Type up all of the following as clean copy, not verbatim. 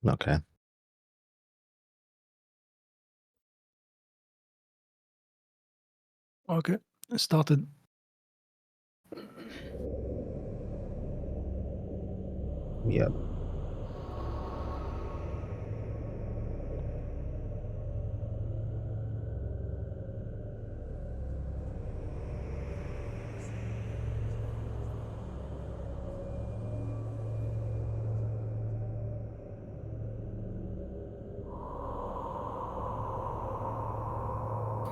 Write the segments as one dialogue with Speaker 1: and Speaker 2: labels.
Speaker 1: Okay.
Speaker 2: Okay, it started.
Speaker 1: Yep.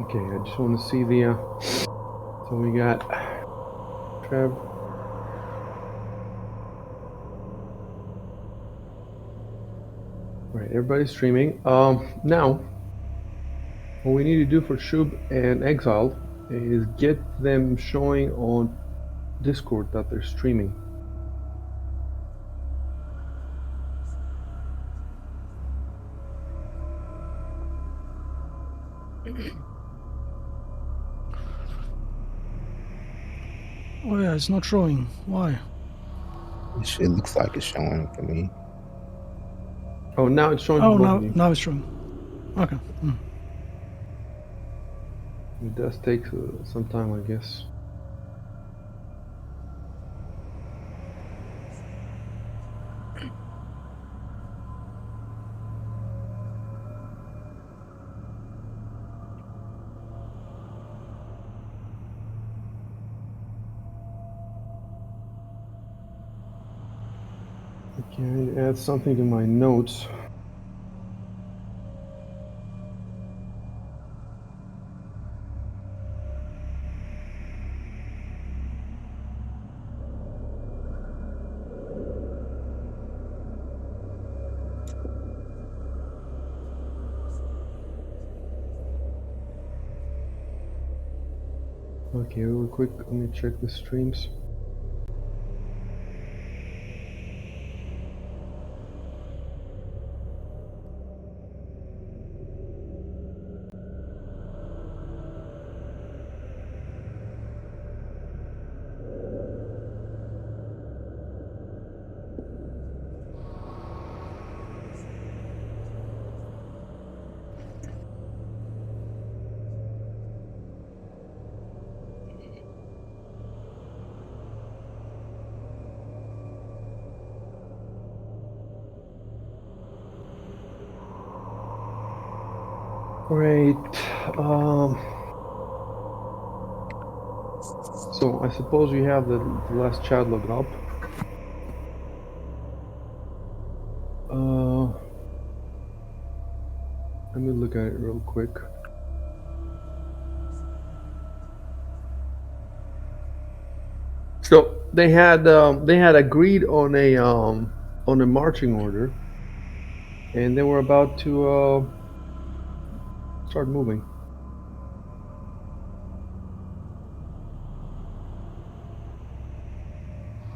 Speaker 3: Okay, I just want to see the. So we got Trev. All right, everybody's streaming. Now, what we need to do for Shub and Exiled is get them showing on Discord that they're streaming.
Speaker 2: Oh yeah, it's not showing. Why?
Speaker 1: It looks like it's showing for me.
Speaker 3: Oh, now it's showing
Speaker 2: Oh,
Speaker 3: for both of you.
Speaker 2: now it's showing. Okay.
Speaker 3: It does take some time, I guess. Okay, I need to add something to my notes. Okay, real quick, let me check the streams. Great. So I suppose you have the last chat logged up. Let me look at it real quick. So they had agreed on a marching order, and they were about to start moving.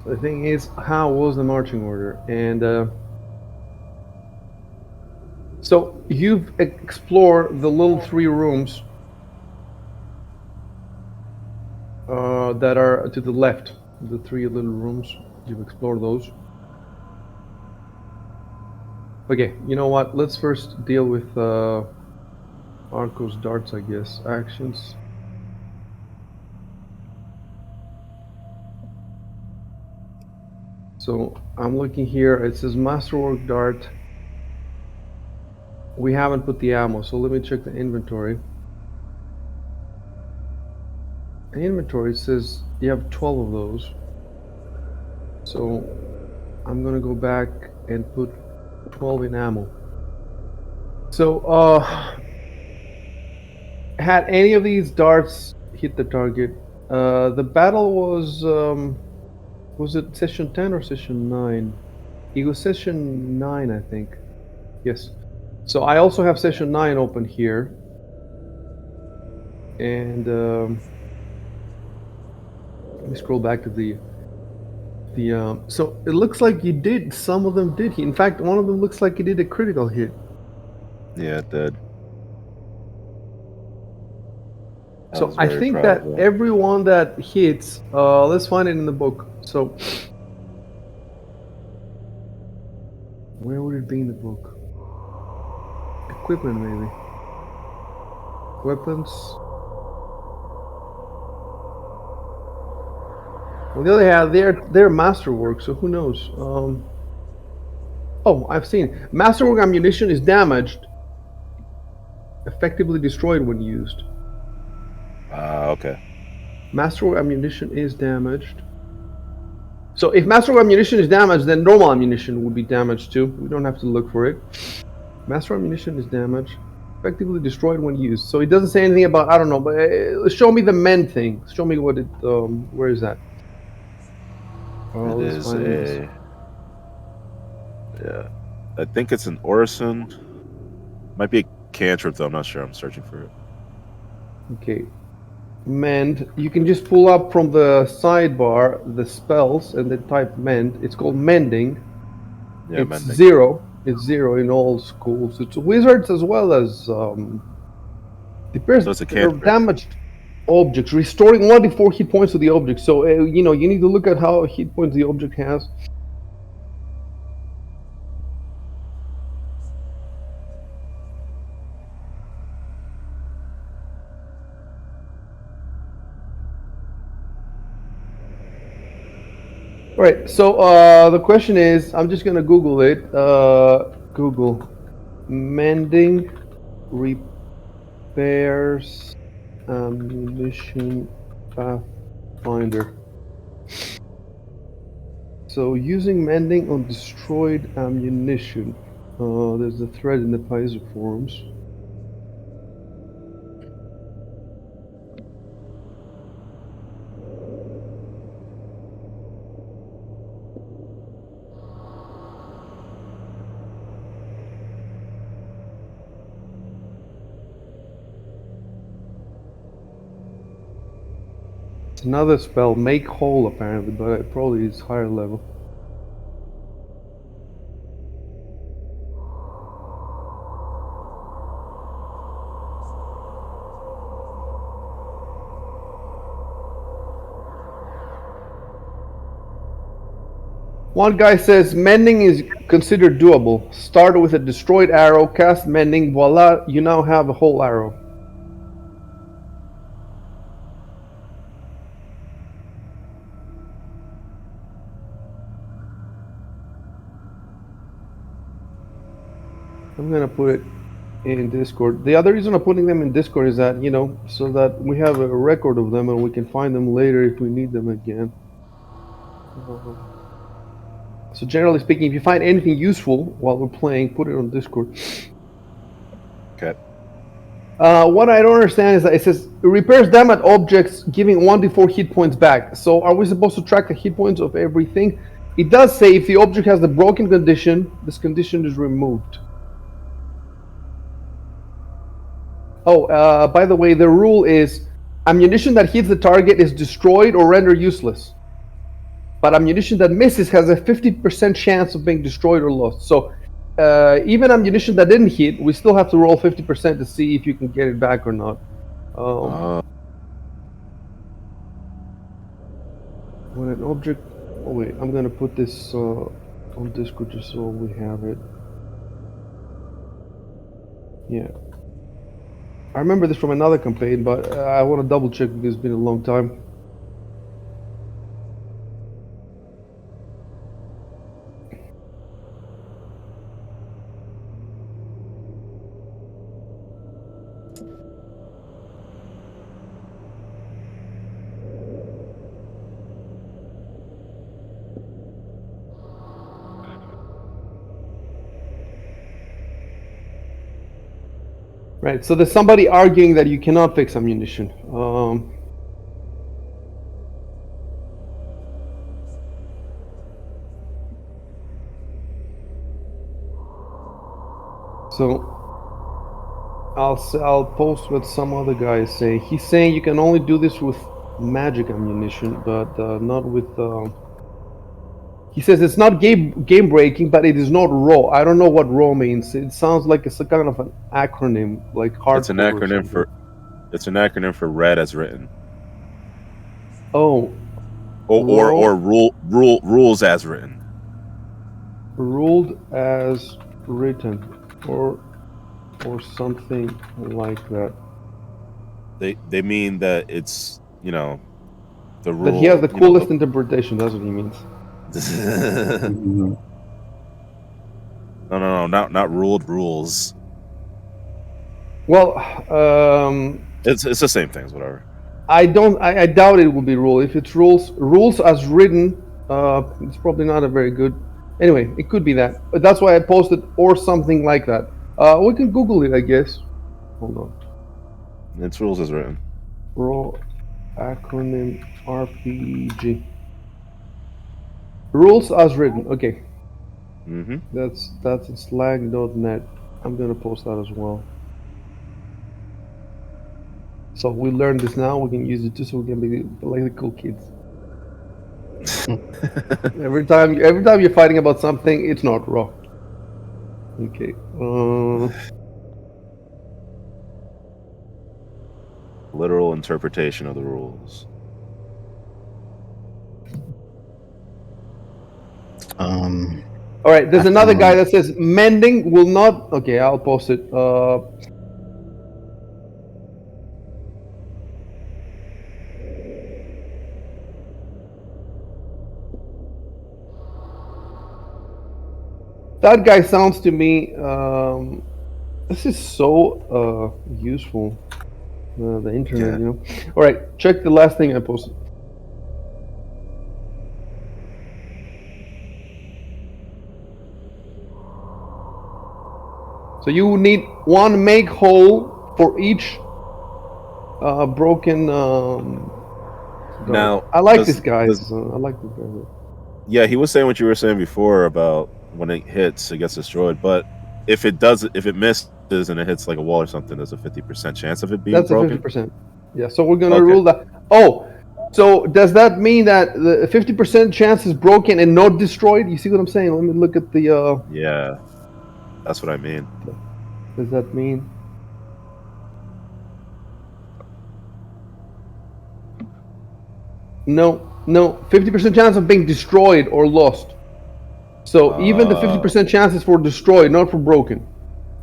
Speaker 3: The thing is, how was the marching order? And so you've explored the little 3 rooms that are to the left. The 3 little rooms, you've explored those. Okay, you know what? Let's first deal with Arco's darts, I guess. Actions. So I'm looking here. It says Masterwork Dart. We haven't put the ammo, so let me check the inventory. The inventory says you have 12 of those. So I'm gonna go back and put 12 in ammo. So had any of these darts hit the target? The battle was it session 10 or session 9? It was session 9, I think. Yes. So I also have session 9 open here. And let me scroll back to the so it looks like you did, some of them did hit. In fact, one of them looks like you did a critical hit.
Speaker 1: Yeah, it did.
Speaker 3: So I think that everyone that hits, let's find it in the book. So Where would it be in the book? Equipment, maybe. Weapons. On the other hand, they're masterwork, so who knows? Oh, I've seen masterwork ammunition is damaged, effectively destroyed when used.
Speaker 1: Okay.
Speaker 3: Masterwork ammunition is damaged. So if masterwork ammunition is damaged, then normal ammunition would be damaged too. We don't have to look for it. Master ammunition is damaged, effectively destroyed when used. So it doesn't say anything about, I don't know, but show me the mend thing. Show me what it, where is that? Oh,
Speaker 1: It
Speaker 3: let's
Speaker 1: is
Speaker 3: find this.
Speaker 1: yeah. I think it's an Orison. Might be a cantrip though. I'm not sure. I'm searching for it.
Speaker 3: Okay. Mend. You can just pull up from the sidebar the spells and then type mend. It's called mending.
Speaker 1: Yeah,
Speaker 3: It's
Speaker 1: mending.
Speaker 3: 0. It's 0 in all schools. It's wizards as well as repairs
Speaker 1: So it's a cantrip.
Speaker 3: damaged objects, restoring 1d4 hit points to the object. So you know, you need to look at how hit points the object has. All right. So the question is, I'm just gonna Google it. Google mending repairs ammunition Pathfinder. So using mending on destroyed ammunition. There's a thread in the Paizo forums. It's another spell, make whole apparently, but it probably is higher level. One guy says mending is considered doable. Start with a destroyed arrow, cast mending, voila, you now have a whole arrow. I'm gonna put it in Discord. The other reason I'm putting them in Discord is that, you know, so that we have a record of them and we can find them later if we need them again. So generally speaking, if you find anything useful while we're playing, put it on Discord.
Speaker 1: Okay.
Speaker 3: What I don't understand is that it says repairs damaged objects, giving 1d4 hit points back. So are we supposed to track the hit points of everything? It does say if the object has the broken condition, this condition is removed. Oh, by the way, the rule is ammunition that hits the target is destroyed or rendered useless. But ammunition that misses has a 50% chance of being destroyed or lost. So even ammunition that didn't hit, we still have to roll 50% to see if you can get it back or not. When an object... Oh wait, I'm gonna put this on Discord just so we have it. Yeah. I remember this from another campaign, but I want to double check because it's been a long time. Right, so there's somebody arguing that you cannot fix ammunition. So I'll post what some other guy is saying. He's saying you can only do this with magic ammunition, but not with. He says it's not game breaking, but it is not raw. I don't know what raw means. It sounds like it's a kind of an acronym, like hardcore.
Speaker 1: It's an acronym for. It's an acronym for read as written.
Speaker 3: Oh.
Speaker 1: Or rules as written.
Speaker 3: Ruled as written, or something like that.
Speaker 1: They mean that it's the
Speaker 3: That he has
Speaker 1: rule.
Speaker 3: the coolest interpretation. That's what he means.
Speaker 1: No,
Speaker 4: Mhm.
Speaker 1: no, not ruled rules.
Speaker 3: Well,
Speaker 1: It's the same things, whatever.
Speaker 3: I don't. I doubt it will be rule. If it's rules as written, it's probably not a very good. Anyway, it could be that. But that's why I posted or something like that. We can Google it, I guess. Hold on.
Speaker 1: It's rules as written.
Speaker 3: Raw acronym RPG. Rules as written. Okay,
Speaker 1: Mm-hmm.
Speaker 3: that's in slag.net. I'm gonna post that as well. So we learned this now. We can use it just so we can be like the cool kids. Every time you're fighting about something, it's not raw. Okay.
Speaker 1: Literal interpretation of the rules.
Speaker 3: All right. There's
Speaker 4: I
Speaker 3: another guy
Speaker 4: found
Speaker 3: that says mending will not. Okay, I'll post it. That guy sounds to me. This is so useful. The internet,
Speaker 1: Yeah.
Speaker 3: you know. All right. Check the last thing I posted. So you need one make hole for each broken dart.
Speaker 1: Now,
Speaker 3: I like
Speaker 1: does
Speaker 3: this guy.
Speaker 1: does
Speaker 3: I like this guy.
Speaker 1: yeah, he was saying what you were saying before about when it hits, it gets destroyed. But if it misses and it hits like a wall or something, there's a 50% chance of it being
Speaker 3: That's a
Speaker 1: broken.
Speaker 3: 50%. Yeah. So we're gonna
Speaker 1: Okay.
Speaker 3: rule that. Oh, so does that mean that the 50% chance is broken and not destroyed? You see what I'm saying? Let me look at the.
Speaker 1: Yeah, that's what I mean.
Speaker 3: Does that mean? No, no. 50% chance of being destroyed or lost. So even the
Speaker 1: Uh,
Speaker 3: 50% chance is for destroyed, not for broken.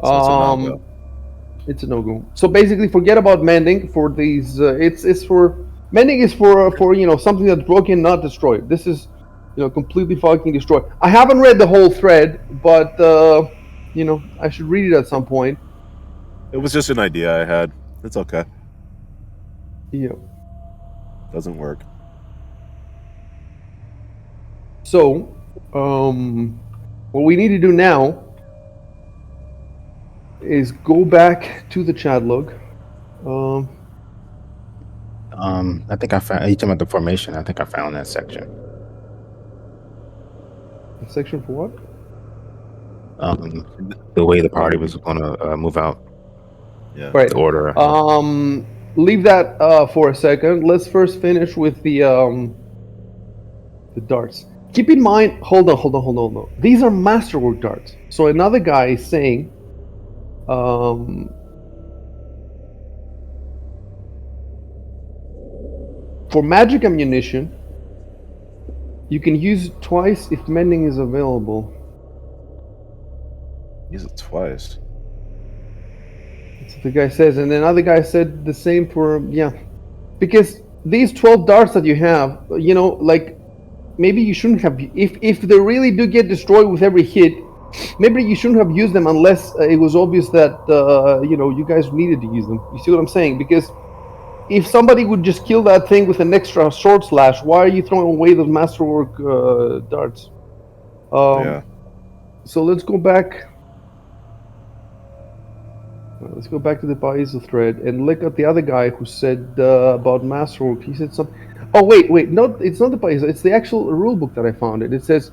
Speaker 1: so it's a no-go.
Speaker 3: It's a no-go. So basically, forget about mending for these. It's for mending is for something that's broken, not destroyed. This is completely fucking destroyed. I haven't read the whole thread, but I should read it at some point.
Speaker 1: It was just an idea I had. It's okay.
Speaker 3: Yeah.
Speaker 1: Doesn't work.
Speaker 3: So, what we need to do now is go back to the chat log.
Speaker 4: I think I found. You talking about the formation? I think I found that section.
Speaker 3: Section for what?
Speaker 4: The way the party was going to move out,
Speaker 1: Yeah.
Speaker 3: Right.
Speaker 4: the order.
Speaker 3: Leave that for a second. Let's first finish with the darts. Keep in mind, hold on. These are masterwork darts. So another guy is saying, for magic ammunition, you can use it twice if mending is available.
Speaker 1: Use it twice.
Speaker 3: That's what the guy says, and then another guy said the same for because these 12 darts that you have, like maybe you shouldn't have if they really do get destroyed with every hit. Maybe you shouldn't have used them unless it was obvious that you guys needed to use them. You see what I'm saying? Because if somebody would just kill that thing with an extra sword slash, why are you throwing away those masterwork darts?
Speaker 1: Yeah.
Speaker 3: So let's go back. Let's go back to the Paizo thread and look at the other guy who said about masterwork. He said something. Oh wait, no, it's not the Paizo. It's the actual rule book that I found. It says.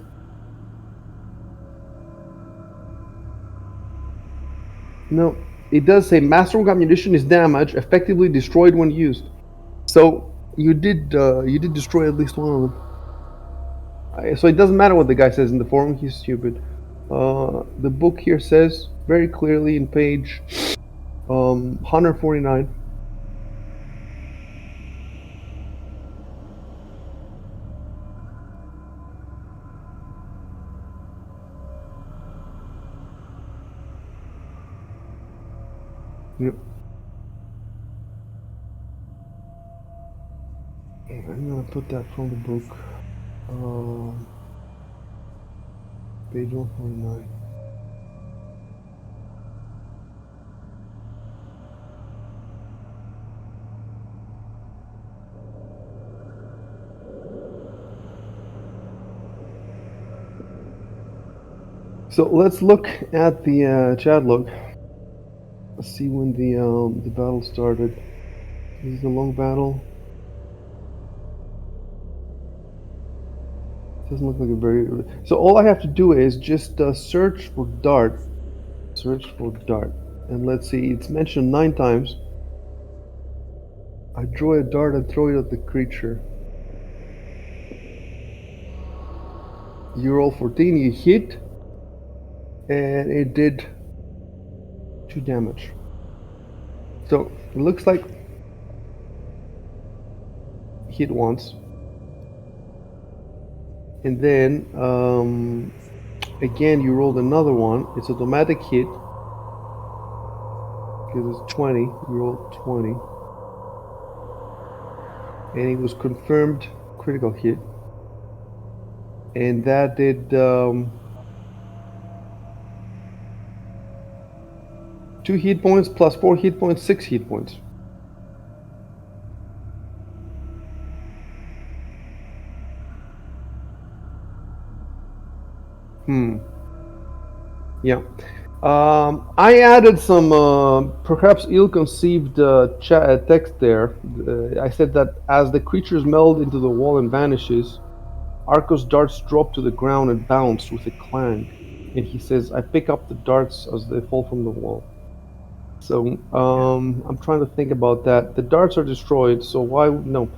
Speaker 3: No, it does say masterwork ammunition is damaged, effectively destroyed when used. So you did destroy at least one of them. So it doesn't matter what the guy says in the forum. He's stupid. The book here says very clearly in page 149. Yep. I'm gonna put that from the book. Page 149. So let's look at the chat log. Let's see when the battle started. This is a long battle. Doesn't look like a very. So all I have to do is just search for dart. Search for dart, and let's see. It's mentioned 9 times. I draw a dart and throw it at the creature. You roll 14. You hit, and it did 2 damage. So it looks like hit once, and then again you rolled another one. It's automatic hit because it's 20. You rolled 20, and it was confirmed critical hit, and that did 2 hit points plus 4 hit points, 6 hit points. Yeah. I added some perhaps ill-conceived text there. I said that as the creatures meld into the wall and vanishes, Arco's darts drop to the ground and bounce with a clang. And he says, I pick up the darts as they fall from the wall. So I'm trying to think about that. The darts are destroyed, so why no?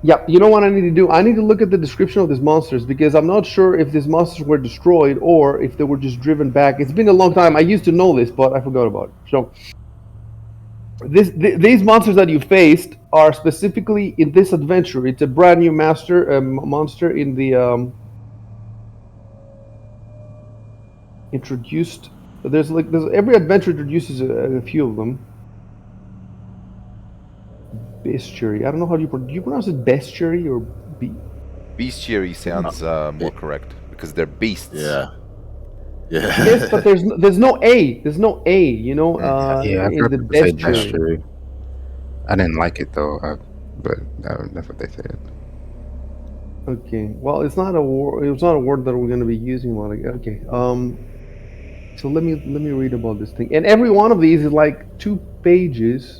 Speaker 3: Yeah, you know what I need to do? I need to look at the description of these monsters because I'm not sure if these monsters were destroyed or if they were just driven back. It's been a long time. I used to know this, but I forgot about it. So these monsters that you faced are specifically in this adventure. It's a brand new monster in the introduced. There's every adventure introduces a few of them. Bestiary. I don't know how do you pronounce it bestiary or
Speaker 5: Bestiary sounds more correct because they're beasts.
Speaker 1: Yeah. Yeah.
Speaker 3: Yes, but there's no a. There's no a. You know,
Speaker 4: Yeah, I've
Speaker 3: in
Speaker 4: heard
Speaker 3: the
Speaker 4: people say
Speaker 3: bestiary.
Speaker 4: bestiary. I didn't like it though, but that's what they said.
Speaker 3: Okay. Well, it's not a word. It's not a word that we're going to be using a lot. Okay. So let me read about this thing. And every one of these is like 2 pages.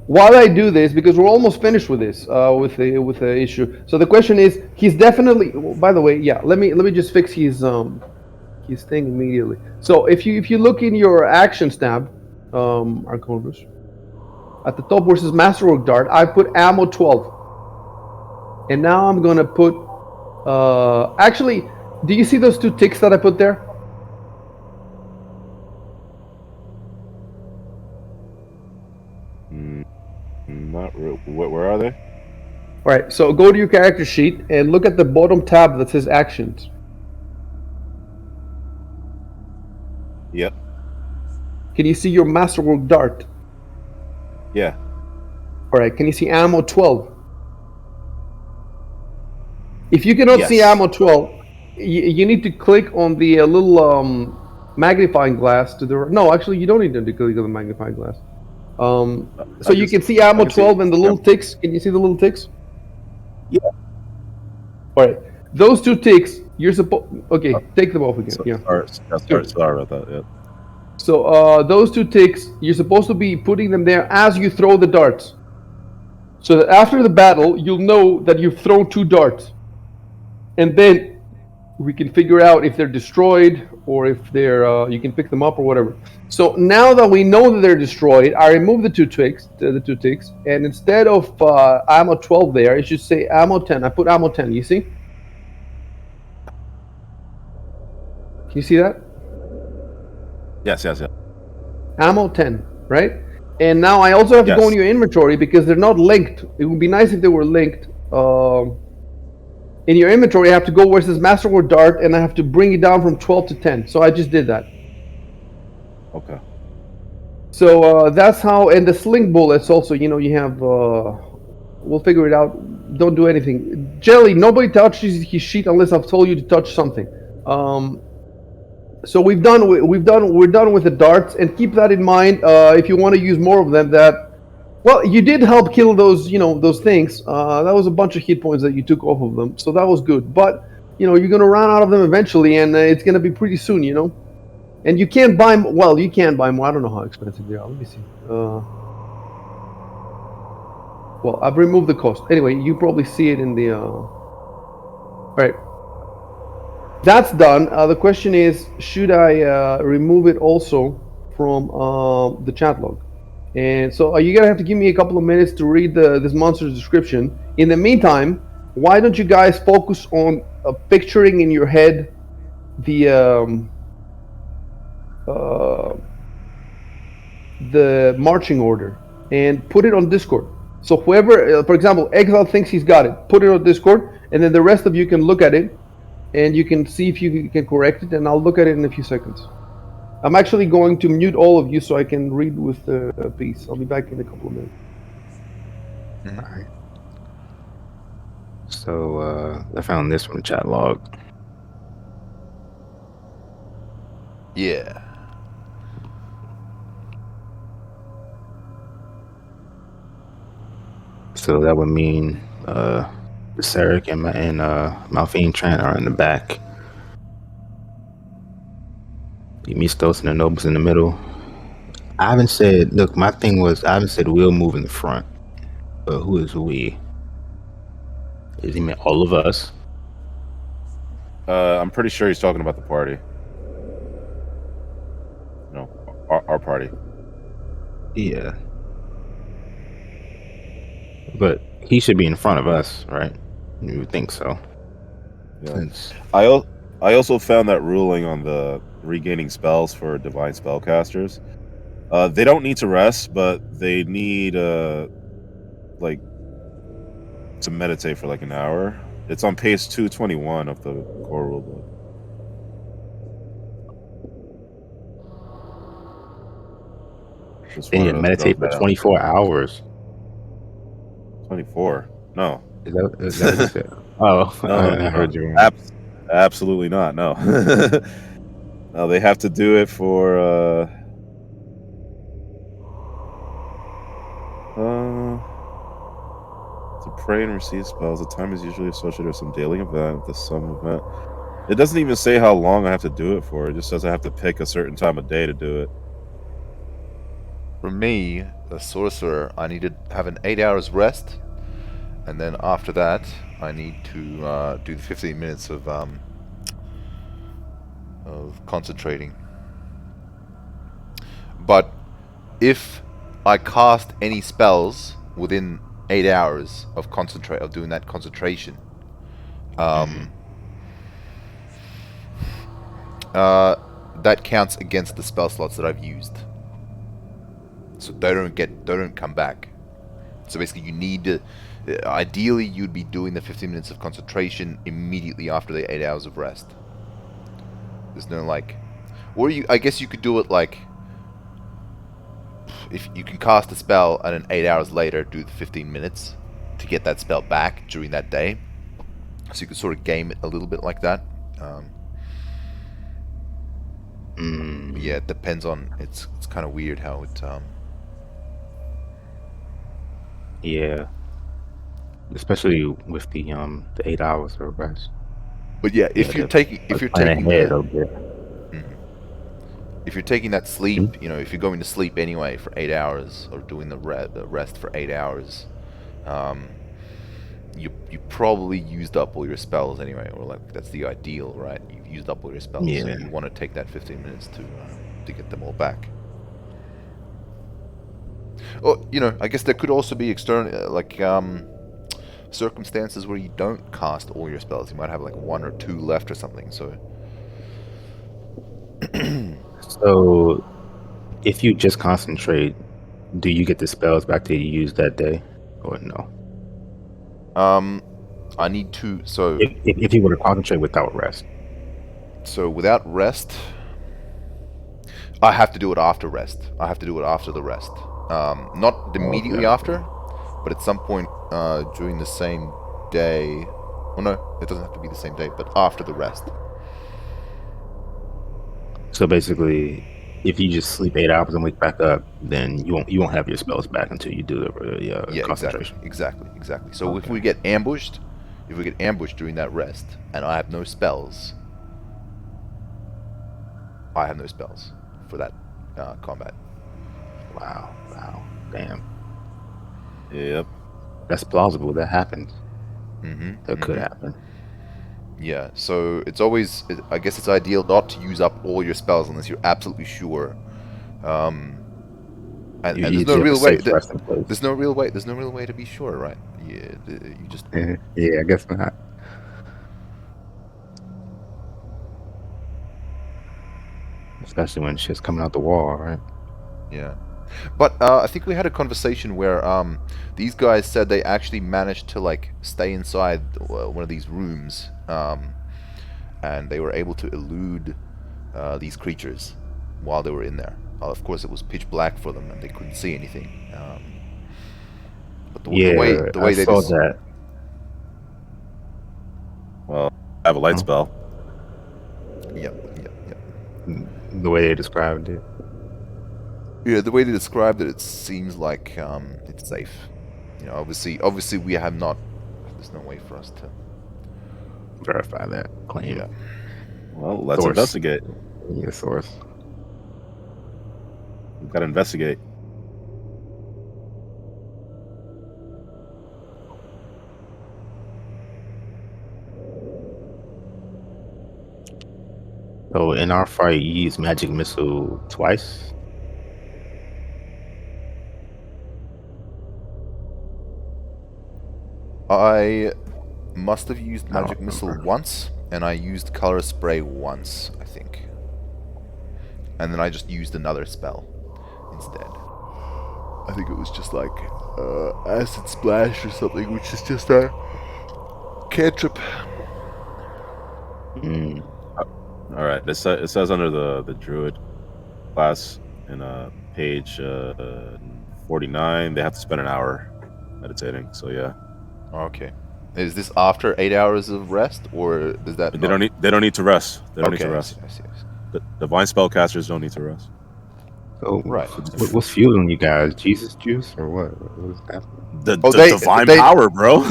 Speaker 3: While I do this, because we're almost finished with this, with the issue. So the question is, he's definitely. By the way, yeah. Let me just fix his thing immediately. So if you look in your actions tab, Arconus, at the top where it says Masterwork Dart, I put ammo 12, and now I'm gonna put. Actually, do you see those 2 ticks that I put there?
Speaker 1: Not real. Where are they?
Speaker 3: All right. So go to your character sheet and look at the bottom tab that says Actions.
Speaker 1: Yep.
Speaker 3: Can you see your Masterwork Dart?
Speaker 1: Yeah.
Speaker 3: All right. Can you see ammo 12? If you cannot see
Speaker 1: Yes.
Speaker 3: ammo 12, you need to click on the little magnifying glass to the. No, actually, you don't need to click on the magnifying glass. So you can see ammo 12 and the little ticks. Can you see the little ticks?
Speaker 1: Yeah.
Speaker 3: All right. Those 2 ticks, you're supposed. Okay, take them off again.
Speaker 1: So,
Speaker 3: Yeah.
Speaker 1: sorry about that. Yeah.
Speaker 3: So those 2 ticks, you're supposed to be putting them there as you throw the darts. So that after the battle, you'll know that you've thrown 2 darts. And then we can figure out if they're destroyed or if they're you can pick them up or whatever. So now that we know that they're destroyed, I remove the 2 ticks, and instead of ammo 12 there, it should say ammo 10. I put ammo 10. You see? Can you see that?
Speaker 1: Yes.
Speaker 3: Ammo 10, right? And now I also have to go in your inventory because they're not linked. It would be nice if they were linked. in your inventory, I have to go where it says Masterward Dart, and I have to bring it down from 12 to 10. So I just did that.
Speaker 1: Okay.
Speaker 3: So that's how. And the sling bullets also, you have. We'll figure it out. Don't do anything. Generally, nobody touches his sheet unless I've told you to touch something. So we're done with the darts, and keep that in mind. If you want to use more of them, well, you did help kill those, those things. That was a bunch of hit points that you took off of them, so that was good. But you're gonna run out of them eventually, and it's gonna be pretty soon, And you can't buy. Well, you can buy more. I don't know how expensive they are. Let me see. Well, I've removed the cost. Anyway, you probably see it in the. All right. That's done. The question is, should I remove it also from the chat log? And so you're gonna have to give me a couple of minutes to read this monster's description. In the meantime, why don't you guys focus on picturing in your head the marching order and put it on Discord. So whoever, for example, Exile thinks he's got it, put it on Discord, and then the rest of you can look at it, and you can see if you can correct it, and I'll look at it in a few seconds. I'm actually going to mute all of you so I can read with the piece. I'll be back in a couple of minutes.
Speaker 4: All right. So I found this from the chat log.
Speaker 5: Yeah.
Speaker 4: So that would mean Sarek and Malphine Trant are in the back. Mistos and the nobles in the middle. I haven't said. Look, my thing was I haven't said we'll move in the front. But who is we? Is he mean all of us?
Speaker 1: I'm pretty sure he's talking about the party. No, our party.
Speaker 4: Yeah. But he should be in front of us, right? You would think so.
Speaker 1: Yeah.
Speaker 4: Since
Speaker 1: I also found that ruling on the regaining spells for divine spellcasters. They don't need to rest, but they need like to meditate for like an hour. It's on page 221 of the core rulebook. Just
Speaker 4: they need
Speaker 1: wanted
Speaker 4: to
Speaker 1: to throw
Speaker 4: meditate for
Speaker 1: that out.
Speaker 4: 24 hours.
Speaker 1: 24. No.
Speaker 4: Is that what you said? Oh,
Speaker 1: No,
Speaker 4: I heard you wrong.
Speaker 1: Absolutely not. No. No, they have to do it for to pray and receive spells. The time is usually associated with some daily event, the some event. It doesn't even say how long I have to do it for. It just says I have to pick a certain time of day to do it.
Speaker 5: For me, a sorcerer, I need to have an 8 hours rest, and then after that, I need to do the 15 minutes of concentrating. But if I cast any spells within 8 hours of doing that concentration, that counts against the spell slots that I've used. So they don't come back. So basically, you need to. Ideally, you'd be doing the 15 minutes of concentration immediately after the 8 hours of rest. There's no like, or I guess you could do it like, if you can cast a spell and then 8 hours later do the 15 minutes to get that spell back during that day. So you could sort of game it a little bit like that. Yeah, it depends on. It's kind of weird how it.
Speaker 4: Yeah. Especially with the 8 hours of rest.
Speaker 5: But yeah, if you're taking that sleep, if you're going to sleep anyway for 8 hours or doing the rest for 8 hours, you probably used up all your spells anyway, or like that's the ideal, right? You've used up all your spells, so you want to take that 15 minutes to get them all back. Or I guess there could also be external circumstances where you don't cast all your spells. You might have like 1 or 2 left or something. So
Speaker 4: if you just concentrate, do you get the spells back that you used that day or no?
Speaker 5: I need to. So
Speaker 4: If you were to concentrate without rest.
Speaker 5: without rest, I have to do it after rest. I have to do it after the rest. Not immediately
Speaker 4: Okay.
Speaker 5: after, but at some point during the same day. Oh no, it doesn't have to be the same day, but after the rest.
Speaker 4: So basically, if you just sleep 8 hours and wake back up, then you won't have your spells back until you do the
Speaker 5: Yeah, exactly,
Speaker 4: concentration.
Speaker 5: exactly. So
Speaker 4: Okay.
Speaker 5: if we get ambushed during that rest, and I have no spells, for that combat.
Speaker 4: Wow. Damn.
Speaker 1: Yep.
Speaker 4: That's plausible. That happens. That could
Speaker 5: Mm-hmm.
Speaker 4: happen.
Speaker 5: Yeah, so it's always, I guess it's ideal not to use up all your spells unless you're absolutely sure. And
Speaker 4: You
Speaker 5: there's no
Speaker 4: usually have a
Speaker 5: real way.
Speaker 4: safe rest in place.
Speaker 5: There's no real way. There's no real way to be sure, right? Yeah, you just.
Speaker 4: Yeah, I guess not. Especially when shit's coming out the wall, right?
Speaker 5: Yeah. But I think we had a conversation where these guys said they actually managed to like stay inside one of these rooms, and they were able to elude these creatures while they were in there. Of course, it was pitch black for them, and they couldn't see anything. But
Speaker 4: Yeah,
Speaker 5: the
Speaker 4: I
Speaker 5: way they
Speaker 4: saw
Speaker 5: just
Speaker 4: that.
Speaker 1: Well, I have a light
Speaker 4: Huh?
Speaker 1: spell.
Speaker 5: yep.
Speaker 4: The way they described it.
Speaker 5: Yeah, the way they described it, it seems like it's safe. You know, obviously we have not. There's no way for us to.
Speaker 4: Verify that claim.
Speaker 5: Yeah.
Speaker 1: Well, let's
Speaker 4: Source.
Speaker 1: investigate.
Speaker 4: Yeah, source.
Speaker 1: We've got to investigate.
Speaker 4: So in our fight, you use magic missile twice.
Speaker 5: I must have used
Speaker 4: I don't
Speaker 5: magic missile
Speaker 4: remember.
Speaker 5: once, and I used color spray once, I think. And then I just used another spell instead. I think it was just like acid splash or something, which is just a cantrip.
Speaker 1: All right. It says under the druid class in page 49, they have to spend an hour meditating. So yeah,
Speaker 5: Okay. Is this after 8 hours of rest, or does that
Speaker 1: they don't need to rest. They don't need
Speaker 5: Okay,
Speaker 1: to
Speaker 5: I
Speaker 1: rest.
Speaker 5: see.
Speaker 1: The divine spellcasters don't need to rest.
Speaker 4: So
Speaker 5: Right.
Speaker 4: what's fueling you guys? Jesus juice or what? What is happening?
Speaker 1: The divine power, bro.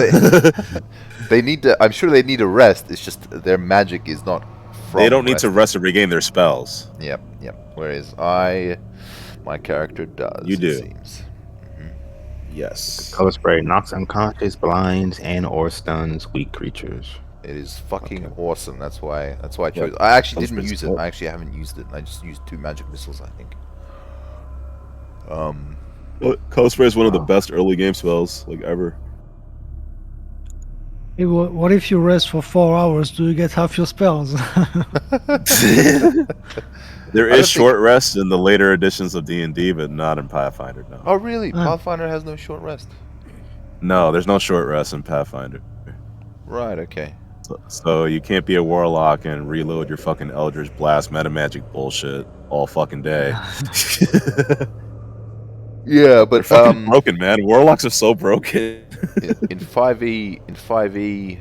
Speaker 5: They need to. I'm sure they need a rest. It's just their magic is not from.
Speaker 1: They don't need
Speaker 5: resting.
Speaker 1: to rest to regain their spells.
Speaker 5: Yep. Whereas my character does.
Speaker 1: You do.
Speaker 5: It seems.
Speaker 1: Yes.
Speaker 4: Color spray knocks unconscious, blinds, and or stuns weak creatures.
Speaker 5: It is fucking
Speaker 4: Okay.
Speaker 5: awesome. That's why I chose.
Speaker 1: Yeah,
Speaker 5: I actually
Speaker 1: color
Speaker 5: didn't
Speaker 1: spray's
Speaker 5: use it.
Speaker 1: dope.
Speaker 5: I actually haven't used it. I just used 2 magic missiles, I think.
Speaker 1: Color spray is one of the best early game spells like ever.
Speaker 2: Hey, what if you rest for 4 hours? Do you get half your spells?
Speaker 1: There
Speaker 5: I don't
Speaker 1: is short rest in the later editions of D&D, but not in Pathfinder. No.
Speaker 5: Oh really?
Speaker 2: Ah.
Speaker 5: Pathfinder has no short rest.
Speaker 1: No, there's no short rest in Pathfinder.
Speaker 5: Right. Okay.
Speaker 1: So you can't be a warlock and reload your fucking Eldritch Blast metamagic bullshit all fucking day.
Speaker 5: Yeah,
Speaker 1: They're
Speaker 5: but
Speaker 1: fucking broken, man. Warlocks are so broken.
Speaker 5: in 5e,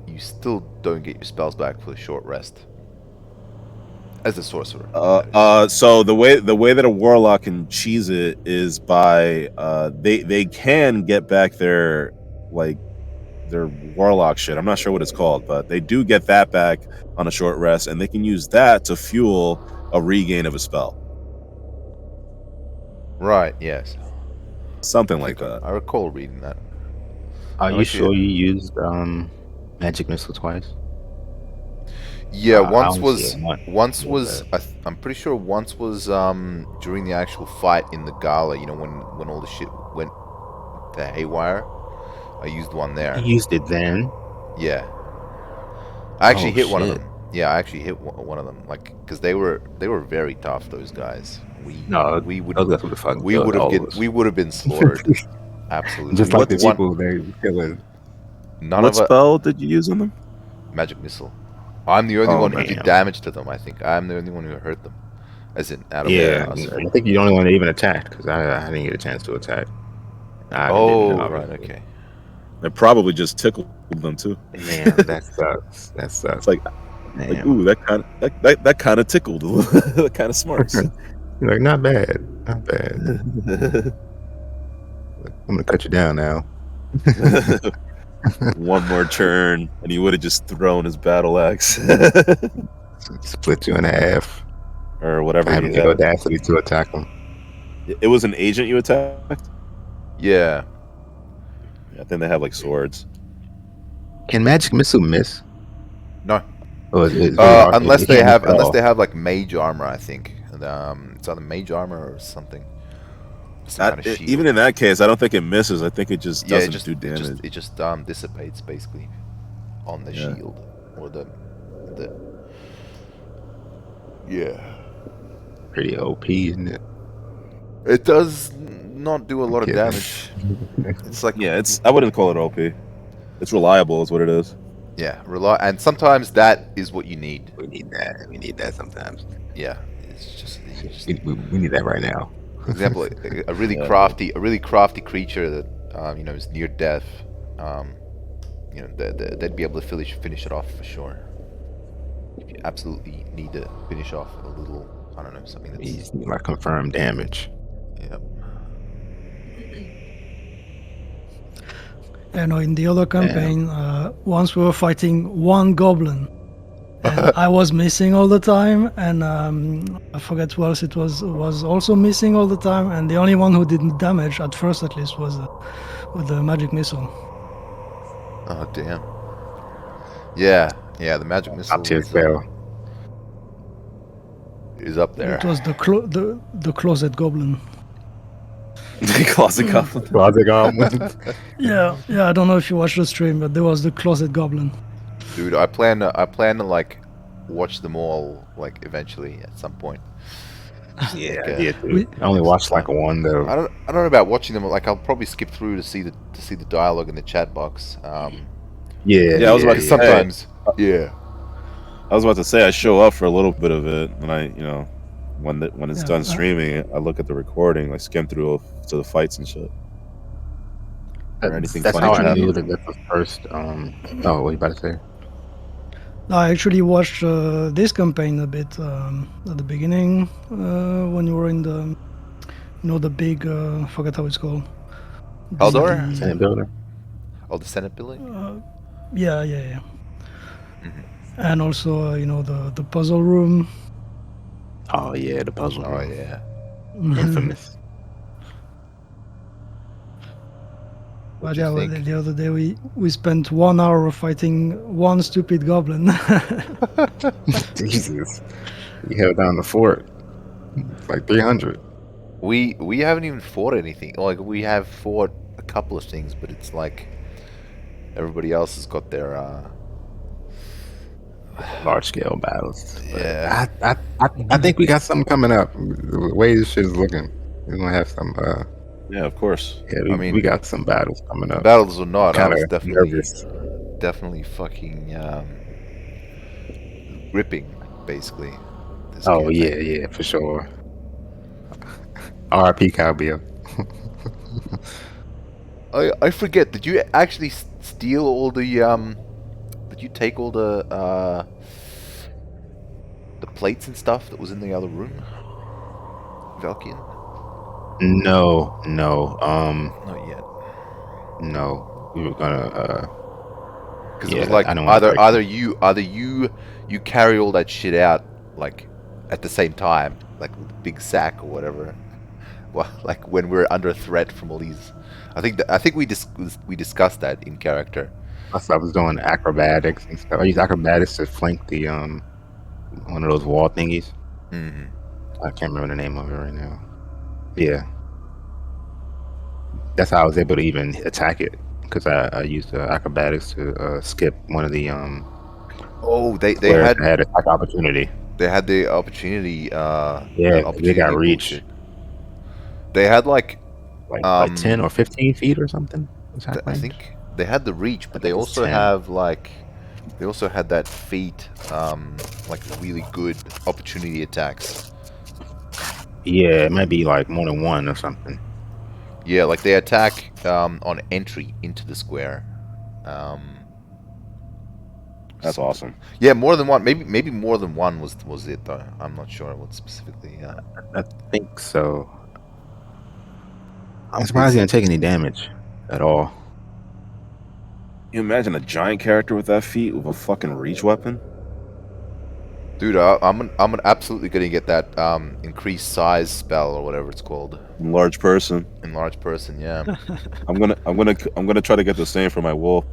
Speaker 5: you still don't get your spells back for the short rest. As a sorcerer.
Speaker 1: So the way that a warlock can cheese it is by they can get back their warlock shit. I'm not sure what it's called, but they do get that back on a short rest, and they can use that to fuel a regain of a spell.
Speaker 5: Right. Yes.
Speaker 1: Something like that.
Speaker 5: I recall reading that.
Speaker 4: Are
Speaker 5: I
Speaker 4: you
Speaker 5: see
Speaker 4: sure
Speaker 5: it.
Speaker 4: you used magic missile twice?
Speaker 5: Yeah,
Speaker 4: I
Speaker 5: once
Speaker 4: only see
Speaker 5: was
Speaker 4: it
Speaker 5: once
Speaker 4: Yeah,
Speaker 5: was I'm pretty sure once was during the actual fight in the gala. You know when all the shit went to haywire. I used one there.
Speaker 4: You used it then.
Speaker 5: Yeah. I actually
Speaker 4: Oh,
Speaker 5: hit one of
Speaker 4: shit.
Speaker 5: them. Yeah, I actually hit one of them. Like, because they were very tough. Those guys.
Speaker 4: No,
Speaker 5: we would
Speaker 4: those guys would have fucking
Speaker 5: we
Speaker 4: killed
Speaker 5: would have
Speaker 4: all
Speaker 5: get
Speaker 4: of us.
Speaker 5: we would have been slaughtered. Absolutely.
Speaker 4: Just
Speaker 5: We
Speaker 4: like the
Speaker 5: won-
Speaker 4: people they killing.
Speaker 5: None
Speaker 1: What
Speaker 5: of it.
Speaker 1: spell did you use on them?
Speaker 5: Magic missile. I'm the only
Speaker 1: Oh
Speaker 5: one who
Speaker 1: man.
Speaker 5: did damage to them. I think I'm the only one who hurt them, as in out of all
Speaker 4: Yeah,
Speaker 5: of
Speaker 1: Yeah.
Speaker 5: us.
Speaker 4: I think you're the only one that even attacked because I didn't get a chance to attack. I didn't
Speaker 5: Oh, right.
Speaker 4: obviously.
Speaker 5: Okay.
Speaker 1: It probably just tickled them too.
Speaker 4: Damn, that sucks. That
Speaker 1: It's
Speaker 4: sucks.
Speaker 1: like
Speaker 4: Damn.
Speaker 1: ooh, that kind of tickled. That kind of smarts.
Speaker 4: You're like, not bad, not bad. I'm gonna cut you down now.
Speaker 1: One more turn, and he would have just thrown his battle axe
Speaker 4: Split you in half.
Speaker 1: or
Speaker 4: I
Speaker 1: whatever
Speaker 4: have
Speaker 1: he
Speaker 4: the
Speaker 1: had.
Speaker 4: audacity to attack him.
Speaker 1: It was an agent you attacked.
Speaker 5: Yeah.
Speaker 1: Yeah, I think they have like swords.
Speaker 4: Can magic missile miss?
Speaker 5: No.
Speaker 4: Oh, it
Speaker 5: Unless they
Speaker 4: can't miss
Speaker 5: have
Speaker 4: at all.
Speaker 5: like mage armor, I think. It's either mage armor or something. Some kind of shield.
Speaker 1: Even in that case, I don't think it misses. I think it just
Speaker 5: Yeah,
Speaker 1: doesn't do damage.
Speaker 5: it just dissipates basically on the
Speaker 1: Yeah.
Speaker 5: shield or the yeah.
Speaker 4: Pretty OP, isn't it?
Speaker 5: It does not do a lot of
Speaker 4: Kidding.
Speaker 5: damage. It's like
Speaker 1: Yeah, I wouldn't call it OP. It's reliable, is what it is.
Speaker 5: yeah, rely, and sometimes that is what you need.
Speaker 4: We need that. We need that sometimes.
Speaker 5: Yeah, it's just, you just
Speaker 4: We need that right now.
Speaker 5: for example, a really
Speaker 1: Yeah.
Speaker 5: crafty creature that is near death. They'd be able to finish it off for sure. If you absolutely need to finish off a little, I don't know, something
Speaker 4: You
Speaker 5: that's
Speaker 4: just need like confirmed damage.
Speaker 5: yeah.
Speaker 2: You know, in the other campaign, once we were fighting one goblin, and I was missing all the time, and I forget who else it was also missing all the time, and the only one who didn't damage at first, at least, was with the magic missile.
Speaker 5: Oh damn. Yeah, the magic missile
Speaker 4: Top tier spell.
Speaker 5: is up there.
Speaker 2: It was the closet goblin.
Speaker 1: Closet goblin.
Speaker 4: Closet goblin.
Speaker 2: Yeah, I don't know if you watched the stream, but there was the closet goblin.
Speaker 5: Dude, I plan to like watch them all like eventually at some point.
Speaker 4: Yeah,
Speaker 5: Like,
Speaker 4: I did too. I only watched like one though.
Speaker 5: I don't know about watching them. Like I'll probably skip through to see the dialogue in the chat box.
Speaker 1: Yeah, I was about to say,
Speaker 5: Sometimes, yeah.
Speaker 1: I was about to say I show up for a little bit of it, and when it's
Speaker 2: Yeah,
Speaker 1: done streaming, I look at the recording, like skim through to the fights and shit. Or anything
Speaker 4: That's
Speaker 1: funny
Speaker 4: how I
Speaker 1: happen.
Speaker 4: knew that that's the first. Oh, what you about to say?
Speaker 2: I actually watched this campaign a bit at the beginning when you were in the, the big, forget how it's called.
Speaker 5: Haldor?
Speaker 2: The-
Speaker 4: Senate builder.
Speaker 5: Oh, the Senate building.
Speaker 2: yeah.
Speaker 5: Mhm.
Speaker 2: And also, the puzzle room.
Speaker 4: Oh yeah, the puzzle.
Speaker 5: Oh
Speaker 4: room.
Speaker 5: yeah.
Speaker 4: Infamous.
Speaker 5: What'd
Speaker 2: But
Speaker 5: you
Speaker 2: yeah, well,
Speaker 5: think?
Speaker 2: the other day we spent 1 hour fighting one stupid goblin.
Speaker 4: Jesus, you held down the fort. It's like 300.
Speaker 5: We haven't even fought anything. Like we have fought a couple of things, but it's like everybody else has got their
Speaker 4: Large scale battles. But
Speaker 5: yeah.
Speaker 4: I think we got something coming up. The way this shit is looking, we're gonna have some.
Speaker 1: Yeah, of course.
Speaker 4: Yeah,
Speaker 5: I mean,
Speaker 4: we got some battles coming up.
Speaker 5: Battles or not, I
Speaker 4: Kind
Speaker 5: was
Speaker 4: of
Speaker 5: definitely
Speaker 4: nervous.
Speaker 5: fucking gripping basically. This
Speaker 4: Oh
Speaker 5: campaign.
Speaker 4: yeah, for sure. R.I.P. Cowbill.
Speaker 5: I forget. Did you actually steal all the Did you take all the plates and stuff that was in the other room, Valkian?
Speaker 4: No.
Speaker 5: Not yet.
Speaker 4: No. We were gonna.
Speaker 5: Because
Speaker 4: Yeah,
Speaker 5: it was like
Speaker 4: I don't wanna break
Speaker 5: either you carry all that shit out like at the same time, like with a big sack or whatever. Well, like when we're under threat from all these. I think we discussed that in character.
Speaker 4: Plus, I was doing acrobatics and stuff. I use acrobatics to flank the one of those wall thingies.
Speaker 5: Mm-hmm.
Speaker 4: I can't remember the name of it right now. Yeah, that's how I was able to even attack it because I used the acrobatics to skip one of the
Speaker 5: Oh, they
Speaker 4: squares
Speaker 5: had
Speaker 4: that had attack opportunity.
Speaker 5: they had the opportunity.
Speaker 4: Yeah, they got
Speaker 5: opportunity
Speaker 4: reach
Speaker 5: bullshit. They had like
Speaker 4: like 10 or 15 feet or something. Attack
Speaker 5: I
Speaker 4: range.
Speaker 5: think they had the reach,
Speaker 4: I
Speaker 5: but they
Speaker 4: think it's
Speaker 5: also
Speaker 4: 10.
Speaker 5: have like they also had that feat, like really good opportunity attacks.
Speaker 4: Yeah, it might be like more than one or something.
Speaker 5: Yeah, like they attack on entry into the square. Um,
Speaker 1: That's
Speaker 5: something.
Speaker 1: awesome.
Speaker 5: Yeah, more than one. Maybe more than one was it though. I'm not sure what specifically.
Speaker 4: I think so. I'm surprised
Speaker 5: It's
Speaker 4: he didn't take any damage at all.
Speaker 1: You imagine a giant character with that feat with a fucking reach weapon?
Speaker 5: dude. Absolutely gonna get that increased size spell or whatever it's called.
Speaker 1: Large person.
Speaker 5: Enlarged person. Yeah.
Speaker 1: I'm gonna try to get the same for my wolf.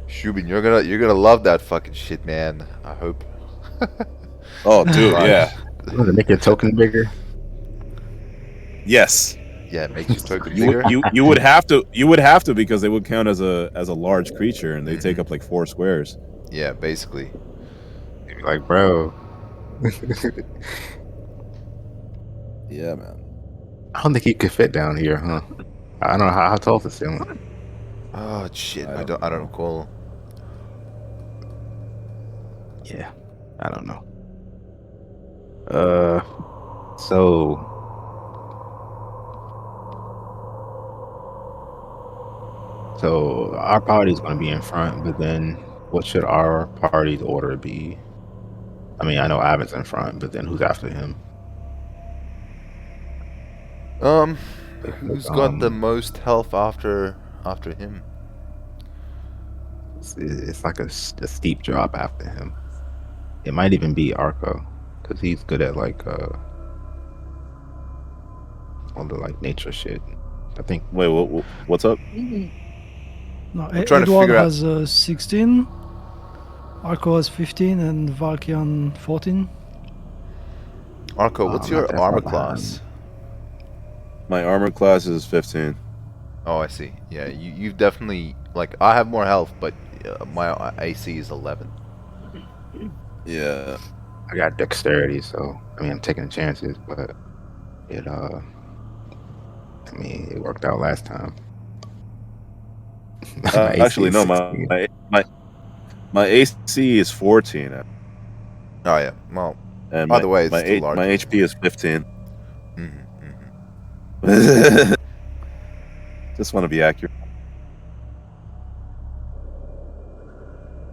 Speaker 5: Shubin, you're gonna love that fucking shit, man. I hope.
Speaker 1: Oh, dude,
Speaker 5: Enlarged.
Speaker 1: yeah.
Speaker 4: You want to make your token bigger?
Speaker 1: Yes.
Speaker 5: Yeah, it makes your token
Speaker 1: You would
Speaker 5: bigger.
Speaker 1: you would have to because they would count as a large creature and they take up
Speaker 5: Hmm.
Speaker 1: like 4 squares.
Speaker 5: Yeah, basically.
Speaker 4: Like, bro,
Speaker 1: Yeah, man.
Speaker 4: I don't think he could fit down here, huh? I don't know how tall is the ceiling.
Speaker 5: Oh shit,
Speaker 1: I
Speaker 5: I
Speaker 1: don't
Speaker 5: don't
Speaker 1: know.
Speaker 5: recall.
Speaker 4: Yeah, I don't know. Uh, so our party's going to be in front, but then what should our party's order be? I mean, I know Ivan's in front, but then who's after him?
Speaker 5: Um,
Speaker 4: Because
Speaker 5: who's got the most health after him?
Speaker 4: it's like a steep drop after him. It might even be Arco because he's good at like all the like nature shit. I think.
Speaker 1: Wait, what's up?
Speaker 2: No,
Speaker 5: I'm trying to
Speaker 2: Edward
Speaker 5: figure out.
Speaker 2: has 16, Arco has 15, and Valkian 14.
Speaker 5: Arco,
Speaker 4: Oh,
Speaker 5: what's
Speaker 4: I'm not
Speaker 5: your
Speaker 4: that far
Speaker 5: armor
Speaker 4: behind.
Speaker 5: class?
Speaker 1: My armor class is 15.
Speaker 5: Oh, I see. Yeah, you've definitely like I have more health, but my AC is 11.
Speaker 1: Yeah.
Speaker 4: I got dexterity, so I mean I'm taking chances, but it I mean it worked out last time. My AC
Speaker 1: Actually,
Speaker 4: is
Speaker 1: no.
Speaker 4: 16.
Speaker 1: My AC is 14,
Speaker 5: Oh yeah. Well,
Speaker 1: and
Speaker 5: either way, it's still
Speaker 1: my
Speaker 5: larger.
Speaker 1: HP is 15.
Speaker 5: Hmm.
Speaker 1: Just want to be accurate.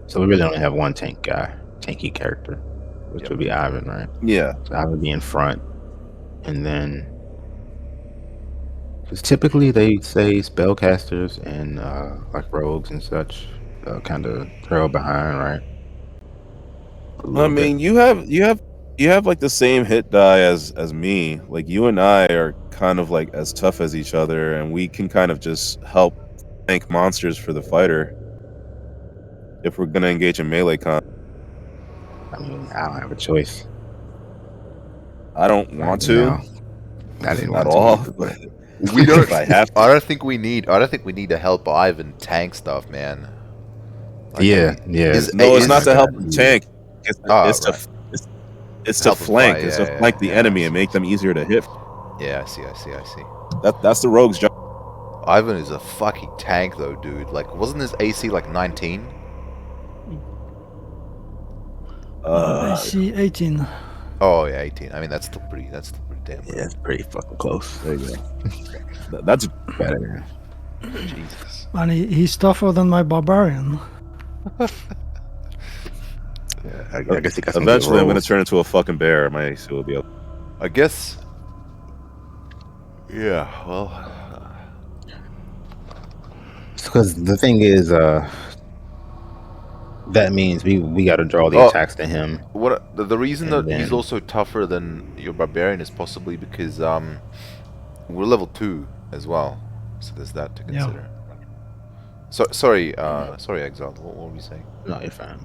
Speaker 4: So we really only have one tanky character, which
Speaker 5: Yep.
Speaker 4: would be Ivan, right?
Speaker 1: Yeah.
Speaker 4: So Ivan would be in front, and then because typically they say spellcasters and like rogues and such kind of trail behind, right? A
Speaker 1: I
Speaker 4: little bit.
Speaker 1: mean, you have like the same hit die as me. Like you and I are kind of like as tough as each other, and we can kind of just help tank monsters for the fighter if we're gonna engage in melee combat.
Speaker 4: I mean, I don't have a choice
Speaker 1: I don't
Speaker 4: right
Speaker 1: want to
Speaker 4: now. I didn't
Speaker 1: at
Speaker 4: want to
Speaker 1: all,
Speaker 4: either,
Speaker 1: but
Speaker 4: but
Speaker 5: We don't.
Speaker 1: if I have
Speaker 5: I
Speaker 1: to,
Speaker 5: don't think we need. I don't think we need to help Ivan tank stuff, man. Like,
Speaker 4: yeah, yeah,
Speaker 1: no, it's
Speaker 4: I
Speaker 1: not
Speaker 5: is
Speaker 1: to
Speaker 4: got
Speaker 1: help
Speaker 4: that.
Speaker 1: him
Speaker 4: Yeah.
Speaker 1: tank. It's
Speaker 5: oh
Speaker 1: it's to
Speaker 5: right,
Speaker 1: f- it's to
Speaker 5: help him fight.
Speaker 1: flank. It's to
Speaker 5: Yeah,
Speaker 1: flank
Speaker 5: yeah,
Speaker 1: the
Speaker 5: yeah. I
Speaker 1: enemy and
Speaker 5: see.
Speaker 1: make them easier to hit.
Speaker 5: Yeah, I see. I see. I see.
Speaker 1: That's the rogue's job.
Speaker 5: Ivan is a fucking tank, though, dude. Like, wasn't his AC like 19?
Speaker 1: Uh,
Speaker 2: AC 18.
Speaker 5: Oh yeah, 18. I mean, that's still pretty. That's still pretty damn
Speaker 4: Yeah,
Speaker 5: good.
Speaker 4: it's pretty fucking close.
Speaker 1: there you go. That's
Speaker 4: Better than.
Speaker 5: Jesus.
Speaker 2: And he's tougher than my barbarian.
Speaker 4: Yeah, I guess he got some good
Speaker 1: eventually I'm gonna
Speaker 4: rolls.
Speaker 1: turn into a fucking bear. My AC will be up.
Speaker 5: I guess. Yeah. Well.
Speaker 4: Because the thing is, that means we got to draw the
Speaker 5: Oh,
Speaker 4: attacks to him,
Speaker 5: what the reason
Speaker 4: and
Speaker 5: that he's
Speaker 4: then
Speaker 5: also tougher than your barbarian is possibly because we're level 2 as well, so there's that to
Speaker 2: Yeah.
Speaker 5: consider. So sorry, Exile. What were we saying?
Speaker 4: no, you're fine.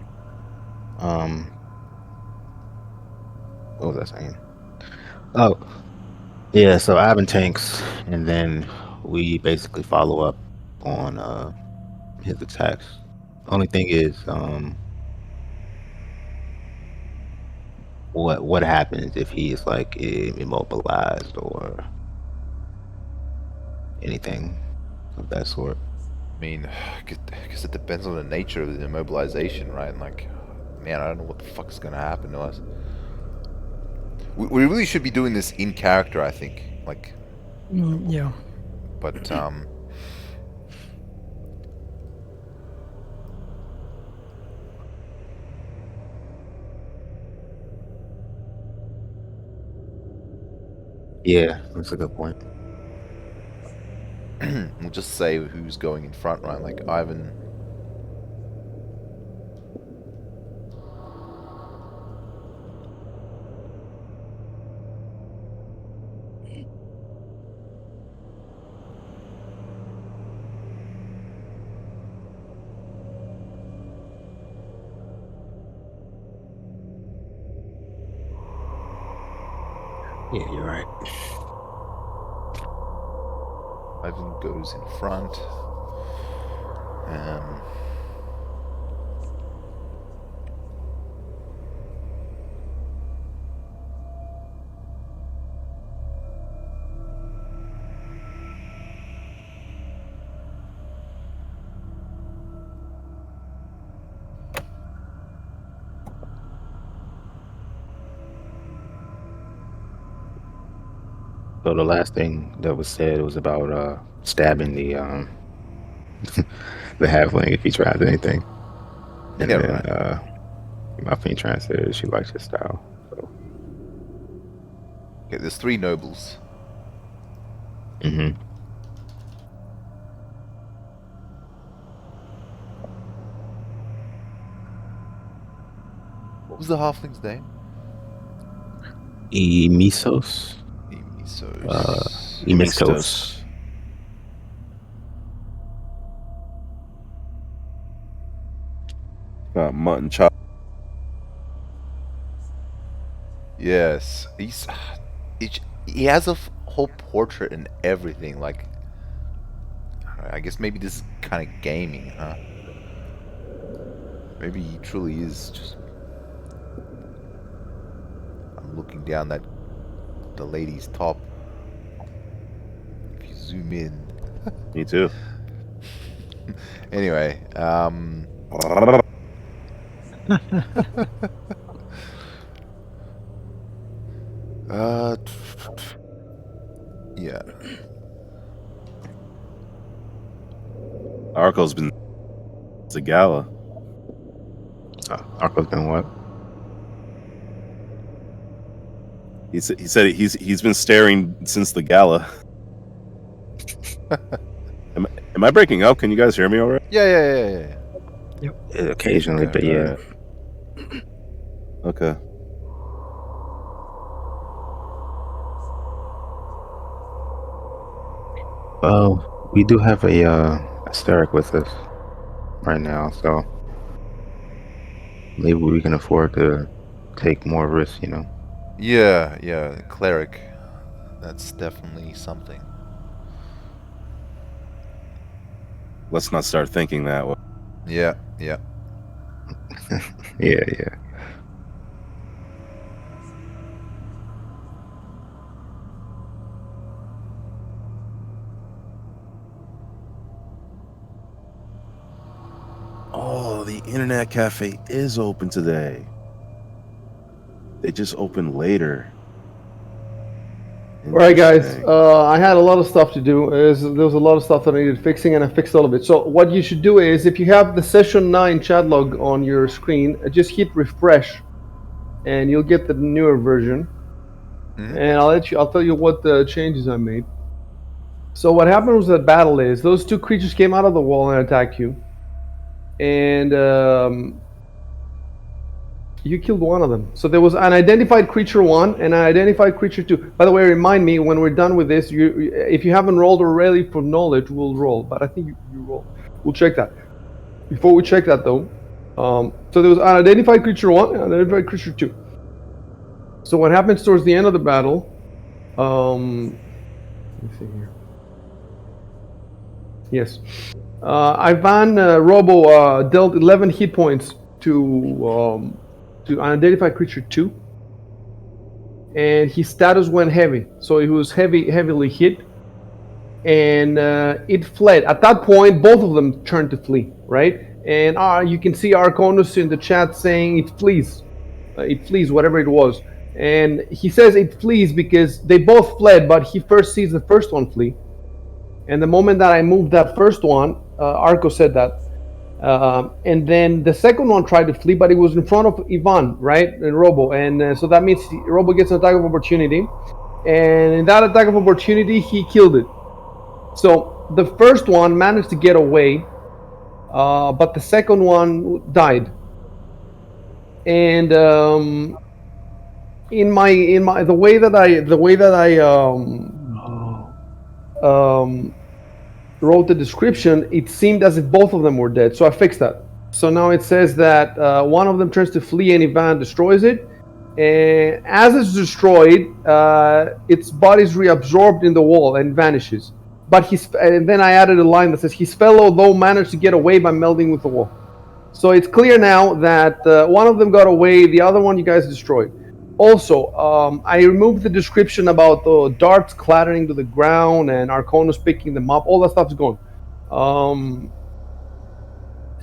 Speaker 4: Um, what was I saying? Oh, yeah. So Ivan tanks, and then we basically follow up on his attacks. Only thing is, what happens if he is like immobilized or anything of that sort?
Speaker 5: I mean, because it depends on the nature of the immobilization, right? Like, man, I don't know what the fuck's gonna happen to us. We really should be doing this in character, I think. Like,
Speaker 2: Yeah.
Speaker 5: but
Speaker 4: Yeah, that's a good point.
Speaker 5: we'll just say who's going in front, right? Like Ivan.
Speaker 4: Yeah, you're right.
Speaker 5: Ivan goes in front. Um,
Speaker 4: So the last thing that was said was about stabbing the the halfling if he tries anything, and
Speaker 5: yeah,
Speaker 4: then
Speaker 5: right.
Speaker 4: my fiend trans said she likes his style. So
Speaker 5: Okay, there's 3 nobles.
Speaker 4: mm-hmm.
Speaker 5: What was the halfling's name?
Speaker 4: Emisos,
Speaker 5: Emisos.
Speaker 4: Emistos.
Speaker 1: Emistos. Got mutton chop.
Speaker 5: Yes, he has a whole portrait and everything. Like, I guess maybe this is kind of gaming, huh? Maybe he truly is just. I'm looking down the lady's top. If you zoom in.
Speaker 1: Me too.
Speaker 5: Anyway, uh, yeah.
Speaker 1: Arco's been the gala.
Speaker 4: Arco's been what?
Speaker 1: He said he's been staring since the gala. Am I breaking up? Can you guys hear me already?
Speaker 5: Yeah.
Speaker 4: Occasionally,
Speaker 5: Okay.
Speaker 4: but yeah.
Speaker 1: Alright. Okay.
Speaker 4: Well, we do have a Asteric with us right now, so maybe we can afford to take more risks, you know.
Speaker 5: Yeah, cleric. That's definitely something.
Speaker 1: Let's not start thinking that way.
Speaker 5: Yeah.
Speaker 4: Yeah.
Speaker 1: Oh, the internet cafe is open today. They just opened later.
Speaker 3: All right, guys.
Speaker 1: Interesting.
Speaker 3: I had a lot of stuff to do. There was a lot of stuff that I needed fixing, and I fixed all of it. So what you should do is, if you have the session 9 chat log on your screen, just hit refresh, and you'll get the newer version.
Speaker 5: Mhm.
Speaker 3: And I'll tell you what the changes I made. So what happened was that battle is those 2 creatures came out of the wall and attacked you, and you killed one of them. So there was an identified creature 1 and an identified creature 2. By the way, remind me when we're done with this. If you haven't rolled already for knowledge, we'll roll. But I think you roll. We'll check that. Before we check that, though, so there was an identified creature 1 and an identified creature 2. So what happens towards the end of the battle? Let me see here. Yes. Ivan Robo dealt 11 hit points to an identified creature 2, and his status went heavy, so he was heavily hit, and it fled. At that point, both of them turned to flee, right? And you can see Arconus in the chat saying it flees. It flees, whatever it was. And he says it flees because they both fled, but he first sees the first one flee. And the moment that I moved that first one, Arco said that. And then the second one tried to flee, but it was in front of Ivan, right? And Robo. And so that means Robo gets an attack of opportunity. And in that attack of opportunity, he killed it. So the first one managed to get away, but the second one died. And in my the way that I wrote the description, it seemed as if both of them were dead. So I fixed that. So now it says that one of them turns to flee and Ivan destroys it. And as it's destroyed, its body is reabsorbed in the wall and vanishes. But and then I added a line that says his fellow though managed to get away by melding with the wall. So it's clear now that one of them got away, the other one you guys destroyed. Also, I removed the description about the darts clattering to the ground and Arconus picking them up. All that stuff's gone.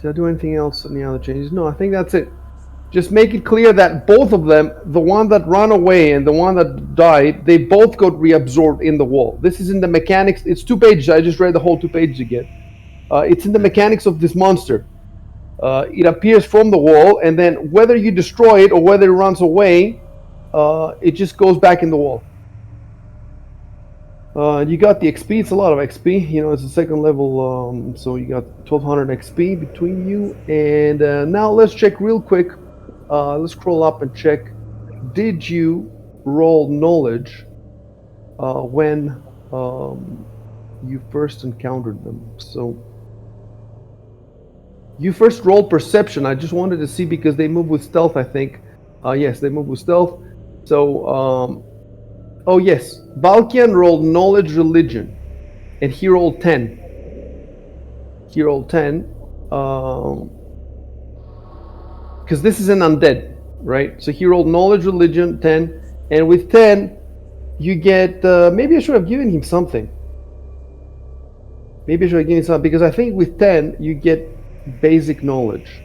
Speaker 3: Did I do anything else? Any other changes? No, I think that's it. Just make it clear that both of them, the one that ran away and the one that died, they both got reabsorbed in the wall. This is in the mechanics. It's 2 pages. I just read the whole 2 pages again. It's in the mechanics of this monster. It appears from the wall, and then whether you destroy it or whether it runs away, it just goes back in the wall. You got the XP. It's a lot of XP. You know, it's a second level, so you got 1200 XP between you. And now let's check real quick. Let's scroll up and check. Did you roll knowledge when you first encountered them? So you first rolled perception. I just wanted to see because they move with stealth, I think. Yes, they move with stealth. So, oh yes, Valkian rolled knowledge religion, and he rolled 10. He rolled 10, because this is an undead, right? So he rolled knowledge religion 10, and with 10, you get. Maybe I should have given him something. Maybe I should have given him something because I think with 10 you get basic knowledge.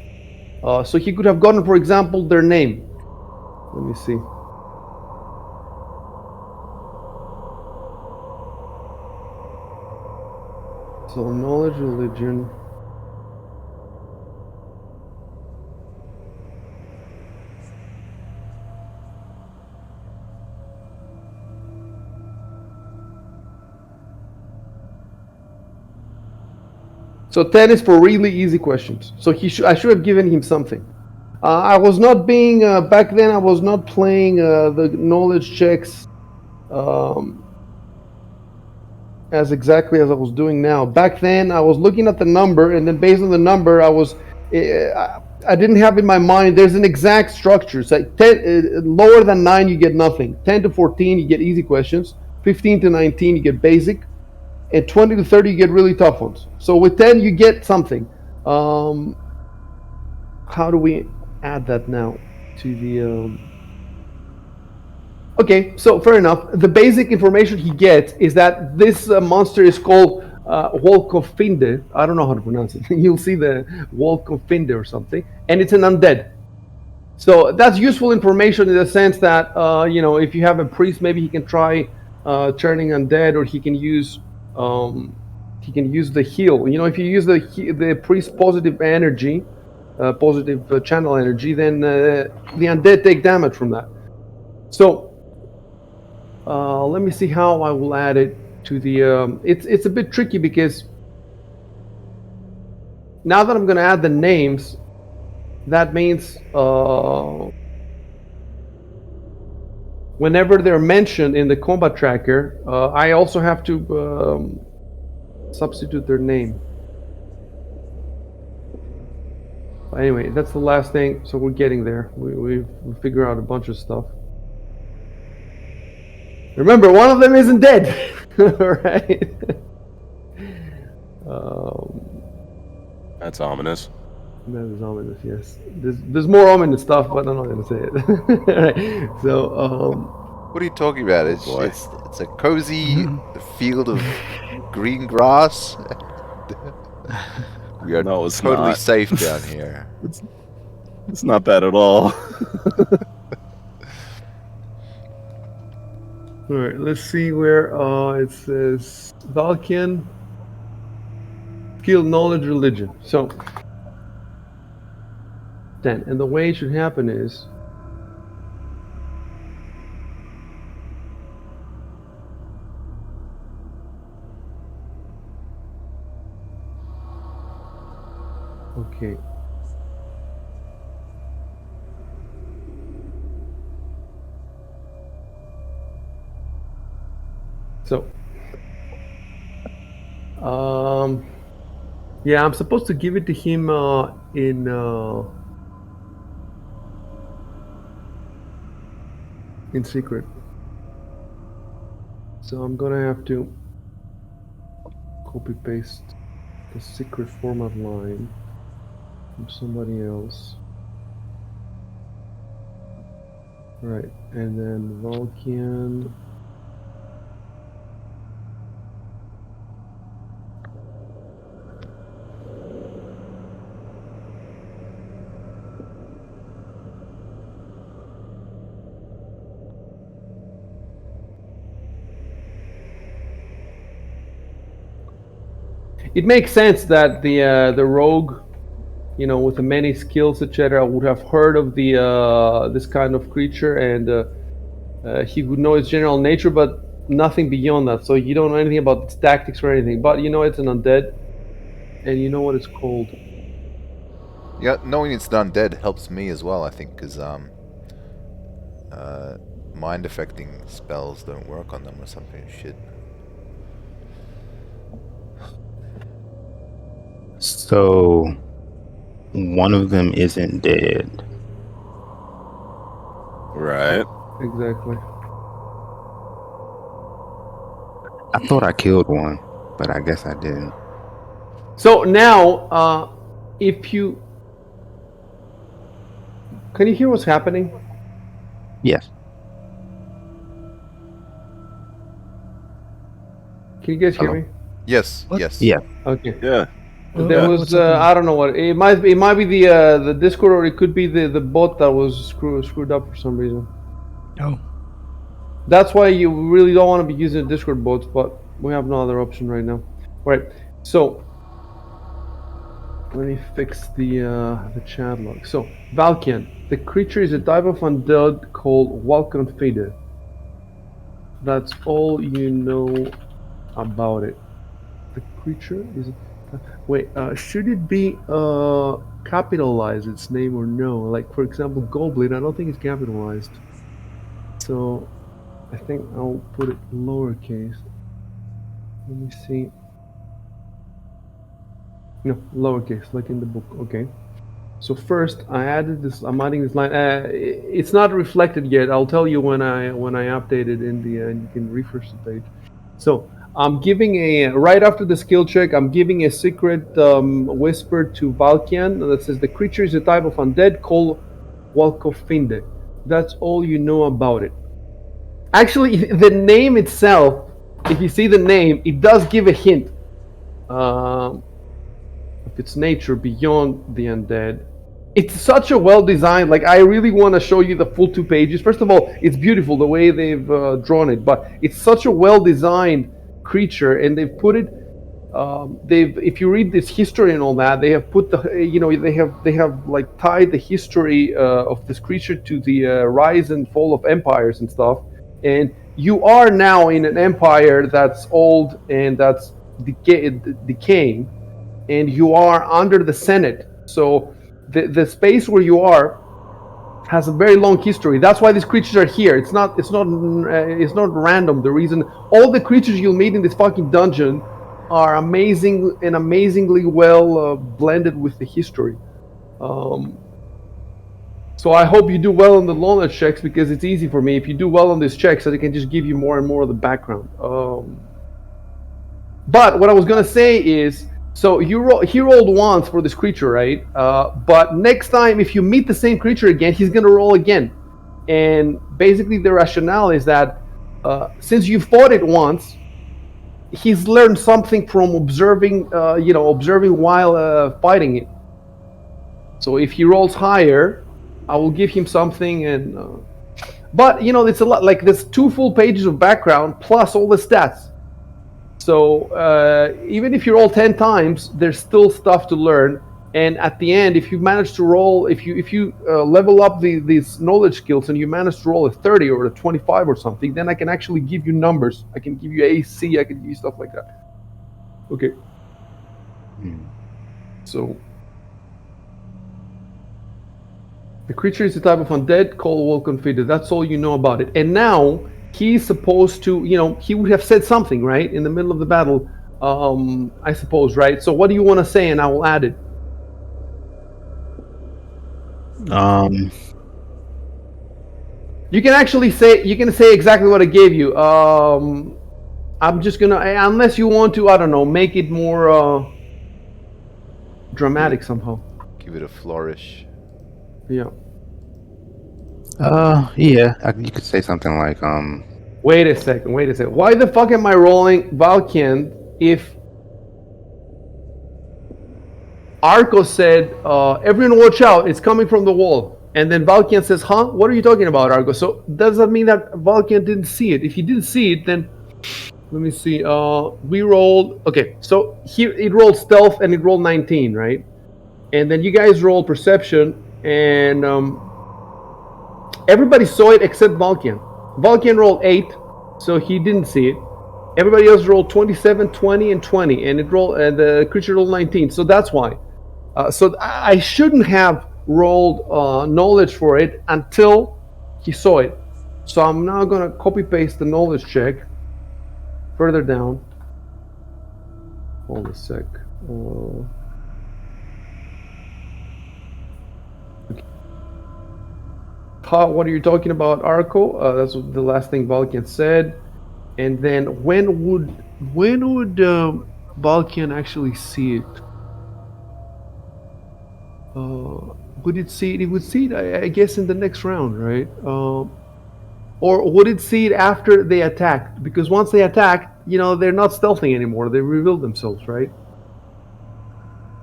Speaker 3: So he could have gotten, for example, their name. Let me see. So knowledge, religion. So 10 is for really easy questions. So I should have given him something. I was not being back then. I was not playing the knowledge checks as exactly as I was doing now. Back then, I was looking at the number, and then based on the number, I didn't have in my mind. There's an exact structure. So 10, lower than 9, you get nothing. 10 to 14, you get easy questions. 15 to 19, you get basic. And 20 to 30, you get really tough ones. So with 10, you get something. How do we add that now to the... Okay, so fair enough. The basic information he gets is that this monster is called Wolkofinde. I don't know how to pronounce it. You'll see the Wolkofinde or something. And it's an undead. So that's useful information in the sense that, if you have a priest, maybe he can try turning undead, or he can use the heal. If you use the priest positive energy, positive channel energy, then the undead take damage from that. So let me see how I will add it to the... It's a bit tricky because now that I'm going to add the names, that means whenever they're mentioned in the combat tracker, I also have to substitute their name. Anyway, that's the last thing, so we're getting there. We figure out a bunch of stuff. Remember, one of them isn't dead, right?
Speaker 1: That's ominous.
Speaker 3: That is ominous, yes. There's more ominous stuff, but I'm not going to say it. Right. So,
Speaker 5: What are you talking about?
Speaker 1: boy.
Speaker 5: It's a cozy field of green grass. We are
Speaker 1: No, it's
Speaker 5: totally
Speaker 1: not.
Speaker 5: safe down here.
Speaker 1: It's not bad at all.
Speaker 3: All right, let's see where it says Valkian, skill, knowledge, religion. So then, and the way it should happen is okay. So, yeah, I'm supposed to give it to him in secret. So I'm gonna have to copy paste the secret format line from somebody else. Right, and then Vulcan. It makes sense that the rogue, you know, with the many skills, etc., would have heard of the this kind of creature, and he would know its general nature, but nothing beyond that. So you don't know anything about its tactics or anything, but you know it's an undead, and you know what it's called.
Speaker 5: Yeah, knowing it's undead helps me as well, I think, because mind affecting spells don't work on them or something. Shit.
Speaker 4: So one of them isn't dead.
Speaker 1: Right.
Speaker 3: Exactly.
Speaker 4: I thought I killed one, but I guess I didn't.
Speaker 3: So now, if you can you hear what's happening?
Speaker 4: Yes.
Speaker 3: Can you guys hear
Speaker 4: Hello?
Speaker 3: me?
Speaker 5: Yes,
Speaker 2: What?
Speaker 5: yes.
Speaker 4: Yeah.
Speaker 3: Okay.
Speaker 1: Yeah.
Speaker 3: There
Speaker 1: Yeah.
Speaker 3: was
Speaker 2: What's happening?
Speaker 3: I don't know what it might be the Discord, or it could be the bot that was screwed up for some reason.
Speaker 2: Oh,
Speaker 3: That's why you really don't want to be using Discord bots, but we have no other option right now. Right. So let me fix the chat log. So Valkian, the creature is a type of undead called Walkenfide. That's all you know about it. The creature is. Wait, should it be capitalized, its name, or no? Like, for example, Goblin, I don't think it's capitalized. So I think I'll put it lowercase. Let me see. No, lowercase, like in the book. Okay. So first, I added this. I'm adding this line. It's not reflected yet. I'll tell you when I update it in the. You can refresh the page. So I'm giving a right after the skill check. I'm giving a secret whisper to Valkian that says the creature is a type of undead called Walkofinde. That's all you know about it. Actually, the name itself, if you see the name, it does give a hint of its nature beyond the undead. It's such a well designed. Like, I really want to show you the full 2 pages. First of all, it's beautiful the way they've drawn it, but it's such a well designed creature, and they've put it. They've, if you read this history and all that, they have put the, you know, they have like tied the history of this creature to the rise and fall of empires and stuff. And you are now in an empire that's old and that's decaying, and you are under the Senate. So the space where you are has a very long history. That's why these creatures are here. It's not random. The reason all the creatures you'll meet in this fucking dungeon are amazing and amazingly well blended with the history. So I hope you do well on the knowledge checks, because it's easy for me. If you do well on these checks, I can just give you more and more of the background. But what I was gonna say is, so he rolled once for this creature, right? But next time, if you meet the same creature again, he's gonna roll again. And basically, the rationale is that since you fought it once, he's learned something from observing, observing while fighting it. So if he rolls higher, I will give him something. And but it's a lot. Like there's 2 full pages of background plus all the stats. So even if you roll 10 times, there's still stuff to learn. And at the end, if you manage to roll, if you level up these knowledge skills and you manage to roll a 30 or a 25 or something, then I can actually give you numbers. I can give you AC. I can give you stuff like that. Okay. So the creature is a type of undead called well-configured. That's all you know about it. And now he's supposed to, he would have said something, right, in the middle of the battle, I suppose, right? So what do you want to say, and I will add it. You can actually say, exactly what I gave you. I'm just gonna, unless you want to, I don't know, make it more dramatic somehow.
Speaker 5: Give it a flourish.
Speaker 3: Yeah.
Speaker 4: Yeah, you could say something like,
Speaker 3: Wait a second. Why the fuck am I rolling Valkian if Arco said, everyone watch out, it's coming from the wall. And then Valkian says, huh? What are you talking about, Arco? So does that mean that Valkian didn't see it? If he didn't see it, then let me see. We rolled, okay, so here it rolled stealth and it rolled 19, right? And then you guys rolled perception, and everybody saw it except Valkian. Valkian rolled 8, so he didn't see it. Everybody else rolled 27, 20, and 20, and the creature rolled 19. So that's why. So I shouldn't have rolled knowledge for it until he saw it. So I'm now gonna copy paste the knowledge check further down. Hold a sec. What are you talking about, Arco? That's the last thing Valkian said. And then when would Valkian actually see it? Would it see it? It would see it, I guess, in the next round, right? Or would it see it after they attacked? Because once they attack, they're not stealthing anymore. They reveal themselves, right?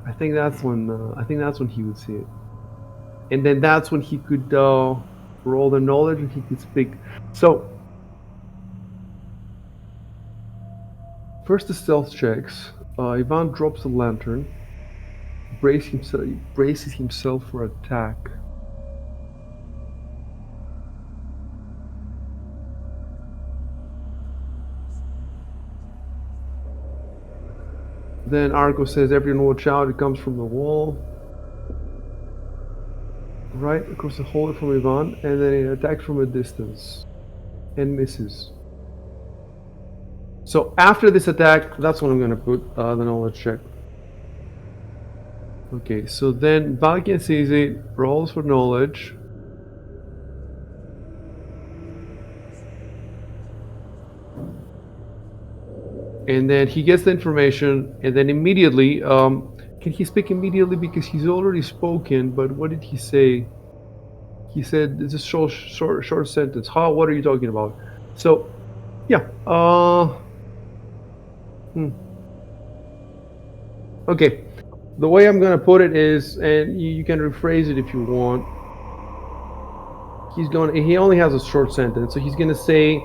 Speaker 3: I think that's when he would see it, and then that's when he could roll the knowledge and he could speak. So first the stealth checks. Ivan drops the lantern, braces himself for attack. Then Arco says, everyone watch out, it comes from the wall. Right across the hole from Ivan, and then it attacks from a distance and misses. So after this attack, that's when I'm going to put the knowledge check. Okay, so then Valkian sees it, rolls for knowledge. And then he gets the information, and then immediately, can he speak immediately? Because he's already spoken, but what did he say? He said, it's a short sentence. What are you talking about? So, yeah. Okay. The way I'm gonna put it is, and you can rephrase it if you want. He only has a short sentence, so he's gonna say,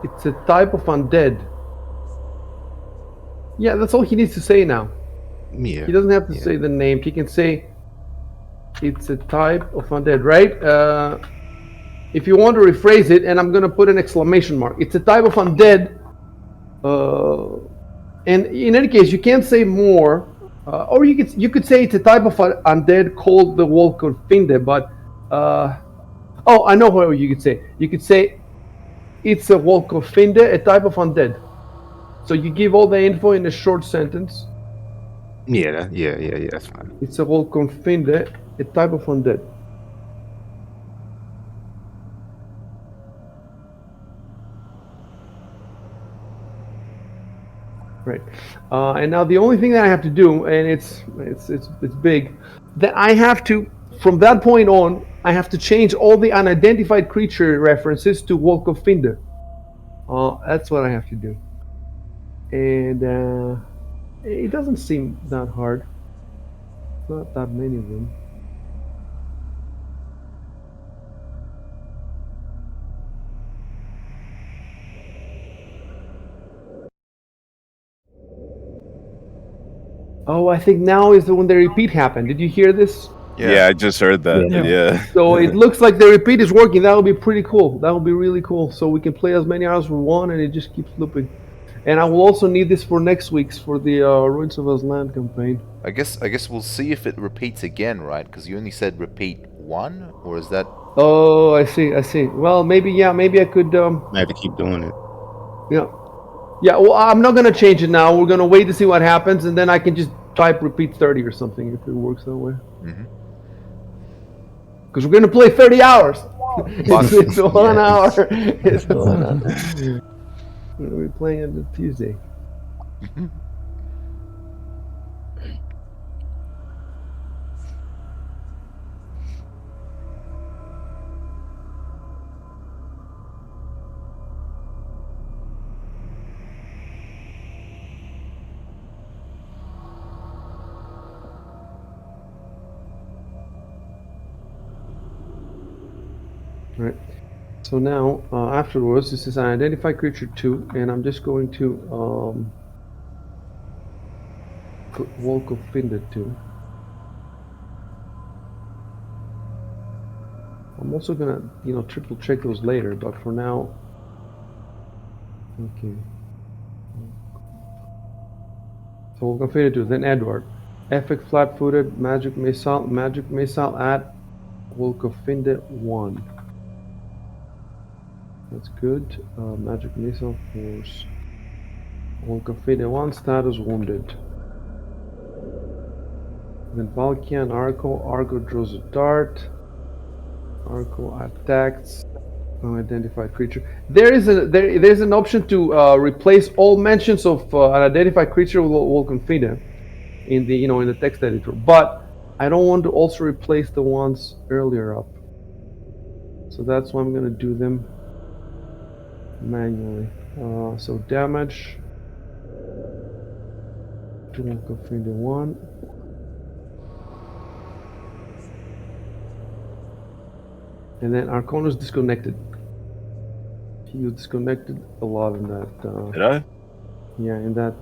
Speaker 3: it's a type of undead. Yeah, that's all he needs to say now.
Speaker 4: Yeah.
Speaker 3: He doesn't have to say the name. He can say it's a type of undead, right? If you want to rephrase it, and I'm going to put an exclamation mark. It's a type of undead. And in any case, you can't say more. Or you could say it's a type of undead called the Wolkenfinde, but... oh, I know what you could say. You could say it's a Wolkenfinde, a type of undead. So you give all the info in a short sentence.
Speaker 4: Yeah, that's fine.
Speaker 3: It's a Wolkenfinde, a type of undead. Right. And now the only thing that I have to do, and it's big, that I have to, from that point on, I have to change all the unidentified creature references to Wolkenfinde. That's what I have to do. And it doesn't seem that hard. Not that many of them. Oh, I think now is when the repeat happened. Did you hear this?
Speaker 1: Yeah, I just heard that.
Speaker 2: Yeah.
Speaker 1: Yeah.
Speaker 3: So it looks like the repeat is working. That would be pretty cool. That would be really cool. So we can play as many hours we want, and it just keeps looping. And I will also need this for next week's for the Ruins of Aslan campaign.
Speaker 5: I guess we'll see if it repeats again, right? Because you only said repeat one, or is that?
Speaker 3: Oh, I see. I see. Well, maybe yeah. Maybe I could.
Speaker 4: I have to keep doing it.
Speaker 3: Yeah. Yeah. Well, I'm not gonna change it now. We're gonna wait to see what happens, and then I can just type repeat 30 or something if it works that way.
Speaker 5: Mm-hmm.
Speaker 3: Because we're gonna play 30 hours.
Speaker 5: But-
Speaker 3: it's 1
Speaker 4: Yes.
Speaker 3: hour. It's 1 hour. We're gonna be playing on Tuesday. Right. So now, afterwards, this is an identify creature 2, and I'm just going to put Walk of Finder 2. I'm also gonna, triple check those later, but for now, okay. So Walk of Finder 2, then Edward. Effect flat-footed, magic missile at Walk of Finder 1. That's good. Magic missile force. Volcafide 1 status wounded. Then Valkian Arco. Arco draws a dart. Arco attacks. Unidentified creature. There's an option to replace all mentions of an identified creature with Volcafide in the text editor, but I don't want to also replace the ones earlier up. So that's why I'm gonna do them manually. So damage to Volcafide 1. And then Arconus disconnected. He was disconnected a lot in that.
Speaker 1: Did I?
Speaker 3: Yeah, in that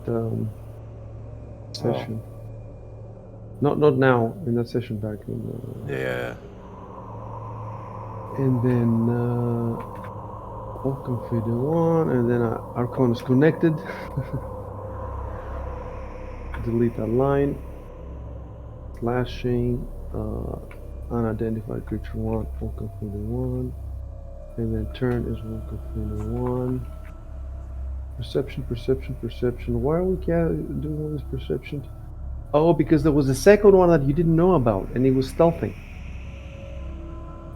Speaker 3: session. Not now. In that session back in.
Speaker 1: Yeah.
Speaker 3: And then Welcome Fade 1, and then Arconus connected. Delete that line. Slashing. Unidentified creature 1. Welcome Fade 1. And then turn is Welcome Fade 1. Perception. Why are we doing all this perception? Oh, because there was a second one that you didn't know about, and it was stealthing.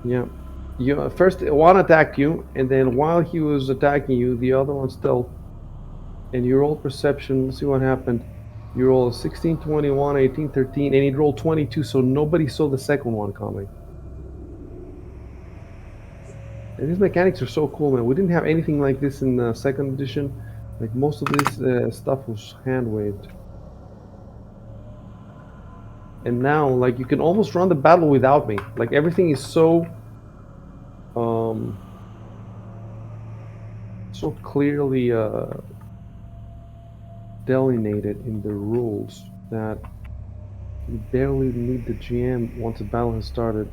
Speaker 3: Yeah. First one attacked you, and then while he was attacking you, the other one stealth. And you roll perception. Let's see what happened. You roll 16, 21, 18, 13, and he rolled 22, so nobody saw the second one coming. And these mechanics are so cool, man. We didn't have anything like this in the second edition. Like most of this stuff was hand-waved. And now, like, you can almost run the battle without me. Like, everything is so clearly delineated in the rules that you barely need the GM once a battle has started.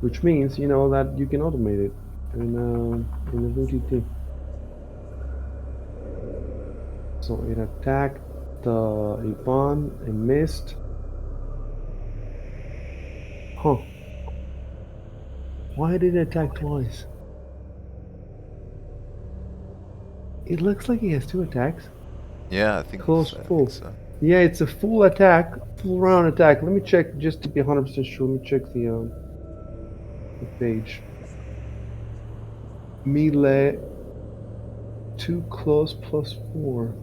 Speaker 3: Which means, that you can automate it in the VGT. So it attacked Ivan and missed. Huh. Why did it attack twice? It looks like he has 2 attacks.
Speaker 5: Yeah, I think
Speaker 3: Close
Speaker 5: so. I
Speaker 3: full.
Speaker 5: think so.
Speaker 3: Yeah, it's a full attack, full round attack. Let me check just to be 100% sure. Let me check the page. Melee 2 close plus 4.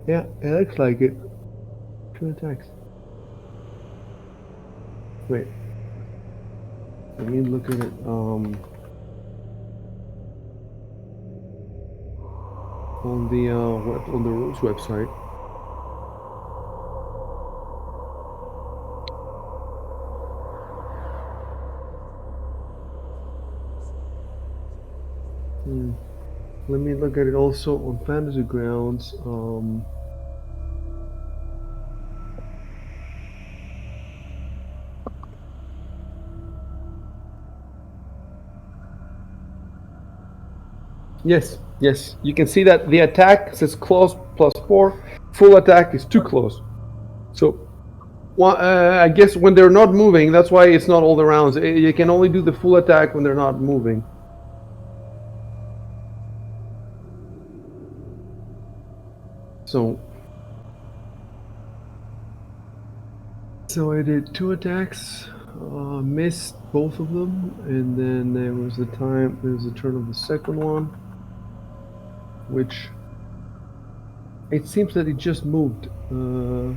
Speaker 3: Yeah, it looks like it. 2 attacks. Wait. Let me look at it. On the on the rules website. Let me look at it also on Fantasy Grounds. Yes, yes. You can see that the attack says close +4. Full attack is too close. So, I guess when they're not moving, that's why it's not all the rounds. You can only do the full attack when they're not moving. So I did 2 attacks, missed both of them, and then there was the turn of the second one, which it seems that it just moved.
Speaker 5: I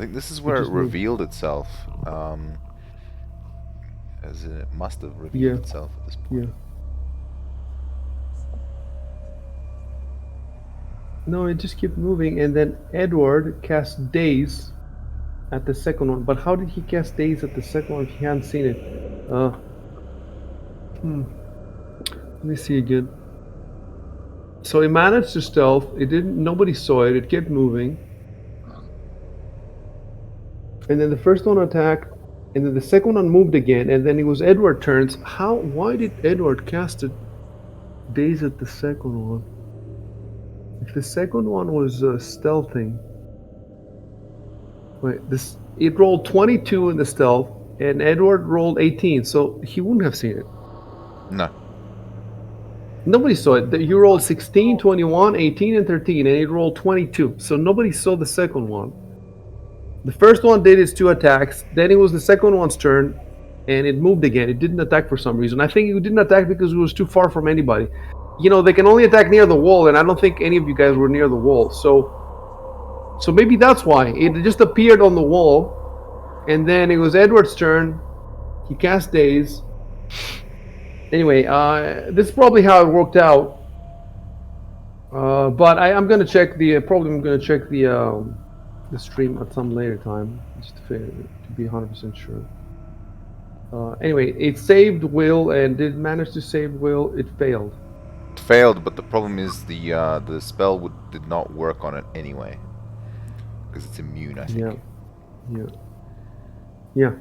Speaker 5: think this is where it
Speaker 3: just moved.
Speaker 5: revealed itself. As in it must have revealed
Speaker 3: Yeah.
Speaker 5: itself at this point.
Speaker 3: Yeah. No, it just kept moving, and then Edward cast Daze at the second one. But how did he cast Daze at the second one if he hadn't seen it? Let me see again. So he managed to stealth. It didn't. Nobody saw it. It kept moving, and then the first one attacked, and then the second one moved again, and then it was Edward's turns. How? Why did Edward cast it Daze at the second one? If the second one was stealthing. Wait, it rolled 22 in the stealth, and Edward rolled 18, so he wouldn't have seen it.
Speaker 5: No.
Speaker 3: Nobody saw it. You rolled 16, 21, 18, and 13, and it rolled 22, so nobody saw the second one. The first one did its 2 attacks, then it was the second one's turn, and it moved again. It didn't attack for some reason. I think it didn't attack because it was too far from anybody. You know, they can only attack near the wall, and I don't think any of you guys were near the wall, so maybe that's why. It just appeared on the wall, and then it was Edward's turn. He cast Daze. Anyway, this is probably how it worked out. But I'm gonna check the stream at some later time just to be 100% sure. Anyway, it saved Will and did manage to save Will. It failed.
Speaker 5: It failed, but the problem is the spell did not work on it anyway. Because it's immune, I think.
Speaker 3: Yeah.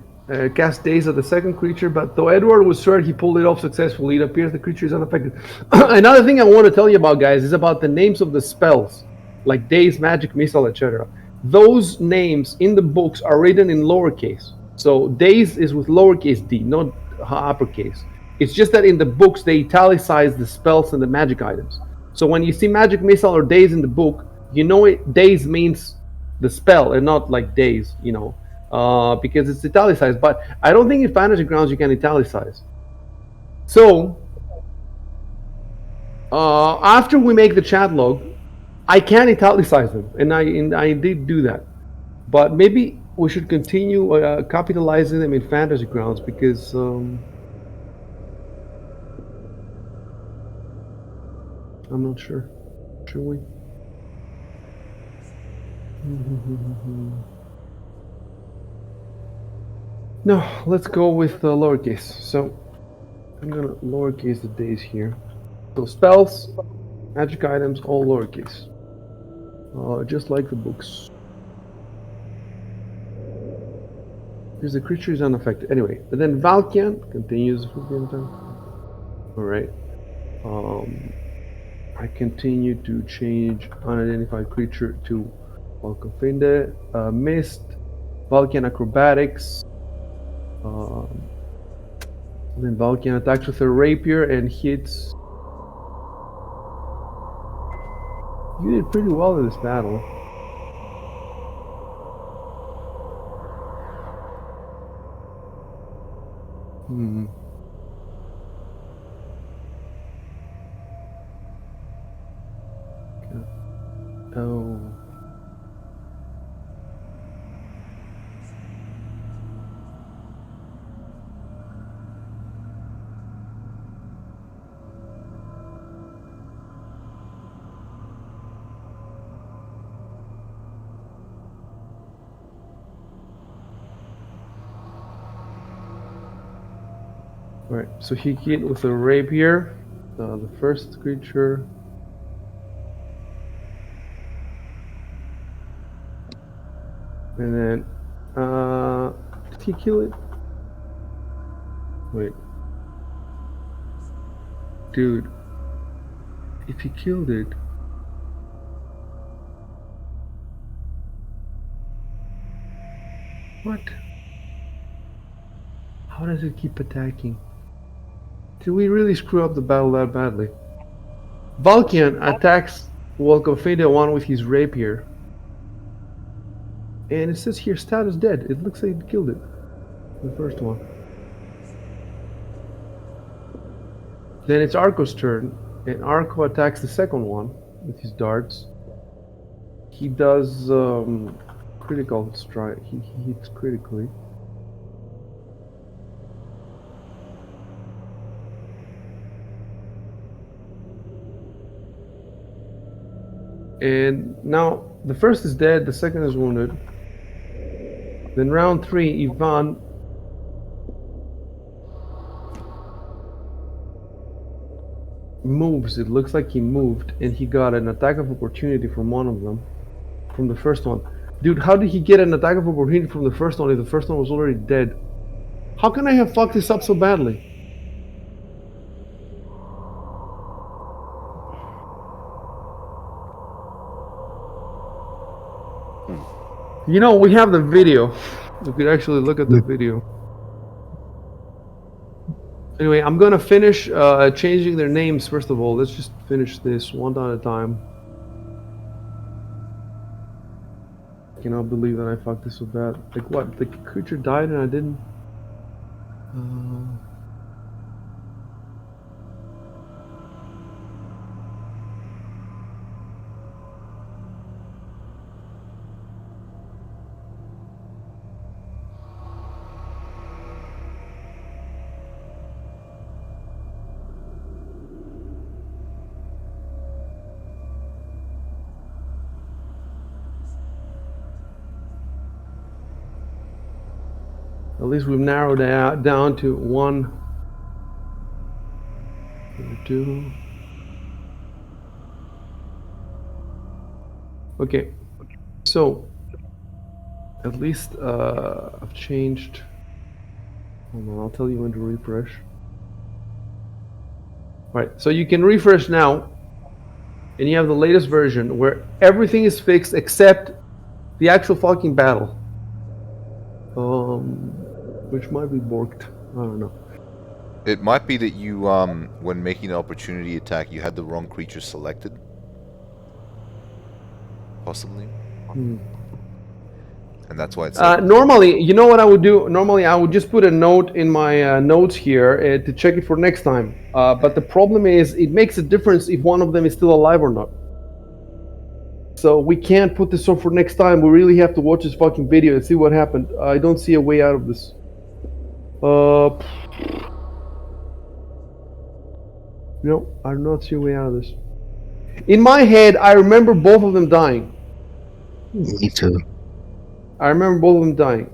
Speaker 3: Cast Daze at the second creature, but though Edward was sure he pulled it off successfully, it appears the creature is unaffected. Another thing I want to tell you about, guys, is about the names of the spells, like Daze, Magic, Missile, etc. Those names in the books are written in lowercase. So Daze is with lowercase d, not uppercase. It's just that in the books they italicize the spells and the magic items. So when you see Magic, Missile, or Daze in the book, you know Daze means the spell and not like Daze, you know. Because it's italicized, but I don't think in Fantasy Grounds you can italicize. So, after we make the chat log, I can italicize them, and I did do that. But maybe we should continue capitalizing them in Fantasy Grounds because I'm not sure. Should we? No, let's go with lowercase. So I'm gonna lowercase the days here. So spells, magic items, all lowercase. Just like the books. Because the creature is unaffected. Anyway, but then Valkian continues for the entire. Alright. I continue to change unidentified creature to Pathfinder, Mist, Valkian Acrobatics. Then Valkian attacks with a rapier and hits. You did pretty well in this battle. Oh. Right, so he hit with a rapier, the first creature. And then, did he kill it? Wait. Dude, if he killed it... What? How does it keep attacking? Did we really screw up the battle that badly? Vulcan attacks Volcofeda 1 with his rapier. And it says here status dead. It looks like it killed it. The first one. Then it's Arco's turn. And Arco attacks the second one with his darts. He does critical strike. He hits critically. And now the first is dead, the second is wounded. Then round 3, Ivan moves. It looks like he moved, and he got an attack of opportunity from one of them, from the first one. Dude, how did he get an attack of opportunity from the first one if the first one was already dead? How can I have fucked this up so badly? You know, we have the video. You could actually look at the video. Anyway, I'm gonna finish changing their names first of all. Let's just finish this one at a time. I cannot believe that I fucked this so bad. Like what? The creature died and I didn't... At least we've narrowed it down to 1, 2. Okay, so at least I've changed. Hold on, I'll tell you when to refresh. Right, so you can refresh now, and you have the latest version where everything is fixed except the actual fucking battle. Which might be borked. I don't know.
Speaker 5: It might be that you, when making an opportunity attack, you had the wrong creature selected. Possibly. And that's why it's...
Speaker 3: normally, you know what I would do? Normally, I would just put a note in my notes here to check it for next time. But the problem is, it makes a difference if one of them is still alive or not. So we can't put this on for next time. We really have to watch this fucking video and see what happened. I don't see a way out of this. No, I do not see a way out of this. In my head, I remember both of them dying.
Speaker 4: Me too.
Speaker 3: I remember both of them dying.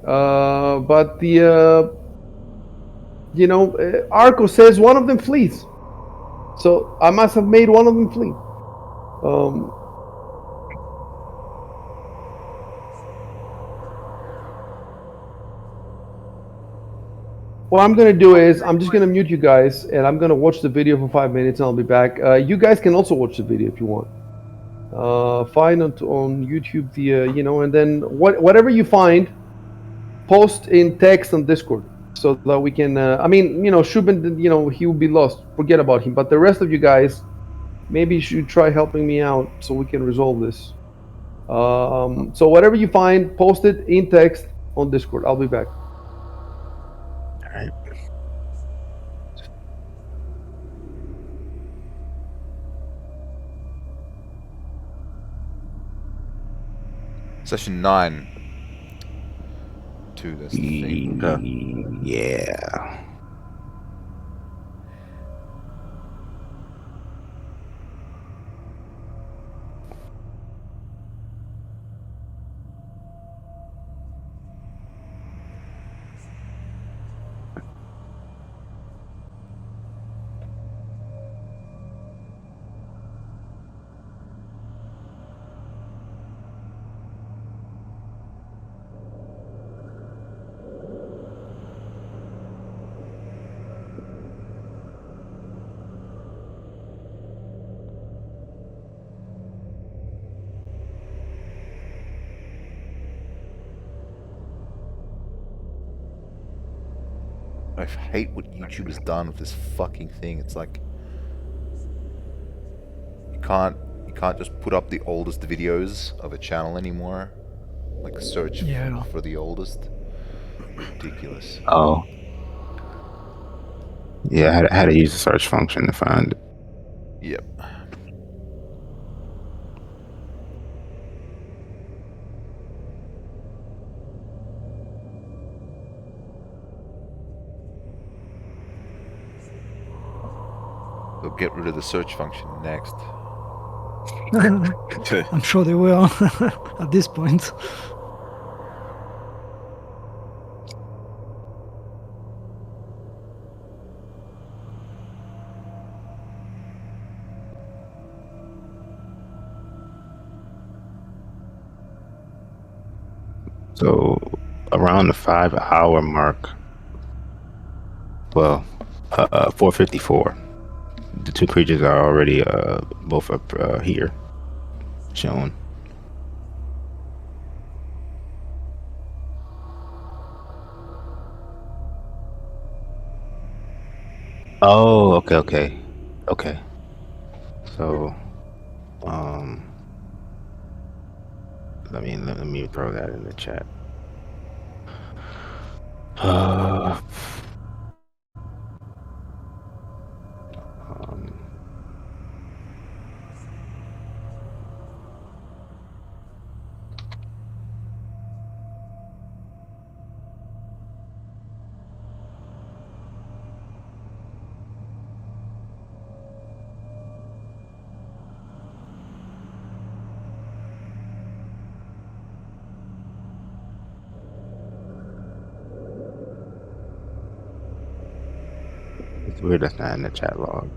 Speaker 3: But the, Arco says one of them flees. So I must have made one of them flee. What I'm going to do is I'm just going to mute you guys and I'm going to watch the video for 5 minutes and I'll be back. You guys can also watch the video if you want. Find on YouTube the, and then whatever you find, post in text on Discord so that we can, Shubin, he will be lost. Forget about him. But the rest of you guys, maybe you should try helping me out so we can resolve this. So whatever you find, post it in text on Discord. I'll be back.
Speaker 4: All right.
Speaker 5: Session 9. 2, that's the thing.
Speaker 4: Okay. Yeah.
Speaker 5: I hate what YouTube has done with this fucking thing. It's like you can't just put up the oldest videos of a channel anymore. Like search
Speaker 2: Yeah.
Speaker 5: for the oldest. Ridiculous.
Speaker 4: Oh, yeah. I had to use the search function to find it.
Speaker 5: Yep. They'll get rid of the search function next.
Speaker 2: I'm sure they will at this point.
Speaker 4: So around the 5 hour mark, well, 4:54. The two creatures are already both up here, shown. Oh, okay. So, let me throw that in the chat. Um, it's weird that's not in the chat log.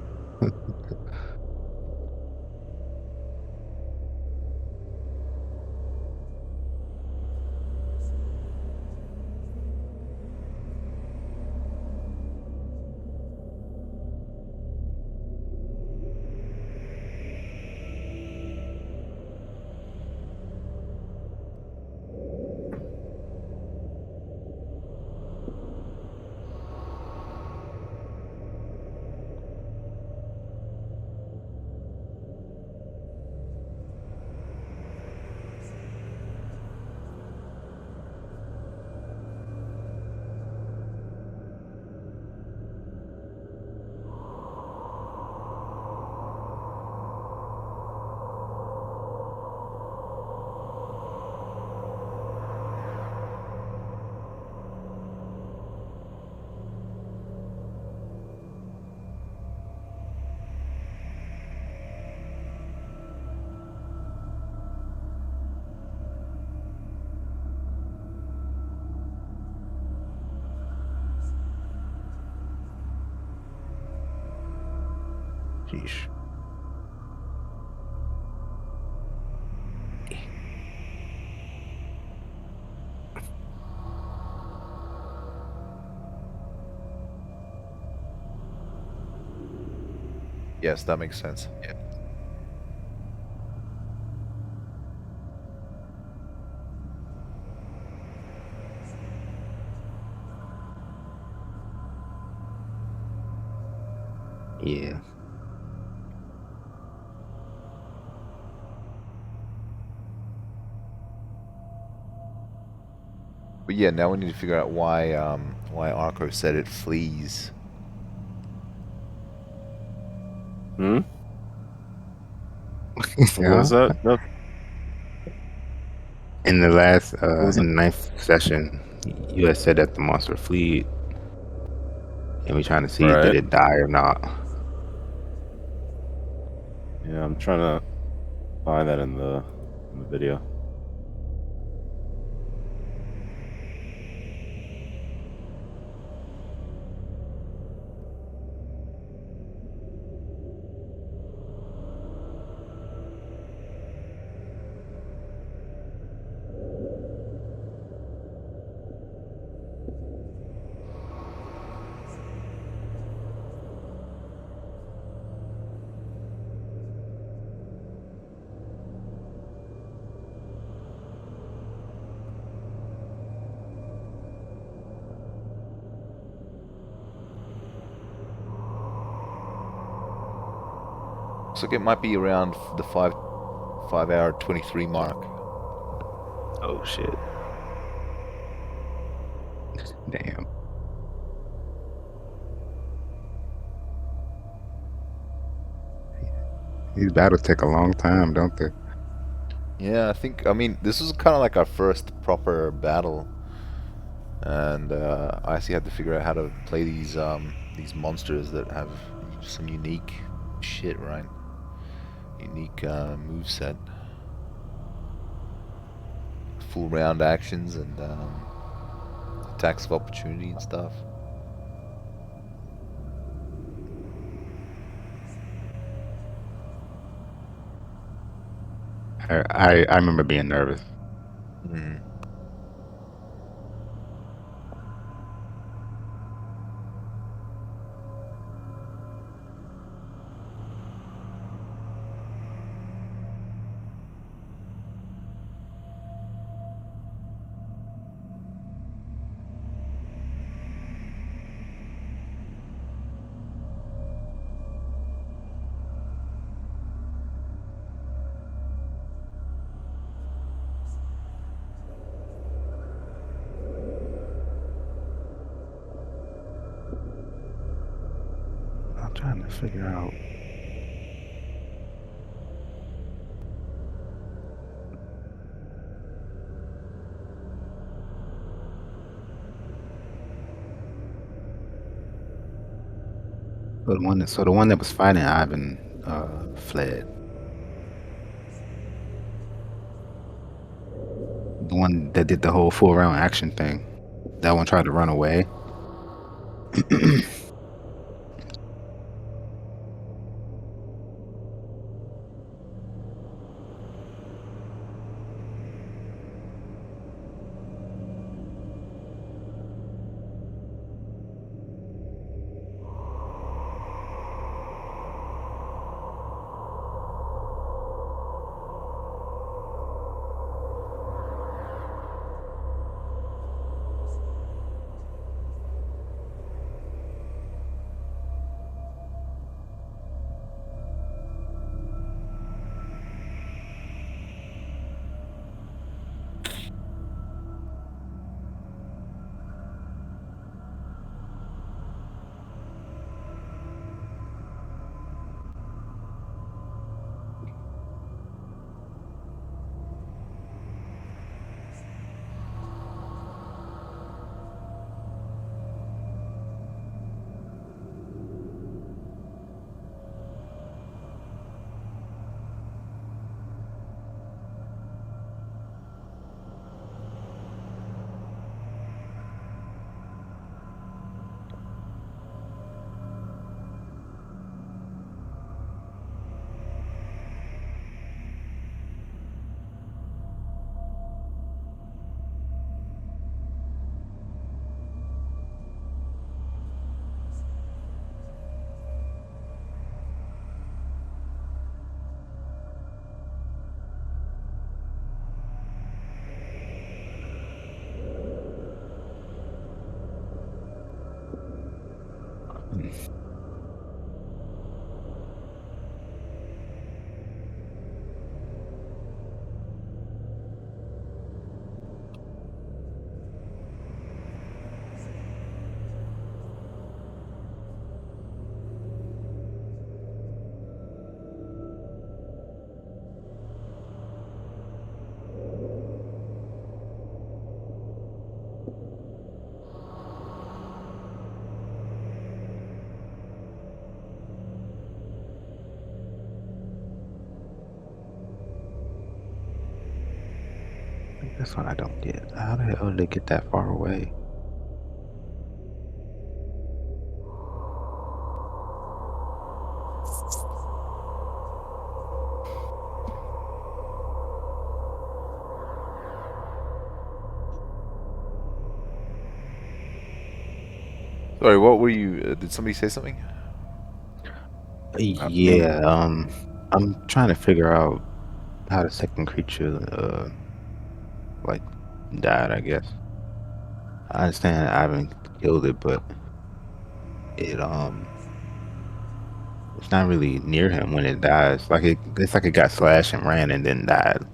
Speaker 4: Sheesh.
Speaker 5: Yes, that makes sense.
Speaker 4: Yeah.
Speaker 5: But yeah, now we need to figure out why Arco said it flees.
Speaker 1: Hmm? What
Speaker 4: Yeah.
Speaker 1: was that? No,
Speaker 4: In the last,
Speaker 1: what was it?
Speaker 4: in the 9th session, you had said that the monster fleed, and we're trying to see did
Speaker 1: Right.
Speaker 4: it die or not.
Speaker 1: Yeah, I'm trying to find that in the video.
Speaker 5: like it might be around the 5 hour 23 mark.
Speaker 4: Oh shit! Damn. These battles take a long time, don't they?
Speaker 5: Yeah, I mean, this was kind of like our first proper battle, and I actually had to figure out how to play these monsters that have some unique shit, right? Unique move set, full round actions, and attacks of opportunity and stuff.
Speaker 4: I remember being nervous.
Speaker 5: Mm.
Speaker 4: I'm trying to figure out. So the one that was fighting Ivan fled. The one that did the whole full round action thing. That one tried to run away. That's what I don't get. How the hell did they get that far away?
Speaker 5: Sorry, what were you? Did somebody say something?
Speaker 4: Yeah, I'm trying to figure out how the second creature like died, I guess. I understand I haven't killed it, but it It's not really near him when it dies. It's like it got slashed and ran and then died.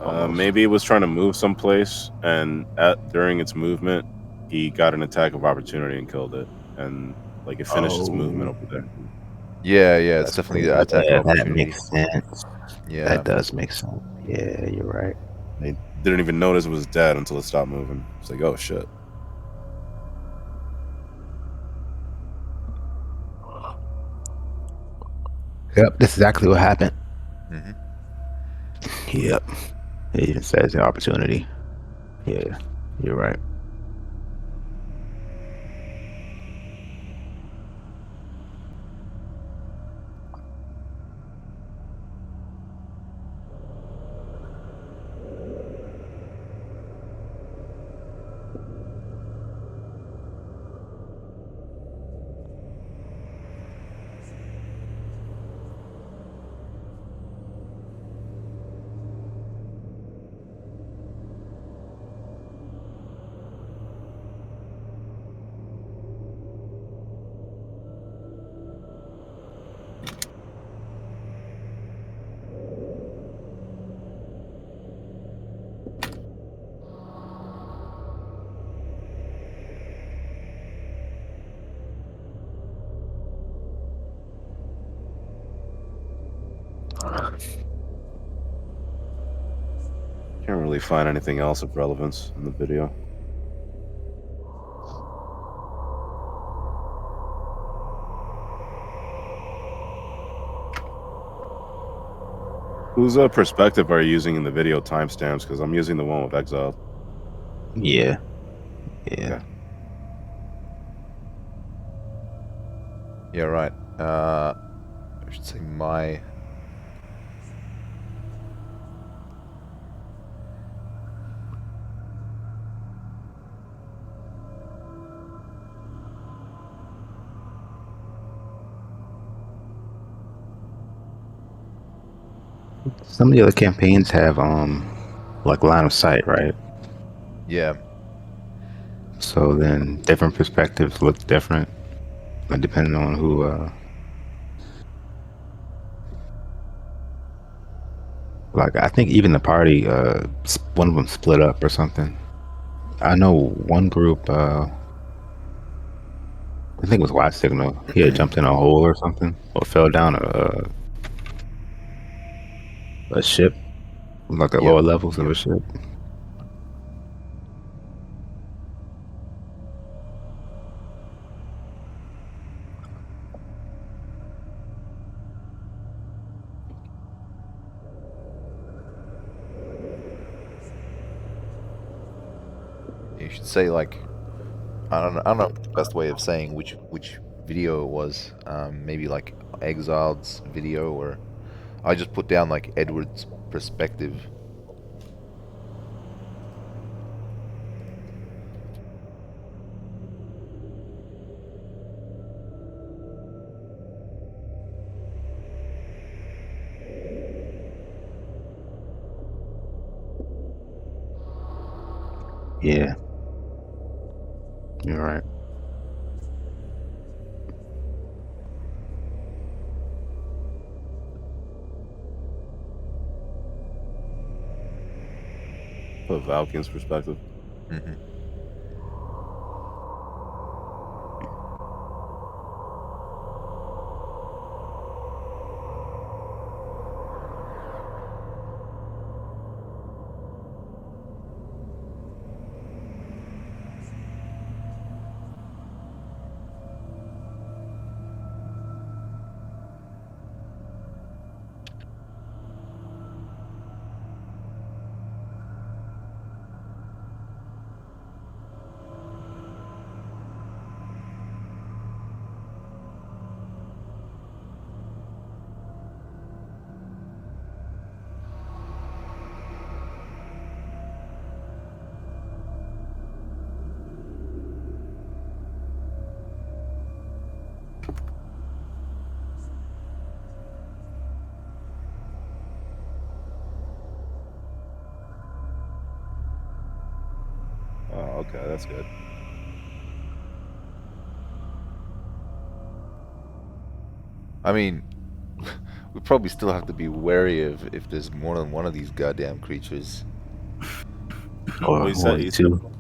Speaker 4: Almost.
Speaker 1: Maybe it was trying to move someplace, and during its movement, he got an attack of opportunity and killed it, and like it finished its movement over there.
Speaker 5: Yeah, it's
Speaker 4: That's
Speaker 5: definitely
Speaker 4: cool.
Speaker 5: the attack of
Speaker 4: That
Speaker 5: opportunity.
Speaker 4: makes sense.
Speaker 5: Yeah.
Speaker 4: That does make sense. Yeah, you're right.
Speaker 1: They didn't even notice it was dead until it stopped moving. It's like, oh shit.
Speaker 4: Yep, that's exactly what happened.
Speaker 5: Hmm.
Speaker 4: Yep. It even says the opportunity. Yeah, you're right.
Speaker 1: Can't really find anything else of relevance in the video. Whose perspective are you using in the video timestamps? Because I'm using the one with exiled.
Speaker 4: Yeah.
Speaker 1: Okay.
Speaker 5: Yeah, right. I should say my.
Speaker 4: Some of the other campaigns have like line of sight, right?
Speaker 5: Yeah.
Speaker 4: So then different perspectives look different, depending on who. Like I think even the party, one of them split up or something. I know one group. I think it was Y Signal. He had jumped in a hole or something, or fell down a ship, like the
Speaker 5: Yep.
Speaker 4: lower levels of a ship.
Speaker 5: You should say like I don't know the best way of saying which video it was. Maybe like Exiled's video, or I just put down like Edward's perspective.
Speaker 4: Yeah, you're right.
Speaker 1: Put Valkyne's perspective.
Speaker 5: Hmm.
Speaker 1: Oh, okay, that's good.
Speaker 5: I mean, we probably still have to be wary of if there's more than one of these goddamn creatures.
Speaker 1: Well,
Speaker 4: Or
Speaker 1: he
Speaker 4: more
Speaker 1: said
Speaker 4: than
Speaker 1: he said
Speaker 4: two.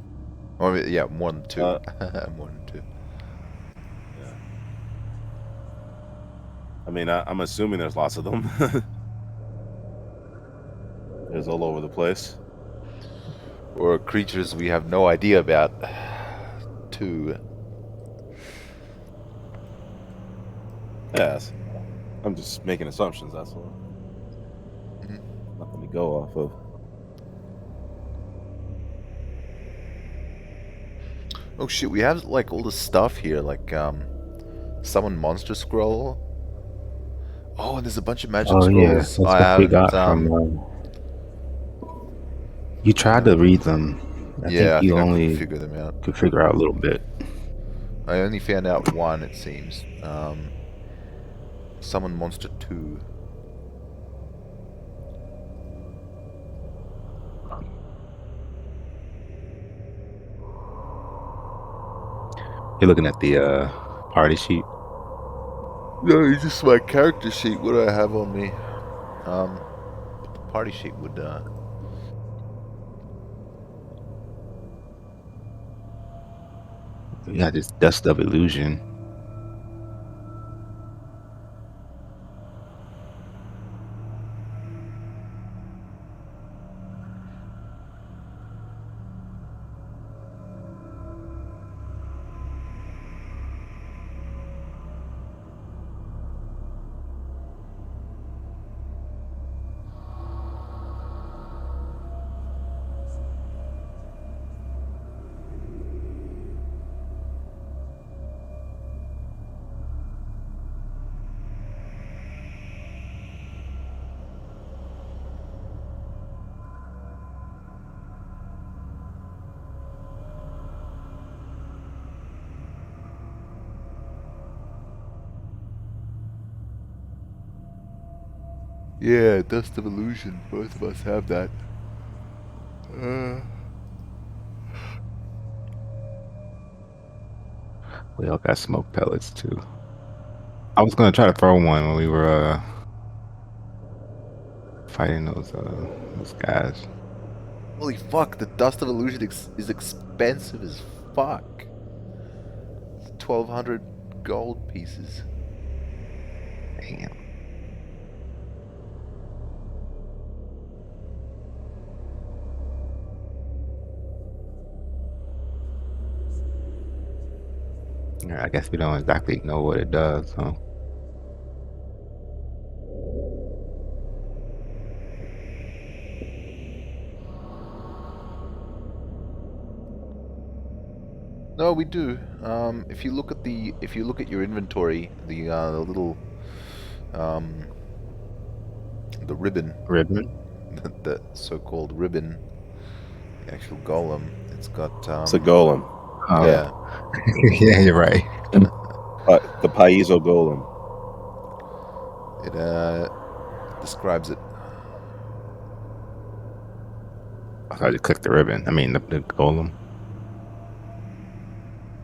Speaker 5: Or yeah, more than two.
Speaker 1: uh
Speaker 5: More than two.
Speaker 1: yeah. I mean, I'm assuming there's lots of them. There's all over the place.
Speaker 5: Or creatures we have no idea about. Two.
Speaker 1: Yes. I'm just making assumptions, that's all.
Speaker 5: Mhm.
Speaker 1: Nothing to go off of.
Speaker 5: Oh shit, we have like all the stuff here, like summon monster scroll. Oh, and there's a bunch of magic
Speaker 4: Oh yeah,
Speaker 5: scrolls
Speaker 4: that's
Speaker 5: I
Speaker 4: what we
Speaker 5: haven't
Speaker 4: got from. You tried to read them. I think
Speaker 5: yeah, I
Speaker 4: you
Speaker 5: think I couldn't
Speaker 4: only
Speaker 5: figure them out.
Speaker 4: could figure out a little bit.
Speaker 5: I only found out one, it seems. Summon monster 2.
Speaker 4: You're looking at the party sheet.
Speaker 5: No, it's just my character sheet. What do I have on me? But the party sheet would.
Speaker 4: You got this dust of illusion.
Speaker 5: Yeah, Dust of Illusion. Both of us have that.
Speaker 4: We all got smoke pellets too. I was gonna try to throw one when we were fighting those guys.
Speaker 5: Holy fuck, the Dust of Illusion is expensive as fuck. It's 1,200 gold pieces.
Speaker 4: Damn. Yeah, I guess we don't exactly know what it does, huh?
Speaker 5: No, we do. If you look at your inventory, the little um, the ribbon,
Speaker 4: Ribbon.
Speaker 5: the so-called ribbon, the actual golem, it's got
Speaker 1: It's a golem.
Speaker 4: Oh.
Speaker 5: yeah.
Speaker 4: Yeah, you're right.
Speaker 1: The Paizo golem.
Speaker 5: It describes it.
Speaker 4: I thought you clicked the ribbon. I mean the golem.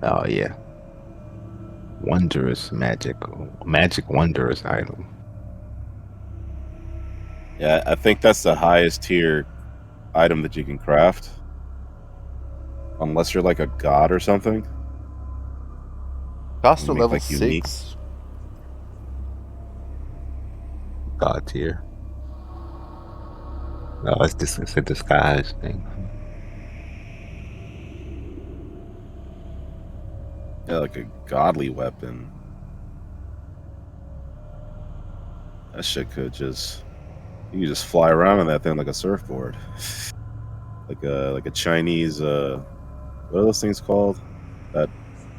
Speaker 4: Oh yeah. Wondrous magic wondrous item.
Speaker 1: Yeah, I think that's the highest tier item that you can craft. Unless you're like a god or something.
Speaker 5: Caster
Speaker 1: You make,
Speaker 5: level
Speaker 1: like, unique.
Speaker 5: 6.
Speaker 4: God tier. No, it's a disguise thing.
Speaker 1: Yeah, like a godly weapon. That shit could just you could just fly around on that thing like a surfboard. Like a Chinese what are those things called? That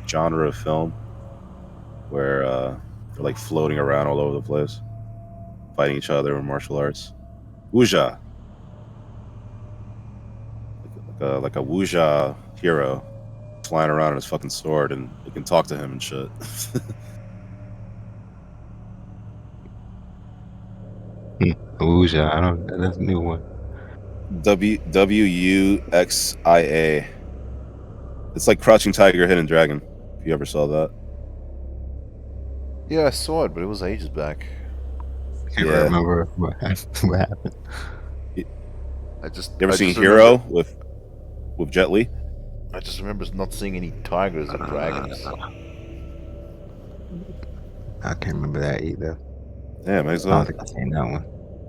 Speaker 1: genre of film where they're like floating around all over the place, fighting each other in martial arts. Wuxia. Like a Wuxia hero flying around on his fucking sword and you can talk to him and shit.
Speaker 4: Wuxia, I don't. That's a new one.
Speaker 1: WUXIA. It's like Crouching Tiger, Hidden Dragon. If you ever saw that.
Speaker 5: Yeah, I saw it, but it was ages back.
Speaker 4: Can't
Speaker 1: Yeah.
Speaker 4: remember what what happened.
Speaker 1: You
Speaker 5: I just
Speaker 1: ever
Speaker 5: I
Speaker 1: seen
Speaker 5: just remember
Speaker 1: Hero with Jet Li?
Speaker 5: I just remember not seeing any tigers or dragons.
Speaker 4: I can't remember that either.
Speaker 1: Damn,
Speaker 4: I don't
Speaker 1: Exo.
Speaker 4: think I've seen that one.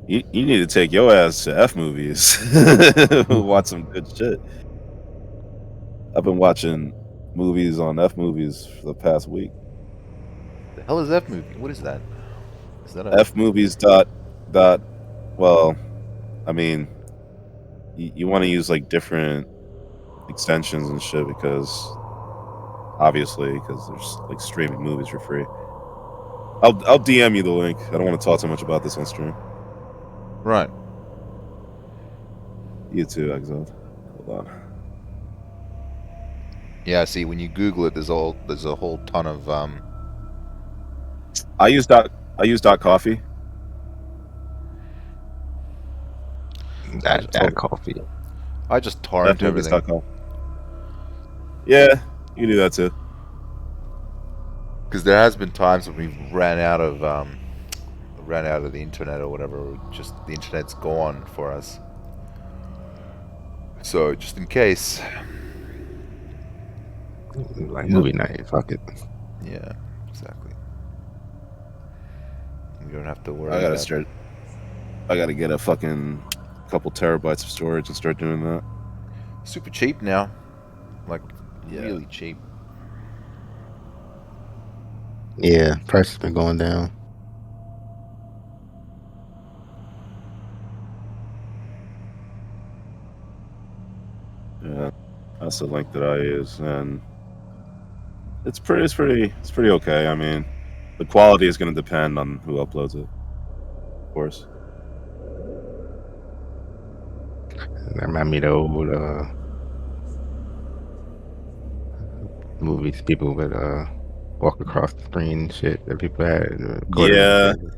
Speaker 1: You need to take your ass to F movies. Watch some good shit. I've been watching movies on F movies for the past week.
Speaker 5: The hell is that movie? What is that? Is that a
Speaker 1: F movies dot. Well, I mean, you want to use like different extensions and shit because obviously because there's like streaming movies for free. I'll DM you the link. I don't want to talk too much about this on stream.
Speaker 5: right?
Speaker 1: You too, Exiled. Hold on.
Speaker 5: Yeah, see, when you Google it, there's a whole ton of
Speaker 1: I use dot coffee.
Speaker 5: I,
Speaker 4: That coffee.
Speaker 5: I just torrent everything
Speaker 1: Fmovies.com. Yeah, you can do that too.
Speaker 5: because there has been times when we've ran out of the internet or whatever, or just the internet's gone for us. So just in case,
Speaker 4: Like movie night. Fuck it.
Speaker 5: yeah, exactly. You don't have to
Speaker 1: I
Speaker 5: worry
Speaker 1: gotta
Speaker 5: about.
Speaker 1: start. I gotta get a fucking couple terabytes of storage and start doing that.
Speaker 5: Super cheap now, like
Speaker 1: Yeah.
Speaker 5: really cheap.
Speaker 4: Yeah, price has been going down.
Speaker 1: Yeah, that's the link that I use, and it's pretty okay. I mean, the quality is going to depend on who uploads it, of course.
Speaker 4: That remind me of the old movies people would walk across the screen and shit that people had recorded in
Speaker 1: Yeah,
Speaker 4: cameras.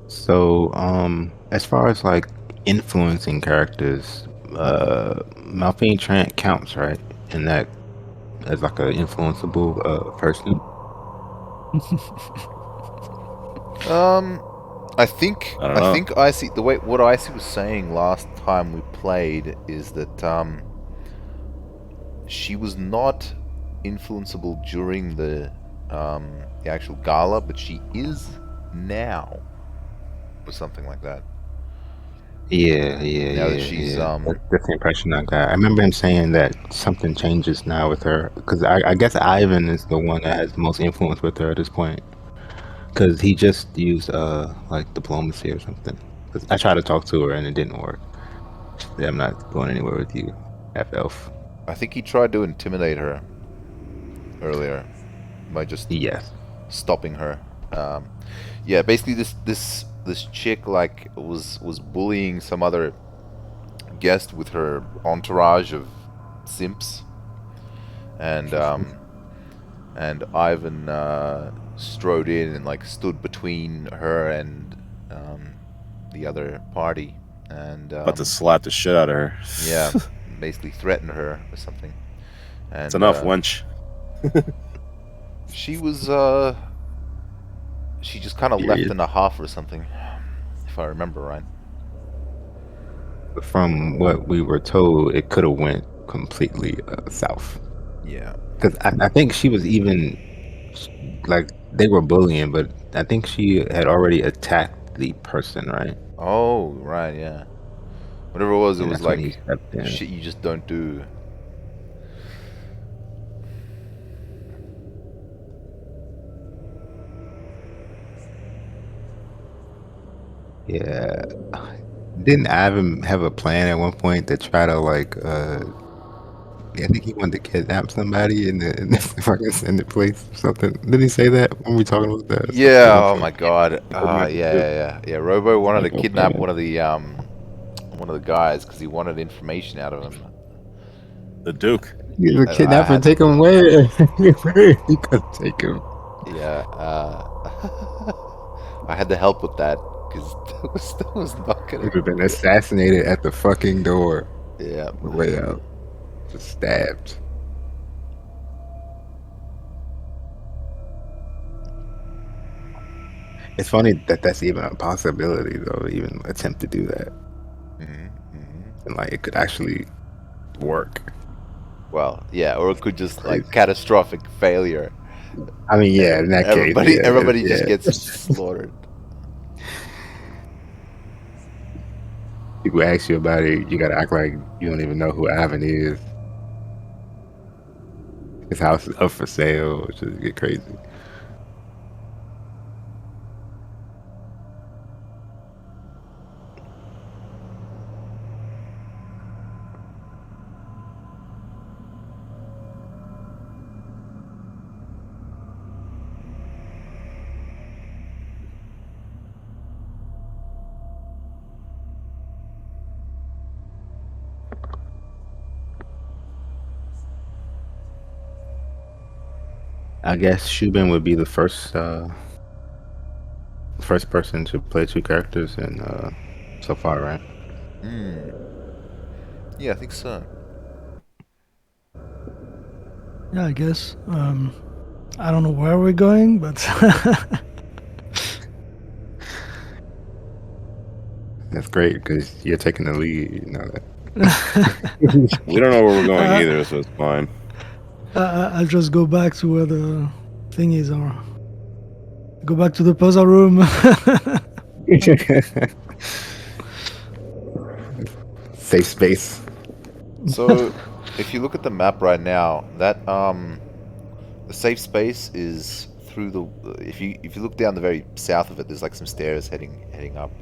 Speaker 4: So, as far as like influencing characters, Malphine Trant counts, right? And that as like a influenceable person.
Speaker 5: I
Speaker 1: I don't know.
Speaker 5: think Icy the way what Icy was saying last time we played is that she was not influenceable during the actual gala, but she is now, or something like that. Now that she's
Speaker 4: Yeah. That's the impression I got. I remember him saying that something changes now with her because I guess Ivan is the one that has the most influence with her at this point because he just used like diplomacy or something. 'Cause I tried to talk to her and it didn't work. She said, I'm not going anywhere with you, F elf.
Speaker 5: I think he tried to intimidate her earlier by just
Speaker 4: Yes.
Speaker 5: stopping her. Yeah, basically this chick like was bullying some other guest with her entourage of simps, and and Ivan strode in and like stood between her and the other party, and
Speaker 1: About to slap the shit out of her.
Speaker 5: yeah, basically threatened her or something.
Speaker 1: It's
Speaker 5: And
Speaker 1: enough, wench.
Speaker 5: she was she just kind of left
Speaker 4: Period.
Speaker 5: in a huff or something, if I remember right.
Speaker 4: From what we were told, it could have went completely south.
Speaker 5: Yeah.
Speaker 4: Because I think she was even like they were bullying, but I think she had already attacked the person, right?
Speaker 5: Oh, right, yeah. Whatever it
Speaker 4: And
Speaker 5: was
Speaker 4: that's when he
Speaker 5: like
Speaker 4: stepped in.
Speaker 5: shit you just don't do.
Speaker 4: Yeah. Didn't Ivan have a plan at one point to try to like I think he wanted to kidnap somebody in the fucking ascended place or something. Didn't he say that when we talking about that or something?
Speaker 5: Yeah.
Speaker 4: I was
Speaker 5: Oh
Speaker 4: like,
Speaker 5: my God.
Speaker 4: "Open up the ship."
Speaker 5: Yeah. Robo wanted to
Speaker 4: Like, okay,
Speaker 5: kidnap
Speaker 4: man.
Speaker 5: one of the guys because he wanted information out of him,
Speaker 1: The Duke.
Speaker 4: He's a
Speaker 5: and I
Speaker 4: kidnapper.
Speaker 5: had
Speaker 4: Take him where? Where you gonna take him?
Speaker 5: yeah. I had to help with that because that was not
Speaker 4: He
Speaker 5: gonna
Speaker 4: would have been
Speaker 5: go.
Speaker 4: assassinated at the fucking door
Speaker 5: Yeah.
Speaker 4: on the way out. Just stabbed. It's funny that that's even a possibility, though. Even attempt to do that, and like it could actually work.
Speaker 5: Well, yeah, or it could just
Speaker 4: Crazy.
Speaker 5: like catastrophic failure.
Speaker 4: I mean, yeah. In that case,
Speaker 5: Everybody just
Speaker 4: yeah.
Speaker 5: gets slaughtered.
Speaker 4: People ask you about it, you gotta act like you don't even know who Ivan is. His house is up for sale, which is get crazy. I guess Shubin would be the first person to play two characters in so far, right?
Speaker 5: Yeah, I think so.
Speaker 2: Yeah, I guess. I don't know where we're going, but
Speaker 4: That's great because you're taking the lead. You know that.
Speaker 1: We don't know where we're going
Speaker 2: uh,
Speaker 1: either, so it's fine.
Speaker 2: I'll just go back to where the thing is, or go back to the puzzle room.
Speaker 4: Safe space.
Speaker 5: So, if you look at the map right now, that the safe space is through the. If you look down the very south of it, there's like some stairs heading up.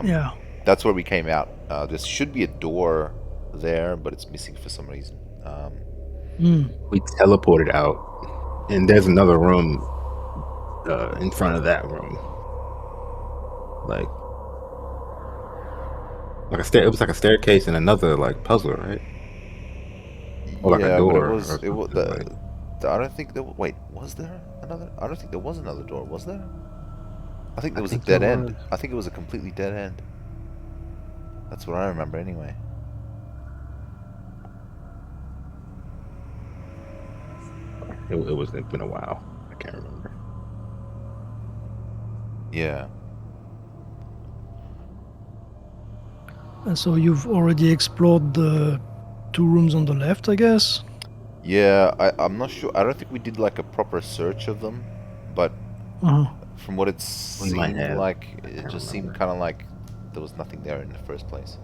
Speaker 2: Yeah.
Speaker 5: That's where we came out. There should be a door there, but it's missing for some reason.
Speaker 2: Mm.
Speaker 4: We teleported out, and there's another room in front of that room, like a stair. It was like a staircase and another like puzzle, right? Or like a
Speaker 5: Yeah, but
Speaker 4: door or
Speaker 5: it was
Speaker 4: something. Like
Speaker 5: I don't think there. Wait, was there another? I don't think there was another door. Was there? I think
Speaker 4: I
Speaker 5: there was a
Speaker 4: think there
Speaker 5: dead end.
Speaker 4: was.
Speaker 5: I think it was a completely dead end. That's what I remember anyway.
Speaker 4: It was. It's been a while. I can't remember.
Speaker 5: Yeah.
Speaker 2: And so you've already explored the two rooms on the left, I guess.
Speaker 5: Yeah, I'm not sure. I don't think we did like a proper search of them, but
Speaker 2: Uh-huh.
Speaker 5: from what it
Speaker 4: We might
Speaker 5: seemed
Speaker 4: have.
Speaker 5: like,
Speaker 4: I
Speaker 5: it
Speaker 4: can't
Speaker 5: just seemed
Speaker 4: remember.
Speaker 5: kind of like there was nothing there in the first place.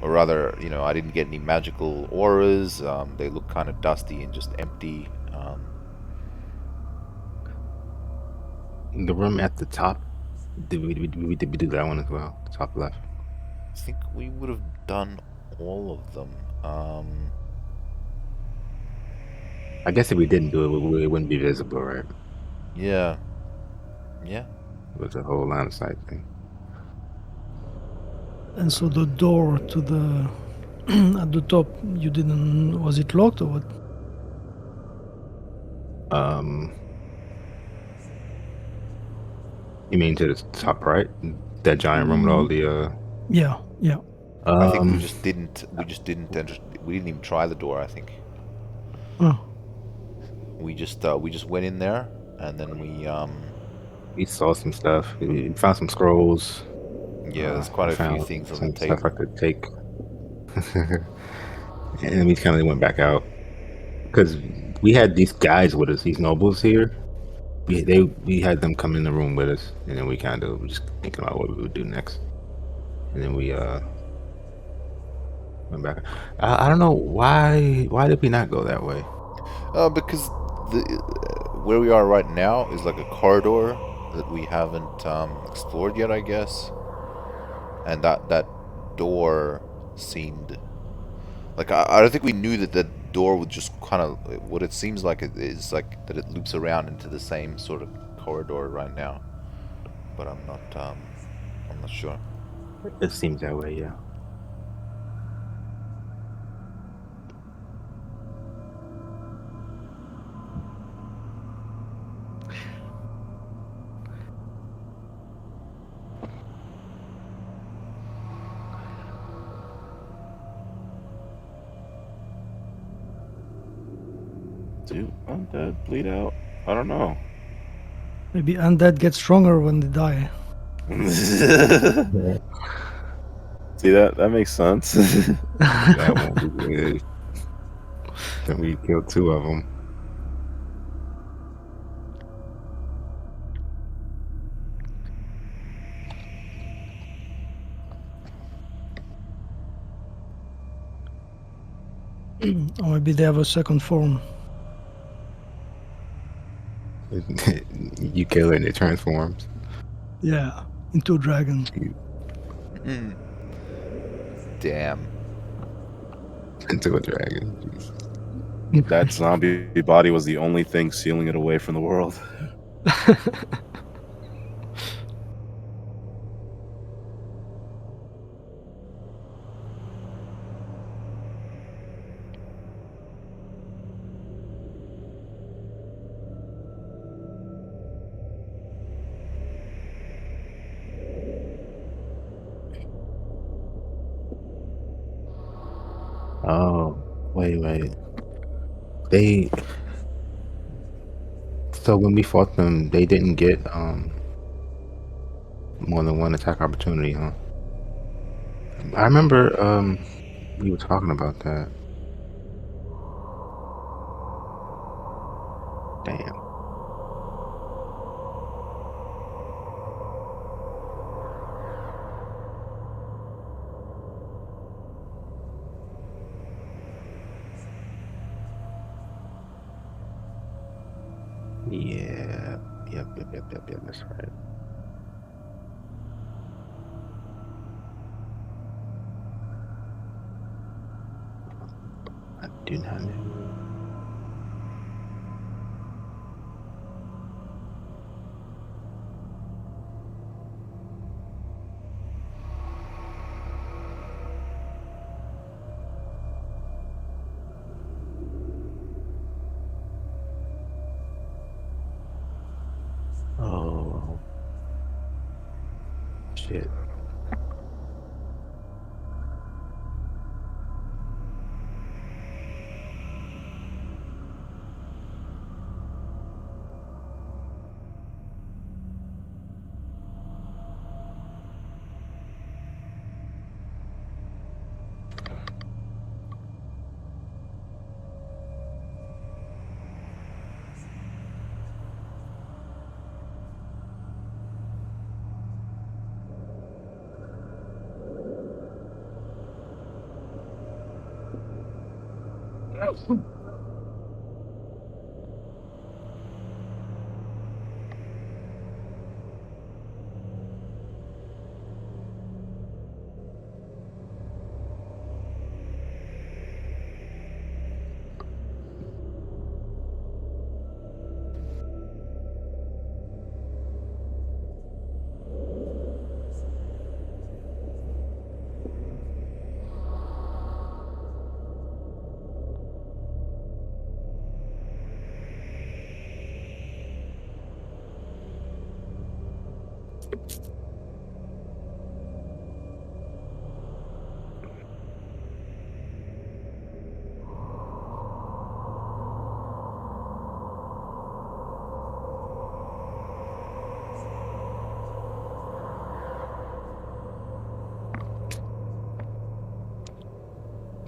Speaker 5: Or rather, I didn't get any magical auras. They look kind of dusty and just empty.
Speaker 4: The room at the top. Did we do that one as well? The top left.
Speaker 5: I think we would have done all of them.
Speaker 4: I guess if we didn't do it, it wouldn't be visible, right?
Speaker 5: Yeah, yeah.
Speaker 4: It was a whole line of sight thing.
Speaker 2: And so the door to the at the top, you didn't. Was it locked or what?
Speaker 4: Um, you mean to the top right? That giant room with all the
Speaker 2: Yeah, yeah.
Speaker 5: I think
Speaker 4: um.
Speaker 5: we just didn't enter. We didn't even try the door. I think
Speaker 2: Oh,
Speaker 5: we just went in there and then
Speaker 4: We saw some stuff. We found some scrolls.
Speaker 5: yeah. There's quite
Speaker 4: We
Speaker 5: a few
Speaker 4: found
Speaker 5: things on the
Speaker 4: some stuff I
Speaker 5: table.
Speaker 4: could take, and we kind of went back out because we had these guys with us, these nobles here. We had them come in the room with us, and then we kind of were just thinking about what we would do next, and then we went back. I don't know why did we not go that way?
Speaker 5: Because the where we are right now is like a corridor that we haven't explored yet, I guess. And that door seemed Like I don't think we knew that the door would just kind of what it seems like it is like that it loops around into the same sort of corridor right now. But I'm not sure.
Speaker 4: It seems that way, yeah.
Speaker 1: Do undead bleed out? I don't know.
Speaker 2: Maybe undead get stronger when they die.
Speaker 1: See that makes sense.
Speaker 4: That won't be good. Then we killed 2 of them.
Speaker 2: Or maybe they have a second form.
Speaker 4: You kill it and it transforms
Speaker 2: Yeah, into a dragon.
Speaker 5: Damn.
Speaker 4: into a dragon.
Speaker 1: That zombie body was the only thing sealing it away from the world.
Speaker 4: Oh, wait. They So when we fought them, they didn't get more than one attack opportunity, huh? I remember we were talking about that. Damn. Yeah. Yep. That's right. I do not know. Oh, shit.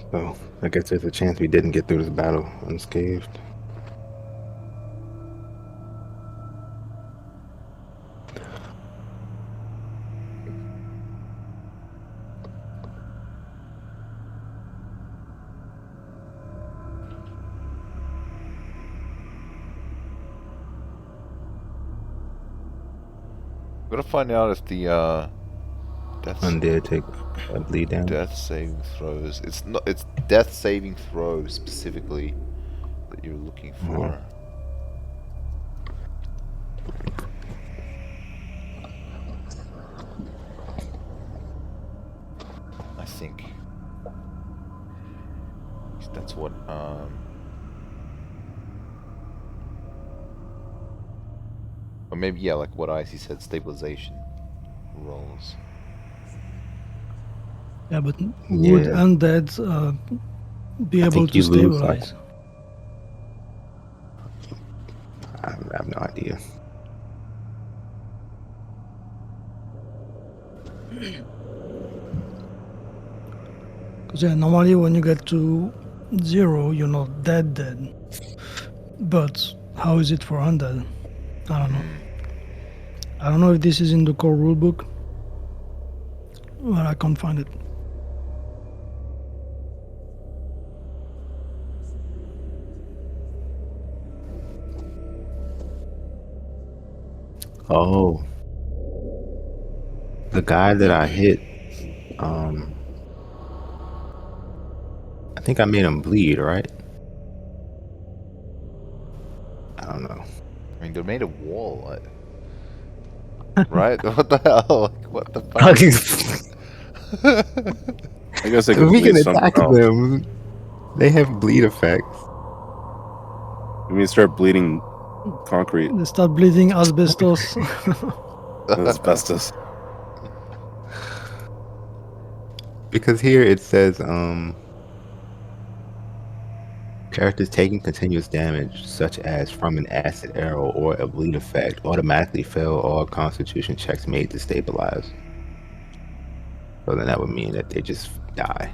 Speaker 4: So I guess there's a chance we didn't get through this battle unscathed.
Speaker 5: Gotta find out if the
Speaker 4: Undead take bleed damage.
Speaker 5: Death saving throws. It's not. It's death saving throws specifically that you're looking for. I think. That's what. Or maybe yeah, like what Icy said, stabilization rolls.
Speaker 2: Yeah, but would
Speaker 4: Yeah,
Speaker 2: undead be
Speaker 4: I
Speaker 2: able
Speaker 4: think
Speaker 2: to
Speaker 4: you lose like
Speaker 2: stabilize?
Speaker 4: I have no idea.
Speaker 2: Because yeah, normally when you get to 0, you're not dead. But how is it for undead? I don't know. I don't know if this is in the core rulebook, but I can't find it.
Speaker 4: Oh, the guy that I hit, I think I made him bleed, right? I don't know.
Speaker 5: I mean, they made a wall, right? What the hell? Like, what the fuck?
Speaker 1: I guess they could
Speaker 4: We
Speaker 1: bleed
Speaker 4: can
Speaker 1: something
Speaker 4: attack
Speaker 1: else.
Speaker 4: them. They have bleed effects.
Speaker 1: I mean, start bleeding concrete,
Speaker 2: They start bleeding asbestos.
Speaker 1: asbestos.
Speaker 4: Because here it says characters taking continuous damage, such as from an acid arrow or a bleed effect, automatically fail all constitution checks made to stabilize. So then that would mean that they just die.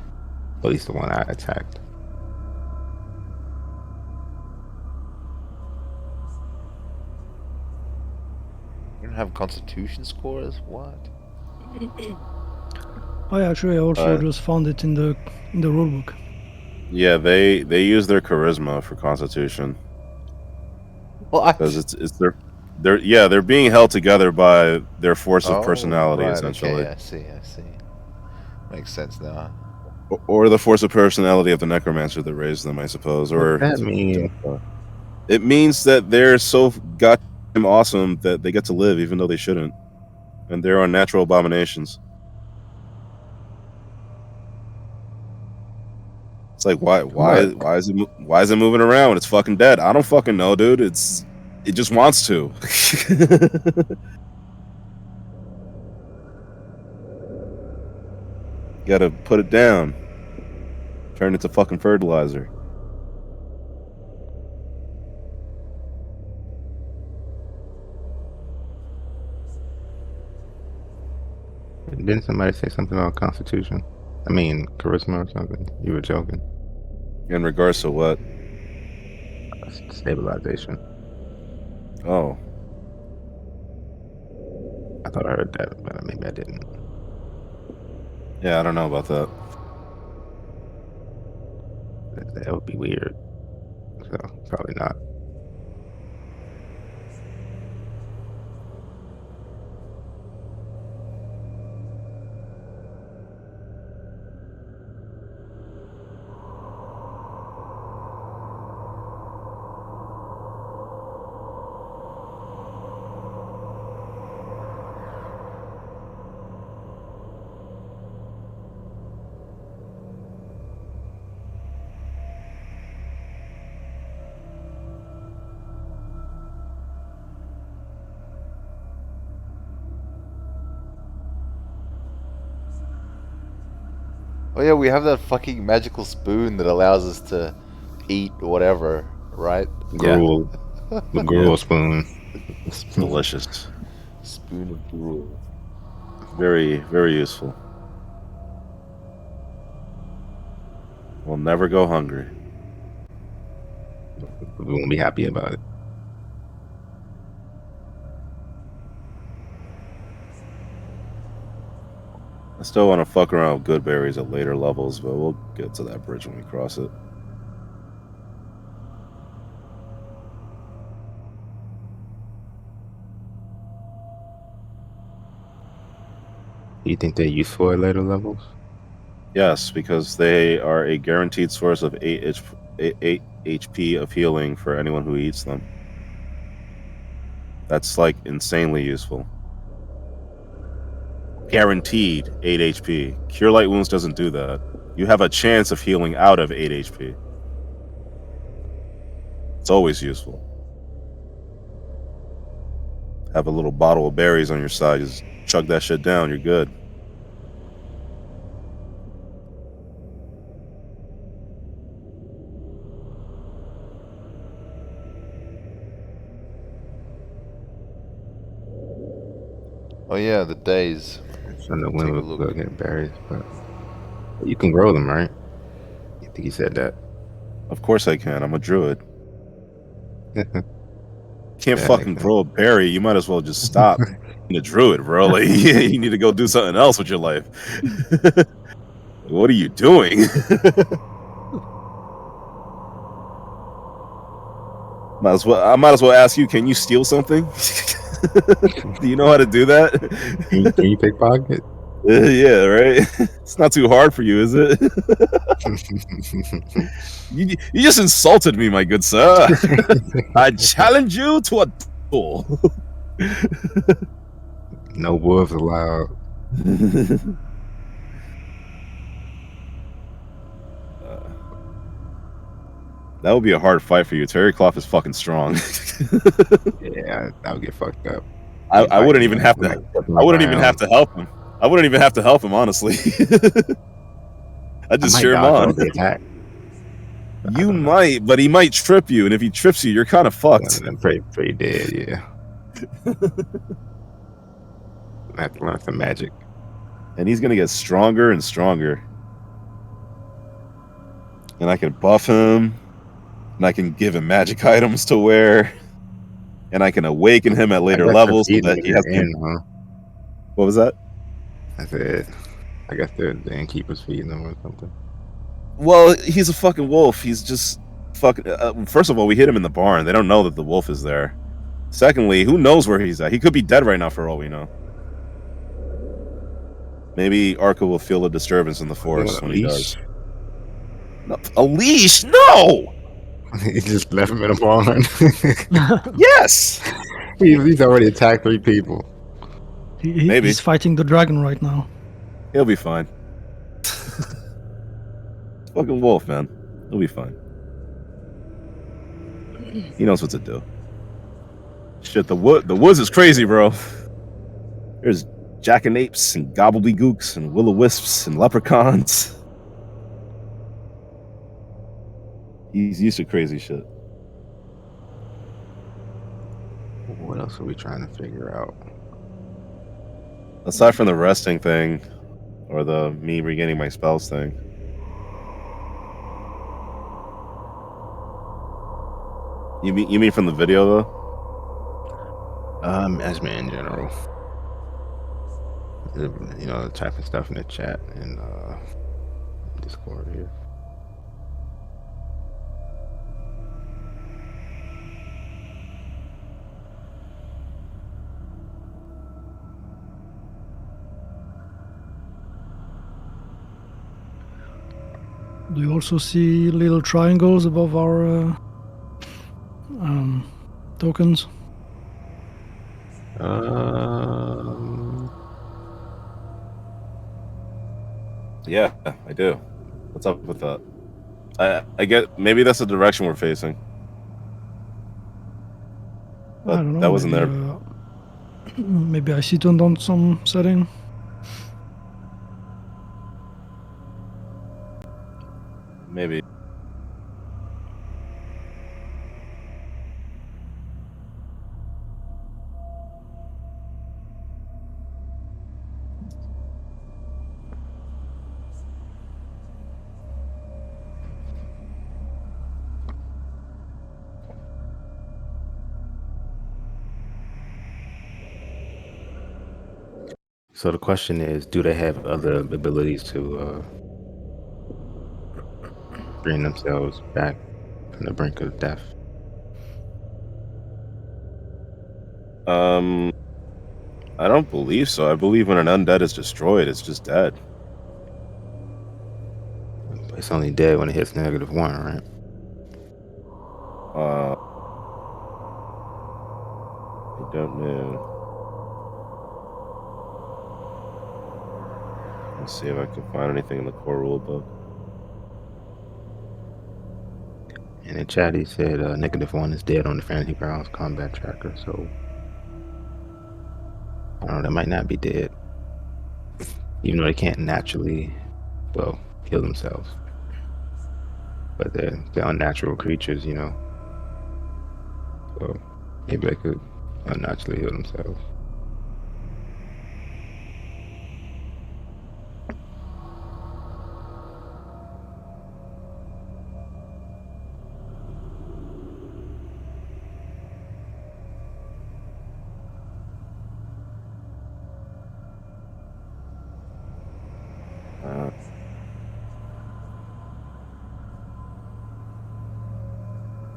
Speaker 4: At least the one I attacked.
Speaker 5: You don't have constitution scores? What?
Speaker 2: Oh yeah, actually, I also
Speaker 1: Uh,
Speaker 2: just found it in the rulebook.
Speaker 1: Yeah, they use their charisma for Constitution
Speaker 5: Well,
Speaker 1: because it's they're being held together by their force of
Speaker 5: oh,
Speaker 1: personality
Speaker 5: right. Okay,
Speaker 1: essentially,
Speaker 5: I see. Makes sense now.
Speaker 1: or the force of personality of the necromancer that raised them, I suppose.
Speaker 4: What's
Speaker 1: Or
Speaker 4: that mean?
Speaker 1: it means that they're so goddamn awesome that they get to live even though they shouldn't, and they're unnatural abominations. It's like
Speaker 4: What?
Speaker 1: why is it moving around when it's fucking dead? I don't fucking know, dude. It just wants to. Gotta put it down. Turn it to fucking fertilizer.
Speaker 4: Didn't somebody say something about constitution? I mean, charisma or something? You were joking.
Speaker 1: In regards to what?
Speaker 4: Stabilization.
Speaker 1: Oh,
Speaker 4: I thought I heard that, but maybe I didn't.
Speaker 1: yeah, I don't know about that.
Speaker 4: That would be weird. So probably not.
Speaker 5: Oh yeah, we have that fucking magical spoon that allows us to eat whatever, right?
Speaker 1: Yeah,
Speaker 4: Gruel. The gruel
Speaker 1: yeah,
Speaker 4: spoon.
Speaker 1: delicious.
Speaker 5: Spoon of gruel.
Speaker 1: Very, very useful. We'll never go hungry.
Speaker 4: We won't be happy about it.
Speaker 1: I still want to fuck around with good berries at later levels, but we'll get to that bridge when we cross it.
Speaker 4: Do you think they're useful at later levels?
Speaker 1: Yes, because they are a guaranteed source of 8 HP of healing for anyone who eats them. That's like insanely useful. Guaranteed 8 HP. Cure Light Wounds doesn't do that. You have a chance of healing out of 8 HP. It's always useful. Have a little bottle of berries on your side. Just chug that shit down. You're good.
Speaker 5: Oh yeah, the days.
Speaker 4: So the wind
Speaker 5: Take a
Speaker 4: would
Speaker 5: look.
Speaker 4: go get berries, but you can grow them, right? I think you said that.
Speaker 1: Of course I can. I'm a druid. Can't
Speaker 4: Yeah,
Speaker 1: fucking grow a berry. You might as well just stop being a druid, bro. Like, you need to go do something else with your life. What are you doing? I might as well ask you, can you steal something? Do you know how to do that?
Speaker 4: can you pickpocket?
Speaker 1: Yeah, right. It's not too hard for you, is it? You just insulted me, my good sir. I challenge you to a duel.
Speaker 4: No wolves allowed.
Speaker 1: That would be a hard fight for you. Terry Cloth is fucking strong.
Speaker 4: Yeah, I would get fucked up.
Speaker 1: I wouldn't even have to. I wouldn't even have to help him. I wouldn't even have to help him, honestly. I
Speaker 4: I
Speaker 1: just
Speaker 4: might
Speaker 1: cheer him
Speaker 4: dodge all
Speaker 1: on.
Speaker 4: the attack.
Speaker 1: You might, but he might trip you, and if he trips you, you're kind of fucked.
Speaker 4: I'm pretty dead, yeah. I have to learn some magic.
Speaker 1: And he's gonna get stronger and stronger. And I can buff him, and I can give him magic items to wear, and I can awaken him at
Speaker 4: I
Speaker 1: later
Speaker 4: guess they're
Speaker 1: levels so
Speaker 4: feeding
Speaker 1: that
Speaker 4: when
Speaker 1: he has
Speaker 4: you're
Speaker 1: to.
Speaker 4: in, huh?
Speaker 1: What was that?
Speaker 4: I said, I guess the innkeeper's feeding them or something.
Speaker 1: Well, he's a fucking wolf. He's just fucking. First of all, we hit him in the barn. They don't know that the wolf is there. Secondly, who knows where he's at? He could be dead right now for all we know. Maybe Arca will feel a disturbance in the forest when he does. No, a leash? No!
Speaker 4: He just left him in a barn.
Speaker 1: Yes!
Speaker 4: He's already attacked 3 people.
Speaker 1: Maybe.
Speaker 2: He's fighting the dragon right now.
Speaker 1: He'll be fine. Fucking wolf, man. He'll be fine. He knows what to do. Shit, the woods is crazy, bro. There's jackanapes and gobbledygooks and will-o-wisps and leprechauns. He's used to crazy shit.
Speaker 4: What else are we trying to figure out?
Speaker 1: Aside from the resting thing, or the me regaining my spells thing. You mean from the video though?
Speaker 4: As me in general. You know, typing stuff in the chat and Discord here.
Speaker 2: Do you also see little triangles above our tokens?
Speaker 1: Yeah, I do. What's up with that? I get maybe that's the direction we're facing. But
Speaker 2: I don't know.
Speaker 1: that wasn't
Speaker 2: maybe,
Speaker 1: there.
Speaker 2: Maybe I see it on some setting.
Speaker 1: Maybe.
Speaker 4: So the question is, do they have other abilities to bring themselves back from the brink of death?
Speaker 1: I don't believe so. I believe when an undead is destroyed, it's just dead.
Speaker 4: It's only dead when it hits -1, right?
Speaker 1: I don't know. Let's see if I can find anything in the core rule book.
Speaker 4: In the chat, he said -1 is dead on the Fantasy Grounds combat tracker, so I don't know, that might not be dead. Even though they can't naturally, well, heal themselves. But they're unnatural creatures, you know. So maybe they could unnaturally heal themselves.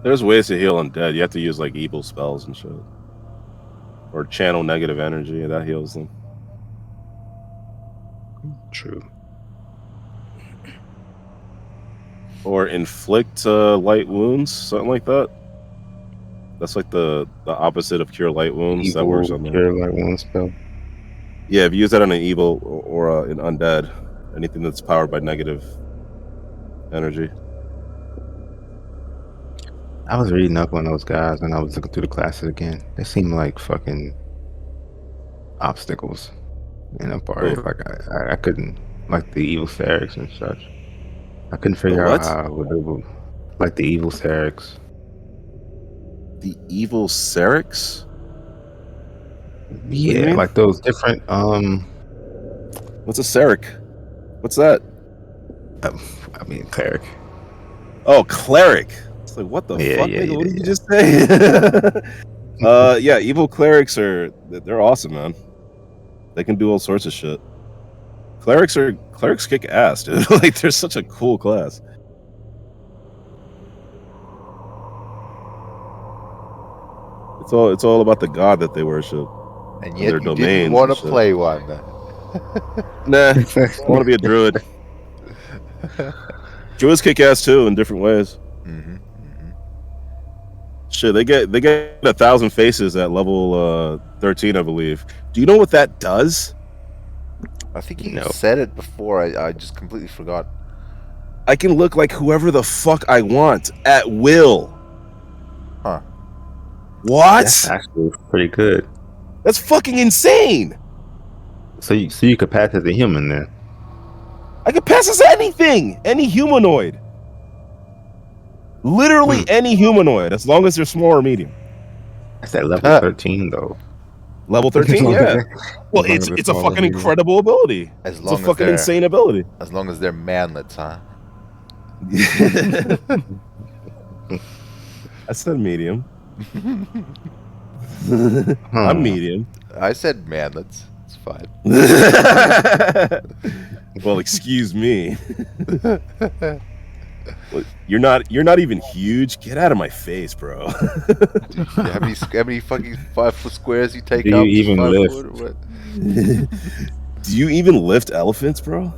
Speaker 1: There's ways to heal undead. You have to use like evil spells and shit, or channel negative energy that heals them.
Speaker 4: True.
Speaker 1: Or inflict light wounds, something like that. That's like the opposite of cure light wounds. That works on them.
Speaker 4: Cure light wounds spell.
Speaker 1: Yeah, if you use that on an evil or an undead, anything that's powered by negative energy.
Speaker 4: I was reading up on those guys and I was looking through the classes again. They seem like fucking obstacles in a party.
Speaker 1: Oh.
Speaker 4: Like I couldn't, like the evil Clerics and such. I couldn't figure
Speaker 1: what?
Speaker 4: out how they would, like the evil Clerics.
Speaker 1: The evil Clerics?
Speaker 4: Yeah, like those different.
Speaker 1: What's a Cleric? What's that?
Speaker 4: I mean, cleric.
Speaker 1: Oh, cleric. It's like, what the fuck, nigga? What did you just say? Yeah, evil clerics they're awesome, man. They can do all sorts of shit. Clerics kick ass, dude. Like, they're such a cool class. It's all about the god that they worship.
Speaker 5: And yet
Speaker 1: their
Speaker 5: you didn't
Speaker 1: domains
Speaker 5: want
Speaker 1: and
Speaker 5: to
Speaker 1: shit.
Speaker 5: play one.
Speaker 1: Nah, I want to be a druid. Druids kick ass too in different ways.
Speaker 5: Mm-hmm.
Speaker 1: Shit, they get 1,000 faces at level 13, I believe. Do you know what that does?
Speaker 5: I think you said it before. I just completely forgot.
Speaker 1: I can look like whoever the fuck I want at will.
Speaker 5: Huh.
Speaker 1: What?
Speaker 4: That's actually pretty good.
Speaker 1: That's fucking insane.
Speaker 4: So you could pass as a human then?
Speaker 1: I could pass as anything, any humanoid. Literally any humanoid, as long as they're small or medium.
Speaker 4: That's at level 13 though.
Speaker 1: Level 13, yeah. Well, it's a fucking incredible ability.
Speaker 5: As long
Speaker 1: it's a fucking insane ability.
Speaker 5: As long as they're manlets, huh?
Speaker 1: I said medium. I'm medium.
Speaker 5: I said manlets. It's fine.
Speaker 1: Well, excuse me. You're not even huge. Get out of my face, bro.
Speaker 5: Dude, how many fucking 5-foot squares you take
Speaker 4: up? Do you even lift?
Speaker 1: Do you even lift elephants, bro?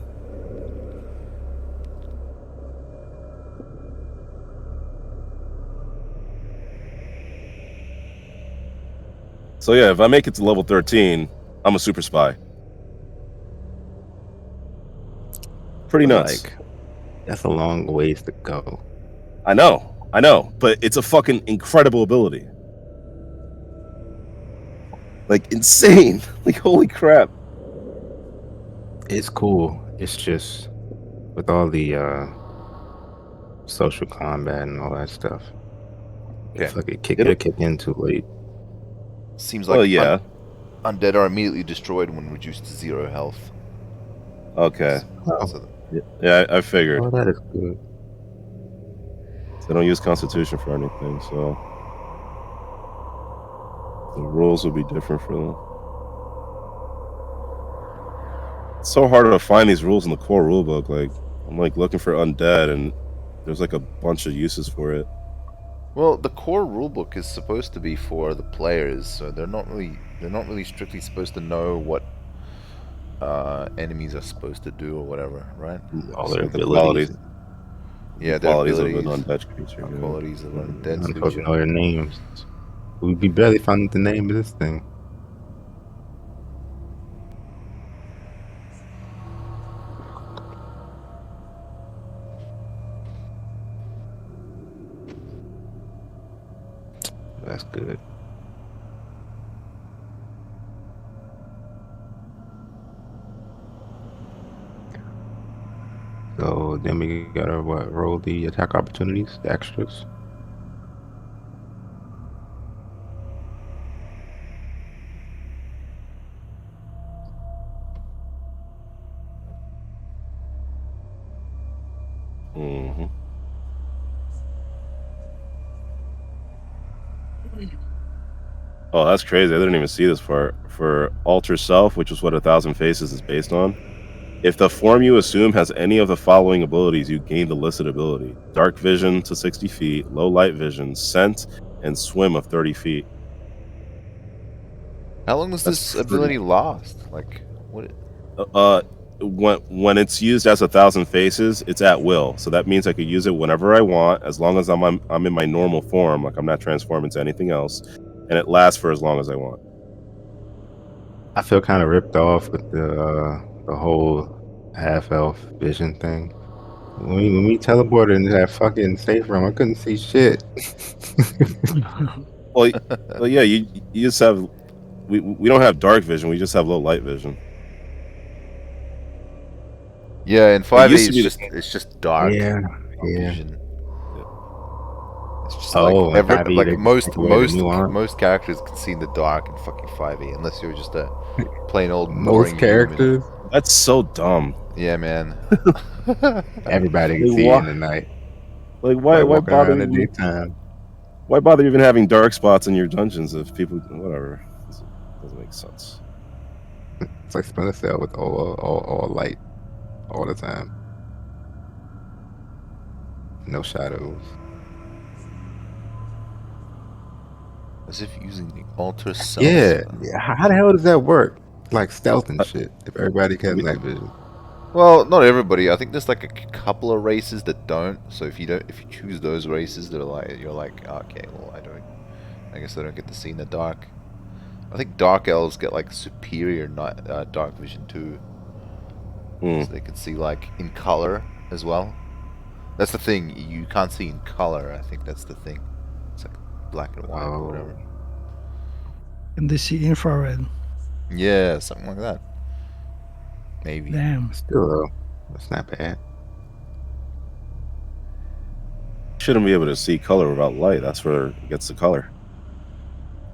Speaker 1: So yeah, if I make it to level 13, I'm a super spy. Pretty nuts.
Speaker 4: Like, that's a long ways to go.
Speaker 1: I know, but it's a fucking incredible ability. Like, insane. Like, holy crap.
Speaker 4: It's cool. It's just with all the social combat and all that stuff.
Speaker 5: Yeah.
Speaker 4: It's like it'll kick in too late.
Speaker 5: Seems like undead are immediately destroyed when reduced to 0 health.
Speaker 1: Okay. Yeah, I figured.
Speaker 4: Oh, that is good.
Speaker 1: They don't use Constitution for anything, so the rules will be different for them. It's so hard to find these rules in the core rulebook. Like, I'm like looking for undead, and there's like a bunch of uses for it.
Speaker 5: Well, the core rulebook is supposed to be for the players, so they're not really strictly supposed to know what enemies are supposed to do or whatever, right?
Speaker 4: All
Speaker 1: It's
Speaker 4: their
Speaker 1: like
Speaker 4: abilities.
Speaker 5: Yeah,
Speaker 1: the
Speaker 5: their
Speaker 1: qualities of an
Speaker 5: abilities,
Speaker 1: undead creature. Yeah.
Speaker 5: qualities of an
Speaker 4: Not
Speaker 5: undead
Speaker 4: supposed to
Speaker 5: creature.
Speaker 4: know their names. We'd be barely finding the name of this thing. That's good. So then we gotta what? Roll the attack opportunities, the extras.
Speaker 1: Hmm. Oh, that's crazy. I didn't even see this part. For Alter Self, which is what 1,000 Faces is based on, if the form you assume has any of the following abilities, you gain the listed ability: Dark Vision to 60 feet, Low Light Vision, Scent, and Swim of 30 feet.
Speaker 5: How long does
Speaker 1: That's
Speaker 5: this
Speaker 1: pretty.
Speaker 5: ability last? Like, what?
Speaker 1: Uh, uh, when it's used as 1,000 Faces, it's at will. So that means I could use it whenever I want, as long as I'm in my normal form, like I'm not transformed into anything else, and it lasts for as long as I want.
Speaker 4: I feel kind of ripped off with the whole half elf vision thing. When we teleported into that fucking safe room, I couldn't see shit.
Speaker 1: Well, well, yeah, you just have we don't have dark vision. We just have low light vision.
Speaker 5: Yeah, in
Speaker 1: It
Speaker 5: 5e
Speaker 1: used to
Speaker 5: it's
Speaker 1: be
Speaker 5: just dark
Speaker 4: Yeah, yeah.
Speaker 5: vision. It's just like
Speaker 4: Oh, and 5e they just take
Speaker 5: most
Speaker 4: away the
Speaker 5: most
Speaker 4: nuance.
Speaker 5: most characters can see in the dark in fucking 5e unless you're just a plain old
Speaker 4: Most
Speaker 5: boring human.
Speaker 4: characters,
Speaker 1: that's so dumb.
Speaker 5: Yeah, man.
Speaker 4: everybody can
Speaker 1: Like
Speaker 4: see
Speaker 1: why?
Speaker 4: in the night
Speaker 1: Like
Speaker 4: by
Speaker 1: why
Speaker 4: walking
Speaker 1: bother
Speaker 4: around in the
Speaker 1: even?
Speaker 4: daytime.
Speaker 1: Why bother even having dark spots in your dungeons if people whatever? Doesn't make sense.
Speaker 4: It's like Splinter Cell with all light all the time, no shadows.
Speaker 5: As if using the alter self
Speaker 4: Yeah,
Speaker 5: spell.
Speaker 4: yeah. How the hell does that work? Like stealth and
Speaker 1: I,
Speaker 4: shit. If everybody
Speaker 1: I
Speaker 4: has
Speaker 1: mean,
Speaker 4: night vision.
Speaker 5: Well, not everybody. I think there's like a couple of races that don't. So if you choose those races, you're like, okay, well, I guess I don't get to see in the dark. I think dark elves get like superior night, dark vision too,
Speaker 1: hmm.
Speaker 5: so they can see like in color as well. That's the thing. You can't see in color. I think that's the thing. It's like black and white or
Speaker 4: Oh,
Speaker 5: whatever.
Speaker 2: And they see infrared.
Speaker 5: Yeah, something like that. Maybe.
Speaker 2: Damn.
Speaker 4: still though, that's not bad.
Speaker 1: Shouldn't be able to see color without light. That's where it gets the color.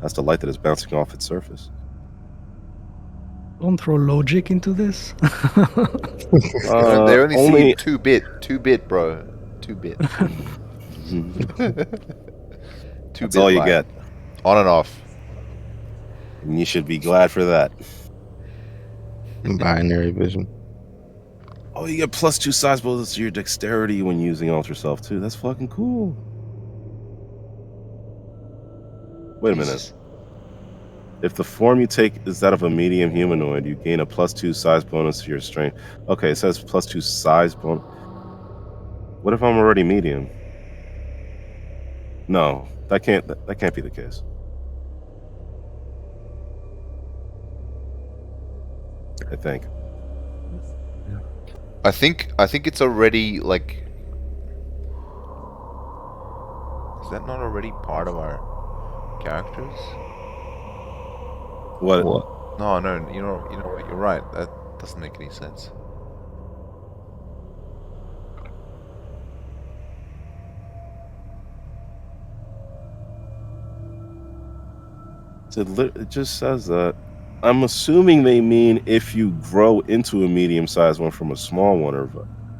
Speaker 1: That's the light that is bouncing off its surface.
Speaker 2: Don't throw logic into this.
Speaker 5: They only see in
Speaker 1: Only
Speaker 5: 2-bit, bro. 2-bit.
Speaker 1: that's all
Speaker 5: 2-bit
Speaker 1: you
Speaker 5: light.
Speaker 1: get,
Speaker 5: On and off.
Speaker 1: and you should be glad for that.
Speaker 4: Binary vision.
Speaker 1: Oh, you get +2 size bonus to your dexterity when using Alter Self too. That's fucking cool. Wait a minute.
Speaker 5: Jesus.
Speaker 1: If the form you take is that of a medium humanoid, you gain a +2 size bonus to your strength. Okay, it says +2 size bonus. What if I'm already medium? No, that can't be the case. I think.
Speaker 5: I think it's already like, is that not already part of our characters?
Speaker 1: What?
Speaker 4: What?
Speaker 5: No, no, you know what? You're right. That doesn't make any sense.
Speaker 1: It just says that. I'm assuming they mean if you grow into a medium-sized one from a small one, or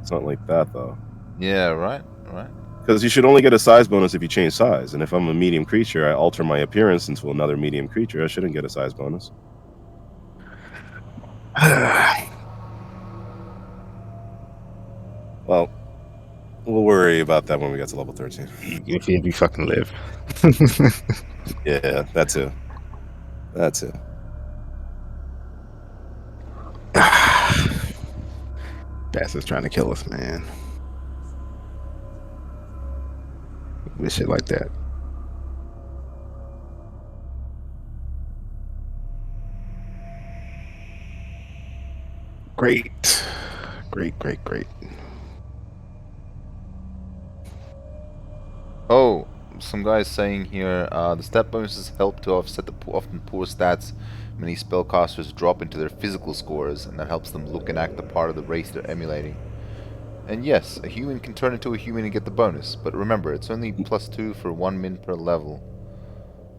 Speaker 1: it's not like that though.
Speaker 5: Yeah, right, right.
Speaker 1: Because you should only get a size bonus if you change size. And if I'm a medium creature, I alter my appearance into another medium creature. I shouldn't get a size bonus. Well, We'll worry about that when we get to level 13.
Speaker 4: If you fucking live.
Speaker 1: Yeah, that too. That too.
Speaker 4: Bastards trying to kill us, man. With shit like that. Great. Great.
Speaker 5: Oh, some guys saying here, the stat bonuses help to offset the often poor stats many spellcasters drop into their physical scores, and that helps them look and act the part of the race they're emulating. And yes, a human can turn into a human and get the bonus, but remember, it's only +2 for 1 min per level.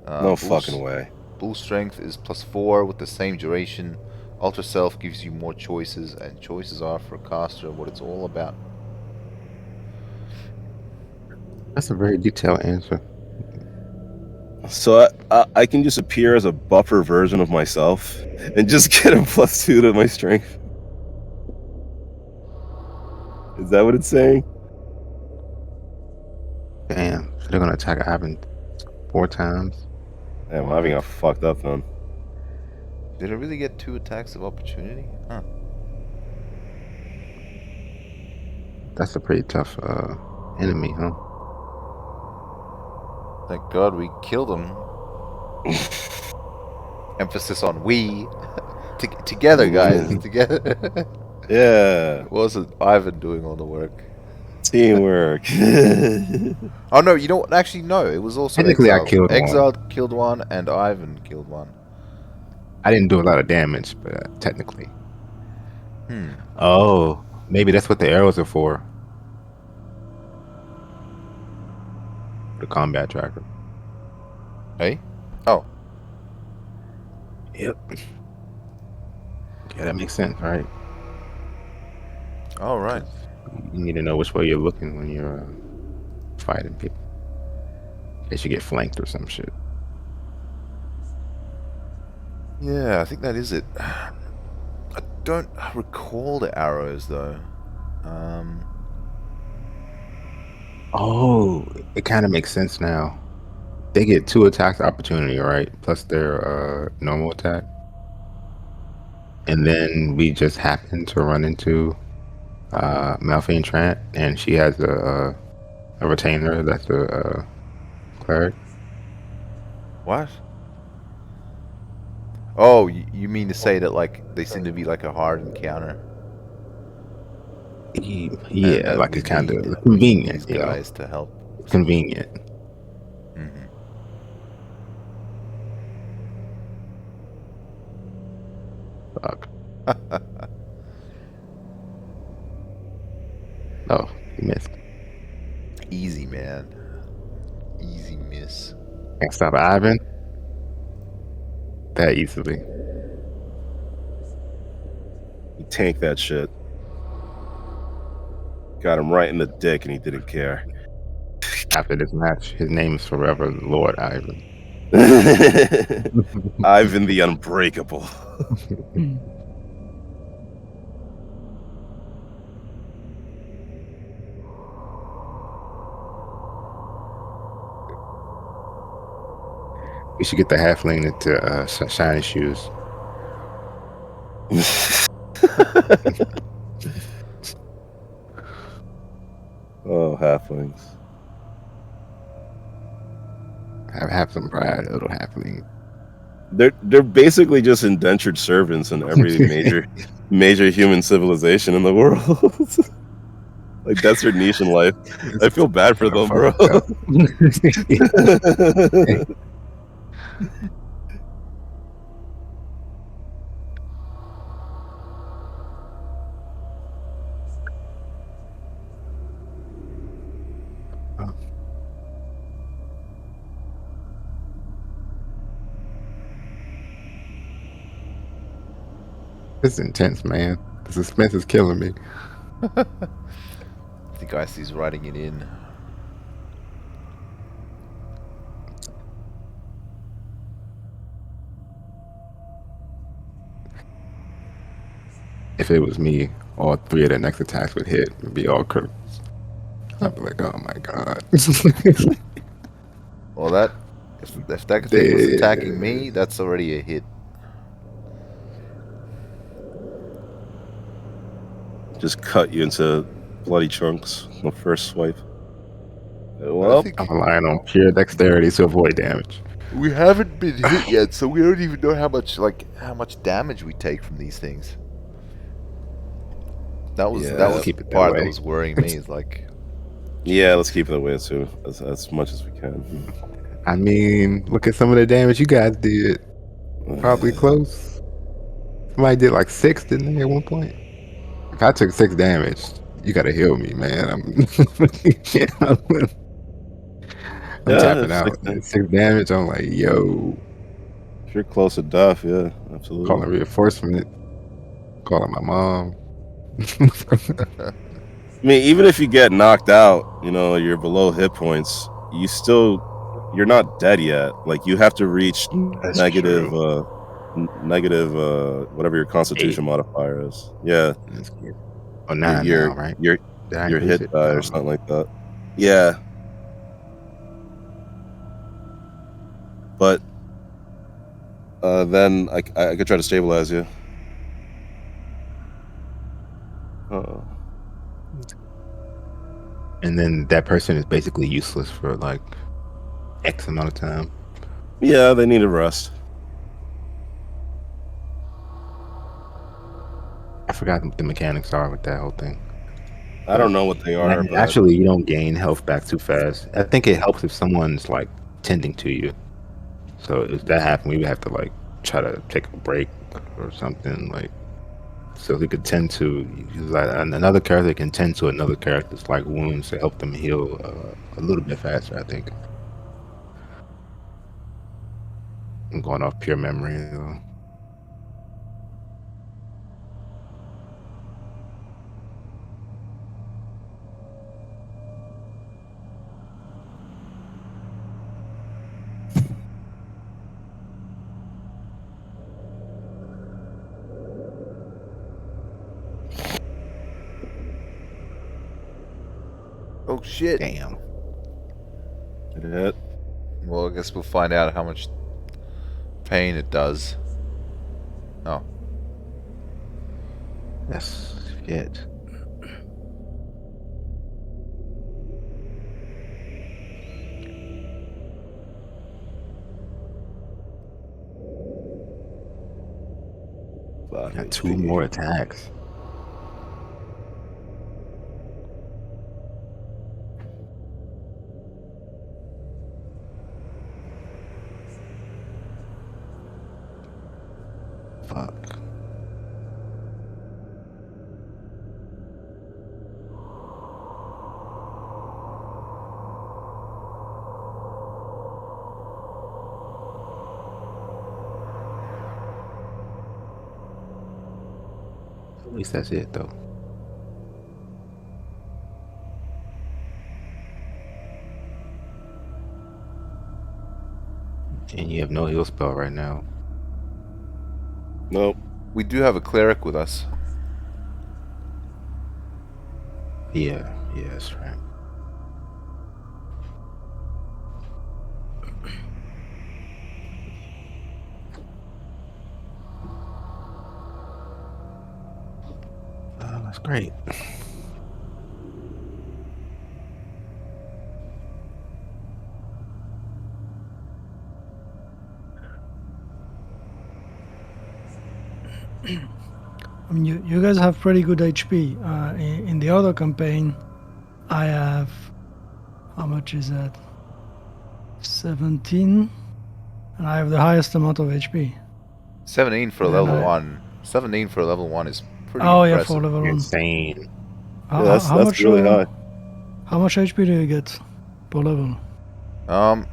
Speaker 1: No
Speaker 5: Bull,
Speaker 1: fucking way.
Speaker 5: bull strength is +4 with the same duration. Ultra self gives you more choices, and choices are for a caster what it's all about.
Speaker 4: That's a very detailed answer.
Speaker 1: So I can just appear as a buffer version of myself and just get a +2 to my strength. Is that what it's saying?
Speaker 4: Damn. So they're gonna attack Ivan 4 times.
Speaker 1: Damn, I got fucked up then.
Speaker 5: Did I really get 2 attacks of opportunity? Huh.
Speaker 4: That's a pretty tough enemy, huh?
Speaker 5: Thank God we killed him. Emphasis on we. Together, guys. Together.
Speaker 1: Yeah.
Speaker 5: It wasn't Ivan doing all the work.
Speaker 1: Teamwork.
Speaker 5: Oh no, you know what? Actually, no. It was also
Speaker 4: Technically, I
Speaker 5: Exiled.
Speaker 4: killed one.
Speaker 5: Exiled killed one, and Ivan killed one.
Speaker 4: I didn't do a lot of damage, but technically.
Speaker 5: Hmm.
Speaker 4: Oh, maybe that's what the arrows are for. The combat tracker.
Speaker 5: Hey? Oh.
Speaker 4: Yep. Yeah, that makes sense, right?
Speaker 5: All right.
Speaker 4: You need to know which way you're looking when you're fighting people. In case you get flanked or some shit.
Speaker 5: Yeah, I think that is it. I don't recall the arrows though.
Speaker 4: Oh, it kind of makes sense now. They get 2 attacks opportunity, right? Plus their normal attack. And then we just happen to run into Malphine Trant, and she has a retainer that's a cleric.
Speaker 5: What? Oh, you mean to say that like they seem to be like a hard encounter, and
Speaker 4: Yeah,
Speaker 5: that
Speaker 4: like
Speaker 5: we
Speaker 4: it's kind
Speaker 5: need
Speaker 4: of convenient,
Speaker 5: these guys to help support.
Speaker 4: convenient.
Speaker 5: Mm-hmm.
Speaker 4: Fuck. Oh, you missed.
Speaker 5: Easy, man. Easy miss.
Speaker 4: Can't stop Ivan that easily.
Speaker 1: He tanked that shit. Got him right in the dick and he didn't care.
Speaker 4: After this match, his name is forever Lord Ivan.
Speaker 1: Ivan the Unbreakable.
Speaker 4: We should get the halfling into shiny shoes.
Speaker 1: Oh, halflings.
Speaker 4: Have some pride, little halfling.
Speaker 1: They're basically just indentured servants in every major human civilization in the world. Like that's their niche in life. I feel bad for them, bro.
Speaker 4: This is intense, man. The suspense is killing me.
Speaker 5: I think Icy's writing it in.
Speaker 4: If it was me, all 3 of the next attacks would hit. It'd be all critical. I'd be like, oh my god.
Speaker 5: Well, that if that thing was attacking me,
Speaker 4: Dead.
Speaker 5: that's already a hit.
Speaker 1: Just cut you into bloody chunks on the first swipe.
Speaker 5: I
Speaker 1: Well,
Speaker 5: think
Speaker 4: I'm relying on pure dexterity to avoid damage.
Speaker 5: we haven't been hit yet, so we don't even know how much damage we take from these things. That was
Speaker 1: Yeah.
Speaker 5: that
Speaker 4: Let's
Speaker 5: was the
Speaker 4: keep it that
Speaker 5: part that
Speaker 4: way.
Speaker 5: was worrying me. Is like,
Speaker 1: yeah,
Speaker 5: Jesus.
Speaker 1: let's keep it that way too, as much as we can.
Speaker 4: I mean, look at some of the damage you guys did. Probably close. Somebody did like 6, didn't they, at one point? If I took 6 damage, you gotta heal me, man. I'm
Speaker 1: Yeah,
Speaker 4: tapping out. 6 damage, I'm like, yo,
Speaker 1: if you're close to death, yeah,
Speaker 4: calling
Speaker 1: absolutely.
Speaker 4: reinforcement, calling my mom.
Speaker 1: I mean, even if you get knocked out, you're below hit points, you're not dead yet. Like you have to reach
Speaker 4: That's true.
Speaker 1: negative whatever your
Speaker 4: 8.
Speaker 1: constitution modifier is. Yeah,
Speaker 4: That's good. Oh,
Speaker 1: your
Speaker 4: 9
Speaker 1: your
Speaker 4: now, right?
Speaker 1: your
Speaker 4: Did I
Speaker 1: your
Speaker 4: increase
Speaker 1: hit
Speaker 4: it?
Speaker 1: die
Speaker 4: I
Speaker 1: or
Speaker 4: don't know.
Speaker 1: something like that. Yeah, but then I could try to stabilize you. Uh,
Speaker 4: And then that person is basically useless for like X amount of time.
Speaker 1: yeah, they need a rest.
Speaker 4: I forgot what the mechanics are with that whole thing.
Speaker 1: I
Speaker 4: But
Speaker 1: don't know what they are, but
Speaker 4: naturally, you don't gain health back too fast. I think it helps if someone's like tending to you. So if that happened, we would have to like try to take a break or something like so he could tend to like another character can tend to another character's like wounds to help them heal a little bit faster. I think. I'm going off pure memory though.
Speaker 5: Oh shit.
Speaker 4: Damn,
Speaker 1: it hit.
Speaker 5: Well, I guess we'll find out how much pain it does. Oh,
Speaker 4: that's shit.
Speaker 1: Five
Speaker 4: Got 2
Speaker 1: HP.
Speaker 4: more attacks. Fuck. At least that's it though. And you have no heal spell right now.
Speaker 1: Nope.
Speaker 5: we do have a cleric with us.
Speaker 4: Yeah, that's right. Oh, that's great.
Speaker 2: I mean, you guys have pretty good HP. In the other campaign, I have, how much is that? 17, and I have the highest amount of HP.
Speaker 5: 17 for a
Speaker 2: And
Speaker 5: level 1. 17 for a level 1 is pretty
Speaker 2: Oh yeah, for
Speaker 5: impressive.
Speaker 2: level 1.
Speaker 4: Insane.
Speaker 2: How,
Speaker 1: Yeah,
Speaker 2: how,
Speaker 1: that's
Speaker 2: how
Speaker 1: that's
Speaker 2: much?
Speaker 1: really high.
Speaker 2: How much HP do you get per level?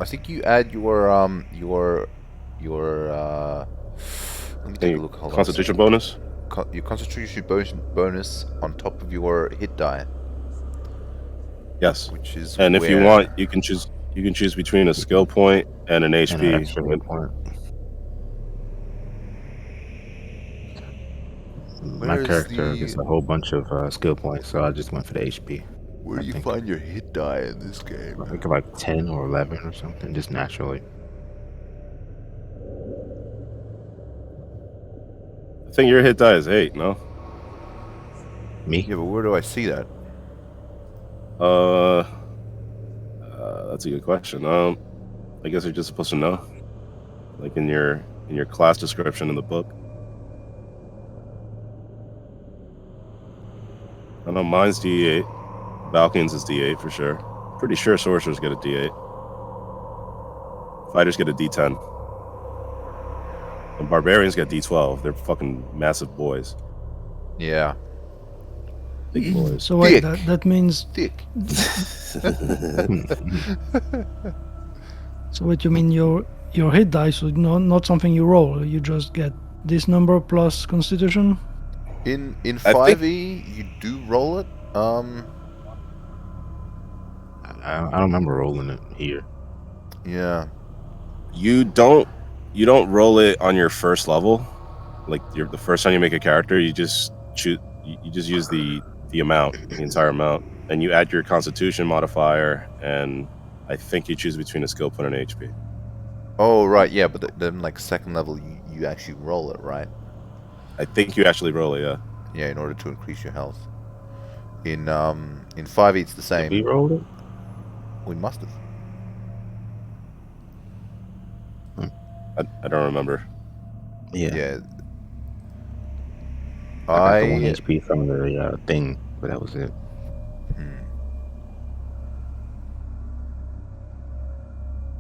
Speaker 5: I think you add let me take a
Speaker 1: Hey,
Speaker 5: look. Hold on a
Speaker 1: Constitution
Speaker 5: second.
Speaker 1: bonus.
Speaker 5: Your constitution bonus on top of your hit die,
Speaker 1: Yes.
Speaker 5: which is
Speaker 1: And if you want,
Speaker 5: where.
Speaker 1: you can choose between a skill point and an
Speaker 4: And an
Speaker 1: HP.
Speaker 4: extra hit point. My
Speaker 5: Where is
Speaker 4: character
Speaker 5: the.
Speaker 4: gets a whole bunch of skill points, so I just went for the HP.
Speaker 5: Where do you
Speaker 4: think
Speaker 5: find your hit die in this game?
Speaker 4: I think about 10 or 11 or something, just naturally.
Speaker 1: I think your hit die is 8. No.
Speaker 4: Me?
Speaker 5: Yeah, but where do I see that?
Speaker 1: Uh, that's a good question. I guess you're just supposed to know, like in your class description in the book. I know mine's D8. Balkans is D8 for sure. Pretty sure sorcerers get a D8. Fighters get a D10. And barbarians get D12. They're fucking massive boys.
Speaker 5: Yeah.
Speaker 1: Big boys.
Speaker 2: So wait,
Speaker 5: Thick.
Speaker 2: that means.
Speaker 5: Thick.
Speaker 2: So what you mean your hit dice is not something you roll. You just get this number plus Constitution.
Speaker 5: In
Speaker 1: I think
Speaker 5: 5e, you do roll it.
Speaker 4: I don't remember rolling it here.
Speaker 5: Yeah.
Speaker 1: you don't roll it on your first level. Like the first time you make a character, you just choose. You just use the amount, the entire amount, and you add your Constitution modifier, and I think you choose between a skill point and HP.
Speaker 5: Oh, right. Yeah, but then like second level, you actually roll it, right?
Speaker 1: I think you actually roll it. Yeah.
Speaker 5: Yeah, in order to increase your health. In 5e, it's the
Speaker 4: Did we
Speaker 5: same.
Speaker 4: roll it?
Speaker 5: We must have.
Speaker 1: I don't remember.
Speaker 4: Yeah.
Speaker 5: Yeah.
Speaker 4: I got the 1 HP from the thing, but that was it.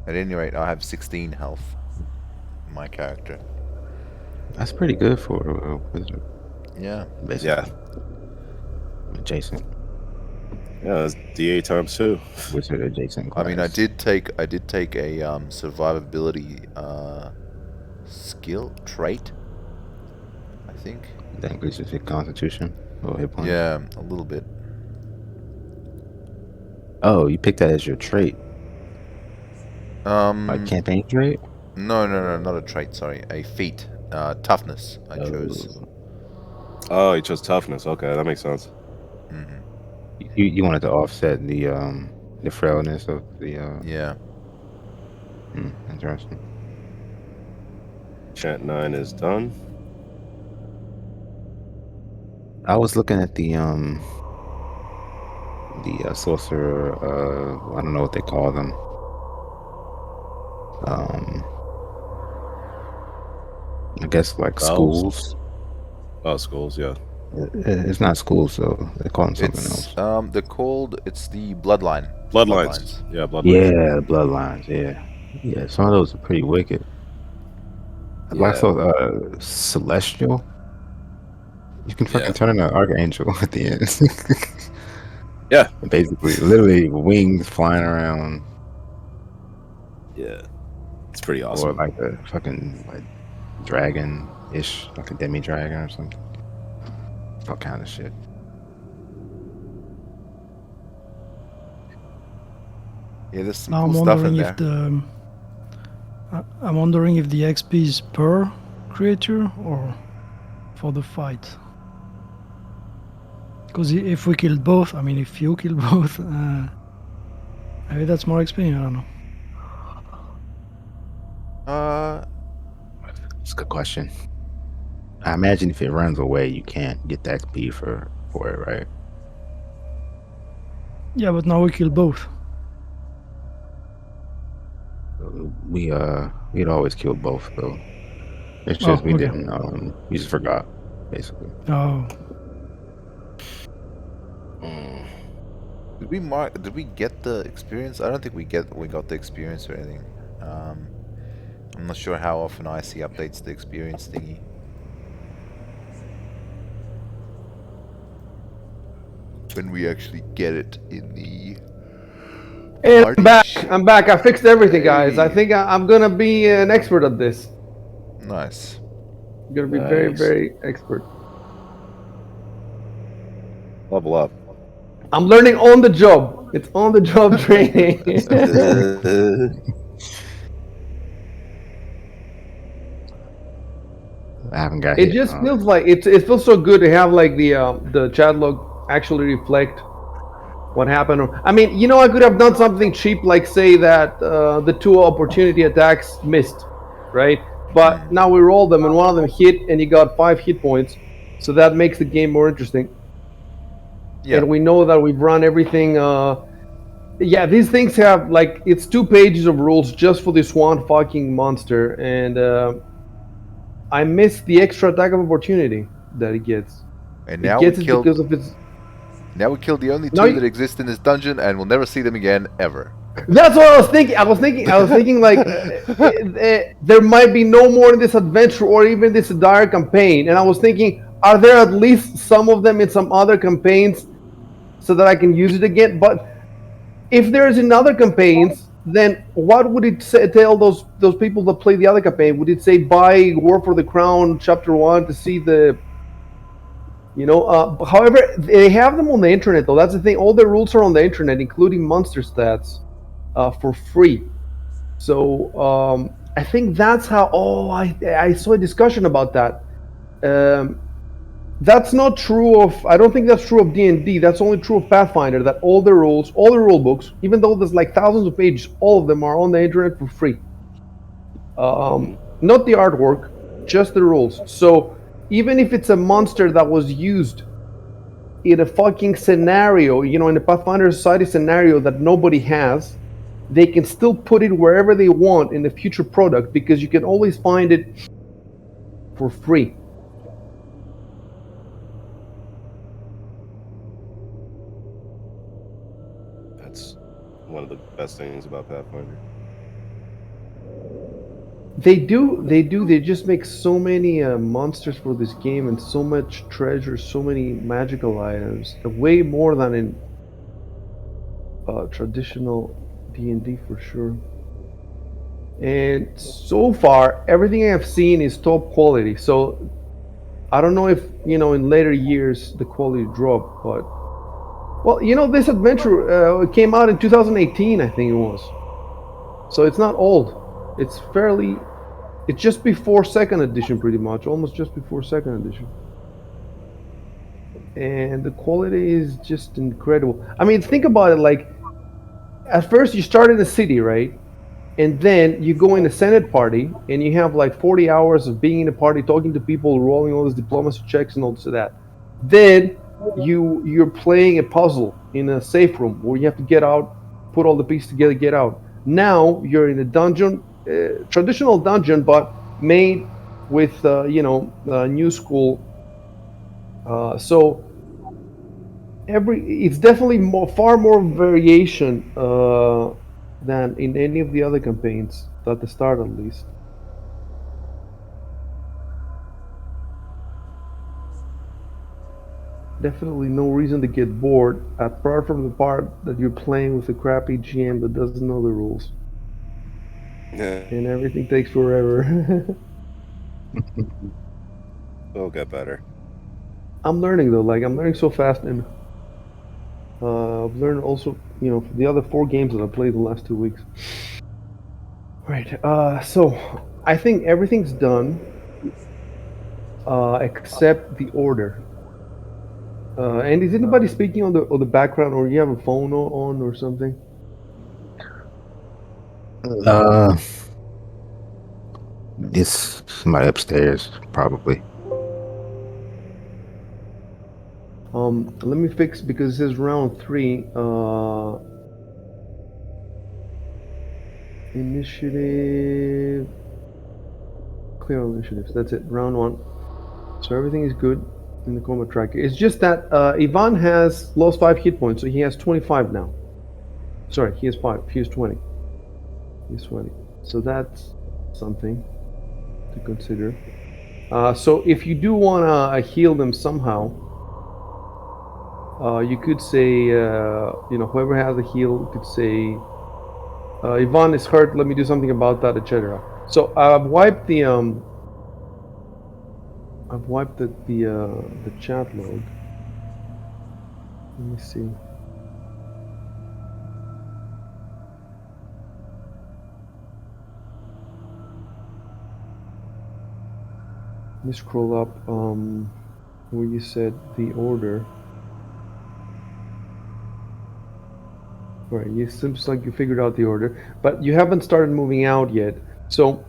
Speaker 5: At any rate, I have 16 health. My character.
Speaker 4: That's pretty good for a wizard,
Speaker 5: Yeah.
Speaker 4: basically.
Speaker 1: Yeah.
Speaker 4: Adjacent.
Speaker 1: Yeah, that's D8 times 2.
Speaker 4: Wizard adjacent
Speaker 5: I
Speaker 4: class.
Speaker 5: mean, I did take a survivability skill trait. I think.
Speaker 4: That increases your constitution or hit points.
Speaker 5: Yeah, a little bit.
Speaker 4: Oh, you picked that as your trait. Like campaign trait?
Speaker 5: No, not a trait. Sorry, a feat. Toughness. I chose.
Speaker 1: Oh, you chose toughness. Okay, that makes sense.
Speaker 4: You wanted to offset the frailness of the
Speaker 5: Yeah.
Speaker 4: interesting.
Speaker 1: Chat 9 is done.
Speaker 4: I was looking at the sorcerer. I don't know what they call them. I guess like
Speaker 1: Spells?
Speaker 4: schools.
Speaker 1: Oh, schools. Yeah.
Speaker 4: It's not schools, so they call them something
Speaker 5: It's
Speaker 4: else.
Speaker 5: they're called. It's the bloodline.
Speaker 1: Bloodlines. Yeah, bloodlines.
Speaker 4: Yeah, bloodlines. Yeah. Some of those are pretty wicked. Black Soul, Celestial. You can fucking turn into an archangel at the end.
Speaker 1: Yeah.
Speaker 4: Basically, literally wings flying around.
Speaker 1: Yeah. It's pretty awesome.
Speaker 4: Or like a fucking like dragon-ish, like a demi-dragon or something. All kind of shit.
Speaker 5: Yeah, there's some
Speaker 2: Now
Speaker 5: cool
Speaker 2: I'm
Speaker 5: stuff in
Speaker 2: wondering
Speaker 5: there.
Speaker 2: if I'm wondering if the XP is per creature or for the fight. Because if we killed both, I mean, if you kill both, maybe that's more XP. I don't know.
Speaker 4: It's a good question. I imagine if it runs away, you can't get the XP for it, right?
Speaker 2: Yeah, but now we kill both.
Speaker 4: We'd always kill both though. It's just we
Speaker 2: okay.
Speaker 4: didn't. We just forgot, basically.
Speaker 2: Oh.
Speaker 5: Did we get the experience? I don't think we got the experience or anything. I'm not sure how often IC updates the experience thingy. When we actually get it in the
Speaker 3: Hey,
Speaker 5: party
Speaker 3: I'm back.
Speaker 5: sheet.
Speaker 3: I'm back. I fixed everything, guys. I
Speaker 5: Hey.
Speaker 3: think I'm gonna be an expert at this.
Speaker 5: Nice.
Speaker 3: I'm gonna be very,
Speaker 1: Nice.
Speaker 3: very expert.
Speaker 1: Level up.
Speaker 3: I'm learning on the job. It's on the job training.
Speaker 4: I haven't got
Speaker 3: It
Speaker 4: hit.
Speaker 3: just feels like it feels so good to have like the chat log actually reflect what happened. I mean, I could have done something cheap, like say that the two opportunity attacks missed, right? But now we rolled them, and one of them hit, and he got 5 hit points. So that makes the game more interesting.
Speaker 5: Yeah.
Speaker 3: And we know that we've run everything. Yeah, these things have like it's 2 pages of rules just for this one fucking monster, and I missed the extra attack of opportunity that it gets.
Speaker 5: And
Speaker 3: It
Speaker 5: now we
Speaker 3: gets it
Speaker 5: killed
Speaker 3: because of its.
Speaker 5: the only
Speaker 3: Now
Speaker 5: two that exist in this dungeon, and we'll never see them again ever.
Speaker 3: that's what I was thinking. I was thinking like there might be no more in this adventure or even this dire campaign, and I was thinking, are there at least some of them in some other campaigns so that I can use it again? But if there's in other campaigns, then what would it say, tell those people that play the other campaign? Would it say buy War for the Crown Chapter 1 to see the however, they have them on the internet though. That's the thing. All the rules are on the internet, including monster stats, for free. So I think that's how. Oh, I saw a discussion about that. Um, that's not true of. I don't think that's true of D&D. That's only true of Pathfinder. That all the rules, all the rule books, even though there's like thousands of pages, all of them are on the internet for free. Not the artwork, just the rules. So even if it's a monster that was used in a fucking scenario, in a Pathfinder Society scenario that nobody has, they can still put it wherever they want in the future product because you can always find it for free.
Speaker 1: That's one of the best things about Pathfinder.
Speaker 3: They just make so many monsters for this game and so much treasure, so many magical items, way more than in traditional D&D for sure. And so far, everything I've seen is top quality. So I don't know if in later years the quality dropped, but well, this adventure came out in 2018, I think it was. So it's not old. It's fairly. It's just before second edition, pretty much, almost just before second edition. And the quality is just incredible. I mean, think about it. Like, at first you start in the city, right? And then you go in a Senate party, and you have like 40 hours of being in a party, talking to people, rolling all these diplomacy checks and all this and that. Then you're playing a puzzle in a safe room where you have to get out, put all the pieces together, get out. Now you're in a dungeon, traditional dungeon, but made with new school. So it's definitely far more variation than in any of the other campaigns at the start, at least. Definitely no reason to get bored, apart from the part that you're playing with a crappy GM that doesn't know the rules,
Speaker 1: Yeah,
Speaker 3: and everything takes forever.
Speaker 1: it'll get better.
Speaker 3: I'm learning though, like I'm learning so fast, and I've learned also, the other 4 games that I played the last 2 weeks. Right. So I think everything's done, except the order. And is anybody speaking on the background, or you have a phone on or something?
Speaker 4: It's somebody upstairs, probably.
Speaker 3: Let me fix because it says round 3. Initiative. Clear all initiatives. That's it. Round 1. So everything is good in the combat tracker. It's just that Ivan has lost 5 hit points, so he has 25 now. Sorry, he has 5. He has 20. He's 20. So that's something to consider. So if you do want to heal them somehow, you could say, whoever has a heal could say, Ivan is hurt, let me do something about that, etc. So I've wiped the the chat log. Let me see. Let me scroll up where you said the order. Right. It seems like you figured out the order, but you haven't started moving out yet. So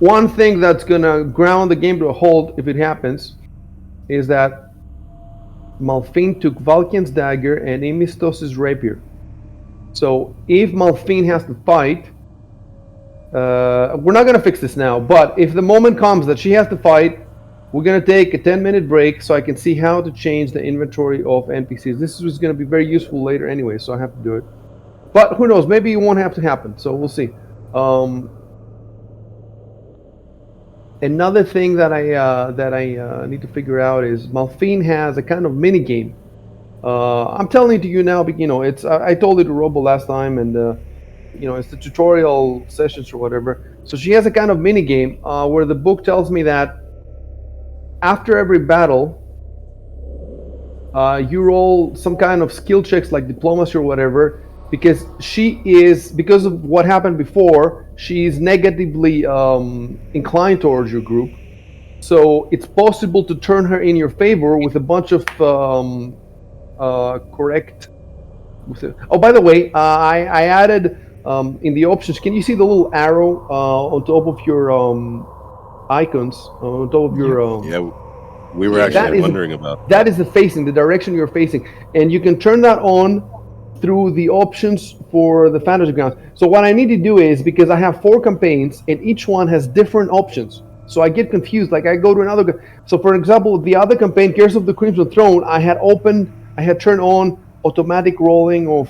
Speaker 3: one thing that's gonna ground the game to a halt if it happens is that Malfin took Valkian's dagger and Emistos' rapier. So if Malfin has to fight, we're not gonna fix this now. But if the moment comes that she has to fight, we're gonna take a 10-minute break so I can see how to change the inventory of NPCs. This is gonna be very useful later anyway, so I have to do it. But who knows? Maybe it won't have to happen. So we'll see. Another thing that I need to figure out is Malfin has a kind of mini game. I'm telling it to you now, but it's I told it to Robo last time, and it's the tutorial sessions or whatever. So she has a kind of mini game where the book tells me that after every battle, you roll some kind of skill checks like diplomacy or whatever, because because of what happened before, she's negatively inclined towards your group. So it's possible to turn her in your favor with a bunch of correct. Oh, by the way, I added in the options. Can you see the little arrow on top of your icons on top of your
Speaker 1: Yeah, we were
Speaker 5: Yeah.
Speaker 1: actually wondering about
Speaker 3: that is the facing, the direction you're facing, and you can turn that on through the options for the fantasy grounds. So what I need to do is, because I have 4 campaigns and each one has different options, so I get confused. Like I go to another. So for example, the other campaign, Curse of the Crimson Throne, I had turned on automatic rolling of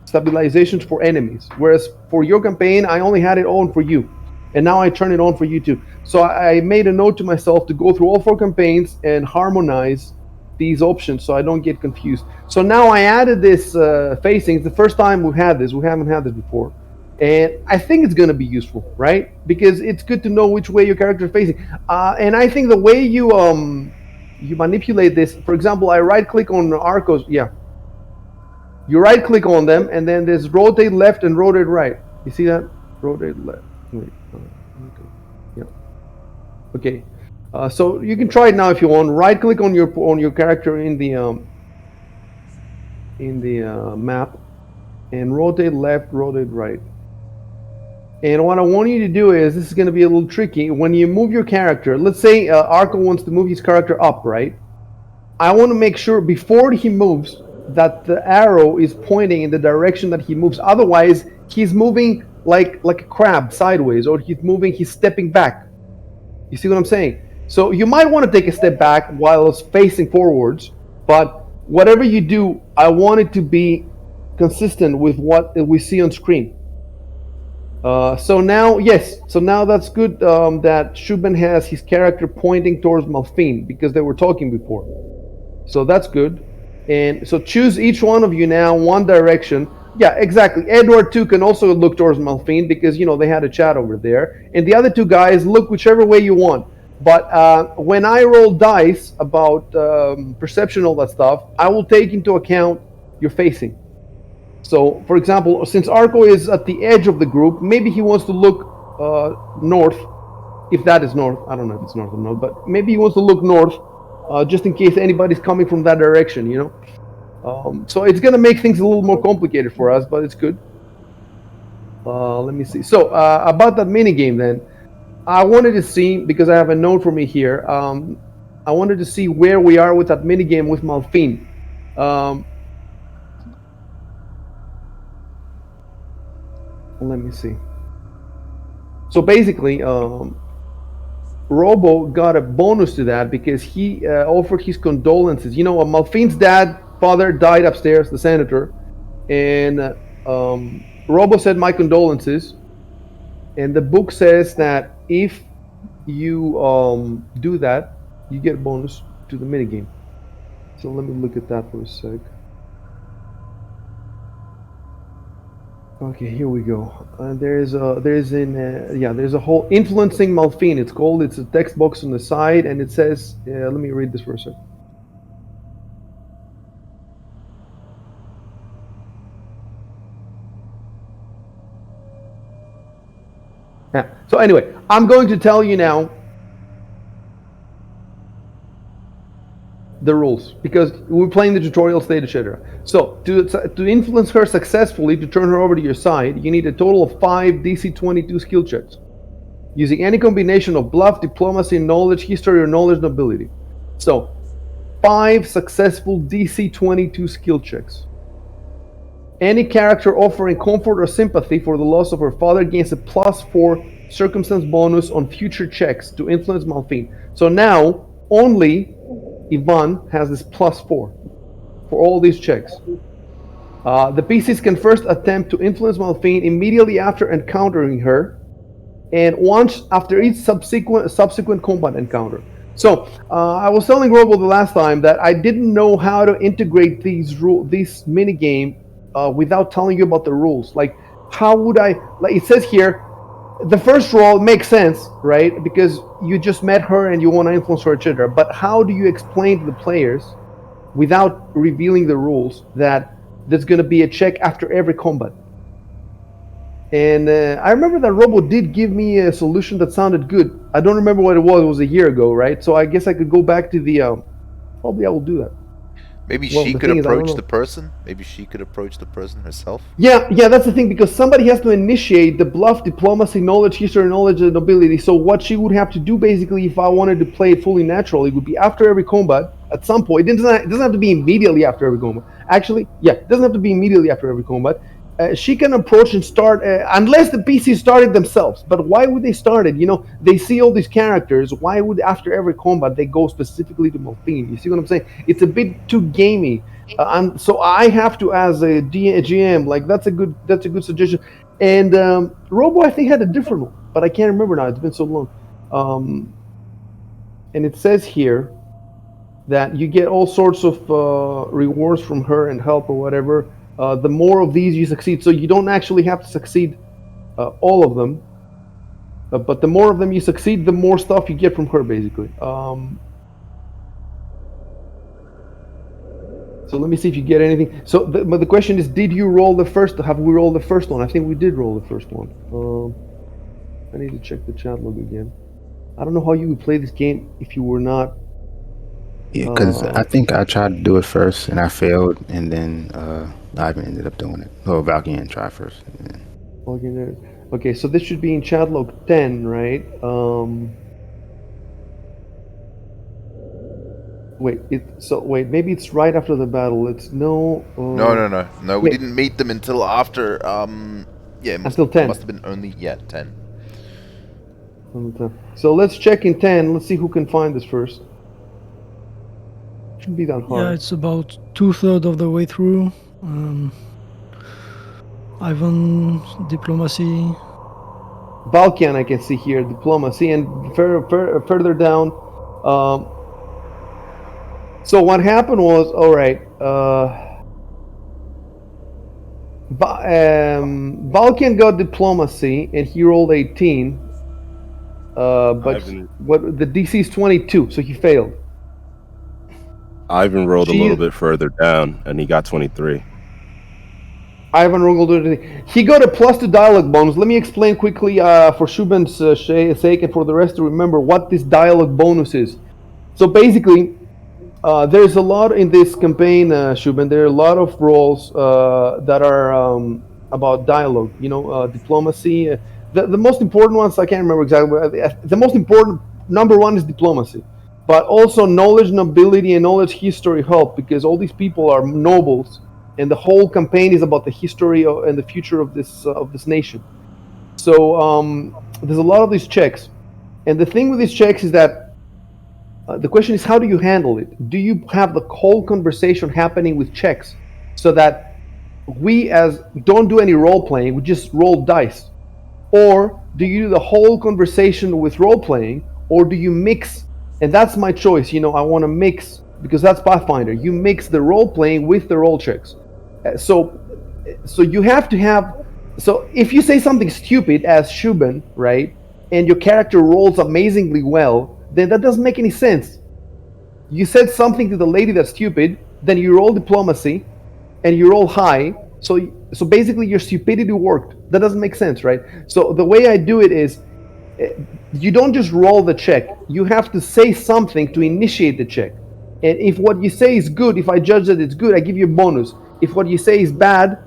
Speaker 3: stabilizations for enemies, whereas for your campaign, I only had it on for you. And now I turn it on for you too. So I made a note to myself to go through all 4 campaigns and harmonize these options so I don't get confused. So now I added this facing. It's the first time we've had this. We haven't had this before. And I think it's going to be useful, right? Because it's good to know which way your character is facing. And I think the way you manipulate this, for example, I right click on Arcos. Yeah. You right click on them, and then there's rotate left and rotate right. You see that? Rotate left. Wait. Okay. Yeah. Okay. So you can try it now if you want. Right click on your character in the map, and rotate left, rotate right. And what I want you to do is, this is going to be a little tricky. When you move your character, let's say Arco wants to move his character up, right? I want to make sure before he moves that the arrow is pointing in the direction that he moves. Otherwise, he's moving like a crab sideways, or he's stepping back. You see what I'm saying? So you might want to take a step back while it's facing forwards, but whatever you do, I want it to be consistent with what we see on screen. So now that's good that Shuben has his character pointing towards Malfin, because they were talking before. So that's good. And so choose each one of you now one direction. Yeah, exactly. Edward too can also look towards Malfin, because they had a chat over there. And the other 2 guys look whichever way you want. But when I roll dice about perception, all that stuff, I will take into account your facing. So, for example, since Arco is at the edge of the group, maybe he wants to look north, if that is north. I don't know if it's north or not, but maybe he wants to look north, just in case anybody's coming from that direction, So it's going to make things a little more complicated for us, but it's good. Let me see. So, about that mini game then, I wanted to see, because I have a note for me here, I wanted to see where we are with that mini game with Malfin. Let me see. So basically, Robo got a bonus to that because he offered his condolences. Malfin's father died upstairs, the senator, and Robo said, "My condolences." And the book says that if you do that, you get a bonus to the minigame. So let me look at that for a sec. Okay, here we go. There's a whole influencing Malfine. It's called. It's a text box on the side, and it says. Let me read this for a second. Yeah. So anyway, I'm going to tell you now the rules because we're playing the tutorial stage, etc. So to influence her successfully, to turn her over to your side, you need a total of 5 DC 22 skill checks using any combination of bluff, diplomacy, knowledge, history, or knowledge nobility. So 5 successful DC 22 skill checks. Any character offering comfort or sympathy for the loss of her father gains a +4 circumstance bonus on future checks to influence Malfine. So now only Ivan has this +4 for all these checks. The PCs can first attempt to influence Malfine immediately after encountering her, and once after each subsequent combat encounter. So I was telling Robo the last time that I didn't know how to integrate this mini game without telling you about the rules. Like, how would I? Like it says here, the first roll makes sense, right? Because you just met her and you want to influence her, etc. But how do you explain to the players without revealing the rules that there's going to be a check after every combat? And I remember that Robo did give me a solution that sounded good. I don't remember what it was. It was a year ago, right? So I guess I could go back to the. Probably I will do that.
Speaker 5: Maybe
Speaker 3: Well,
Speaker 5: she
Speaker 3: the
Speaker 5: could
Speaker 3: thing is, I don't
Speaker 5: approach
Speaker 3: know.
Speaker 5: the person. Maybe she could approach the person herself.
Speaker 3: Yeah, that's the thing, because somebody has to initiate the bluff, diplomacy, knowledge, history, knowledge, and nobility. So what she would have to do, basically, if I wanted to play it fully natural, it would be after every combat, at some point. It doesn't have to be immediately after every combat. Actually, yeah, it doesn't have to be immediately after every combat. She can approach and start, unless the PC started themselves. But why would they start it? You know, they see all these characters. Why would, after every combat, they go specifically to Malfine? You see what I'm saying? It's a bit too gamey. And so I have to, as a GM, like that's a good suggestion. And Robo, I think, had a different one, but I can't remember now. It's been so long. And it says here that you get all sorts of rewards from her and help or whatever. The more of these you succeed, so you don't actually have to succeed all of them. But the more of them you succeed, the more stuff you get from her, basically. So let me see if you get anything. So, but the question is, did you roll the first? Have we rolled the first one? I think we did roll the first one. I need to check the chat log again. I don't know how you would play this game if you were not.
Speaker 4: Yeah, because I think I tried to do it first and I failed, and then Ivan ended up doing it. Oh, Valkyrian tried first.
Speaker 3: Okay, so this should be in chat log 10, right? Wait, maybe it's right after the battle. It's no.
Speaker 5: No. We didn't meet them until after. Yeah,
Speaker 3: until 10.
Speaker 5: Must have been only 10.
Speaker 3: So let's check in 10. Let's see who can find this first. Shouldn't be that hard.
Speaker 2: Yeah, it's about 2/3 of the way through. Ivan, diplomacy.
Speaker 3: Balkan, I can see here, diplomacy, and further down. So what happened was, all right. Balkan got diplomacy, and he rolled 18. But the DC is 22, so he failed.
Speaker 1: Ivan rolled a little bit further down, and he got 23.
Speaker 3: Ivan rolled he got a +2 dialogue bonus. Let me explain quickly for Shuben's sake and for the rest to remember what this dialogue bonus is. So basically, there's a lot in this campaign, Shuben. There are a lot of roles that are about dialogue. You know, diplomacy. The most important ones, I can't remember exactly. But the most important number one is diplomacy, but also knowledge, nobility, and knowledge, history help, because all these people are nobles, and the whole campaign is about the history and the future of this nation. So there's a lot of these checks, and the thing with these checks is that the question is, how do you handle it? Do you have the whole conversation happening with checks, so that we don't do any role playing, we just roll dice? Or do you do the whole conversation with role playing, or do you mix? And that's my choice. You know, I want to mix, because that's Pathfinder. You mix the role playing with the roll checks. So you have to have So if you say something stupid as Shuben, right, and your character rolls amazingly well, then that doesn't make any sense. You said something to the lady that's stupid, then you roll diplomacy, and you roll high. So basically your stupidity worked. That doesn't make sense, right? So the way I do it is, you don't just roll the check. You have to say something to initiate the check. And if what you say is good, if I judge that it's good, I give you a bonus. If what you say is bad,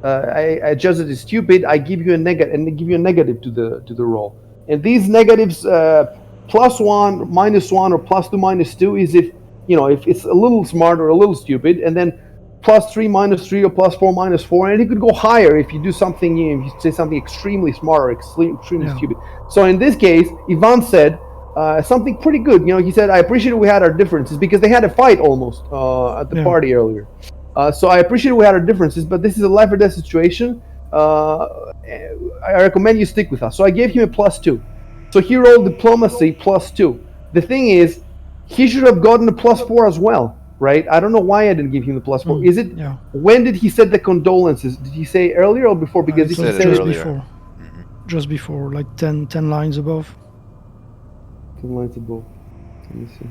Speaker 3: I judge that it's stupid, I give you a negative, and give you a negative to the roll. And these negatives, +1, -1, or +2, -2, is if it's a little smart or a little stupid, and then +3, -3, or +4, -4, and it could go higher if you do something, if you say something extremely smart or extremely stupid. So in this case, Ivan said something pretty good. He said, "I appreciate we had our differences," because they had a fight almost at the party earlier. So I appreciate we had our differences, but this is a life or death situation. I recommend you stick with us. So I gave him a +2. So he rolled diplomacy +2. The thing is, he should have gotten a +4 as well, right? I don't know why I didn't give him the +4. Is it?
Speaker 2: Yeah.
Speaker 3: When did he say the condolences? Did he say earlier or before? Because if he said
Speaker 2: just
Speaker 3: it
Speaker 2: before, just before, like 10 lines above.
Speaker 3: 10 lines above. Let me see.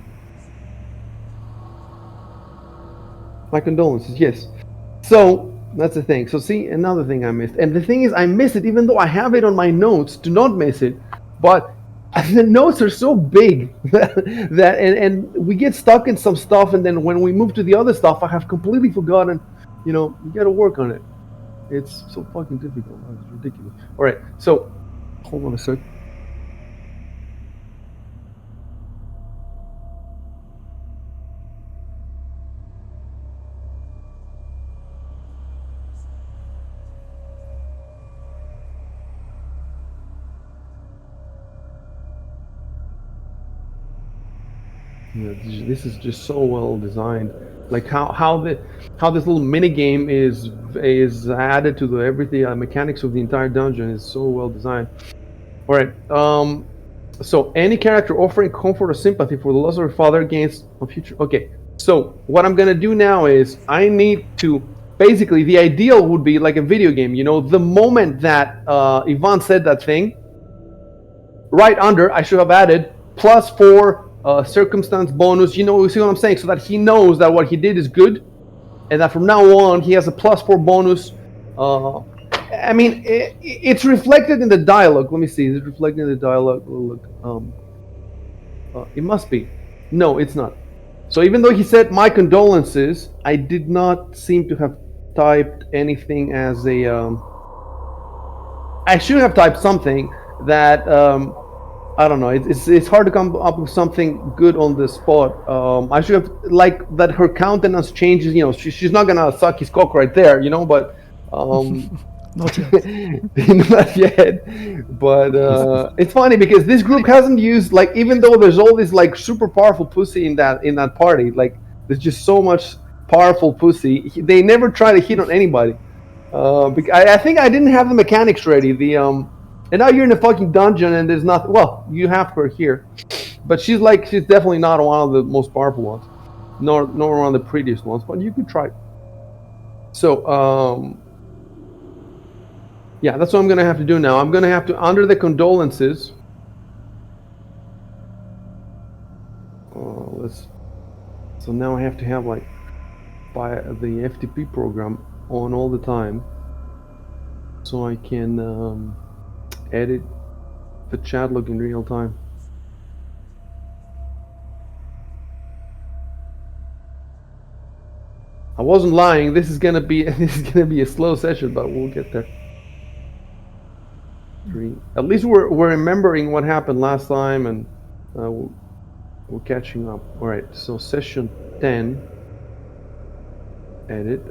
Speaker 3: My condolences. Yes. So that's the thing. So see, another thing I missed, and the thing is, I miss it even though I have it on my notes to not miss it, but the notes are so big that and we get stuck in some stuff, and then when we move to the other stuff, I have completely forgotten. You got to work on it. It's so fucking difficult. It's ridiculous. All right, so hold on a sec. This is just so well designed. Like how this little mini game is added to the everything mechanics of the entire dungeon is so well designed. All right. So any character offering comfort or sympathy for the loss of her father gains a future. Okay. So what I'm gonna do now is I need to basically the ideal would be like a video game. The moment that Ivan said that thing, right under I should have added +4 circumstance bonus. You see what I'm saying? So that he knows that what he did is good, and that from now on he has a +4 bonus. I mean, it's reflected in the dialogue. Let me see. Is it reflected in the dialogue? Look, it must be. No, it's not. So even though he said my condolences, I did not seem to have typed anything as a. I should have typed something that I don't know. It's hard to come up with something good on the spot. I should have like that. Her countenance changes. She's not gonna suck his cock right there. But
Speaker 2: not yet.
Speaker 3: not yet. But it's funny because this group hasn't used even though there's all this super powerful pussy in that party. There's just so much powerful pussy. They never try to hit on anybody. I think I didn't have the mechanics ready. And now you're in a fucking dungeon and there's nothing. Well, you have her here, but she's definitely not one of the most powerful ones, nor one of the prettiest ones. But you could try. So yeah, that's what I'm gonna have to do now. I'm gonna have to under the condolences. So now I have to have by the FTP program on all the time, so I can edit the chat log in real time. I wasn't lying. This is gonna be a slow session, but we'll get there. At least we're remembering what happened last time, and we're catching up. All right. So session 10. Edit.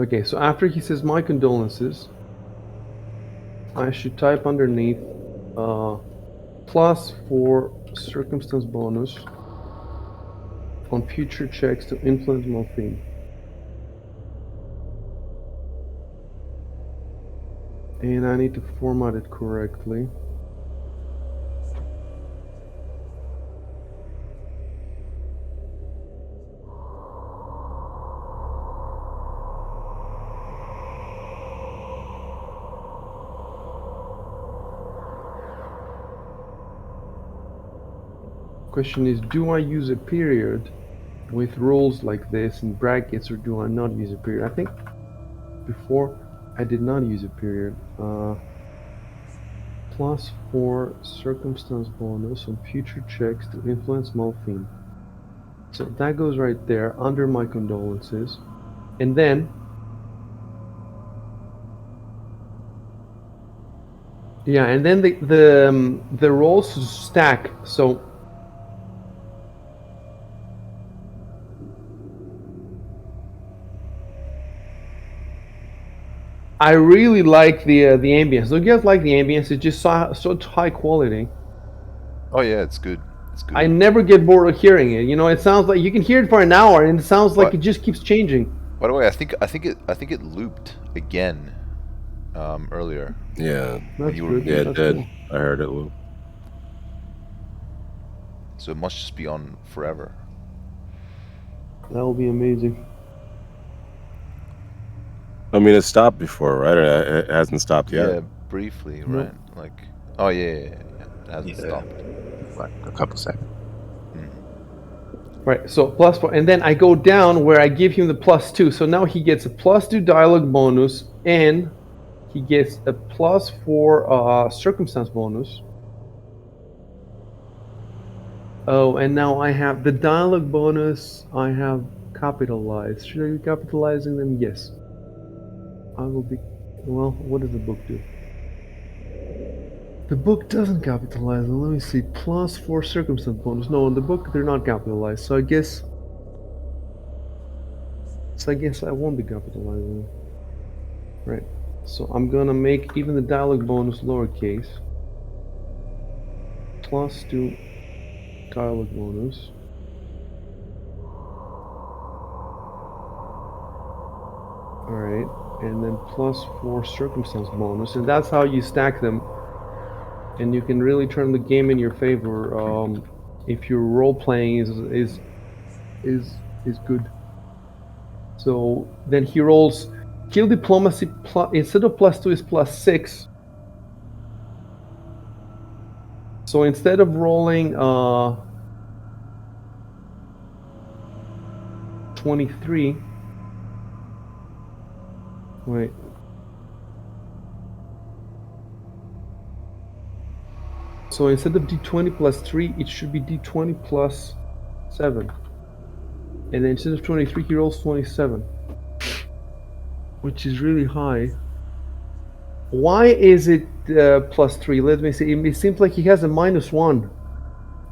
Speaker 3: Okay, so after he says my condolences, I should type underneath +4 circumstance bonus on future checks to influence my theme. And I need to format it correctly. Question is, do I use a period with rules like this in brackets, or do I not use a period? I think before I did not use a period. +4 circumstance bonus on future checks to influence Malphine. So that goes right there under my condolences. And then, yeah, and then the rolls stack. So I really like the ambience. Don't you guys like the ambience? It's just so high quality.
Speaker 5: Oh yeah, it's good. It's good.
Speaker 3: I never get bored of hearing it. You know, it sounds like you can hear it for an hour, and it sounds like
Speaker 5: But
Speaker 3: it just keeps changing.
Speaker 5: by the way, I think it looped again earlier
Speaker 1: Yeah,
Speaker 5: when
Speaker 3: That's
Speaker 5: you were
Speaker 3: good.
Speaker 1: yeah, it
Speaker 3: That's
Speaker 5: muted.
Speaker 1: did.
Speaker 3: cool.
Speaker 1: I heard it. Lou.
Speaker 5: So it must just be on forever.
Speaker 3: That will be amazing.
Speaker 1: I mean, it stopped before, right? It hasn't stopped yet.
Speaker 5: Yeah, briefly,
Speaker 3: No.
Speaker 5: right? Like, oh yeah. It hasn't
Speaker 4: Yeah,
Speaker 5: stopped.
Speaker 4: like a couple seconds.
Speaker 3: Right, so +4, and then I go down where I give him the +2. So now he gets a +2 dialogue bonus, and he gets a +4 circumstance bonus. Oh, and now I have the dialogue bonus. I have capitalized. Should I be capitalizing them? Yes. I will be. Well, what does the book do? The book doesn't capitalize them. Let me see. +4 circumstance bonus. No, in the book they're not capitalized. So I guess. I won't be capitalizing. Right. So I'm gonna make even the dialogue bonus lowercase. +2 dialogue bonus. Alright. And then +4 circumstance bonus. And that's how you stack them. And you can really turn the game in your favor if your role playing is good. So then he rolls kill diplomacy instead of +2 is +6. So instead of rolling 23, wait. So instead of d20 +3, it should be d20 +7. And then instead of 23, he rolls 27, which is really high. Why is it +3? Let me see. It seems like he has a -1.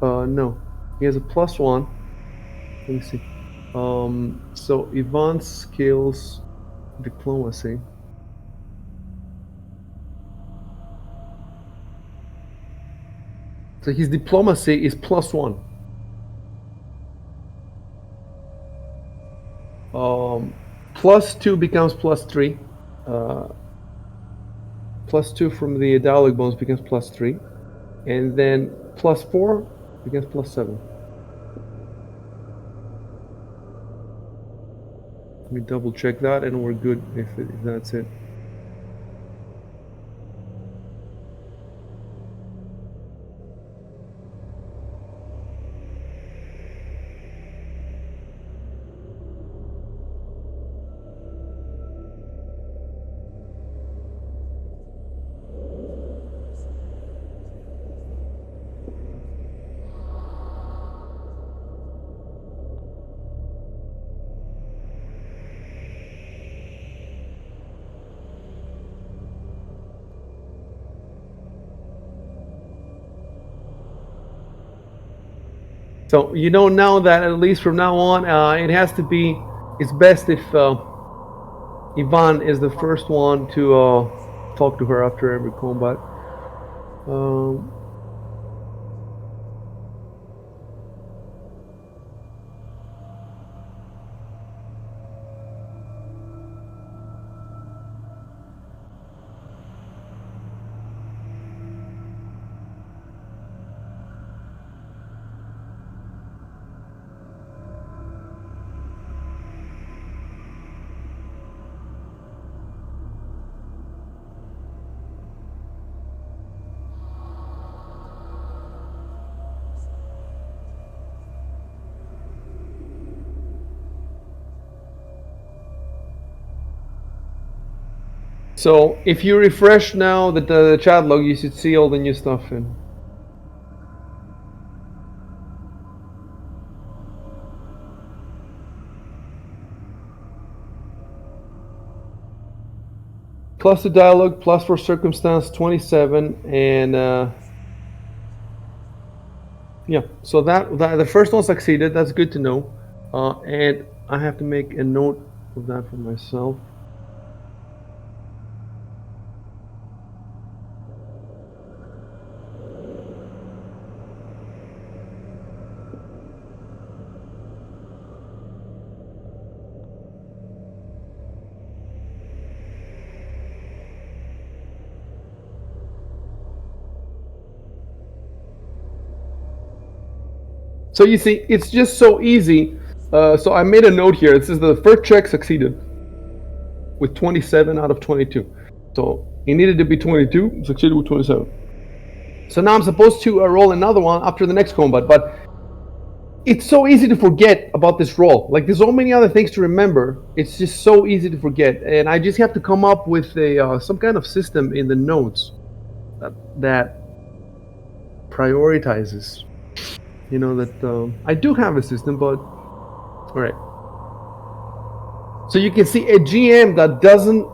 Speaker 3: No, he has a +1. Let me see. So Ivan's skills diplomacy. So his diplomacy is +1. +2 becomes +3. +2 from the dialogue bonus becomes +3. And then +4 becomes +7. Let me double check that and we're good if that's it. So you know now that at least from now on, it has to be. It's best if Ivan is the first one to talk to her after every combat. Um, So if you refresh now the chat log, you should see all the new stuff in. Plus the dialogue, plus for circumstance 27, and yeah. So that the first one succeeded. That's good to know. And I have to make a note of that for myself. So you see, it's just so easy. So I made a note here. It says the first check succeeded with 27 out of 22. So it needed to be 22, succeeded with 27. So now I'm supposed to roll another one after the next combat, but it's so easy to forget about this roll. Like there's so many other things to remember. It's just so easy to forget, and I just have to come up with a some kind of system in the notes that prioritizes. You know that I do have a system, but all right. So you can see a GM that doesn't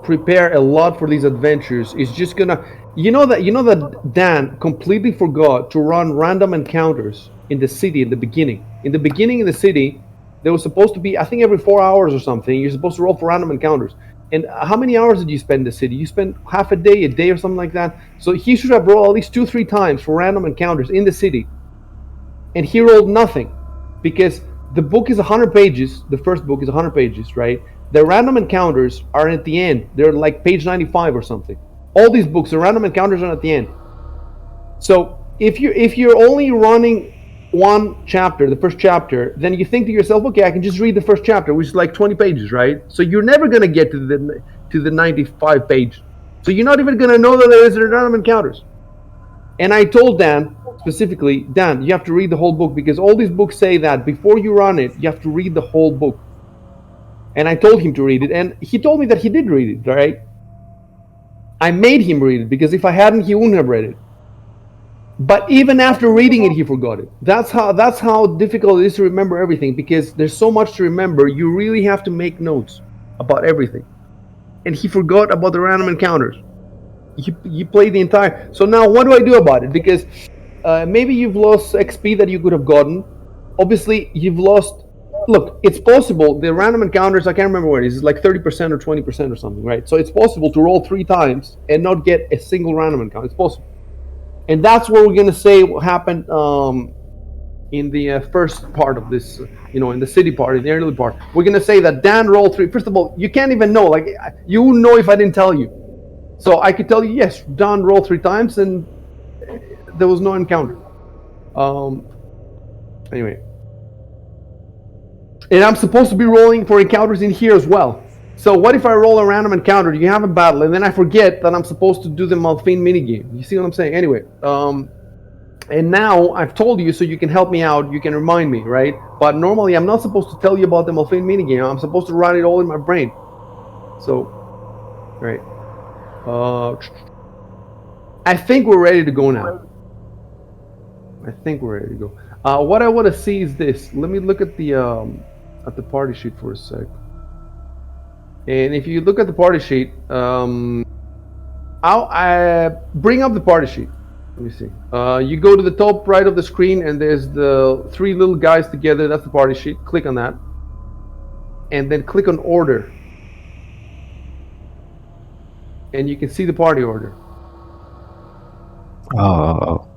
Speaker 3: prepare a lot for these adventures is just gonna, you know that Dan completely forgot to run random encounters in the city in the beginning. In the beginning in the city, there was supposed to be, I think every 4 hours or something, you're supposed to roll for random encounters. And how many hours did you spend in the city? You spent half a day or something like that. So he should have rolled at least 2-3 times for random encounters in the city, and he rolled nothing because the book is 100 pages. The first book is 100 pages, right? The random encounters are at the end. They're like page 95 or something. All these books, the random encounters are at the end. So if you're only running one chapter, the first chapter, then you think to yourself, okay, I can just read the first chapter, which is like 20 pages, right? So you're never going to get to the 95 page. So you're not even going to know that there is random encounters. And I told Dan specifically, Dan, you have to read the whole book because all these books say that before you run it, you have to read the whole book. And I told him to read it, and he told me that he did read it, right? I made him read it because if I hadn't, he wouldn't have read it. But even after reading it, he forgot it. That's how difficult it is to remember everything because there's so much to remember. You really have to make notes about everything. And he forgot about the random encounters. You play the entire. So now what do I do about it? Because maybe you've lost XP that you could have gotten. Obviously, you've lost. Look, it's possible. The random encounters, I can't remember what it is. It's like 30% or 20% or something, right? So it's possible to roll 3 times and not get a single random encounter. It's possible. And that's what we're going to say what happened in the first part of this, in the city part, in the early part. We're going to say that Dan rolled 3. First of all, you can't even know. Like, you wouldn't know if I didn't tell you. So I could tell you, yes, Dan rolled 3 times and there was no encounter. Anyway. And I'm supposed to be rolling for encounters in here as well. So what if I roll a random encounter, you have a battle, and then I forget that I'm supposed to do the Malfine minigame? You see what I'm saying? Anyway, and now I've told you so you can help me out, you can remind me, right? But normally I'm not supposed to tell you about the Malfine minigame. I'm supposed to run it all in my brain. So, right. I think we're ready to go now. I think we're ready to go. What I want to see is this. Let me look at the party sheet for a sec. And if you look at the party sheet, I'll bring up the party sheet. Let me see. You go to the top right of the screen, and there's the 3 little guys together. That's the party sheet. Click on that, and then click on order, and you can see the party order.
Speaker 4: Oh.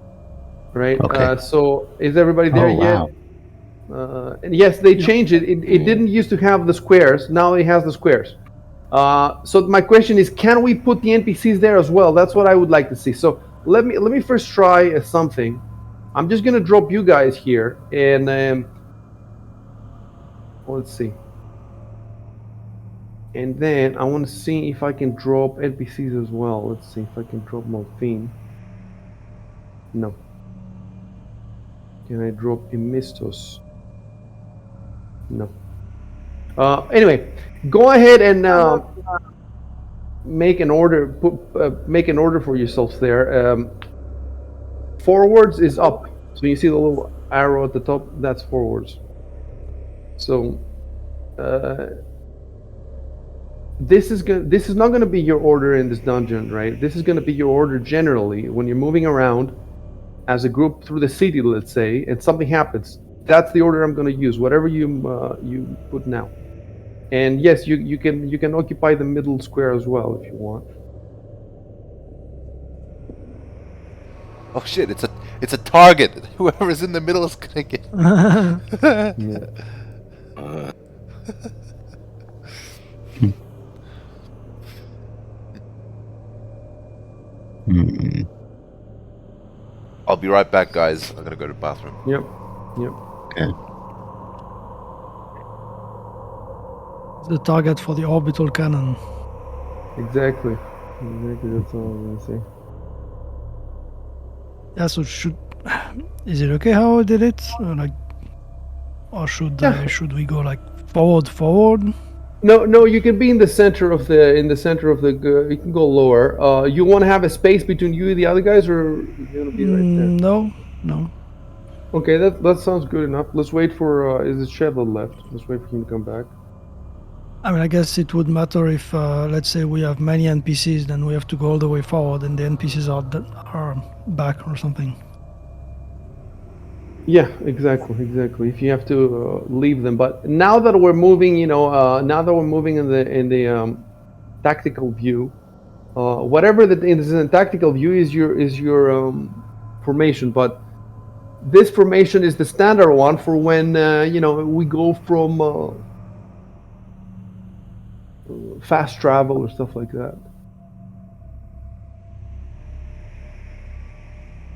Speaker 3: Right.
Speaker 4: Okay.
Speaker 3: So is everybody there yet?
Speaker 4: Wow.
Speaker 3: And yes, they changed it. It didn't used to have the squares. Now it has the squares. So my question is, can we put the NPCs there as well? That's what I would like to see. So let me first try something. I'm just gonna drop you guys here, and let's see. And then I want to see if I can drop NPCs as well. Let's see if I can drop Malfine. No. Can I drop Emistos? No. Anyway, go ahead and make an order. Make an order for yourselves there. Forwards is up. So you see the little arrow at the top. That's forwards. So this is not going to be your order in this dungeon, right? This is going to be your order generally when you're moving around as a group through the city, let's say, and something happens. That's the order I'm going to use. Whatever you put now. And yes, you can occupy the middle square as well if you want.
Speaker 5: Oh shit! It's a target. Whoever's in the middle is gonna get.
Speaker 3: Yeah.
Speaker 1: Uh,
Speaker 4: Hmm.
Speaker 5: I'll be right back, guys. I'm gonna go to the bathroom.
Speaker 3: Yep. Yep.
Speaker 4: Okay.
Speaker 2: The target for the orbital cannon.
Speaker 3: Exactly. Exactly. That's all I'm gonna say.
Speaker 2: Yeah, so is it okay how I did it? Or should we go like forward?
Speaker 3: No. You can be in the center of the. You can go lower. You want to have a space between you and the other guys, or you're gonna be right there?
Speaker 2: No.
Speaker 3: Okay, that sounds good enough. Let's wait for. Is it Chev left? Let's wait for him to come back.
Speaker 2: I mean, I guess it would matter if, let's say, we have many NPCs, then we have to go all the way forward, and the NPCs are back or something.
Speaker 3: Yeah, exactly. If you have to leave them, but now that we're moving, now that we're moving in the tactical view, whatever is in the tactical view is your formation, but this formation is the standard one for when we go from fast travel or stuff like that.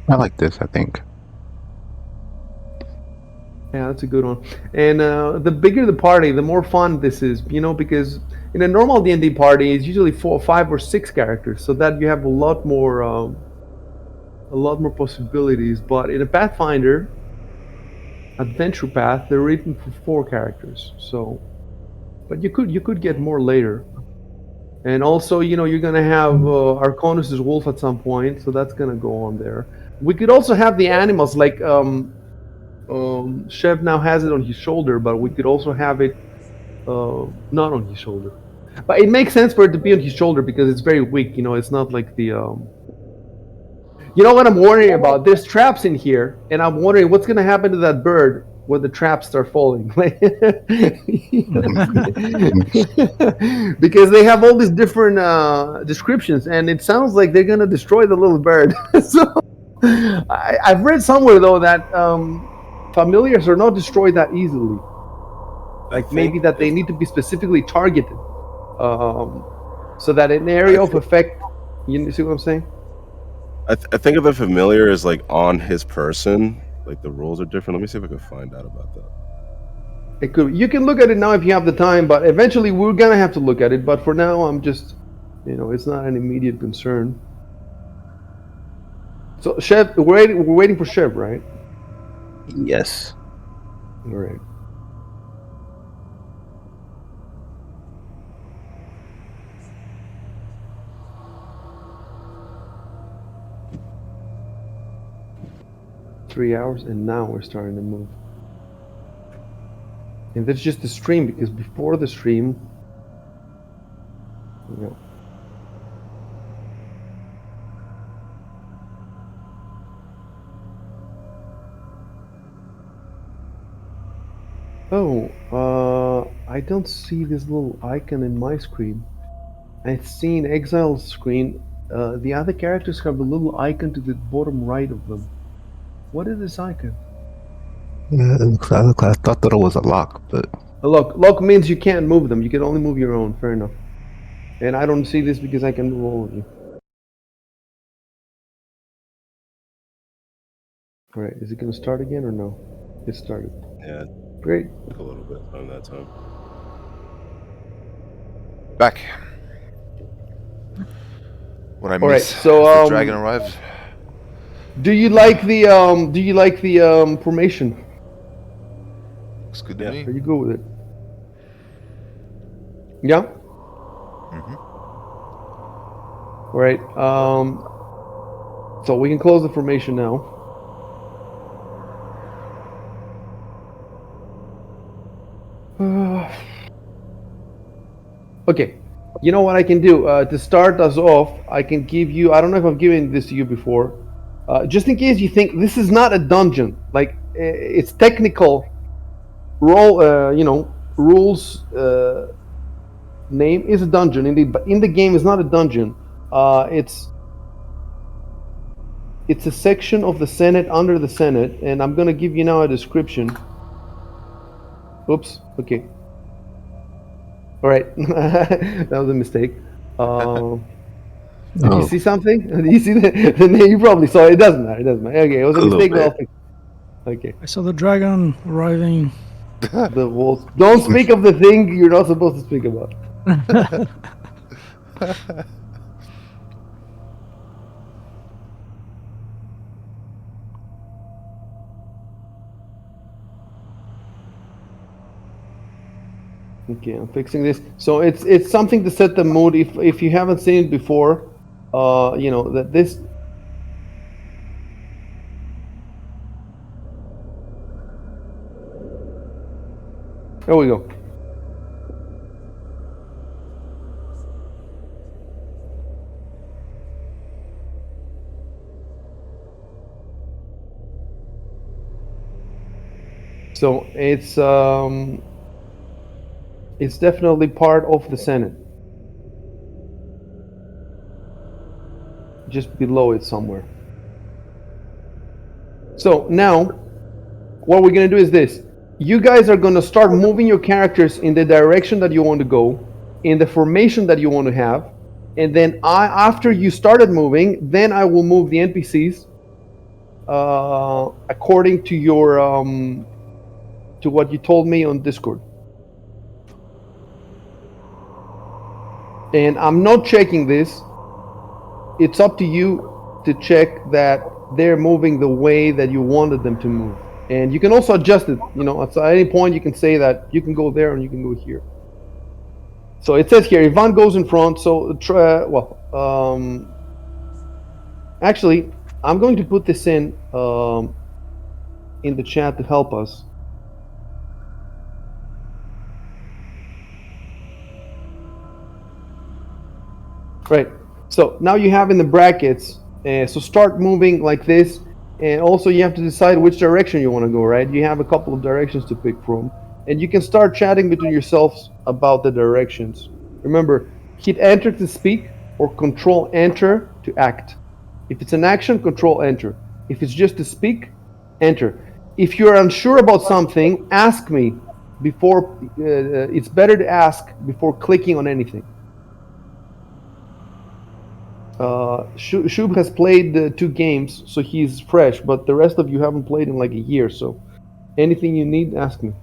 Speaker 4: I like this. I think.
Speaker 3: Yeah, that's a good one. And the bigger the party, the more fun this is, because in a normal D&D party, it's usually 4, 5, or 6 characters, so that you have a lot more possibilities. But in a Pathfinder adventure path, they're written for 4 characters. So, but you could get more later. And also, you're gonna have Arconus' wolf at some point, so that's gonna go on there. We could also have the animals like. Chev now has it on his shoulder, but we could also have it not on his shoulder. But it makes sense for it to be on his shoulder because it's very weak. It's not like the. You know what I'm worrying about? There's traps in here, and I'm wondering what's going to happen to that bird when the traps start falling. Because they have all these different descriptions, and it sounds like they're going to destroy the little bird. So I've read somewhere though that. Familiars are not destroyed that easily. Like maybe that they need to be specifically targeted, so that an area of effect. You see what I'm saying?
Speaker 1: I think of the familiar as like on his person. Like the rules are different. Let me see if I can find out about that.
Speaker 3: It could. You can look at it now if you have the time, but eventually we're gonna have to look at it. But for now, I'm just, it's not an immediate concern. So Chev, we're waiting for Chev, right?
Speaker 4: Yes.
Speaker 3: All right. Three hours, and now we're starting to move. And that's just the stream, because before the stream, I don't see this little icon in my screen. I've seen Exile's screen. The other characters have a little icon to the bottom right of them. What is this icon?
Speaker 4: Yeah, I thought that it was a lock, but
Speaker 3: A lock. Lock means you can't move them. You can only move your own. Fair enough. And I don't see this because I can move all of you. All right. Is it going to start again or no? It started.
Speaker 1: Yeah,
Speaker 3: Great.
Speaker 1: took a little bit of time that time.
Speaker 5: Back. What I
Speaker 3: All right,
Speaker 5: miss?
Speaker 3: so,
Speaker 5: Has the dragon arrived?
Speaker 3: Do you like the formation?
Speaker 5: Looks good to
Speaker 1: Yeah.
Speaker 5: me.
Speaker 3: Are you good with it? Yeah. All right. So we can close the formation now. Okay. You know what I can do? To start us off, I can give you. I don't know if I've given this to you before. Just in case you think this is not a dungeon, like it's technical role. Rules name is a dungeon indeed, but in the game it's not a dungeon. It's a section of the Senate under the Senate, and I'm gonna give you now a description. Oops. Okay. All right. That was a mistake. Did you
Speaker 4: Oh,
Speaker 3: see something? Did you see the name? You probably saw it. It doesn't matter. It doesn't matter. Okay, it was a
Speaker 4: a little
Speaker 3: mistake, but I'll
Speaker 4: bit.
Speaker 3: fix it. Okay.
Speaker 2: I saw the dragon arriving.
Speaker 3: The wolves. Don't speak of the thing you're not supposed to speak about. Okay, I'm fixing this. So it's something to set the mood. If you haven't seen it before, that this. There we go. So it's definitely part of the Senate. Just below it somewhere. So now, what we're gonna do is this. You guys are gonna start moving your characters in the direction that you want to go, in the formation that you want to have, and then after you started moving, then I will move the NPCs according to your to what you told me on Discord. And I'm not checking this. It's up to you to check that they're moving the way that you wanted them to move. And you can also adjust it. At any point you can say that you can go there and you can go here. So it says here, Ivan goes in front. So actually, I'm going to put this in the chat to help us. Right. So now you have in the brackets. So start moving like this, and also you have to decide which direction you want to go. Right. You have a couple of directions to pick from, and you can start chatting between yourselves about the directions. Remember, hit enter to speak or control enter to act. If it's an action, control enter. If it's just to speak, enter. If you're unsure about something, ask me before. It's better to ask before clicking on anything. Shub has played 2 games, so he's fresh, but the rest of you haven't played in like a year, so anything you need, ask me.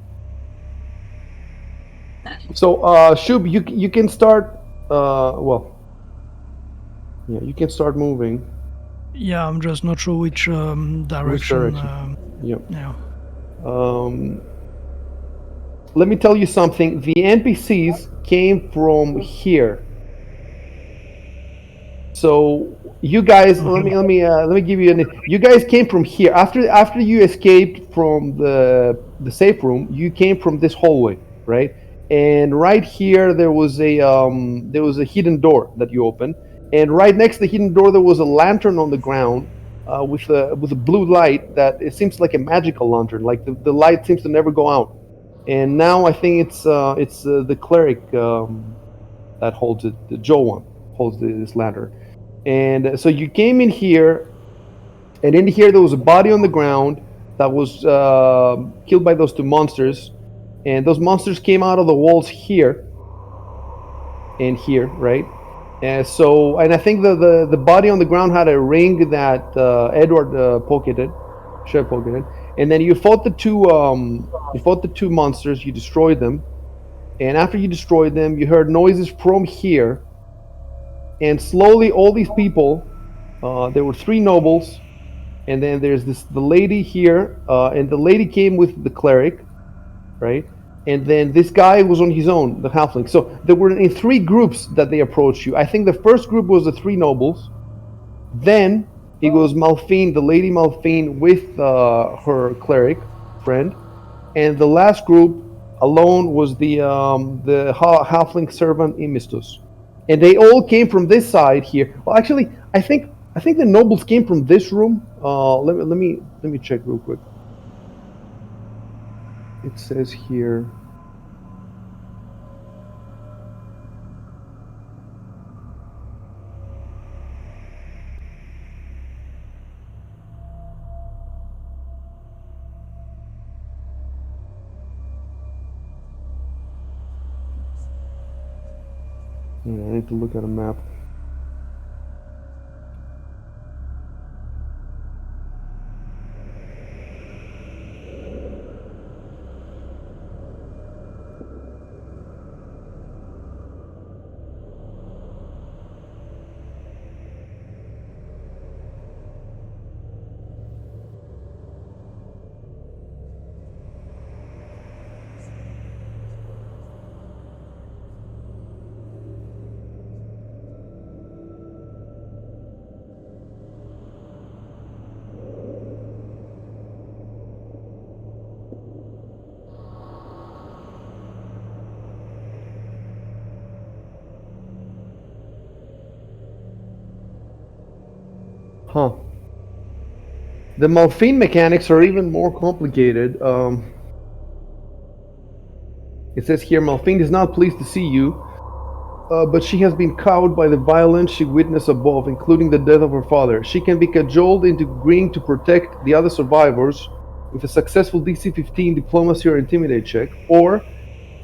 Speaker 3: So, Shub, you can start, you can start moving.
Speaker 2: Yeah, I'm just not sure which direction.
Speaker 3: direction? Yep.
Speaker 2: Yeah.
Speaker 3: Let me tell you something. The NPCs came from here. So you guys, let me give you you guys came from here. After you escaped from the safe room, you came from this hallway, right? And right here there was a hidden door that you opened, and right next to the hidden door there was a lantern on the ground with a blue light that it seems like a magical lantern. Like the light seems to never go out. And now I think it's the cleric that holds it. The Joe one holds this lantern. And so you came in here, and in here there was a body on the ground that was killed by those 2 monsters, and those monsters came out of the walls here and here, right? And I think the body on the ground had a ring that Edward pocketed, Chev pocketed, and then you fought the two monsters. You destroyed them, and after you destroyed them, you heard noises from here. And slowly, all these people, there were 3 nobles, and then there's the lady here, and the lady came with the cleric, right? and then this guy was on his own, the halfling. So there were in three groups that they approached you. I think the first group was the three nobles. Then it was Malphine, the lady Malphine, with her cleric friend, and the last group alone was the halfling servant Imistus, and they all came from this side here. Well, actually, I think the nobles came from this room. Let me check real quick. It says here. I need to look at a map. Huh. The Malphine mechanics are even more complicated. It says here, Malphine is not pleased to see you, but she has been cowed by the violence she witnessed above, including the death of her father. She can be cajoled into agreeing to protect the other survivors with a successful DC 15 diplomacy or intimidate check, or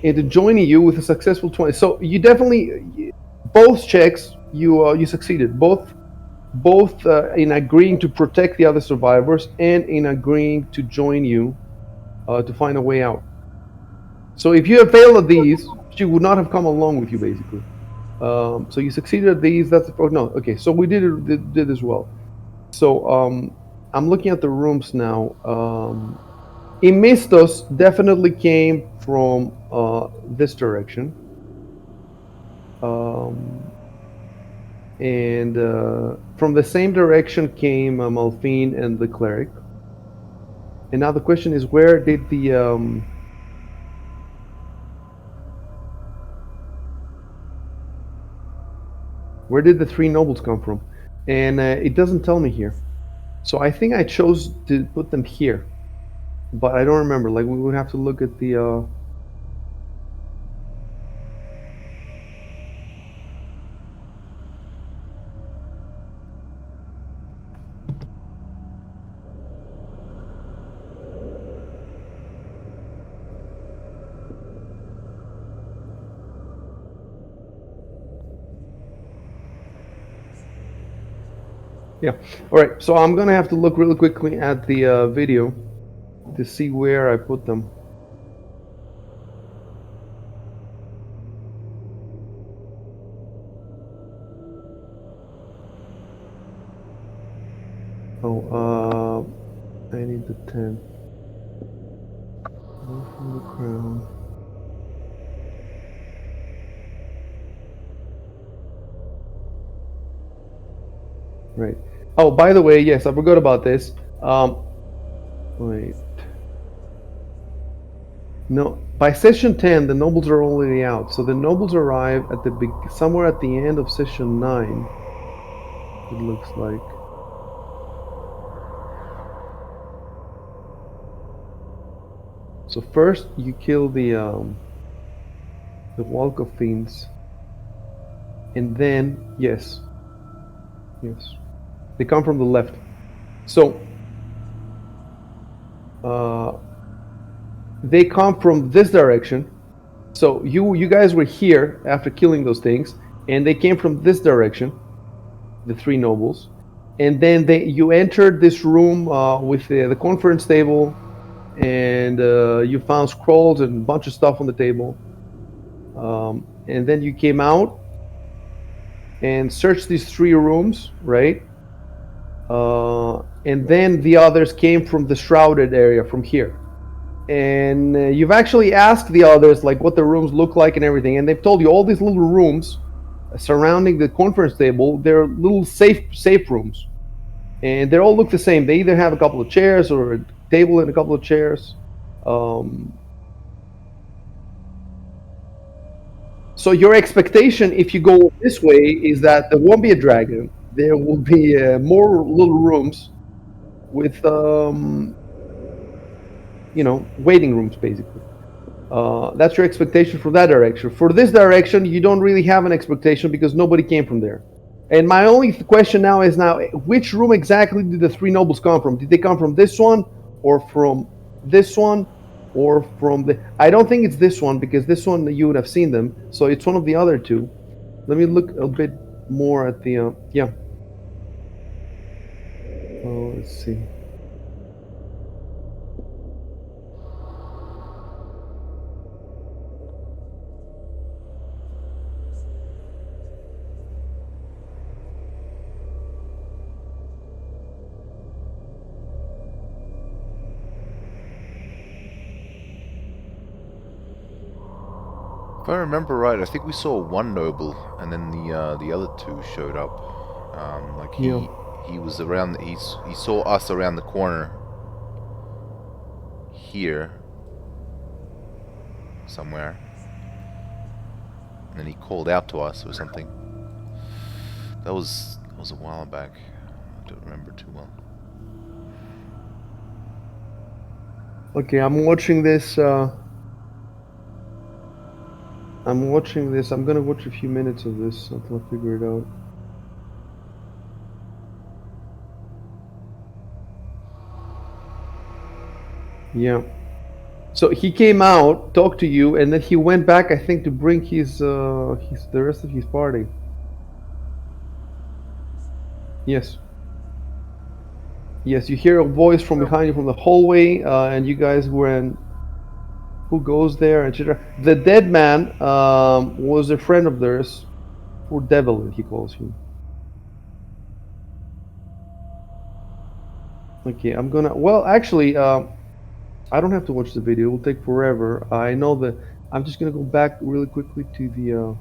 Speaker 3: into joining you with a successful 20. So you definitely, both checks, you succeeded. Both in agreeing to protect the other survivors and in agreeing to join you to find a way out. So if you had failed at these, she would not have come along with you, basically. So you succeeded at these. That's no. Okay, so we did as well. So I'm looking at the rooms now. Imistos definitely came from this direction. And from the same direction came Malphine and the cleric. And now the question is, where did the three nobles come from? And it doesn't tell me here. So I think I chose to put them here, but I don't remember. Like, we would have to look at the. Yeah. All right. So I'm gonna have to look really quickly at the video to see where I put them. Oh, I need the 10. From the crown. Right. Oh, by the way, yes, I forgot about this. Wait. No, by session 10, the nobles are already out. So the nobles arrive at somewhere at the end of session 9. It looks like. So first you kill the Walk of Fiends, and then yes, they come from the left. So they come from this direction. So you guys were here after killing those things, and they came from this direction, the three nobles, and then you entered this room with the conference table, and you found scrolls and a bunch of stuff on the table, and then you came out and searched these three rooms, right? And then the others came from the shrouded area from here. and you've actually asked the others like what the rooms look like and everything, and they've told you all these little rooms surrounding the conference table. They're little safe rooms, and they all look the same. They either have a couple of chairs or a table and a couple of chairs. Um, so your expectation, if you go this way, is that there won't be a dragon. There will be more little rooms with, waiting rooms, basically. That's your expectation for that direction. For this direction, you don't really have an expectation because nobody came from there. And my only question now is which room exactly did the three nobles come from? Did they come from this one, or from this one, or from the? I don't think it's this one because this one you would have seen them. So it's one of the other two. Let me look a bit more at the. Yeah. Oh, let's see.
Speaker 5: If I remember right, I think we saw one noble, and then the other two showed up. Like
Speaker 3: Yeah.
Speaker 5: he was around. He saw us around the corner here somewhere, and then he called out to us or something. That was a while back. I don't remember too well.
Speaker 3: Okay, I'm watching this. I'm watching this. I'm gonna watch a few minutes of this until I figure it out. Yeah. So he came out, talked to you, and then he went back, I think, to bring his the rest of his party. Yes. Yes, you hear a voice from behind you from the hallway, and you guys went. Who goes there, etc. The dead man was a friend of theirs, or Devil, he calls him. Okay, I'm gonna. Well, actually, I don't have to watch the video. It will take forever. I know that. I'm just gonna go back really quickly to the.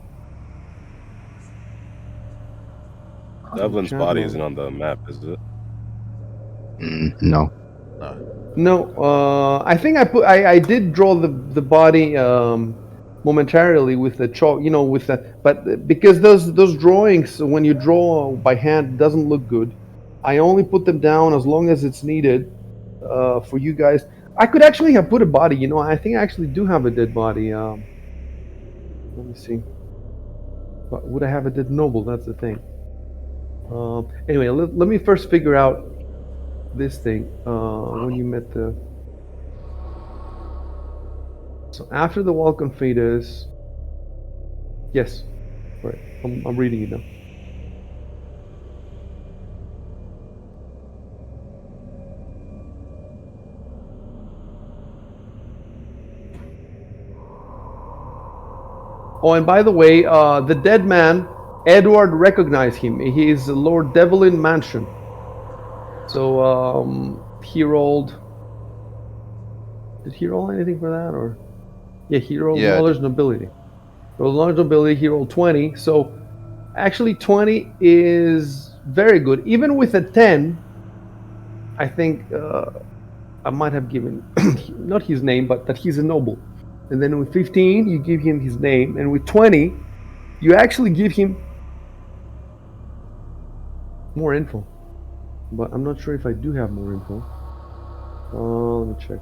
Speaker 1: Devlin's
Speaker 3: chat
Speaker 1: body
Speaker 3: log.
Speaker 1: isn't on the map, is it?
Speaker 4: No.
Speaker 3: No, I think I did draw the body momentarily with the chalk, with the, but because those drawings when you draw by hand doesn't look good. I only put them down as long as it's needed for you guys. I could actually have put a body. I think I actually do have a dead body. Let me see. But would I have a dead noble? That's the thing. Anyway, let me first figure out this thing. When you met the. So after the Vulcan fetus, yes, right. I'm reading it now. Oh, and by the way, the dead man, Edward recognized him. He is Lord Devlin Mansion. So he rolled. Did he roll anything for that, or? Yeah, he rolled knowledge nobility. Rolled knowledge nobility. He rolled 20. So actually, 20 is very good. Even with a 10, I think I might have given not his name, but that he's a noble. And then with 15, you give him his name, and with 20, you actually give him more info. But I'm not sure if I do have more info. Let me check.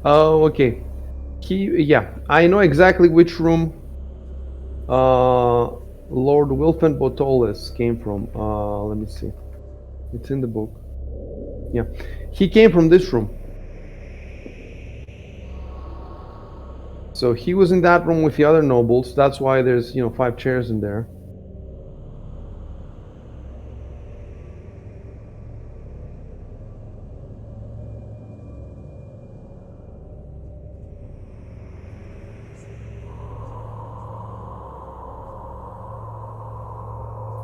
Speaker 3: Oh, okay. Yeah, I know exactly which room Lord Wilfan Botolis came from. Let me see. It's in the book. Yeah, he came from this room. So he was in that room with the other nobles. That's why there's 5 chairs in there.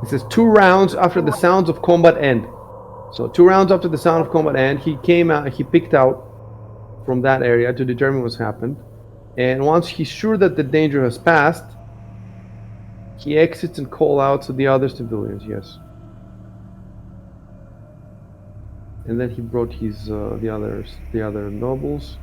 Speaker 3: It says 2 rounds after the sounds of combat end. So 2 rounds after the sound of combat end, he came out. He picked out from that area to determine what's happened. And once he's sure that the danger has passed, he exits and calls out to the other civilians. Yes. And then he brought his the other nobles.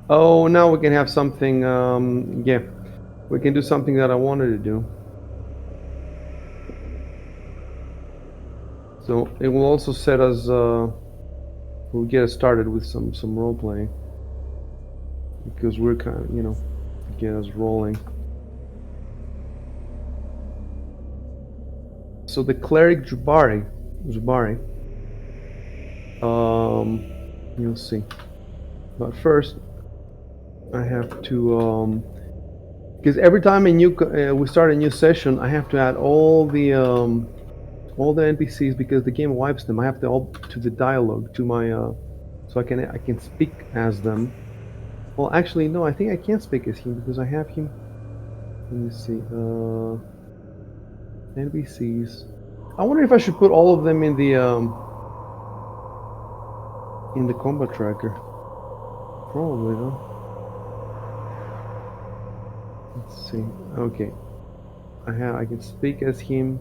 Speaker 3: Oh, now we can have something. Yeah, we can do something that I wanted to do. So it will also set us. We'll get us started with some role playing because we're kind of get us rolling. So the cleric Jubari. You'll see. But first, I have to because every time we start a new session, I have to add all the NPCs because the game wipes them. I have to all to the dialogue to my so I can speak as them. Well, actually, no. I think I can't speak as him because I have him. Let me see. NPCs. I wonder if I should put all of them in the combat tracker. Probably, though. Let's see. Okay. I can speak as him.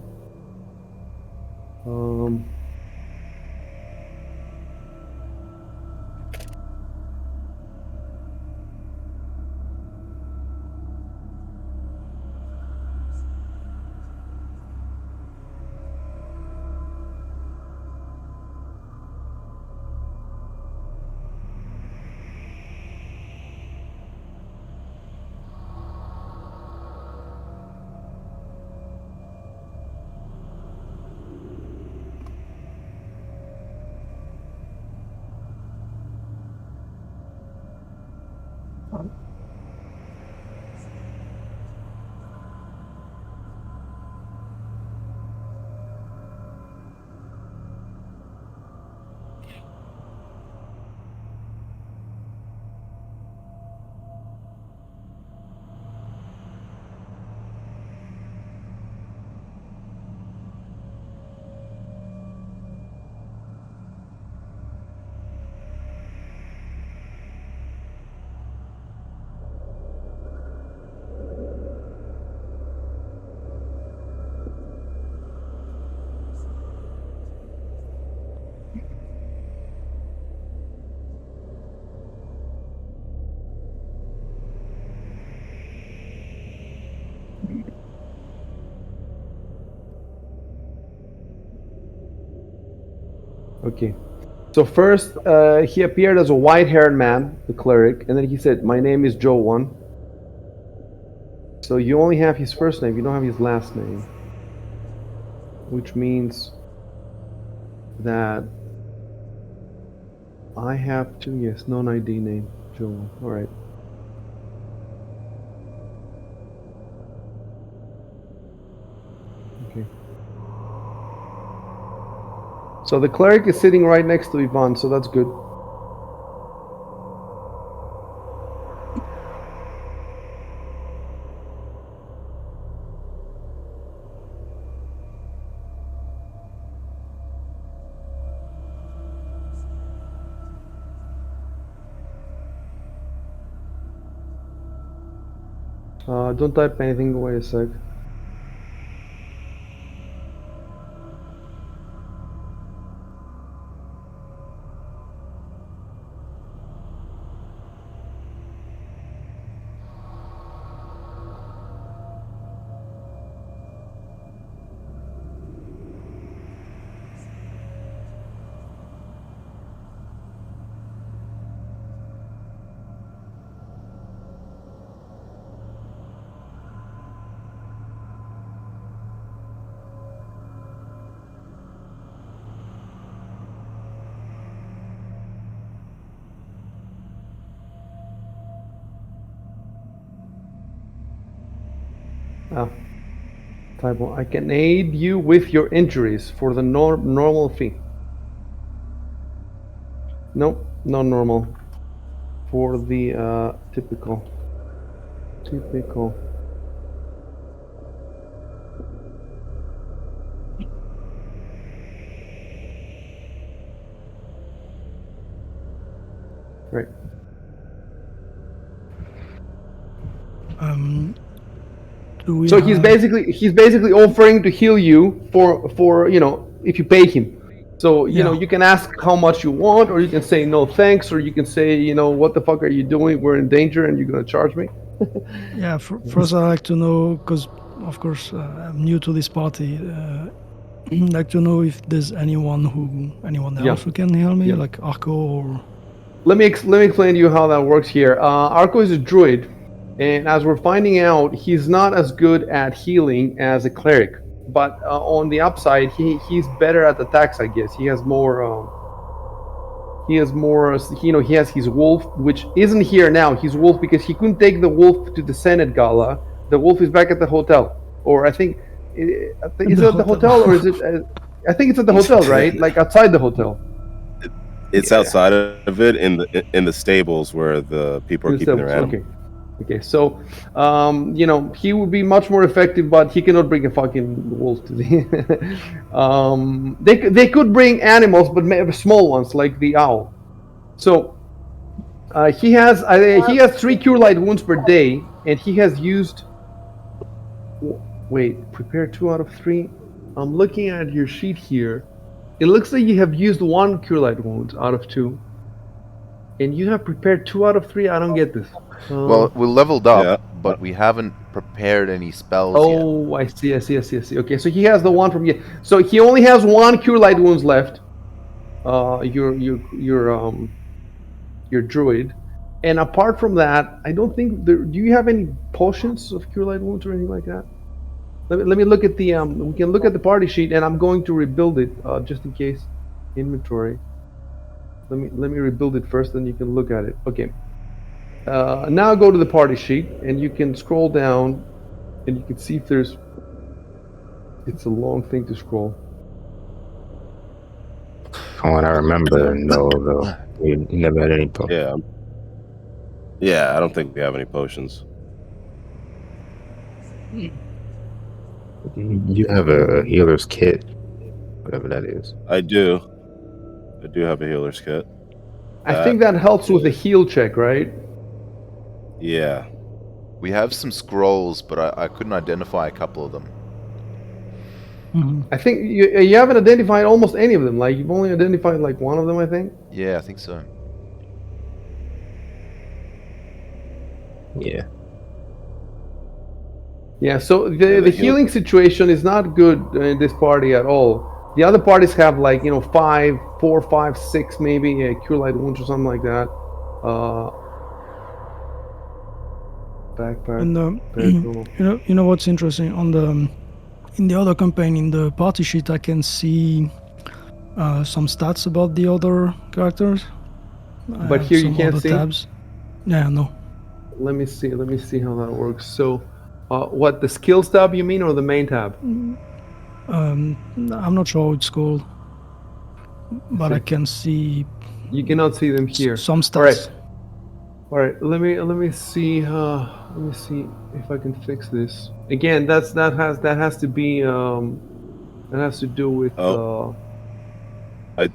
Speaker 3: Okay. So first, he appeared as a white-haired man, the cleric, and then he said, "My name is Joe One." So you only have his first name, you don't have his last name, which means that I have to, yes, non-ID name, Joe One. All right. So the cleric is sitting right next to Ivan, so that's good. Don't type anything. Wait a sec. Ah, typo. I can aid you with your injuries for the normal fee. Nope, not normal. For the typical. Typical. Right.
Speaker 2: Do we
Speaker 3: So
Speaker 2: have...
Speaker 3: he's basically offering to heal you for if you pay him. So
Speaker 2: Yeah.
Speaker 3: you can ask how much you want, or you can say no thanks, or you can say what the fuck are you doing? We're in danger, and you're gonna charge me.
Speaker 2: Yeah, first I'd like to know, because of course I'm new to this party, I'd like to know if there's anyone
Speaker 3: Yeah.
Speaker 2: else who can heal me,
Speaker 3: Yeah.
Speaker 2: like Arco or...
Speaker 3: Let me explain to you how that works here. Arco is a druid, and as we're finding out, he's not as good at healing as a cleric. But on the upside, he's better at attacks. I guess he has more. He has more. He has his wolf, which isn't here now. His wolf because he couldn't take the wolf to the Senate gala. The wolf is back at the hotel, or I think is it at the hotel or is it? I think it's at the hotel, right? Like outside the hotel.
Speaker 1: It's outside of it in the stables where the people are keeping their animals.
Speaker 3: Okay. So, he would be much more effective, but he cannot bring a fucking wolf to the. They could bring animals, but small ones like the owl. So, he has 3 cure light wounds per day, and he has used. Wait, prepare 2 out of 3. I'm looking at your sheet here. It looks like you have used 1 cure light wound out of 2. And you have prepared 2 out of 3. I don't get this.
Speaker 5: Well, we leveled up,
Speaker 1: Yeah.
Speaker 5: but we haven't prepared any spells yet.
Speaker 3: Oh, I see. Okay, so he has the one from here. So he only has 1 cure light wounds left. Your druid, and apart from that, I don't think there. Do you have any potions of cure light wounds or anything like that? Let me look at the We can look at the party sheet, and I'm going to rebuild it just in case. Inventory. Let me rebuild it first, then you can look at it. Okay. Now go to the party sheet, and you can scroll down, and you can see if there's. It's a long thing to scroll.
Speaker 4: From what I remember, no, though. We never had any
Speaker 1: Yeah, I don't think we have any potions.
Speaker 4: You have a healer's kit, whatever that is.
Speaker 1: I do have a healer's kit.
Speaker 3: I think that helps with the heal check, right?
Speaker 1: Yeah.
Speaker 5: We have some scrolls, but I couldn't identify a couple of them.
Speaker 3: I think you haven't identified almost any of them. Like you've only identified like 1 of them, I think.
Speaker 5: Yeah, I think so.
Speaker 4: Yeah.
Speaker 3: Yeah. So the healing situation is not good in this party at all. The other parties have like 4, 5, 6 maybe cure light wounds or something like that. Backpack.
Speaker 2: And you know what's interesting on the in the other campaign, in the party sheet, I can see some stats about the other characters.
Speaker 3: But here you can't see.
Speaker 2: Tabs. Yeah, no.
Speaker 3: Let me see how that works. So, what, the skills tab you mean, or the main tab?
Speaker 2: I'm not sure how it's called. but I can see
Speaker 3: You cannot see them here.
Speaker 2: some
Speaker 3: All
Speaker 2: stats.
Speaker 3: right. All right. Let me see. Let me see if I can fix this. Again, that has to be that has to do with
Speaker 1: Oh, I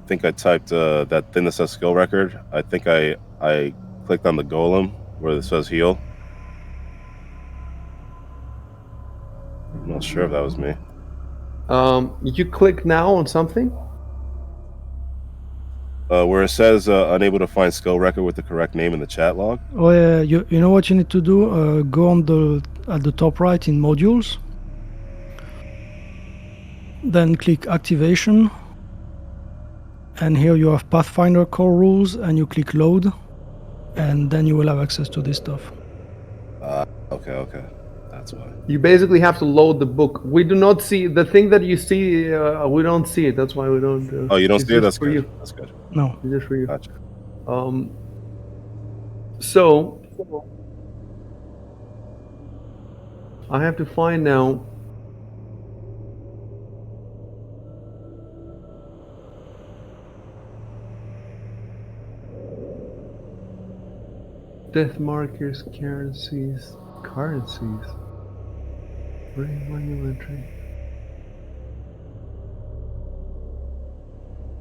Speaker 1: think I typed that thing that says skill record. I think I clicked on the golem where it says heal. I'm not sure if that was me.
Speaker 3: you click now on something.
Speaker 1: Where it says unable to find skill record with the correct name in the chat log.
Speaker 2: Oh yeah, you know what you need to do? Go on at the top right in modules, then click activation, and here you have Pathfinder core rules, and you click load, and then you will have access to this stuff.
Speaker 1: Okay, that's why.
Speaker 3: You basically have to load the book. We do not see the thing that you see. We don't see it. That's why we don't.
Speaker 1: Oh, you don't
Speaker 3: It's
Speaker 1: see it?
Speaker 3: just
Speaker 1: That's
Speaker 3: for
Speaker 1: good.
Speaker 3: you.
Speaker 1: That's good.
Speaker 2: No.
Speaker 3: It's just for you.
Speaker 1: Gotcha.
Speaker 3: So I have to find now. Death markers, currencies. Manual entry.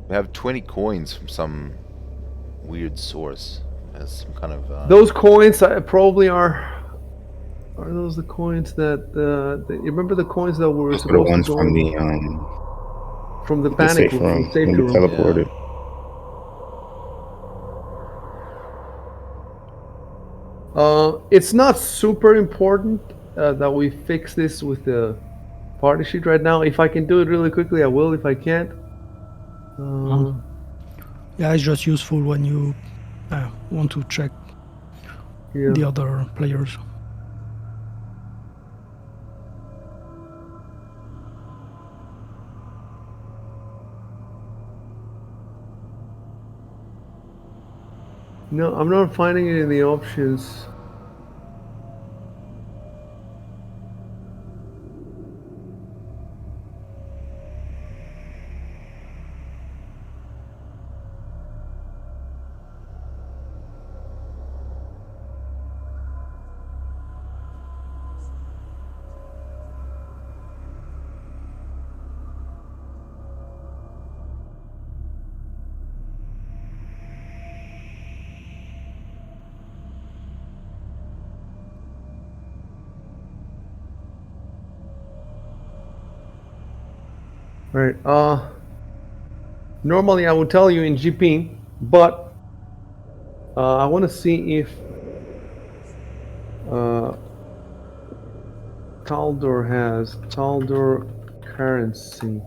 Speaker 5: We have 20 coins from some weird source as some kind of.
Speaker 3: Those coins probably are. Are those the coins that? You remember the coins that were
Speaker 4: Those are the
Speaker 3: supposed to
Speaker 4: ones
Speaker 3: go from the
Speaker 4: the
Speaker 3: panic
Speaker 4: safe
Speaker 3: room, from
Speaker 4: room
Speaker 3: the safety
Speaker 4: when we
Speaker 3: room?
Speaker 4: teleported.
Speaker 3: It's not super important that we fix this with the party sheet right now. If I can do it really quickly, I will. If I can't,
Speaker 2: Yeah, it's just useful when you want to check
Speaker 3: yeah.
Speaker 2: the other players.
Speaker 3: No, I'm not finding it in the options. Right. Normally I would tell you in GP, but I want to see if Taldor has Taldor currency.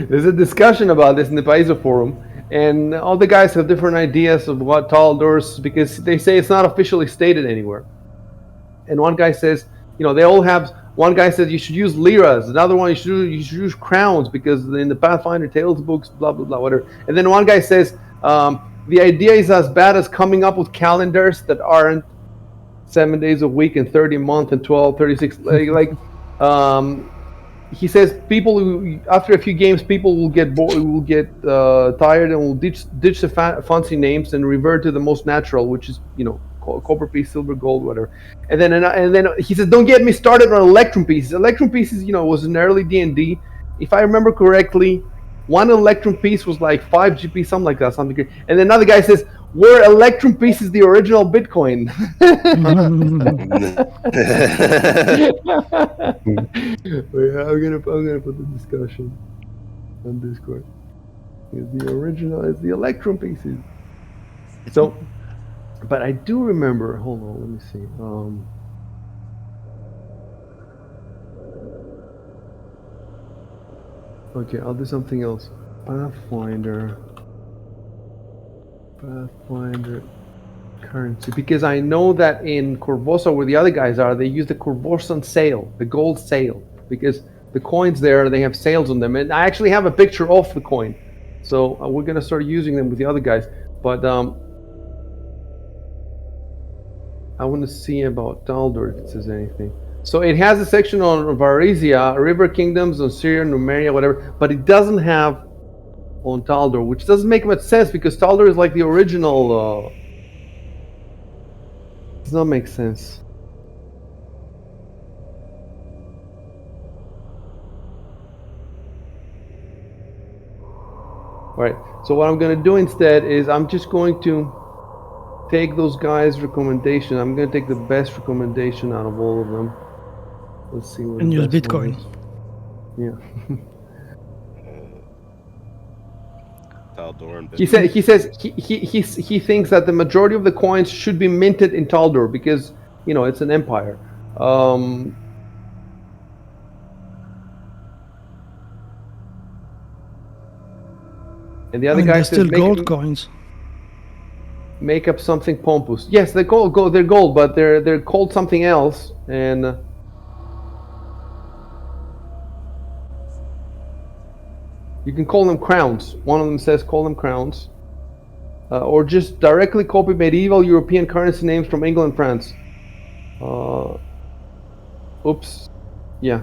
Speaker 3: There's a discussion about this in the Paizo forum, and all the guys have different ideas of what Taldor's, because they say it's not officially stated anywhere. And one guy says, they all have. One guy says you should use liras. Another one you should use crowns because in the Pathfinder Tales books, blah blah blah, whatever. And then one guy says the idea is as bad as coming up with calendars that aren't 7 days a week and 30 a month and 12, 36. He says people who, after a few games, people will get bored, will get tired, and will ditch the fancy names and revert to the most natural, which is copper piece, silver, gold, whatever. And then he says, don't get me started on electrum pieces. Electrum pieces, was an early D&D. If I remember correctly, one electrum piece was like 5 GP, something like that, something. And then another guy says, Were Electrum pieces the original Bitcoin? Wait, I'm gonna put the discussion on Discord. Is the original is the Electrum pieces. So, but I do remember. Hold on, let me see. Okay, I'll do something else. Pathfinder currency, because I know that in Corvosa, where the other guys are, they use the Corvosan sail, the gold sail, because the coins there, they have sails on them, and I actually have a picture of the coin, so we're gonna start using them with the other guys. But I want to see about Taldor if it says anything. So it has a section on Varizia, River Kingdoms, on Syria, Numeria, whatever, but it doesn't have on Taldor, which doesn't make much sense because Taldor is like the original. Does not make sense. All right. So what I'm going to do instead is I'm just going to take those guys' recommendation. I'm going to take the best recommendation out of all of them. Let's see what
Speaker 2: And
Speaker 3: the
Speaker 2: use
Speaker 3: best one
Speaker 2: Bitcoin.
Speaker 3: is. Yeah.
Speaker 1: Tal'Dorn.
Speaker 3: He thinks that the majority of the coins should be minted in Taldor because it's an empire. And the other guy
Speaker 2: they're
Speaker 3: says
Speaker 2: still gold coins.
Speaker 3: Make up something pompous. Yes, they're gold. They're gold, but they're called something else. And you can call them crowns. One of them says call them crowns. Or just directly copy medieval European currency names from England and France. Oops. Yeah.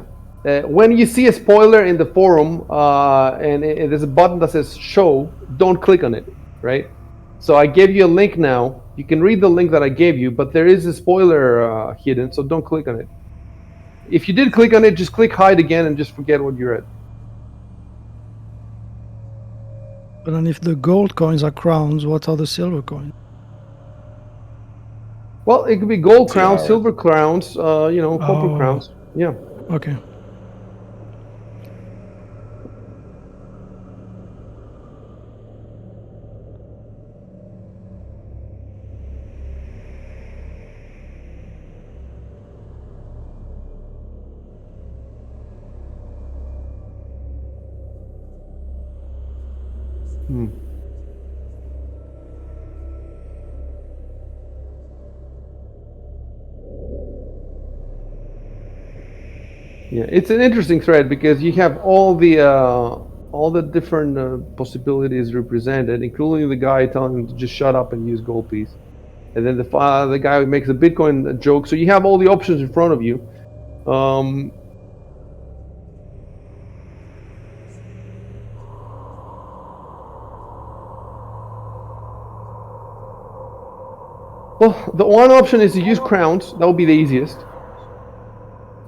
Speaker 3: When you see a spoiler in the forum and there's a button that says show, don't click on it, right? So I gave you a link now. You can read the link that I gave you, but there is a spoiler hidden, so don't click on it. If you did click on it, just click hide again and just forget what you read.
Speaker 2: But then if the gold coins are crowns, what are the silver coins?
Speaker 3: Well, it could be gold crowns,
Speaker 1: Tiara.
Speaker 3: silver crowns, copper crowns. Yeah.
Speaker 2: Okay.
Speaker 3: Yeah, it's an interesting thread because you have all the different possibilities represented, including the guy telling him to just shut up and use gold piece, and then the guy who makes a Bitcoin joke. So you have all the options in front of you. Well, the one option is to use crowns. That would be the easiest.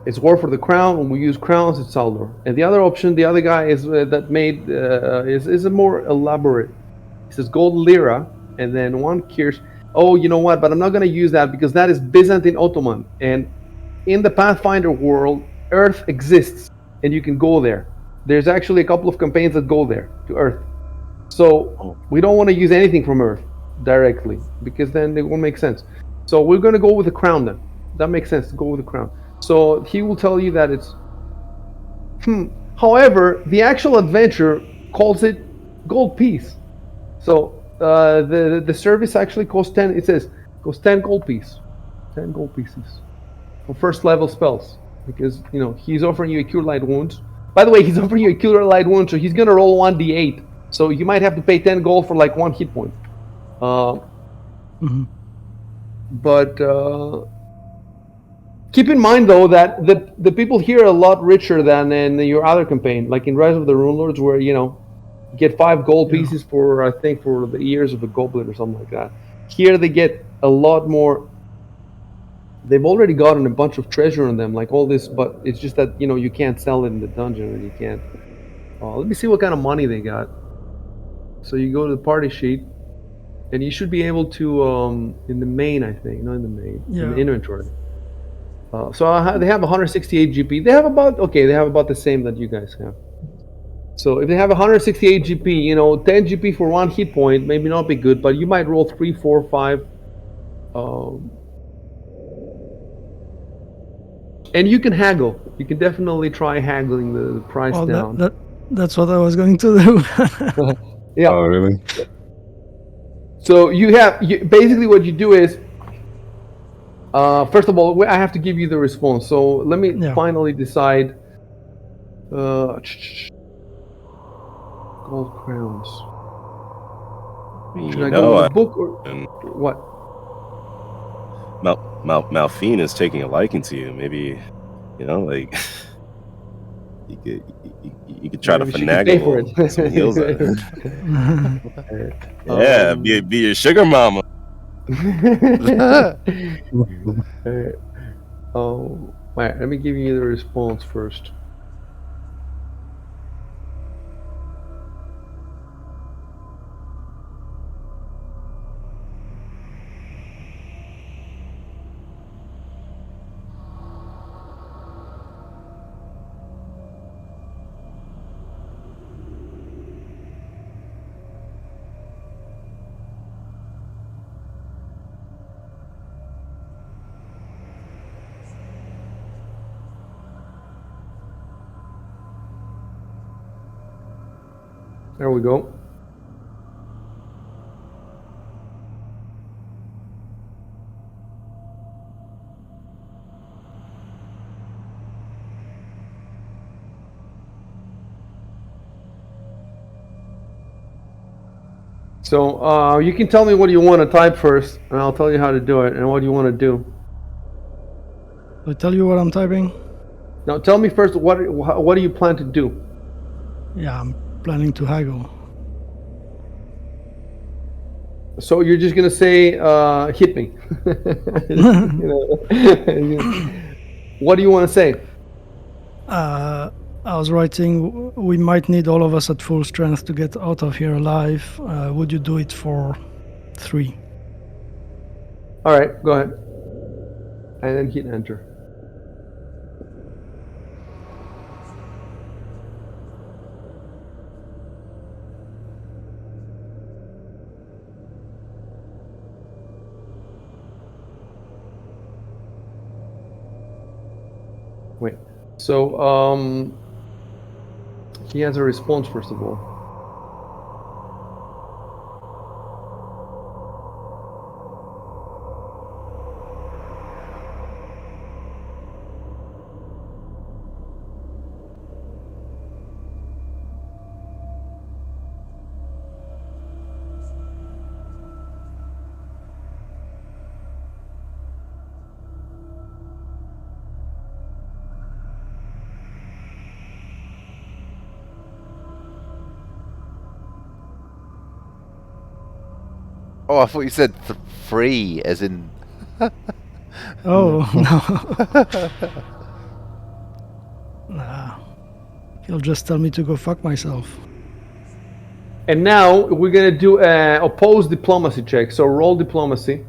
Speaker 3: It's war for the crown. When we use crowns, it's Saldor. And the other option, the other guy is is a more elaborate. He says gold lira, and then one Kirsch. Oh, you know what? But I'm not going to use that because that is Byzantine Ottoman. And in the Pathfinder world, Earth exists, and you can go there. There's actually a couple of campaigns that go there to Earth. So we don't want to use anything from Earth directly because then it won't make sense. So we're going to go with the crown then. That makes sense to go with the crown. So he will tell you that it's. However, the actual adventure calls it gold piece. So the service actually costs 10. It says costs 10 gold piece, 10 gold pieces for first level spells because he's offering you a cure light wounds. By the way, he's offering you a cure light wound, so he's gonna roll 1d8. So you might have to pay 10 gold for like 1 hit point. But keep in mind though that the people here are a lot richer than in your other campaign, like in Rise of the Runelords, where you get 5 gold pieces for I think for the ears of a goblin or something like that. Here they get a lot more. They've already gotten a bunch of treasure on them, like all this, but it's just that you can't sell it in the dungeon, and you can't. Let me see what kind of money they got. So you go to the party sheet, and you should be able to in the main, I think, not in the main, in
Speaker 2: Yeah.
Speaker 3: the inventory. They have 168 GP. They have about the same that you guys have. So if they have 168 GP, 10 GP for one hit point maybe not be good, but you might roll 3, 4, 5. And you can haggle. You can definitely try haggling the price
Speaker 2: Well,
Speaker 3: down.
Speaker 2: that's what I was going to do.
Speaker 3: Yeah.
Speaker 4: Oh, really?
Speaker 3: So basically what you do is, first of all, I have to give you the response. So let me
Speaker 2: Yeah.
Speaker 3: finally decide. Gold crowns. Should I go with the book or what?
Speaker 1: Malphine is taking a liking to you. Maybe, like you could try
Speaker 3: Maybe
Speaker 1: to
Speaker 3: she could pay for
Speaker 1: finagle
Speaker 3: it.
Speaker 1: some heals out of her. Yeah, be your sugar mama.
Speaker 3: Right, let me give you the response first. There we go. So you can tell me what you want to type first, and I'll tell you how to do it, and what you want to do.
Speaker 2: I tell you what I'm typing.
Speaker 3: Now, tell me first what do you plan to do?
Speaker 2: Yeah, I'm planning to haggle.
Speaker 3: So you're just gonna say, "Hit me." What do you want to say?
Speaker 2: I was writing, we might need all of us at full strength to get out of here alive. Would you do it for 3?
Speaker 3: All right, go ahead, and then hit enter. Wait. So he has a response first of all.
Speaker 5: Oh, I thought you said free, as in.
Speaker 2: Oh, no. Nah. He'll just tell me to go fuck myself.
Speaker 3: And now we're gonna do a opposed diplomacy check. So roll diplomacy.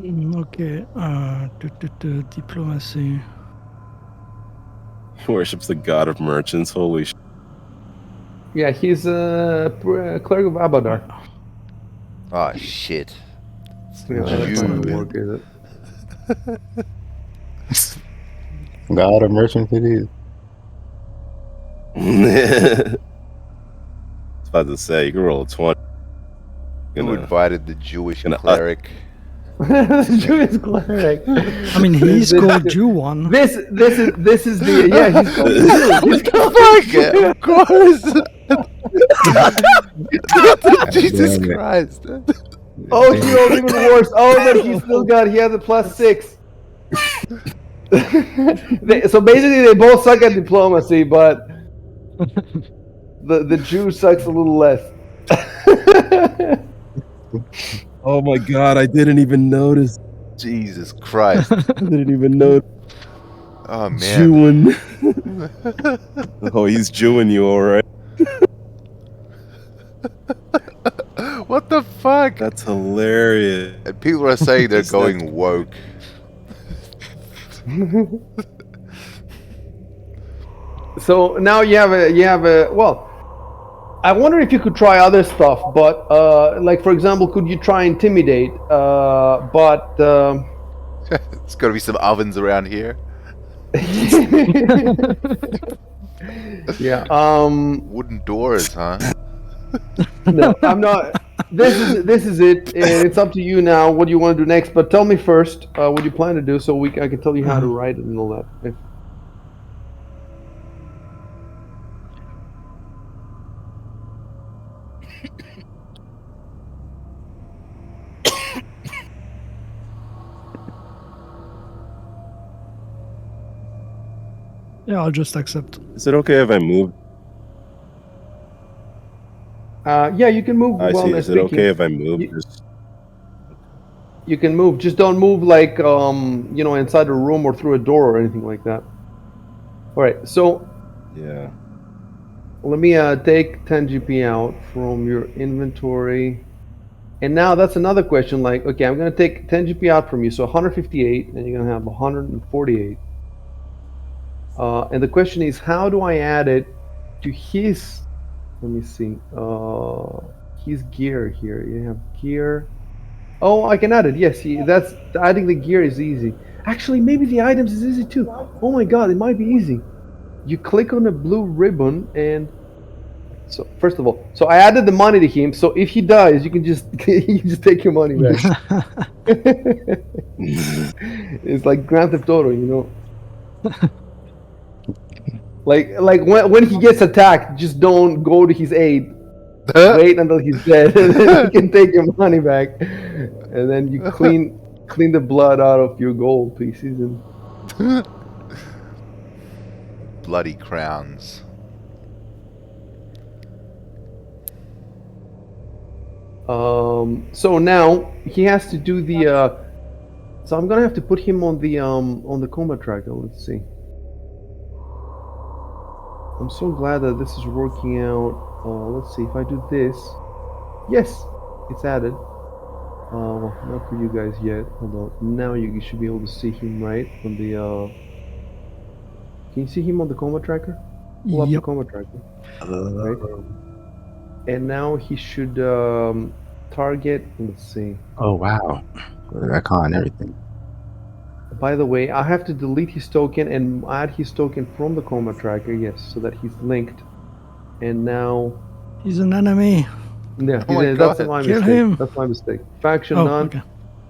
Speaker 2: Okay. Diplomacy.
Speaker 1: He worships the god of merchants. Holy shit.
Speaker 3: Yeah, he's a cleric of Abadar.
Speaker 5: Oh, shit.
Speaker 3: Yeah, that's not gonna
Speaker 4: Jew.
Speaker 3: work, is it?
Speaker 4: God of merchant it is.
Speaker 1: I was about to say, you can roll a 20.
Speaker 5: Who invited the Jewish
Speaker 1: gonna-
Speaker 5: cleric?
Speaker 3: Jewish cleric.
Speaker 2: I mean, he's called Jew one.
Speaker 3: This is the he's called
Speaker 5: Yeah, of course. Jesus
Speaker 4: Damn it.
Speaker 5: Christ.
Speaker 3: Oh, he rolled even worse. Oh, but he has a +6. So basically, they both suck at diplomacy, but the Jew sucks a little less.
Speaker 1: Oh my god, I didn't even notice.
Speaker 5: Jesus Christ.
Speaker 1: I didn't even notice.
Speaker 5: Oh, man.
Speaker 1: Jewing. Oh, he's Jewing you, alright.
Speaker 5: What the fuck?
Speaker 1: That's hilarious.
Speaker 5: And people are saying they're
Speaker 1: That's
Speaker 5: going woke.
Speaker 3: So now you have a well. I wonder if you could try other stuff, but like for example, could you try intimidate? But
Speaker 5: There's got to be some ovens around here.
Speaker 3: yeah.
Speaker 5: Wooden doors, huh?
Speaker 3: No, I'm not. This is it, and it's up to you now. What do you want to do next? But tell me first what you plan to do, so I can tell you how to write it and all that.
Speaker 2: Yeah, I'll just accept.
Speaker 1: Is it okay if I move?
Speaker 3: Yeah, you can move
Speaker 1: I
Speaker 3: while
Speaker 1: see.
Speaker 3: they're
Speaker 1: Is it okay
Speaker 3: speaking.
Speaker 1: if I move?
Speaker 3: You,
Speaker 1: Just
Speaker 3: you can move. Just don't move like inside a room or through a door or anything like that. All right. So
Speaker 1: yeah.
Speaker 3: let me take 10 GP out from your inventory. And now that's another question. Like, okay, I'm going to take 10 GP out from you. So 158, and you're going to have 148. And the question is, how do I add it to his, let me see, his gear here. You have gear. Oh, I can add it. Yes, that's adding the gear is easy. Actually, maybe the items is easy too. Oh my God, it might be easy. You click on the blue ribbon and so first of all, so I added the money to him. So if he dies, you can just you can just take your money back. It's like Grand Theft Auto, you know. Like when he gets attacked, just don't go to his aid. Wait until he's dead, and then you can take your money back, and then you clean the blood out of your gold pieces and.
Speaker 5: Bloody crowns.
Speaker 3: So now he has to do the. So I'm gonna have to put him on the combat tracker. Let's see. I'm so glad that this is working out. Let's see if I do this. Yes, it's added. Well, not for you guys yet. Hold on. Now you should be able to see him right on the. Can you see him on the combat tracker? Pull up the
Speaker 2: Yep.
Speaker 3: combat tracker. Right. And now he should target. Let's see.
Speaker 4: Oh wow, that con and everything.
Speaker 3: By the way, I have to delete his token and add his token from the combat tracker. Yes, so that he's linked. And now,
Speaker 2: He's an enemy.
Speaker 3: yeah,
Speaker 5: Oh my
Speaker 3: that's
Speaker 5: God.
Speaker 3: my
Speaker 2: Kill
Speaker 3: mistake.
Speaker 2: him.
Speaker 3: That's my mistake. Faction
Speaker 2: Oh,
Speaker 3: none.
Speaker 2: okay.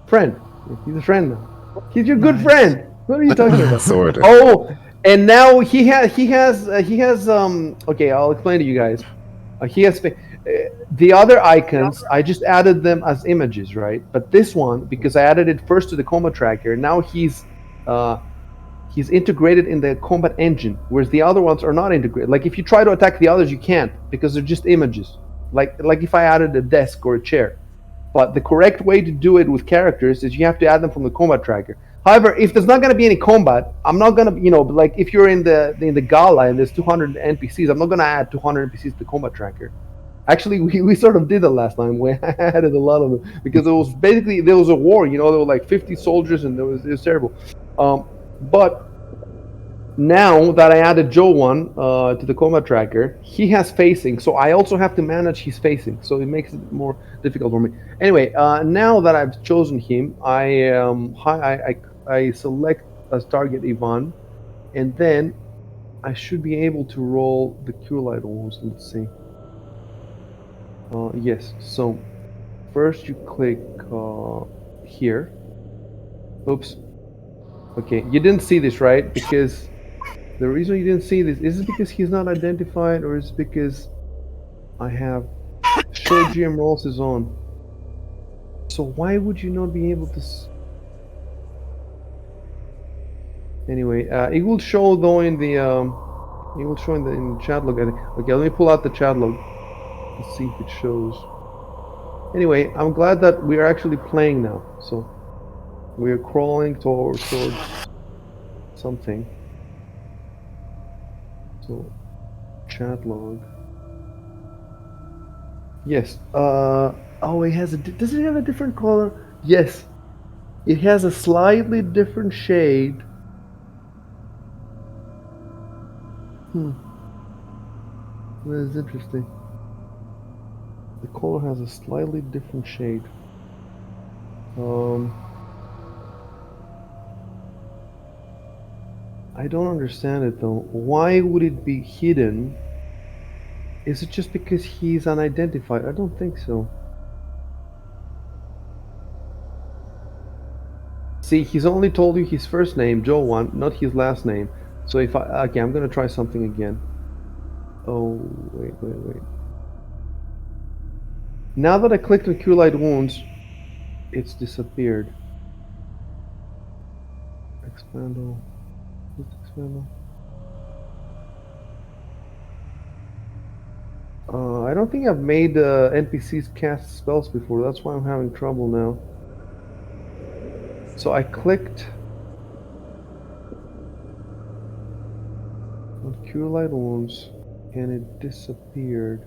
Speaker 3: Friend. He's a friend now. He's your good
Speaker 2: Nice.
Speaker 3: friend. What are you talking about?
Speaker 4: Sorta.
Speaker 3: Oh, and now he has okay, I'll explain to you guys. He has the other icons. I just added them as images, right? But this one, because I added it first to the combat tracker, now he's integrated in the combat engine, whereas the other ones are not integrated. Like if you try to attack the others, you can't because they're just images. Like if I added a desk or a chair. But the correct way to do it with characters is you have to add them from the combat tracker. However, if there's not going to be any combat, I'm not going to, like if you're in the gala and there's 200 NPCs, I'm not going to add 200 NPCs to the combat tracker. Actually, we sort of did that last time. We added a lot of them because it was basically there was a war. There were like 50 soldiers and it was terrible. But now that I added Joe one to the combat tracker, he has facing, so I also have to manage his facing, so it makes it more difficult for me. Anyway, now that I've chosen him, I select as target Ivan, and then I should be able to roll the cure light wounds. Let's see. Yes. So first you click here. Oops. Okay, you didn't see this, right? Because the reason you didn't see this is it because he's not identified, or is it because I have show GM rolls is on? So why would you not be able to? Anyway, it will show though in the it will show in the chat log. I think. Okay, let me pull out the chat log. Let's see if it shows. Anyway, I'm glad that we are actually playing now. So we are crawling towards something. So chat log. Yes. Oh, it has a. Does it have a different color? Yes, it has a slightly different shade. That is interesting. The color has a slightly different shade. I don't understand it though. Why would it be hidden? Is it just because he's unidentified? I don't think so. See, he's only told you his first name, Joe1, not his last name. So if I... Okay, I'm gonna try something again. Oh, wait. Now that I clicked on Cure Light Wounds, it's disappeared. Expandle. What's Expandle? I don't think I've made NPCs cast spells before. That's why I'm having trouble now. So I clicked on Cure Light Wounds, and it disappeared.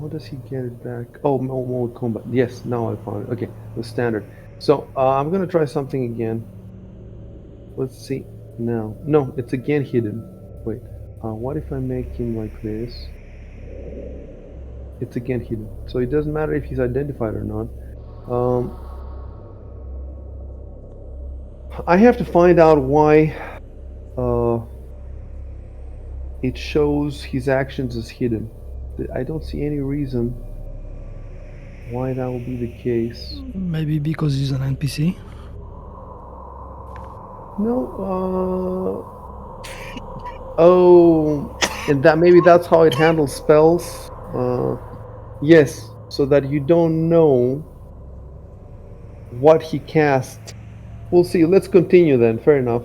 Speaker 3: How does he get it back? Oh, mode combat. Yes, now I found it. Okay, the standard. So I'm gonna try something again. Let's see. Now, no, it's again hidden. Wait. What if I make him like this? It's again hidden. So it doesn't matter if he's identified or not. I have to find out why it shows his actions as hidden. I don't see any reason why that would be the case.
Speaker 2: Maybe because he's an NPC.
Speaker 3: No, oh, and that maybe that's how it handles spells. Yes, so that you don't know what he cast. We'll see. Let's continue then. Fair enough.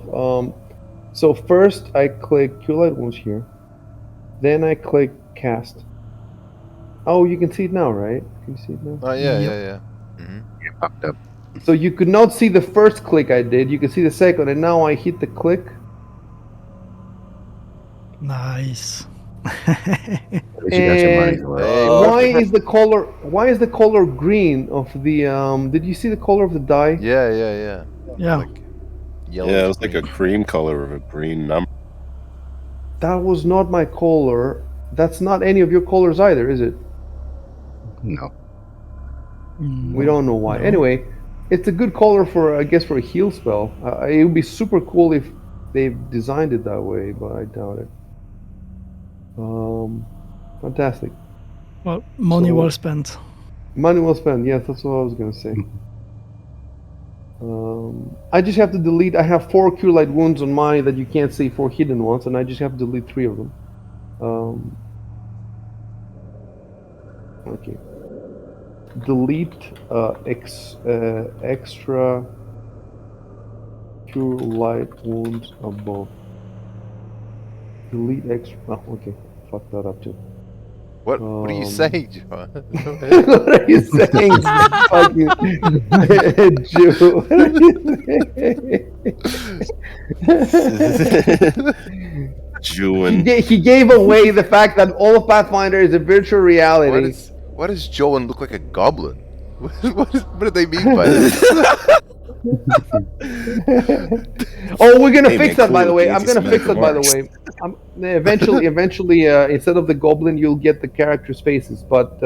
Speaker 3: So first I click Cure Light Wounds here. Then I click Cast. Oh, you can see it now, right? Can you see it now?
Speaker 5: Oh yeah,
Speaker 2: Yep.
Speaker 5: yeah.
Speaker 4: It popped up.
Speaker 3: So you could not see the first click I did. You can see the second, and now I hit the click.
Speaker 2: Nice.
Speaker 4: At least you got your money's worth.
Speaker 5: Hey,
Speaker 3: Why is the color? Why is the color green of the? Did you see the color of the die?
Speaker 5: Yeah.
Speaker 2: Yeah.
Speaker 5: Like yellow.
Speaker 1: Yeah, it was like a cream color with a green number.
Speaker 3: That was not my color. That's not any of your colors either, is it?
Speaker 4: No.
Speaker 3: We don't know why.
Speaker 2: No.
Speaker 3: Anyway, it's a good color for, I guess, for a heal spell. It would be super cool if they designed it that way, but I doubt it. Fantastic.
Speaker 2: Well, money
Speaker 3: So-
Speaker 2: well spent.
Speaker 3: Money well spent. Yes, that's what I was gonna say. I just have to delete. I have 4 Cure Light Wounds on mine that you can't see, 4 hidden ones, and I just have to delete 3 of them. Okay. Delete extra Cure Light Wounds above. Delete extra. Oh, okay. Fuck that up too.
Speaker 5: What are you saying, John?
Speaker 3: What are you saying, fucking Jew? What are you saying?
Speaker 1: Jewin.
Speaker 3: He gave away the fact that all of Pathfinder is a virtual reality.
Speaker 5: Why does Joan look like a goblin? What do they mean by this?
Speaker 3: Oh, we're gonna
Speaker 1: Hey,
Speaker 3: fix
Speaker 1: man,
Speaker 3: that, by the
Speaker 1: cool,
Speaker 3: way.
Speaker 1: easy
Speaker 3: I'm gonna fix
Speaker 1: semantic
Speaker 3: that, by the
Speaker 1: marks.
Speaker 3: way. Eventually, instead of the goblin, you'll get the character spaces. But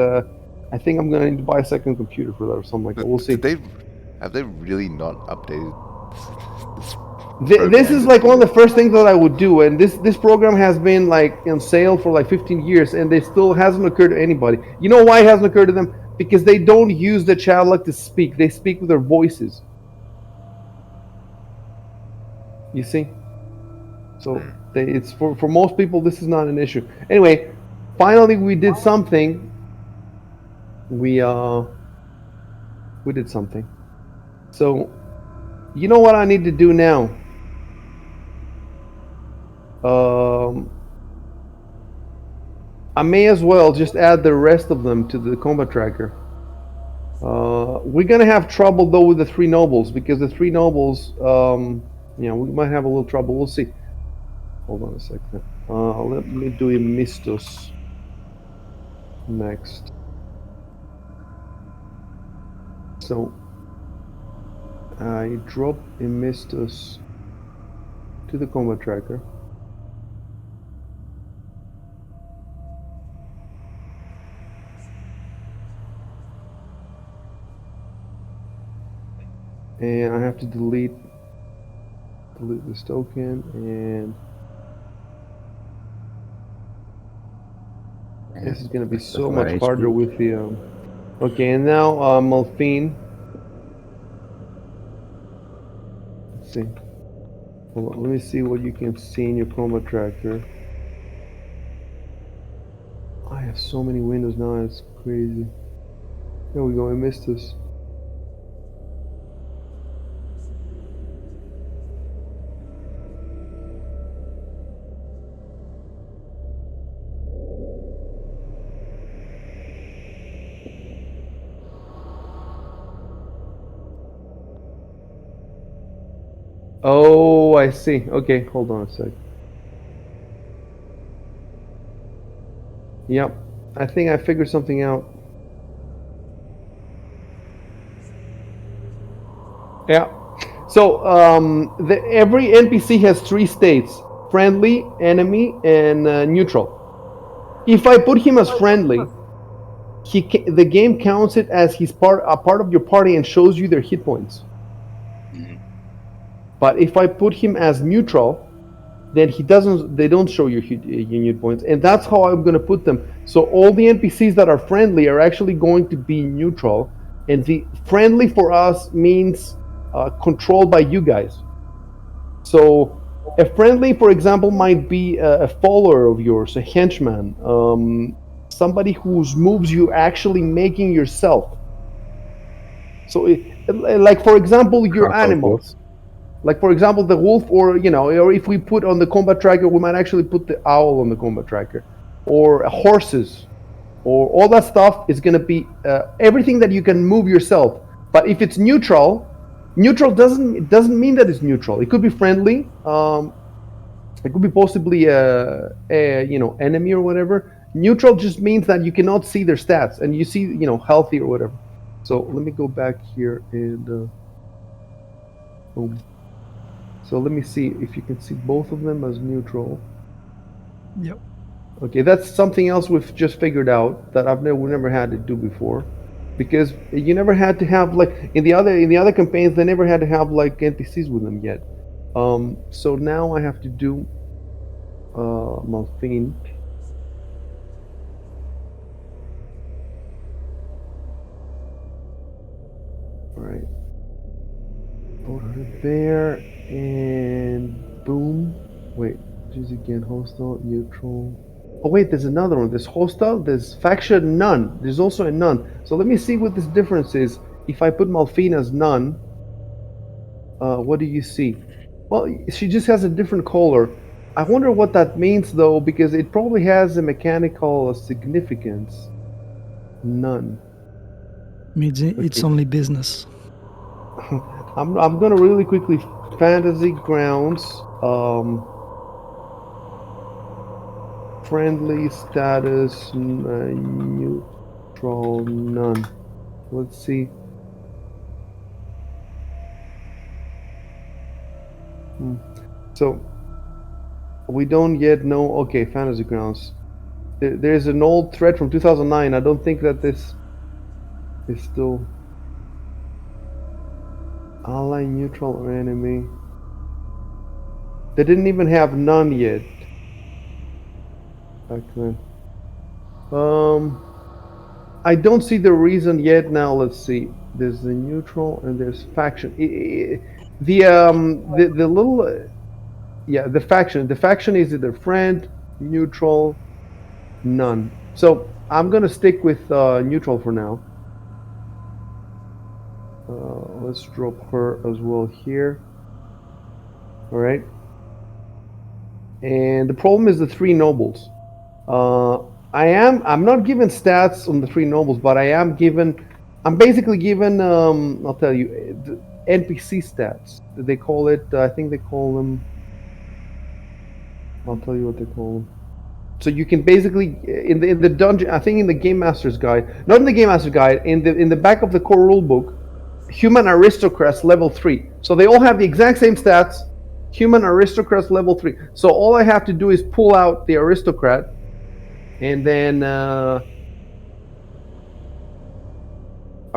Speaker 3: I think I'm gonna need to buy a second computer for that or something like that. We'll see.
Speaker 5: Have they really not updated this?
Speaker 3: This is like one of the first things that I would do, and this program has been like on sale for like 15 years, and it still hasn't occurred to anybody. You know why it hasn't occurred to them? Because they don't use the chat luck to speak; they speak with their voices. You see, so it's for most people this is not an issue. Anyway, finally we did something. We did something. So, you know what I need to do now? I may as well just add the rest of them to the combat tracker. We're gonna have trouble though with the 3 nobles, because the 3 nobles, we might have a little trouble. We'll see. Hold on a second. Let me do a Mistos. next. So I drop Emistus to the combat tracker. And I have to delete this token, and this is gonna be
Speaker 4: That's
Speaker 3: so
Speaker 4: a lot
Speaker 3: much
Speaker 4: of
Speaker 3: harder
Speaker 4: HP.
Speaker 3: with the okay, and now Malphine. Let's see. Hold on, let me see what you can see in your combat tracker. I have so many windows now, it's crazy. There we go, I missed this. Oh, I see. Okay, hold on a sec. Yep, I think I figured something out. Yeah. So every NPC has 3 states: friendly, enemy, and neutral. If I put him as friendly, the game counts it as he's a part of your party and shows you their hit points. But if I put him as neutral, then they don't show your hit points, and that's how I'm going to put them. So all the NPCs that are friendly are actually going to be neutral, and the friendly for us means controlled by you guys. So a friendly, for example, might be a follower of yours, a henchman, somebody whose moves you actually making yourself. So, like for example, your animals.
Speaker 4: Focus.
Speaker 3: Like for example, the wolf, or or if we put on the combat tracker, we might actually put the owl on the combat tracker, or horses, or all that stuff is going to be everything that you can move yourself. But if it's neutral, doesn't mean that it's neutral. It could be friendly. It could be possibly a enemy or whatever. Neutral just means that you cannot see their stats, and you see healthy or whatever. So let me go back here and boom. So let me see if you can see both of them as neutral.
Speaker 2: Yep.
Speaker 3: Okay, that's something else we've just figured out that we never had to do before, because you never had to have, like, in the other campaigns, they never had to have like NPCs with them yet. So now I have to do Malphine. All right, put her there, and boom. Wait, choose again, hostile, neutral. Oh wait, there's another one. There's hostile, there's faction, none. There's also a none. So let me see what this difference is. If I put Malphine as none, what do you see? Well, she just has a different color. I wonder what that means though, because it probably has a mechanical significance. None.
Speaker 2: Means it's
Speaker 3: Okay.
Speaker 2: only business.
Speaker 3: I'm gonna really quickly fantasy grounds. Friendly status, neutral, none. Let's see. So we don't yet know. Okay, fantasy grounds. There's an old thread from 2009. I don't think that this is still ally, neutral, or enemy. They didn't even have none yet back then. I don't see the reason yet. Now let's see. There's the neutral and there's faction. The little yeah, the faction. The faction is either friend, neutral, none. So I'm gonna stick with neutral for now. Let's drop her as well here. All right. And the problem is the 3 nobles. I'm not given stats on the 3 nobles, but I'm basically given I'll tell you, the NPC stats. They call it, I think they call them, I'll tell you what they call them. So you can basically in the dungeon. I think in the game master's guide, not in the game master's guide, in the back of the core rule book, human aristocrats level 3. So they all have the exact same stats. Human aristocrats level 3. So all I have to do is pull out the aristocrat, and then I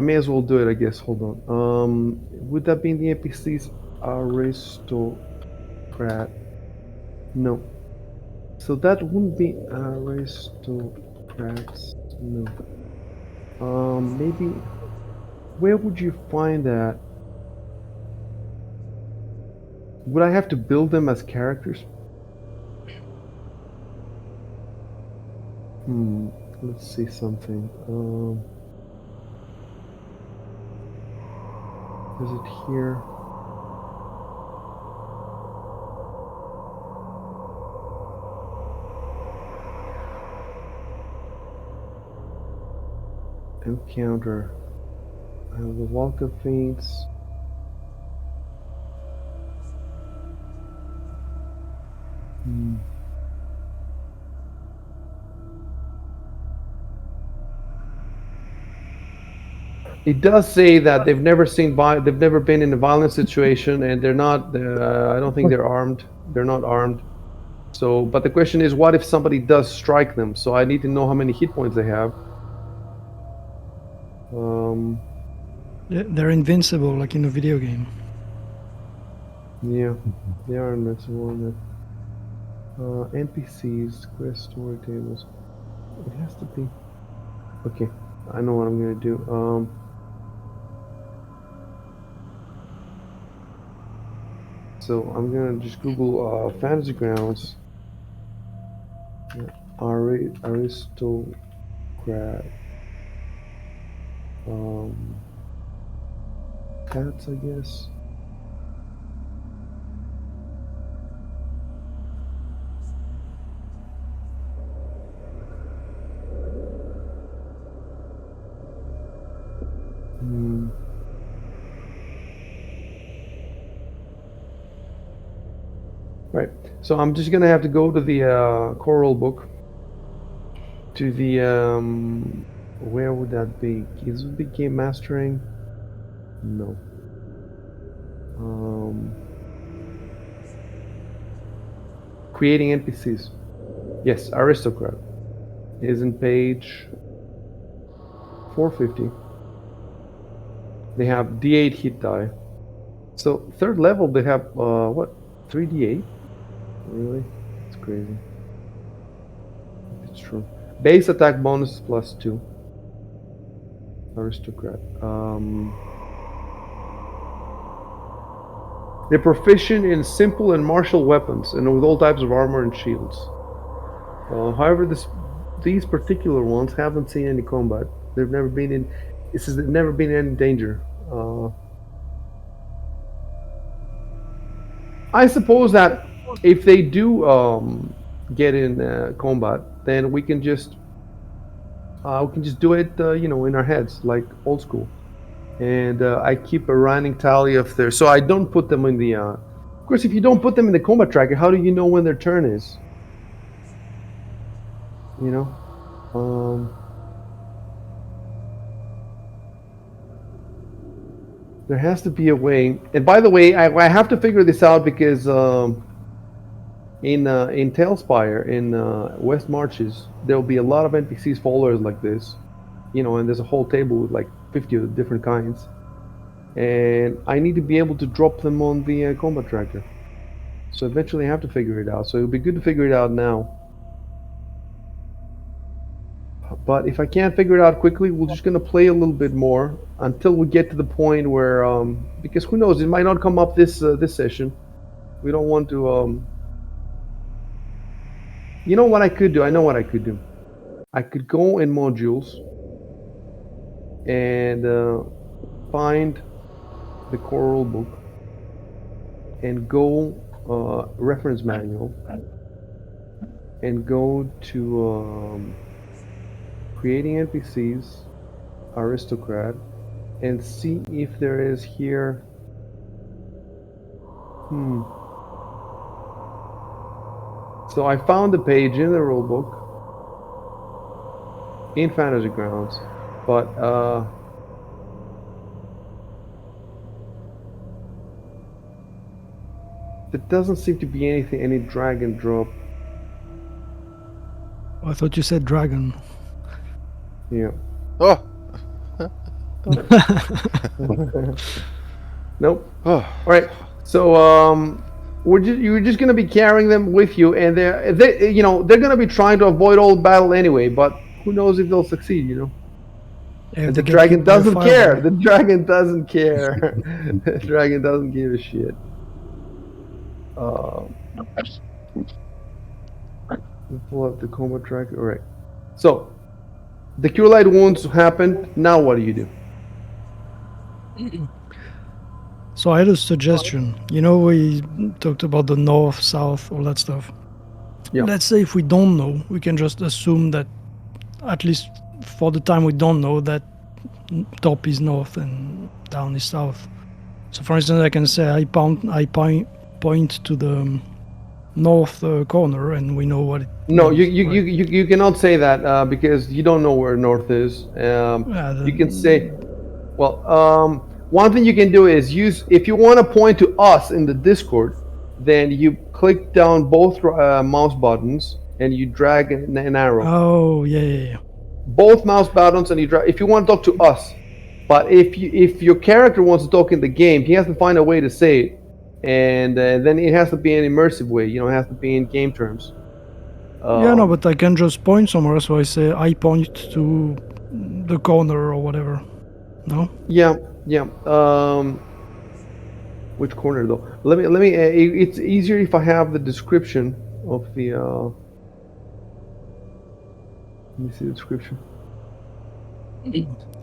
Speaker 3: may as well do it, I guess. Hold on. Would that be in the NPCs? Aristocrat. No. So that wouldn't be aristocrats. No. Maybe. Where would you find that? Would I have to build them as characters? Let's see something. Is it here? Encounter. I have the Walk of Fates. It does say that they've never been in a violent situation, and they're not. I don't think they're armed. They're not armed. So, but the question is, what if somebody does strike them? So I need to know how many hit points they have.
Speaker 2: They're invincible, like in a video game.
Speaker 3: Yeah, they are invincible. NPCs, quest story tables. It has to be. Okay, I know what I'm gonna do. So I'm gonna just Google Fantasy Grounds. Aristocrat. Cats, I guess. Right. So I'm just gonna have to go to the choral book. To the where would that be? Is it the game mastering? No. Creating NPCs. Yes, aristocrat is in page 450. They have D8 hit die. So third level they have what? 3D8? Really? It's crazy. It's true. Base attack bonus +2. Aristocrat. They're proficient in simple and martial weapons and with all types of armor and shields. However, these particular ones haven't seen any combat. They've never been in. It says they've never been in any danger. I suppose that if they do get in combat, then we can just do it, in our heads, like old school. And I keep a running tally of their. So I don't put them in the. Of course, if you don't put them in the combat tracker, how do you know when their turn is? You know. There has to be a way. And by the way, I have to figure this out because in Tailspire, in West Marches, there will be a lot of NPCs followers like this, and there's a whole table with like 50 of the different kinds, and I need to be able to drop them on the combat tracker. So eventually I have to figure it out. So it would be good to figure it out now. But if I can't figure it out quickly, we're just gonna play a little bit more until we get to the point where, because who knows, it might not come up this session. We don't want to. You know what I could do? I know what I could do. I could go in modules and find the choral book and go reference manual and go to creating NPCs, aristocrat, and see if there is here. So I found the page in the rulebook in Fantasy Grounds, but there doesn't seem to be any drag and drop.
Speaker 2: I thought you said dragon.
Speaker 3: Yeah.
Speaker 5: Oh,
Speaker 3: Nope.
Speaker 5: oh.
Speaker 3: All right. So you're just gonna be carrying them with you, and they're gonna be trying to avoid all battle anyway. But who knows if they'll succeed?
Speaker 2: If
Speaker 3: And
Speaker 2: they
Speaker 3: the
Speaker 2: get
Speaker 3: dragon
Speaker 2: hit by a
Speaker 3: doesn't care.
Speaker 2: fireball.
Speaker 3: The dragon doesn't care. The dragon doesn't give a shit. We pull up the combat track. All right. So the cure light wounds happened. Now what do you do?
Speaker 2: So I had a suggestion. We talked about the north, south, all that stuff.
Speaker 3: Yeah.
Speaker 2: Let's say if we don't know, we can just assume that, at least for the time we don't know, that top is north and down is south. So for instance, I can say I point to the north corner, and we know what it
Speaker 3: No,
Speaker 2: means.
Speaker 3: you cannot say that because you don't know where north is. You can say, well, one thing you can do is use, if you want to point to us in the Discord, then you click down both mouse buttons and you drag an arrow.
Speaker 2: Oh, yeah.
Speaker 3: Both mouse buttons, and you drag. If you want to talk to us, but if your character wants to talk in the game, he has to find a way to say it, and then it has to be an immersive way. It has to be in game terms.
Speaker 2: Yeah, no, but I can just point somewhere, so I say I point to the corner or whatever. No?
Speaker 3: Yeah. Which corner though? Let me. It's easier if I have the description of the. Let me see the description.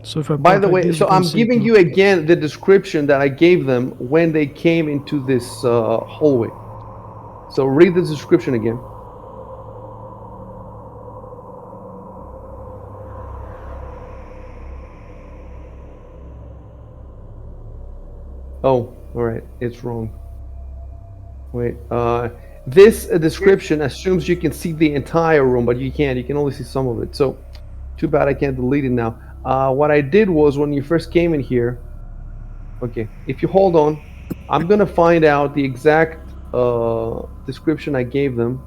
Speaker 2: So if I
Speaker 3: By
Speaker 2: point
Speaker 3: the
Speaker 2: like
Speaker 3: way,
Speaker 2: this,
Speaker 3: so
Speaker 2: you can
Speaker 3: I'm
Speaker 2: see
Speaker 3: giving
Speaker 2: it.
Speaker 3: you again the description that I gave them when they came into this hallway. So read the description again. Oh, all right, it's wrong. Wait, this description assumes you can see the entire room, but you can't. You can only see some of it. So, too bad I can't delete it now. What I did was when you first came in here. Okay, if you hold on, I'm gonna find out the exact description I gave them.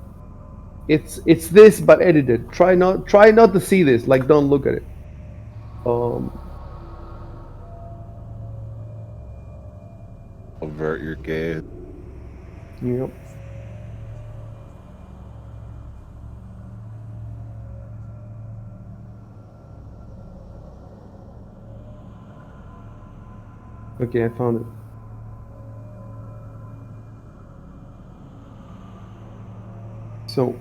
Speaker 3: It's this but edited. Try not to see this. Like, don't look at it.
Speaker 1: Avert your gaze.
Speaker 3: Yep. Okay, I found it. So.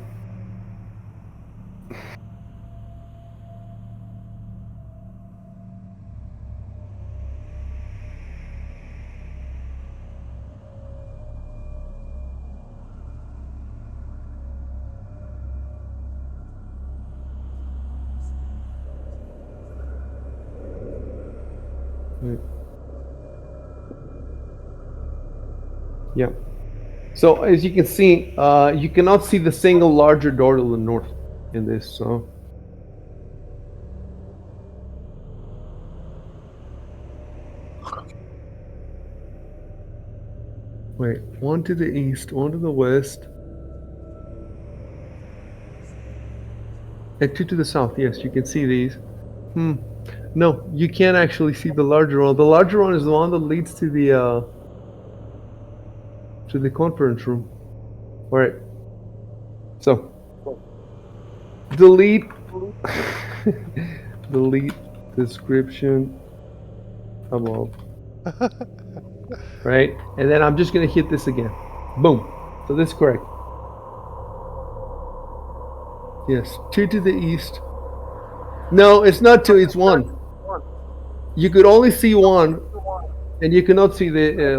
Speaker 3: Yeah. So as you can see, you cannot see the single larger door to the north in this. So. Wait, one to the east, one to the west, and two to the south. Yes, you can see these. No, you can't actually see the larger one. The larger one is the one that leads to the conference room. All right. So delete delete description above. Right, and then I'm just gonna hit this again. Boom. So this is correct. Yes, two to the east. No, it's not two. It's one. You could only see one, and you cannot see the.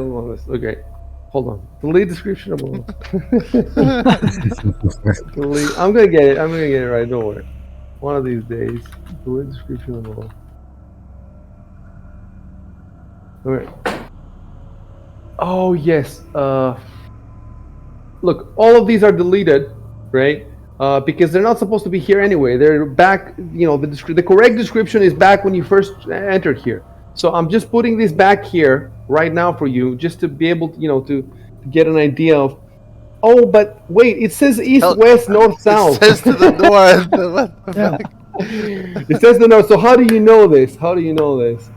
Speaker 3: Okay, hold on. Delete description above. Delete. I'm gonna get it. I'm gonna get it right. Don't worry. One of these days. Delete description above. All right. Oh yes. Look, all of these are deleted, right? Because they're not supposed to be here anyway. They're back. The correct description is back when you first entered here. So I'm just putting this back here right now for you, just to be able to get an idea of. Oh, but wait, it says east,
Speaker 5: Hell,
Speaker 3: west, north,
Speaker 5: it
Speaker 3: south.
Speaker 5: says to the north. What the
Speaker 2: Yeah.
Speaker 5: fuck?
Speaker 3: It says the north. So how do you know this? How do you know this?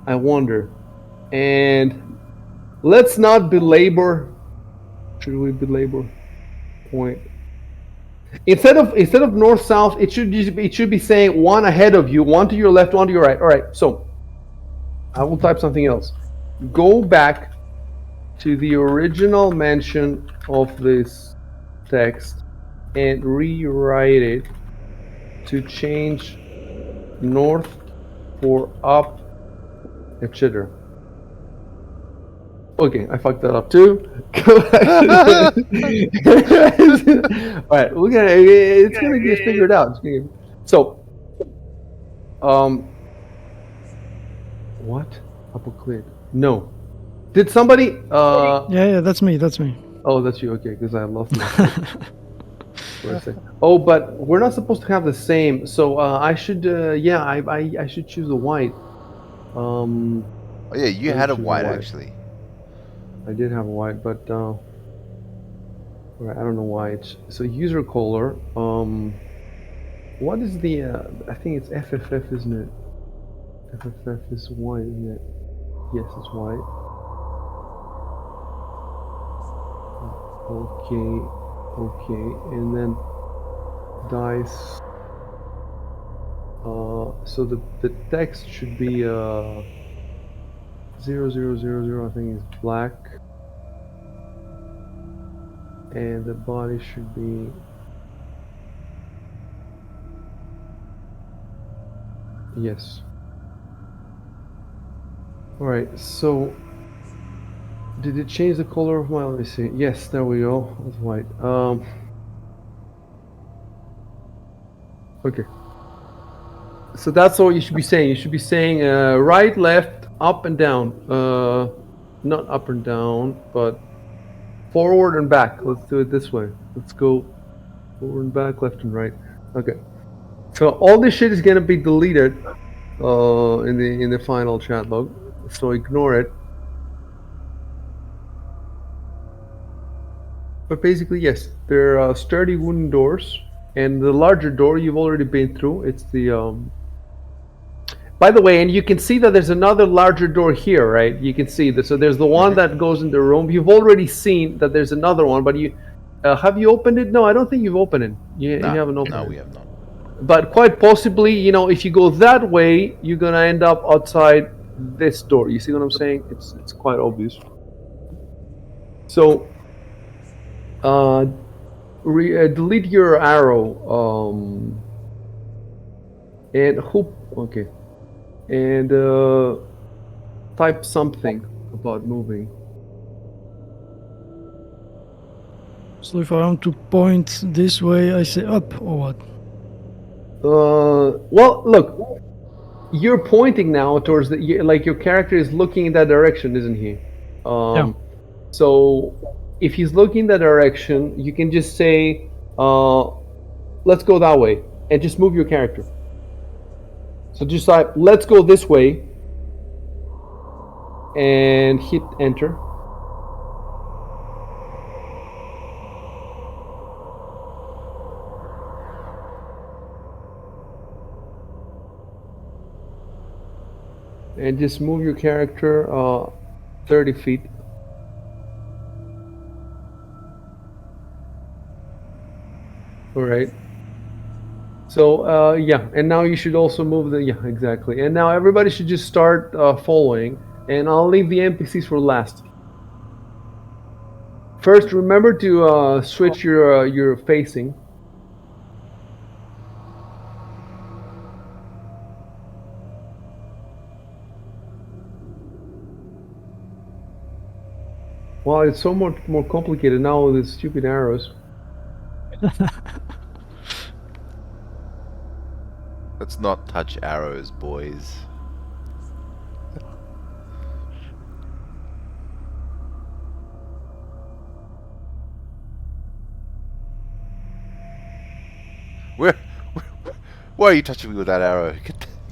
Speaker 3: I wonder. And let's not belabor. Should we belabor? Point. Instead of north south, it should be saying one ahead of you, one to your left, one to your right. All right. So I will type something else. Go back to the original mention of this text and rewrite it to change north for up, etc. Okay, I fucked that up too. All right, it's gonna get figured out. So, what? Upper cleared? No. Did somebody?
Speaker 2: Yeah, that's me. That's me.
Speaker 3: Oh, that's you. Okay, because I lost my for a second. Oh, but we're not supposed to have the same. So I should. Yeah, I should choose a white.
Speaker 5: Oh yeah, you
Speaker 3: Let me
Speaker 5: had a
Speaker 3: choose
Speaker 5: white actually.
Speaker 3: I did have a white, but right, I don't know why. So user color. What is the? I think it's FFF, isn't it? FFF is white, isn't it? Yes, it's white. Okay, and then dice. So the text should be 0000. I think is black, and the body should be. Yes. Alright, so did it change the color of my, let me see. Yes, there we go. It's white. Okay. So that's all you should be saying. You should be saying right, left, up and down. Not up and down, but forward and back. Let's do it this way. Let's go forward and back, left and right. Okay. So all this shit is gonna be deleted in the final chat log. So ignore it. But basically, yes, they're sturdy wooden doors, and the larger door you've already been through. It's the By the way, and you can see that there's another larger door here, right? You can see that. So there's the one that goes in the room. You've already seen that there's another one, but you have you opened it? No, I don't think you've opened it. You haven't opened it.
Speaker 5: No, we have not.
Speaker 3: But quite possibly, if you go that way, you're gonna end up outside this door. You see what I'm saying? It's quite obvious. So, delete your arrow. And hoop. Okay. And type something about moving.
Speaker 2: So if I want to point this way, I say up or what?
Speaker 3: Well, look, you're pointing now towards like your character is looking in that direction, isn't he?
Speaker 2: Yeah.
Speaker 3: So if he's looking in that direction, you can just say, let's go that way, and just move your character. So just type, let's go this way, and hit enter. And just move your character 30 feet. All right. So yeah, and now you should also move yeah, exactly. And now everybody should just start following, and I'll leave the NPCs for last. First, remember to switch your facing. Well, it's so much more complicated now with these stupid arrows.
Speaker 5: Let's not touch arrows, boys. Where, why are you touching me with that arrow?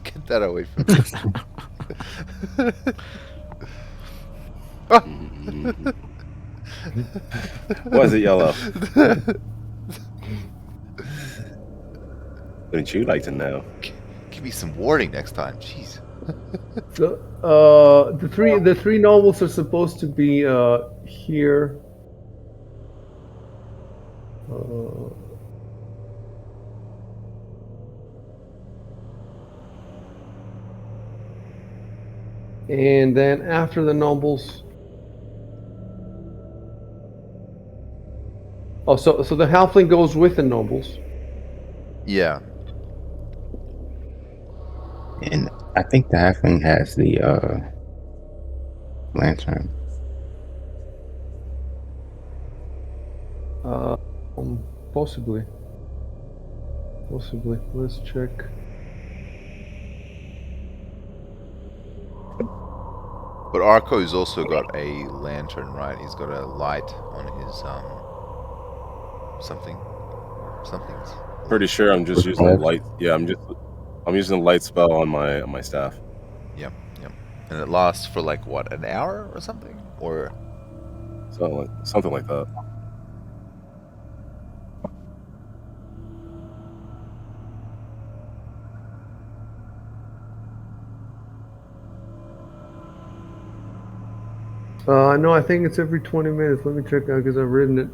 Speaker 5: Get that away from me. Ah!
Speaker 1: Mhm. Why is it yellow? Wouldn't you like to know?
Speaker 5: Give me some warning next time. Jeez.
Speaker 3: So the three nobles are supposed to be here. Uh, and then after the nobles. Oh, so the halfling goes with the nobles.
Speaker 5: Yeah.
Speaker 4: And I think the halfling has the lantern.
Speaker 3: Uh, possibly. Possibly. Let's check.
Speaker 5: But Arco's also got a lantern, right? He's got a light on his somethings.
Speaker 1: Pretty sure I'm just
Speaker 4: Which
Speaker 1: using a
Speaker 4: one?
Speaker 1: light. Yeah, I'm using a light spell on my staff.
Speaker 5: Yep, yep. And it lasts for like what, an hour or something? Or
Speaker 1: Something like that.
Speaker 3: No, I think it's every 20 minutes. Let me check out because I've written it.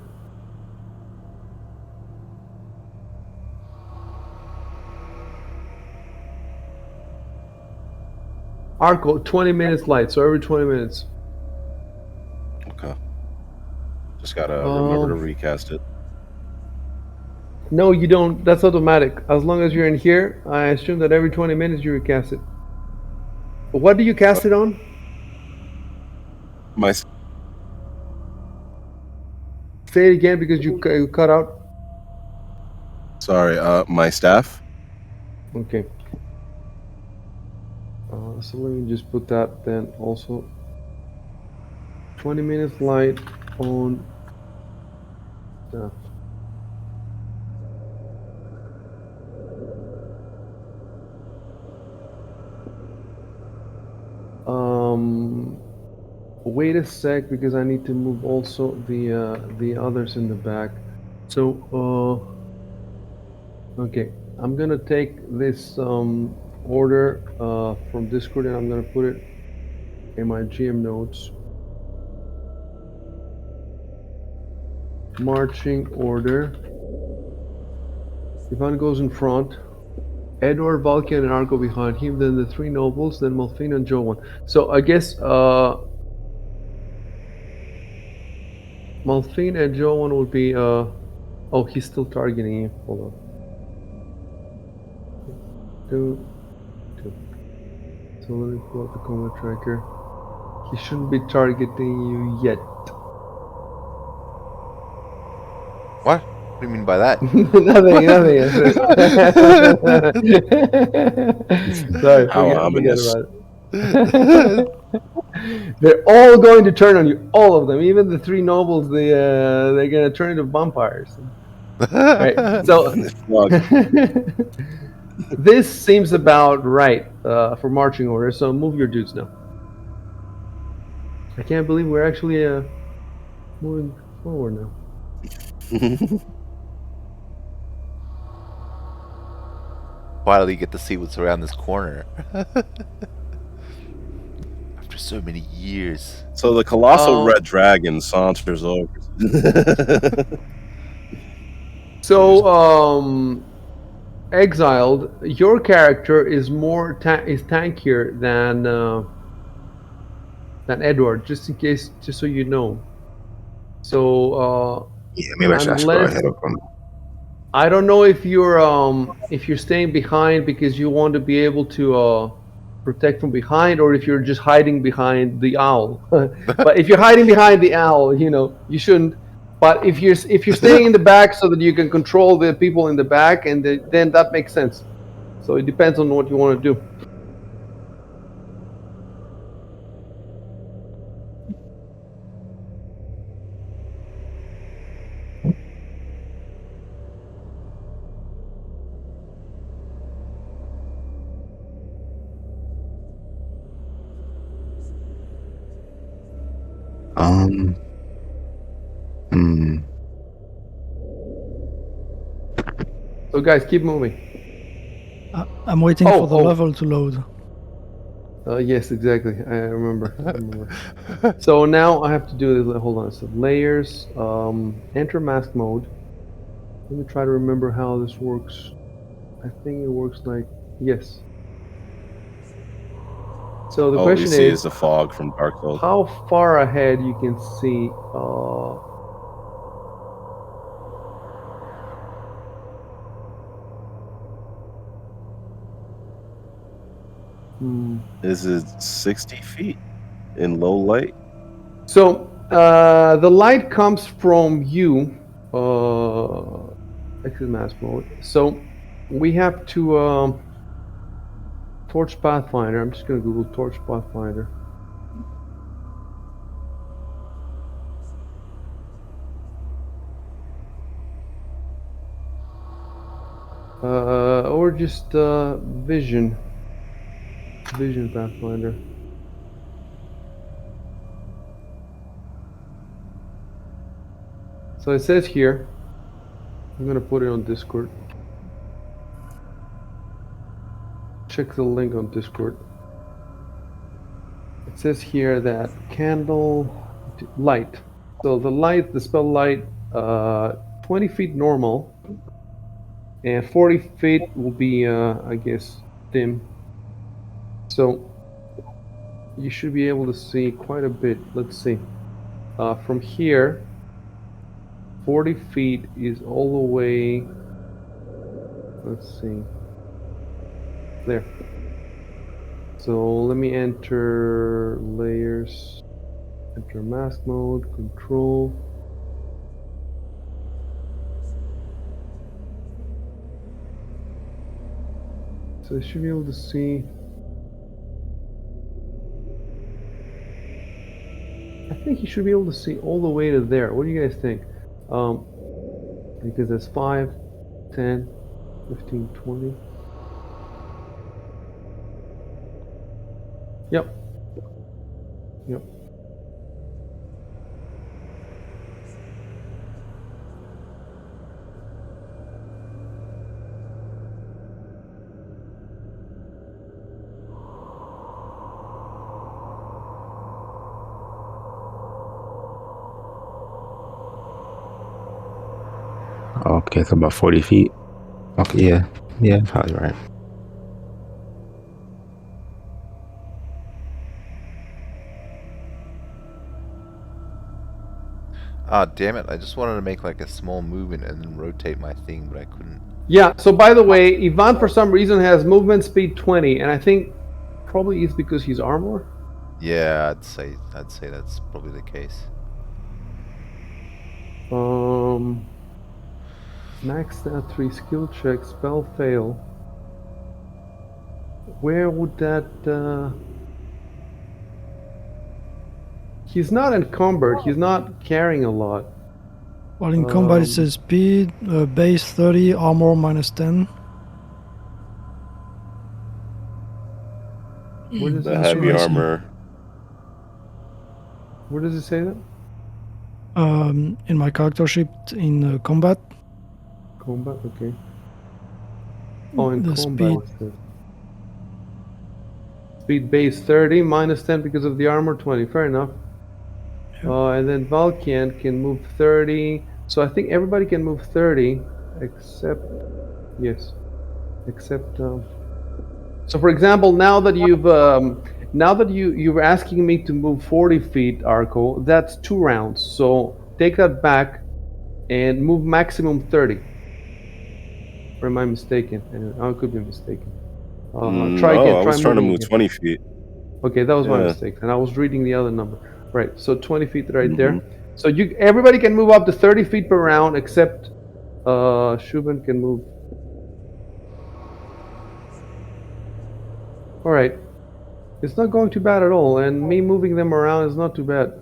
Speaker 3: Arco, 20 minutes light, so every 20 minutes.
Speaker 1: Okay. Just gotta remember to
Speaker 3: Um,
Speaker 1: recast it.
Speaker 3: no, you don't. That's automatic. As long as you're in here, I assume that every 20 minutes you recast it. What do you cast it on?
Speaker 1: My
Speaker 3: Say it again because you cut out.
Speaker 1: sorry, my staff.
Speaker 3: Okay. So let me just put that then also. 20 minutes light on stuff. Wait a sec because I need to move also the others in the back. So okay, I'm gonna take this order from Discord and I'm gonna put it in my GM notes. Marching order. Ivan goes in front. Edward, Valkian, and Argo behind him. Then the three nobles. Then Malfina and Joan. So I guess Malfina and Joan would be. Oh, he's still targeting you. Hold on. Two. So let me pull up the combat tracker. He shouldn't be targeting you yet.
Speaker 5: what? What do you mean by that?
Speaker 3: Nothing. Sorry,
Speaker 1: How
Speaker 3: forget
Speaker 1: ominous.
Speaker 3: about it. They're all going to turn on you. All of them, even the three nobles. They're gonna turn into vampires. Right. So
Speaker 1: Fuck.
Speaker 3: this seems about right for marching order. So move your dudes now. I can't believe we're actually moving forward now.
Speaker 5: Finally get to see what's around this corner. After so many years.
Speaker 1: So the colossal
Speaker 3: Um,
Speaker 1: red dragon saunters over.
Speaker 3: so exiled, your character is more is tankier than Edward. Just in case, just so you know. So
Speaker 4: Yeah, maybe I should go
Speaker 3: unless
Speaker 4: ahead of him.
Speaker 3: I don't know if you're staying behind because you want to be able to protect from behind, or if you're just hiding behind the owl. But if you're hiding behind the owl, you shouldn't. But if you're staying in the back so that you can control the people in the back, and then that makes sense. So it depends on what you want to do.
Speaker 4: Hmm.
Speaker 3: So guys, keep moving.
Speaker 2: I'm waiting
Speaker 3: Oh,
Speaker 2: for the
Speaker 3: oh.
Speaker 2: level to load.
Speaker 3: Yes, exactly. I remember. So now I have to do this. Hold on. So layers, enter mask mode. Let me try to remember how this works. I think it works like, yes. So the
Speaker 1: All we
Speaker 3: question
Speaker 1: see is
Speaker 3: is,
Speaker 1: the fog from Dark Souls.
Speaker 3: how far ahead you can see.
Speaker 1: Is it 60 feet in low light?
Speaker 3: So the light comes from you. Exit mask mode. So we have to torch Pathfinder. I'm just going to Google torch Pathfinder. Or just Vision Pathfinder. So it says here, I'm gonna put it on Discord. Check the link on Discord. It says here that candle light. So the light, the spell light, 20 feet normal, and 40 feet will be, I guess, dim. So you should be able to see quite a bit. Let's see. From here, 40 feet is all the way. Let's see. There. So let me enter layers, enter mask mode, control. So I should be able to see. I think you should be able to see all the way to there. What do you guys think? Because that's 5, 10, 15, 20. Yep. Yep.
Speaker 4: Okay, so about 40 feet. Okay, yeah, probably right.
Speaker 5: Ah, damn it. I just wanted to make like a small movement and then rotate my thing, but I couldn't.
Speaker 3: Yeah, so by the way, Ivan for some reason has movement speed 20, and I think probably it's because he's armor.
Speaker 5: Yeah, I'd say that's probably the case.
Speaker 3: Max stat 3 skill check, spell fail. Where would that he's not encumbered, he's not carrying a lot.
Speaker 2: While in combat it says speed, base 30, armor minus 10.
Speaker 3: Where does
Speaker 1: The
Speaker 3: it
Speaker 1: heavy
Speaker 3: say?
Speaker 1: armor.
Speaker 3: Where does it say that?
Speaker 2: In my character sheet in combat.
Speaker 3: Combat, okay. Oh, in
Speaker 2: The
Speaker 3: combat
Speaker 2: speed.
Speaker 3: it says. Speed base 30, minus 10 because of the armor 20. Fair enough.
Speaker 2: Yep.
Speaker 3: And then Valkian can move 30. So I think everybody can move 30 except, yes, except. So for example, now that you're asking me to move 40 feet, Arco, that's 2 rounds. So take that back and move maximum 30. Or am I mistaken? I could be mistaken. Try again.
Speaker 1: I
Speaker 3: Try
Speaker 1: was trying to
Speaker 3: moving
Speaker 1: move
Speaker 3: again.
Speaker 1: 20 feet.
Speaker 3: Okay, that was my
Speaker 1: Yeah.
Speaker 3: mistake, and I was reading the other number. Right, so 20 feet right
Speaker 1: Mhm.
Speaker 3: there. So everybody can move up to 30 feet per round, except Shuban can move. All right, it's not going too bad at all, and me moving them around is not too bad.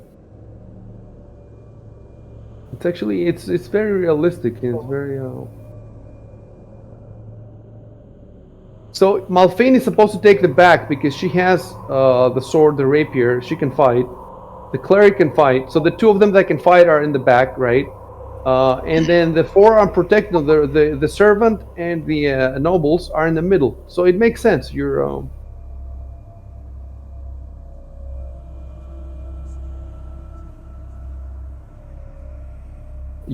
Speaker 3: It's actually it's very realistic and it's very. So Malphine is supposed to take the back because she has the sword, the rapier. She can fight. The cleric can fight. So the two of them that can fight are in the back, right? And then the four unprotected, the servant and the nobles are in the middle. So it makes sense. You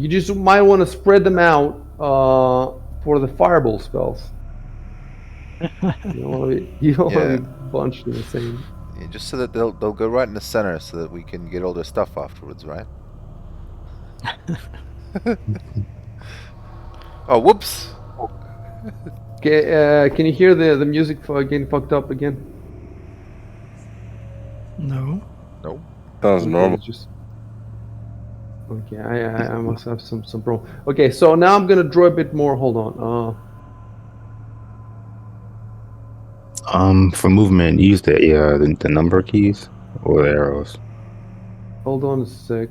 Speaker 3: just might want to spread them out for the fireball spells. You don't want to be bunched in the same.
Speaker 5: Yeah, just so that they'll go right in the center, so that we can get all their stuff afterwards, right? Oh, whoops!
Speaker 3: Okay, can you hear the music getting fucked up again?
Speaker 2: No.
Speaker 5: No.
Speaker 1: Sounds
Speaker 3: Okay,
Speaker 1: normal.
Speaker 3: it's just okay. I must have some problem. Okay, so now I'm gonna draw a bit more. Hold on.
Speaker 4: For movement, use the number keys or the arrows.
Speaker 3: Hold on a sec.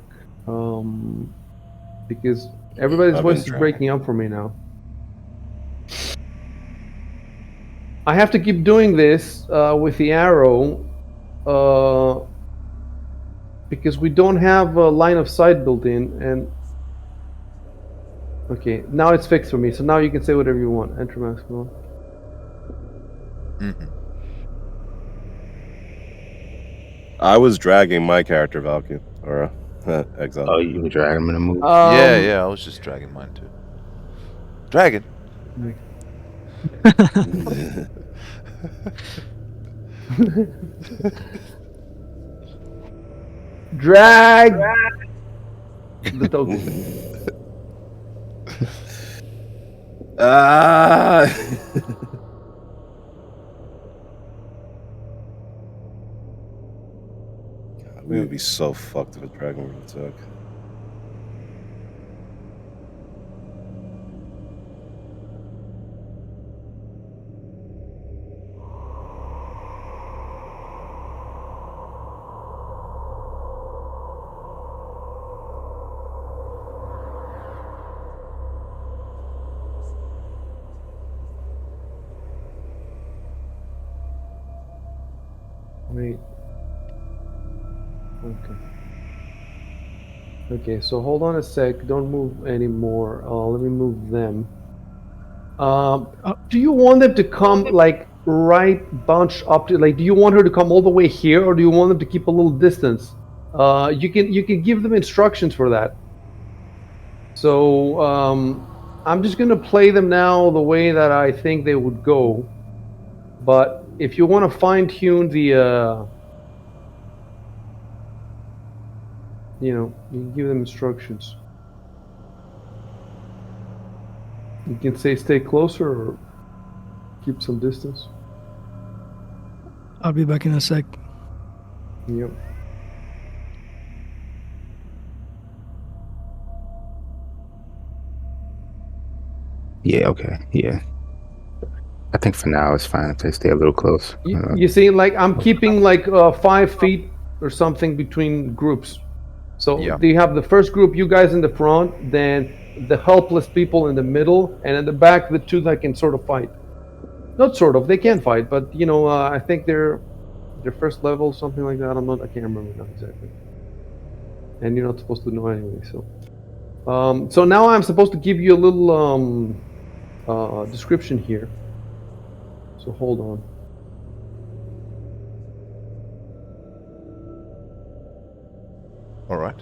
Speaker 3: Because everybody's
Speaker 1: I've
Speaker 3: voice
Speaker 1: been
Speaker 3: is
Speaker 1: trying.
Speaker 3: breaking up for me now. I have to keep doing this with the arrow because we don't have a line of sight built in. And okay, now it's fixed for me. So now you can say whatever you want. Enter maximum.
Speaker 5: Mm-hmm.
Speaker 1: I was dragging my character Valkyrie or Exile.
Speaker 4: Oh, you can drag them in a move.
Speaker 5: Yeah, I was just dragging mine too. Dragon.
Speaker 3: Drag the token.
Speaker 1: Ah! We would be so fucked if a dragon were to attack.
Speaker 3: Wait. Okay. Okay, so hold on a sec. Don't move anymore. Let me move them. Do you want them to come like right bunch up to like? Do you want her to come all the way here, or do you want them to keep a little distance? You can give them instructions for that. So I'm just gonna play them now the way that I think they would go. But if you want to fine tune the, you can give them instructions. You can say stay closer or keep some distance.
Speaker 2: I'll be back in a sec.
Speaker 3: Yep.
Speaker 4: Yeah, okay, yeah. I think for now it's fine if they stay a little close.
Speaker 3: You see, like I'm keeping like 5 feet or something between groups. So you have the first group, you guys in the front, then the helpless people in the middle, and in the back, the two that can sort of fight. Not sort of, they can fight, but I think they're first level, something like that. I can't remember now exactly. And you're not supposed to know anyway. So now I'm supposed to give you a little description here. So hold on.
Speaker 5: All right.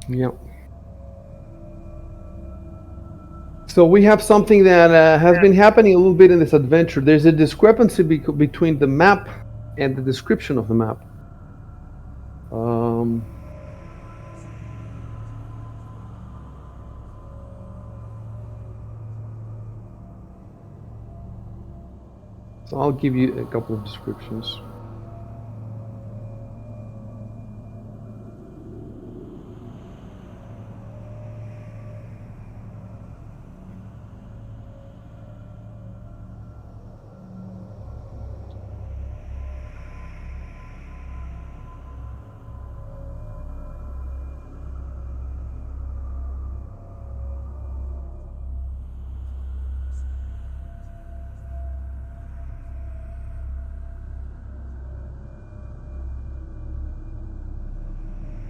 Speaker 3: Yep. So we have something that has been happening a little bit in this adventure. There's a discrepancy between the map and the description of the map. So I'll give you a couple of descriptions.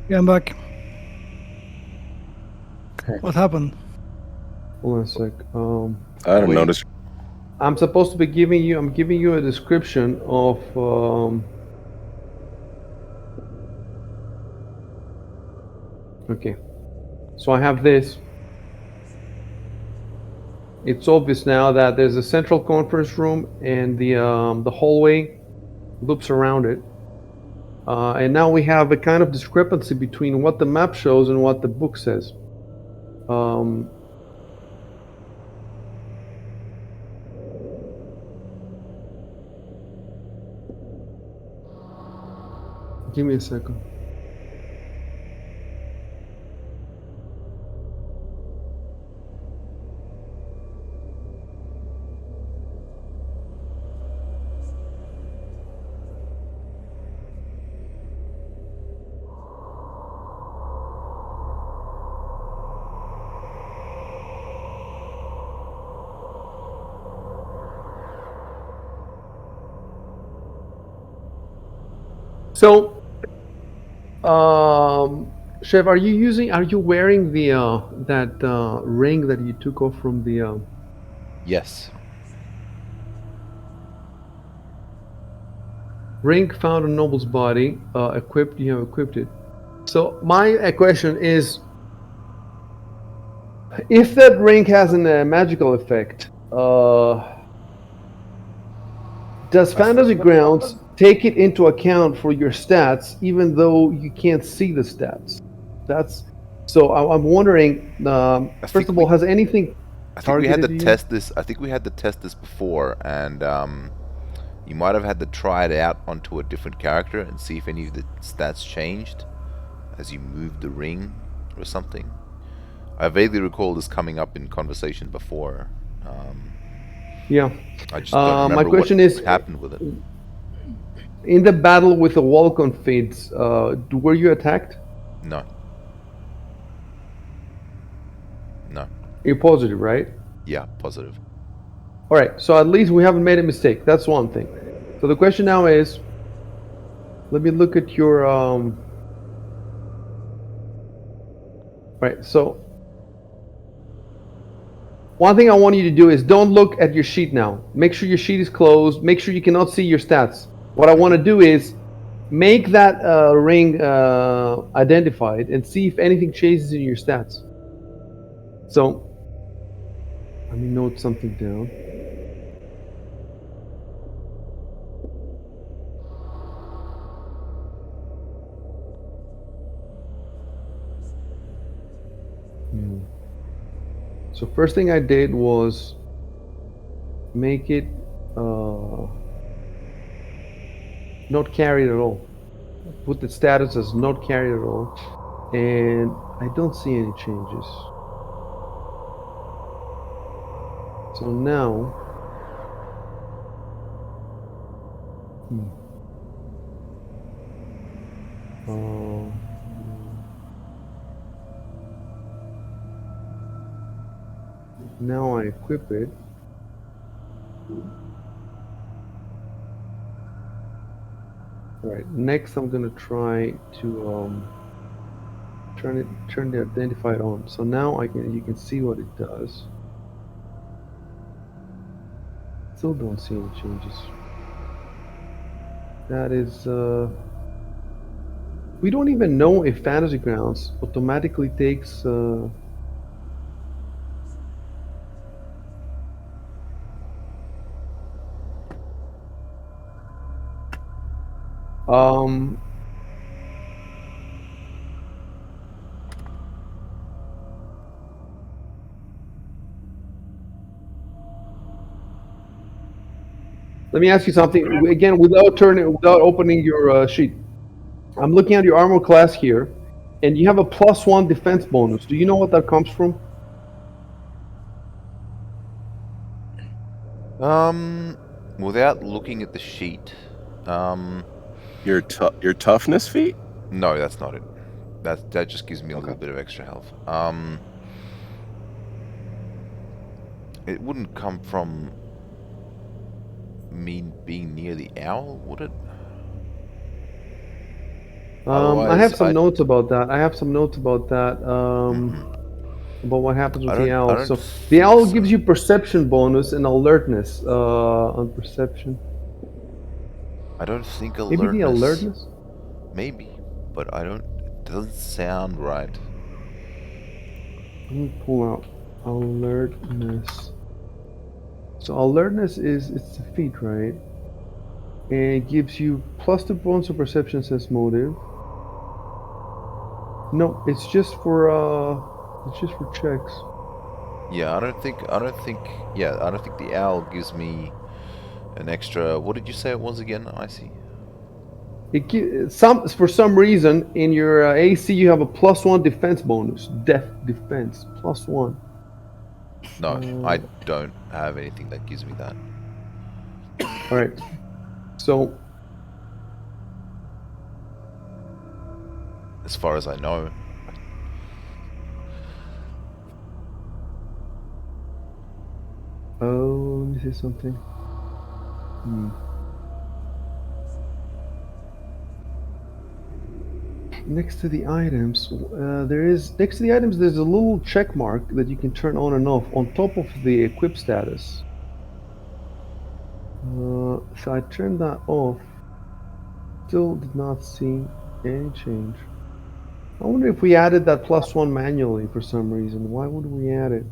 Speaker 2: Yeah, I'm back.
Speaker 3: Okay.
Speaker 2: What happened?
Speaker 3: Hold on a sec.
Speaker 1: I didn't
Speaker 5: Wait.
Speaker 1: notice.
Speaker 3: I'm supposed to be giving you. I'm giving you a description of. Okay. So I have this. It's obvious now that there's a central conference room and the hallway loops around it. And now we have a kind of discrepancy between what the map shows and what the book says. Um, Give me a second. So, Chef, are you wearing the that ring that you took off from the
Speaker 5: Yes.
Speaker 3: ring found on Noble's body? Equipped, you have equipped it. So my question is, if that ring has a magical effect, does
Speaker 5: I th-
Speaker 3: Fantasy Grounds take it into account for your stats, even though you can't see the stats? That's so. I'm wondering.
Speaker 5: I
Speaker 3: First
Speaker 5: think
Speaker 3: of all,
Speaker 5: we
Speaker 3: has anything
Speaker 5: I think we had to
Speaker 3: targeted you?
Speaker 5: test this. I think we had to test this before, and you might have had to try it out onto a different character and see if any of the stats changed as you moved the ring or something. I vaguely recall this coming up in conversation before. Um,
Speaker 3: Yeah.
Speaker 5: I just don't
Speaker 3: My
Speaker 5: remember what
Speaker 3: question is,
Speaker 5: happened with it.
Speaker 3: in the battle with the Walcon Fates, were you attacked?
Speaker 5: No, no.
Speaker 3: You're positive, right?
Speaker 5: Yeah, positive.
Speaker 3: All right. So at least we haven't made a mistake. That's one thing. So the question now is, let me look at your. Right. So one thing I want you to do is don't look at your sheet now. Make sure your sheet is closed. Make sure you cannot see your stats. What I want to do is make that ring identified and see if anything changes in your stats. So let me note something down. So first thing I did was make it not carried at all. Put the status as not carried at all, and I don't see any changes. So now, uh, now I equip it. All right. Next, I'm gonna try to turn the identified on. So now you can see what it does. Still don't see any changes. That is. We don't even know if Fantasy Grounds automatically takes. Um, Let me ask you something again without opening your sheet. I'm looking at your armor class here, and you have a +1 defense bonus. Do you know what that comes from?
Speaker 5: Without looking at the sheet,
Speaker 1: Your toughness feat?
Speaker 5: no, that's not it. That just gives me a
Speaker 1: Okay.
Speaker 5: little bit of extra health. It wouldn't come from me being near the owl, would it?
Speaker 3: I
Speaker 5: Otherwise,
Speaker 3: have some notes about that. I have some notes about that. About what happens with the
Speaker 5: I
Speaker 3: owl.
Speaker 5: don't
Speaker 3: So the
Speaker 5: think
Speaker 3: owl
Speaker 5: so.
Speaker 3: gives you perception bonus and alertness on perception.
Speaker 5: I don't think
Speaker 3: Maybe the alertness.
Speaker 5: Maybe, but I don't. It doesn't sound right.
Speaker 3: Let me pull out alertness. So alertness is it's a feat, right? And it gives you +2 points of perception sense motive. No, it's just for checks.
Speaker 5: Yeah, I don't think. Yeah, I don't think the owl gives me an extra. What did you say it was again? I see.
Speaker 3: For some reason in your AC you have a +1 defense bonus. Defense +1.
Speaker 5: No, I don't have anything that gives me that.
Speaker 3: All right. So
Speaker 5: As far as I know.
Speaker 3: let me see something. Next to the items, there's a little check mark that you can turn on and off on top of the equip status. So I turned that off. Still did not see any change. I wonder if we added that +1 manually for some reason. Why would we add it?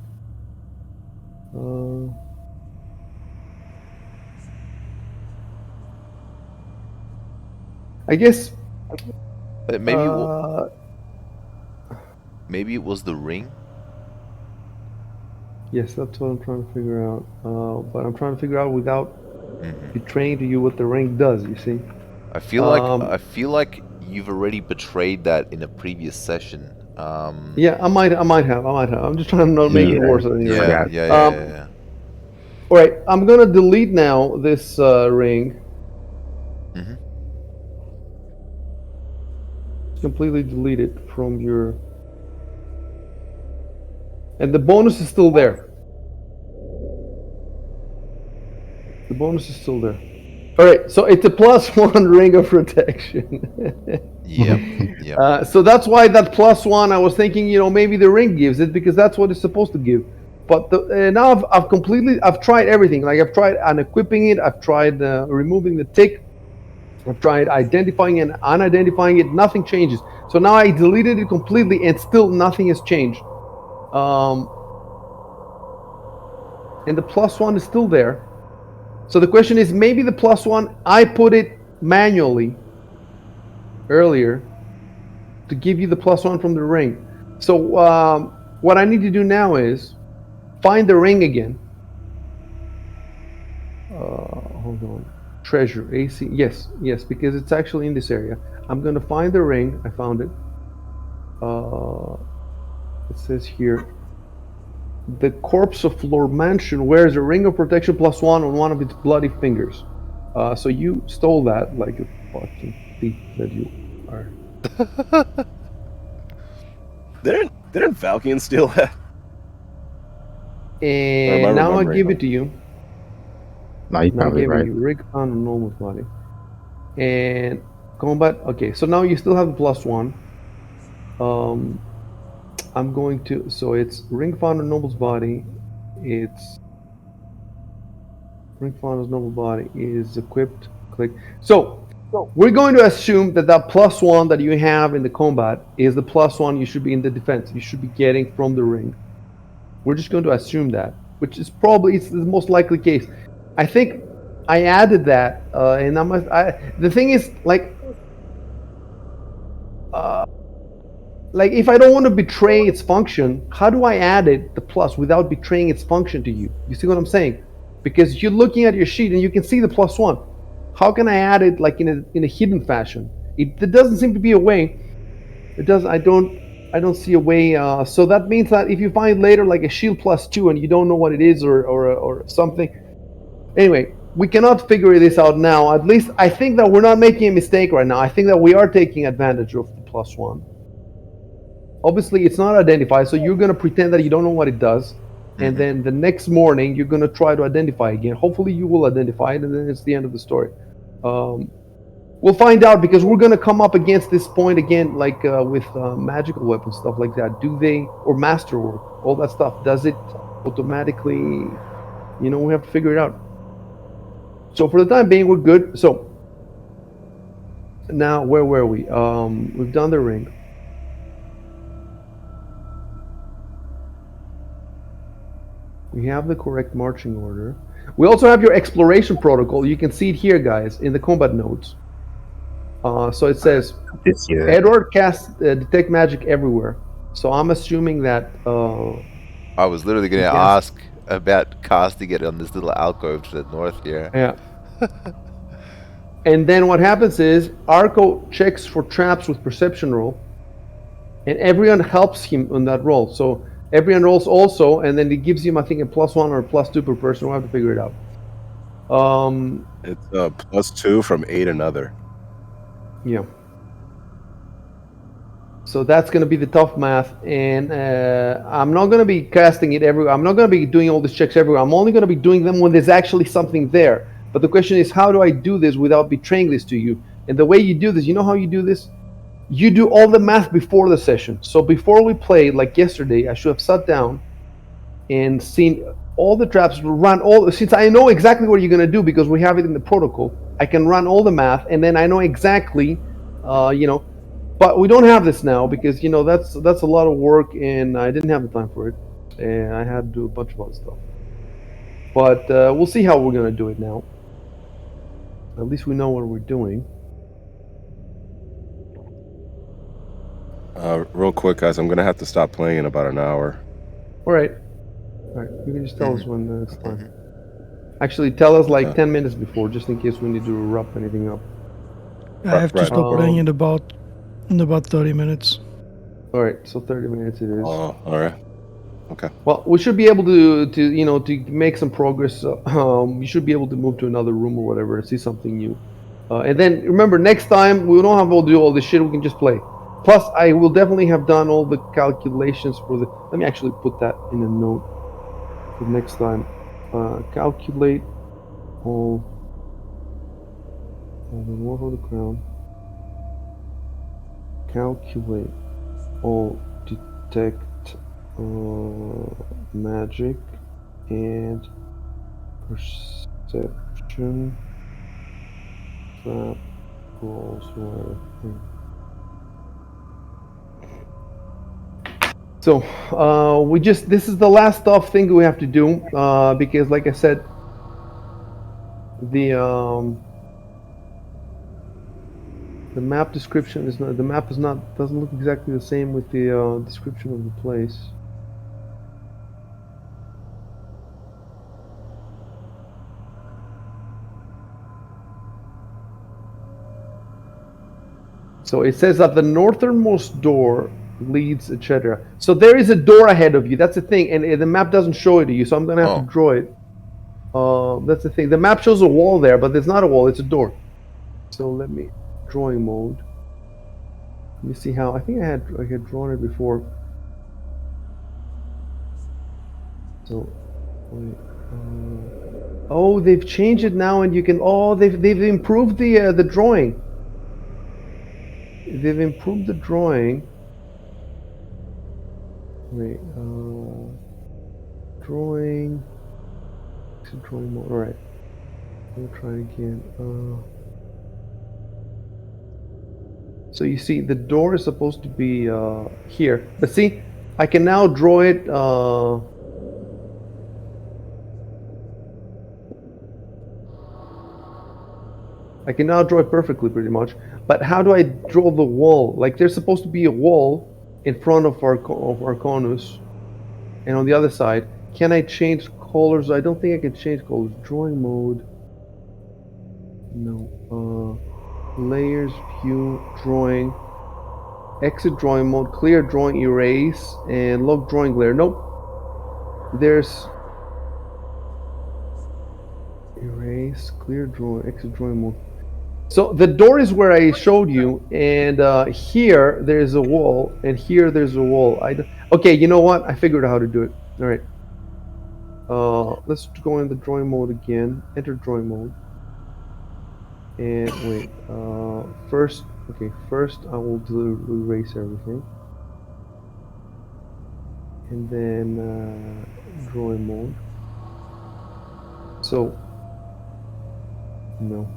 Speaker 3: I guess.
Speaker 5: Maybe maybe it was the ring.
Speaker 3: Yes, that's what I'm trying to figure out. But I'm trying to figure out without betraying to you what the ring does. You see.
Speaker 5: I feel like you've already betrayed that in a previous session.
Speaker 3: Yeah, I might have. I'm just trying to not make it worse. Anyway.
Speaker 5: Yeah.
Speaker 3: All right, I'm gonna delete now this ring. Completely delete it from your. And the bonus is still there. The bonus is still there. All right, so it's a +1 ring of protection.
Speaker 5: Yeah.
Speaker 3: So that's why that +1. I was thinking, maybe the ring gives it because that's what it's supposed to give. But now I've tried everything. Like I've tried unequipping it. I've tried removing the tick. I've tried identifying and unidentifying it. Nothing changes. So now I deleted it completely, and still nothing has changed. And the +1 is still there. So the question is, maybe the +1, I put it manually earlier to give you the +1 from the ring. So what I need to do now is find the ring again. Hold on. Treasure, AC. Yes, because it's actually in this area. I'm going to find the ring. I found it. It says here, the corpse of Lord Mansion wears a ring of protection +1 on one of its bloody fingers. So you stole that like a fucking thief that you are.
Speaker 1: Didn't Valkian steal that?
Speaker 3: And now I give it to you.
Speaker 4: No, you're probably right.
Speaker 3: You rig found on normal body. And combat. Okay, so now you still have the +1. I'm going to. So it's ring found on Noble's body. It's ring found on Noble body is equipped. Click. So we're going to assume that that +1 that you have in the combat is the +1 you should be in the defense. You should be getting from the ring. We're just going to assume that, which is probably it's the most likely case. I think I added that, and the thing is, like if I don't want to betray its function, how do I add it the plus without betraying its function to you? You see what I'm saying? because you're looking at your sheet and you can see the +1. How can I add it like in a hidden fashion? There doesn't seem to be a way. It does. I don't see a way. So that means that if you find later like a shield +2 and you don't know what it is or something. Anyway, we cannot figure this out now. At least I think that we're not making a mistake right now. I think that we are taking advantage of the +1. Obviously, it's not identified, so you're going to pretend that you don't know what it does. And then the next morning, you're going to try to identify again. Hopefully, you will identify it, and then it's the end of the story. We'll find out, because we're going to come up against this point again, like with magical weapons, stuff like that. Do they, or masterwork, all that stuff, does it automatically, we have to figure it out. So for the time being, we're good. So now, where were we? We've done the ring. We have the correct marching order. We also have your exploration protocol. You can see it here, guys, in the combat notes. So it says, Edward casts detect magic everywhere. So I'm assuming that...
Speaker 5: I was literally going to ask about casting it on this little alcove to the north here.
Speaker 3: Yeah. And then what happens is, Arco checks for traps with perception roll. And everyone helps him on that roll. So everyone rolls also, and then it gives him, I think, a +1 or a +2 per person. We'll have to figure it out.
Speaker 1: It's a +2 from aid another.
Speaker 3: Yeah. So that's going to be the tough math, and I'm not going to be casting it everywhere. I'm not going to be doing all these checks everywhere. I'm only going to be doing them when there's actually something there. But the question is, how do I do this without betraying this to you? And the way you do this, you know how you do this? You do all the math before the session. So before we played, like yesterday, I should have sat down and seen all the traps, run all, since I know exactly what you're going to do because we have it in the protocol, I can run all the math, and then I know exactly, but we don't have this now because, that's a lot of work, and I didn't have the time for it, and I had to do a bunch of other stuff. But we'll see how we're going to do it now. At least we know what we're doing.
Speaker 1: Real quick, guys, I'm going to have to stop playing in about an hour.
Speaker 3: All right. You can just tell us when it's time. Actually, tell us like 10 minutes before, just in case we need to wrap anything up.
Speaker 2: I have to stop playing in about 30 minutes.
Speaker 3: All right, so 30 minutes it is.
Speaker 1: All right. Okay.
Speaker 3: Well, we should be able to make some progress. You should be able to move to another room or whatever and see something new. And then remember, next time we don't have to do all this shit. We can just play. Plus, I will definitely have done all the calculations for the. Let me actually put that in a note for next time. Calculate all the War of the Crown. Calculate all detect magic and perception trap rolls whatever. So this is the last tough thing we have to do because, like I said, the map description is not, doesn't look exactly the same with the description of the place. So it says that the northernmost door leads, etc. So there is a door ahead of you. That's the thing, and the map doesn't show it to you. So I'm gonna have to draw it. That's the thing. The map shows a wall there, but there's not a wall. It's a door. So let me drawing mode. Let me see how. I think I had drawn it before. So, wait, oh, they've changed it now, and you can. Oh, they've improved the drawing. They've improved the drawing. Wait, drawing. Drawing mode. All right. We'll try again. So you see, the door is supposed to be here, but see, I can now draw it. I can now draw it perfectly, pretty much. But how do I draw the wall? Like, there's supposed to be a wall in front of Arconus, and on the other side, can I change colors. I don't think I can change colors. Drawing mode. No. Layers, view, drawing. Exit drawing mode, clear drawing, erase, and lock drawing layer. Nope. There's erase, clear drawing, exit drawing mode. So the door is where I showed you, and here there's a wall, and here there's a wall. Okay, you know what? I figured out how to do it. All right. Let's go in the drawing mode again. Enter drawing mode. And wait. First, okay. First, I will do erase everything, and then drawing mode. So no.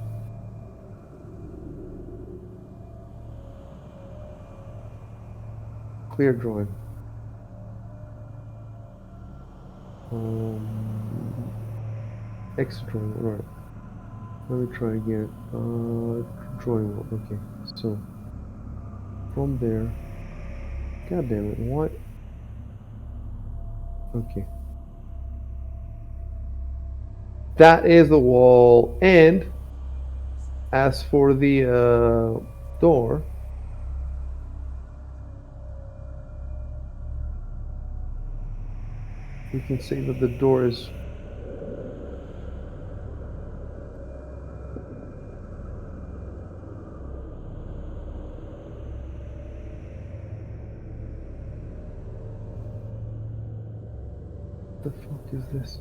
Speaker 3: Clear drawing. Exit drawing. All right. Let me try again. Drawing mode. Okay. So from there. God damn it! What? Okay. That is the wall. And as for the door, we can say that the door is. What the fuck is this?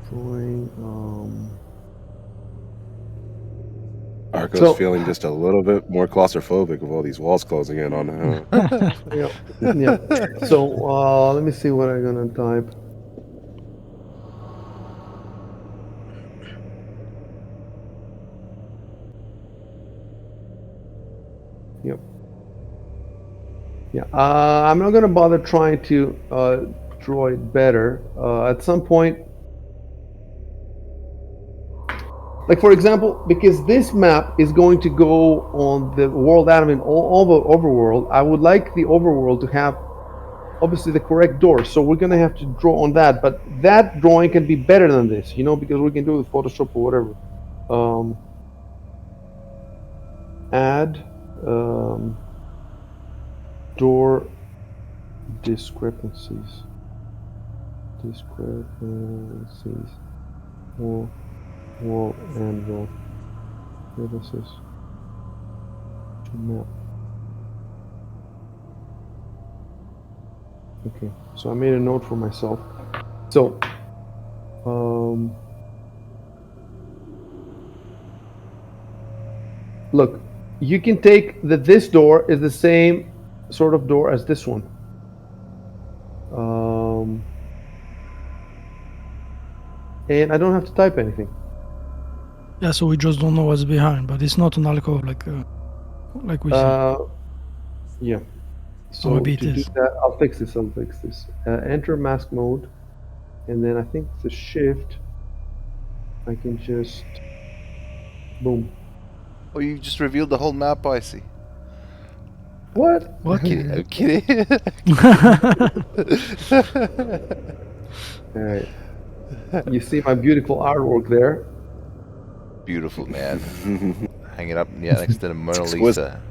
Speaker 3: Drawing.
Speaker 1: Arco's
Speaker 3: So-
Speaker 1: feeling just a little bit more claustrophobic with all these walls closing in on him.
Speaker 3: Yeah. Yeah. So let me see what I'm gonna type. Yep. Yeah. I'm not gonna bother trying to draw it better. At some point, like for example, because this map is going to go on the world admin all the overworld, I would like the overworld to have obviously the correct door. So we're gonna have to draw on that, but that drawing can be better than this, you know, because we can do it with Photoshop or whatever. Add door discrepancies. Wall and wall. Here this is. To map. Okay, so I made a note for myself. So, look, you can take that this door is the same sort of door as this one. And I don't have to type anything.
Speaker 2: Yeah, so we just don't know what's behind, but it's not an alcove like we see.
Speaker 3: Yeah. So
Speaker 2: maybe
Speaker 3: to
Speaker 2: it
Speaker 3: do
Speaker 2: is.
Speaker 3: that, I'll fix this. Enter mask mode, and then I think the shift. I can just boom.
Speaker 5: Oh, you just revealed the whole map, I see.
Speaker 3: What?
Speaker 2: What?
Speaker 5: I'm kidding.
Speaker 3: All right. You see my beautiful artwork there.
Speaker 5: Beautiful, man. Hang it up next to the Mona
Speaker 1: exquisite.
Speaker 5: Lisa.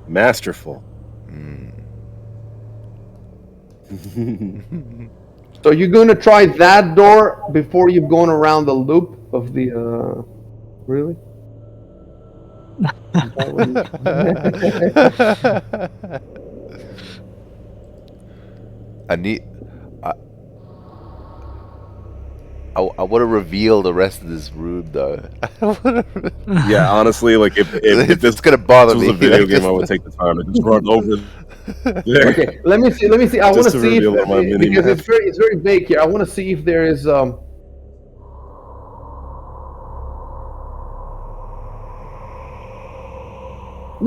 Speaker 1: Masterful.
Speaker 3: So you're going to try that door before you've gone around the loop of the. Really? Is that what
Speaker 5: I need. I want to reveal the rest of this room, though.
Speaker 1: Yeah, honestly, like if this
Speaker 5: It's gonna bother
Speaker 1: was
Speaker 5: me.
Speaker 1: a video
Speaker 5: like,
Speaker 1: game, I would take the time to just run over there.
Speaker 3: Okay, let me see. I want to
Speaker 1: Just to
Speaker 3: see if
Speaker 1: reveal my mini
Speaker 3: because
Speaker 1: map.
Speaker 3: it's very vague here. I want to see if there is No,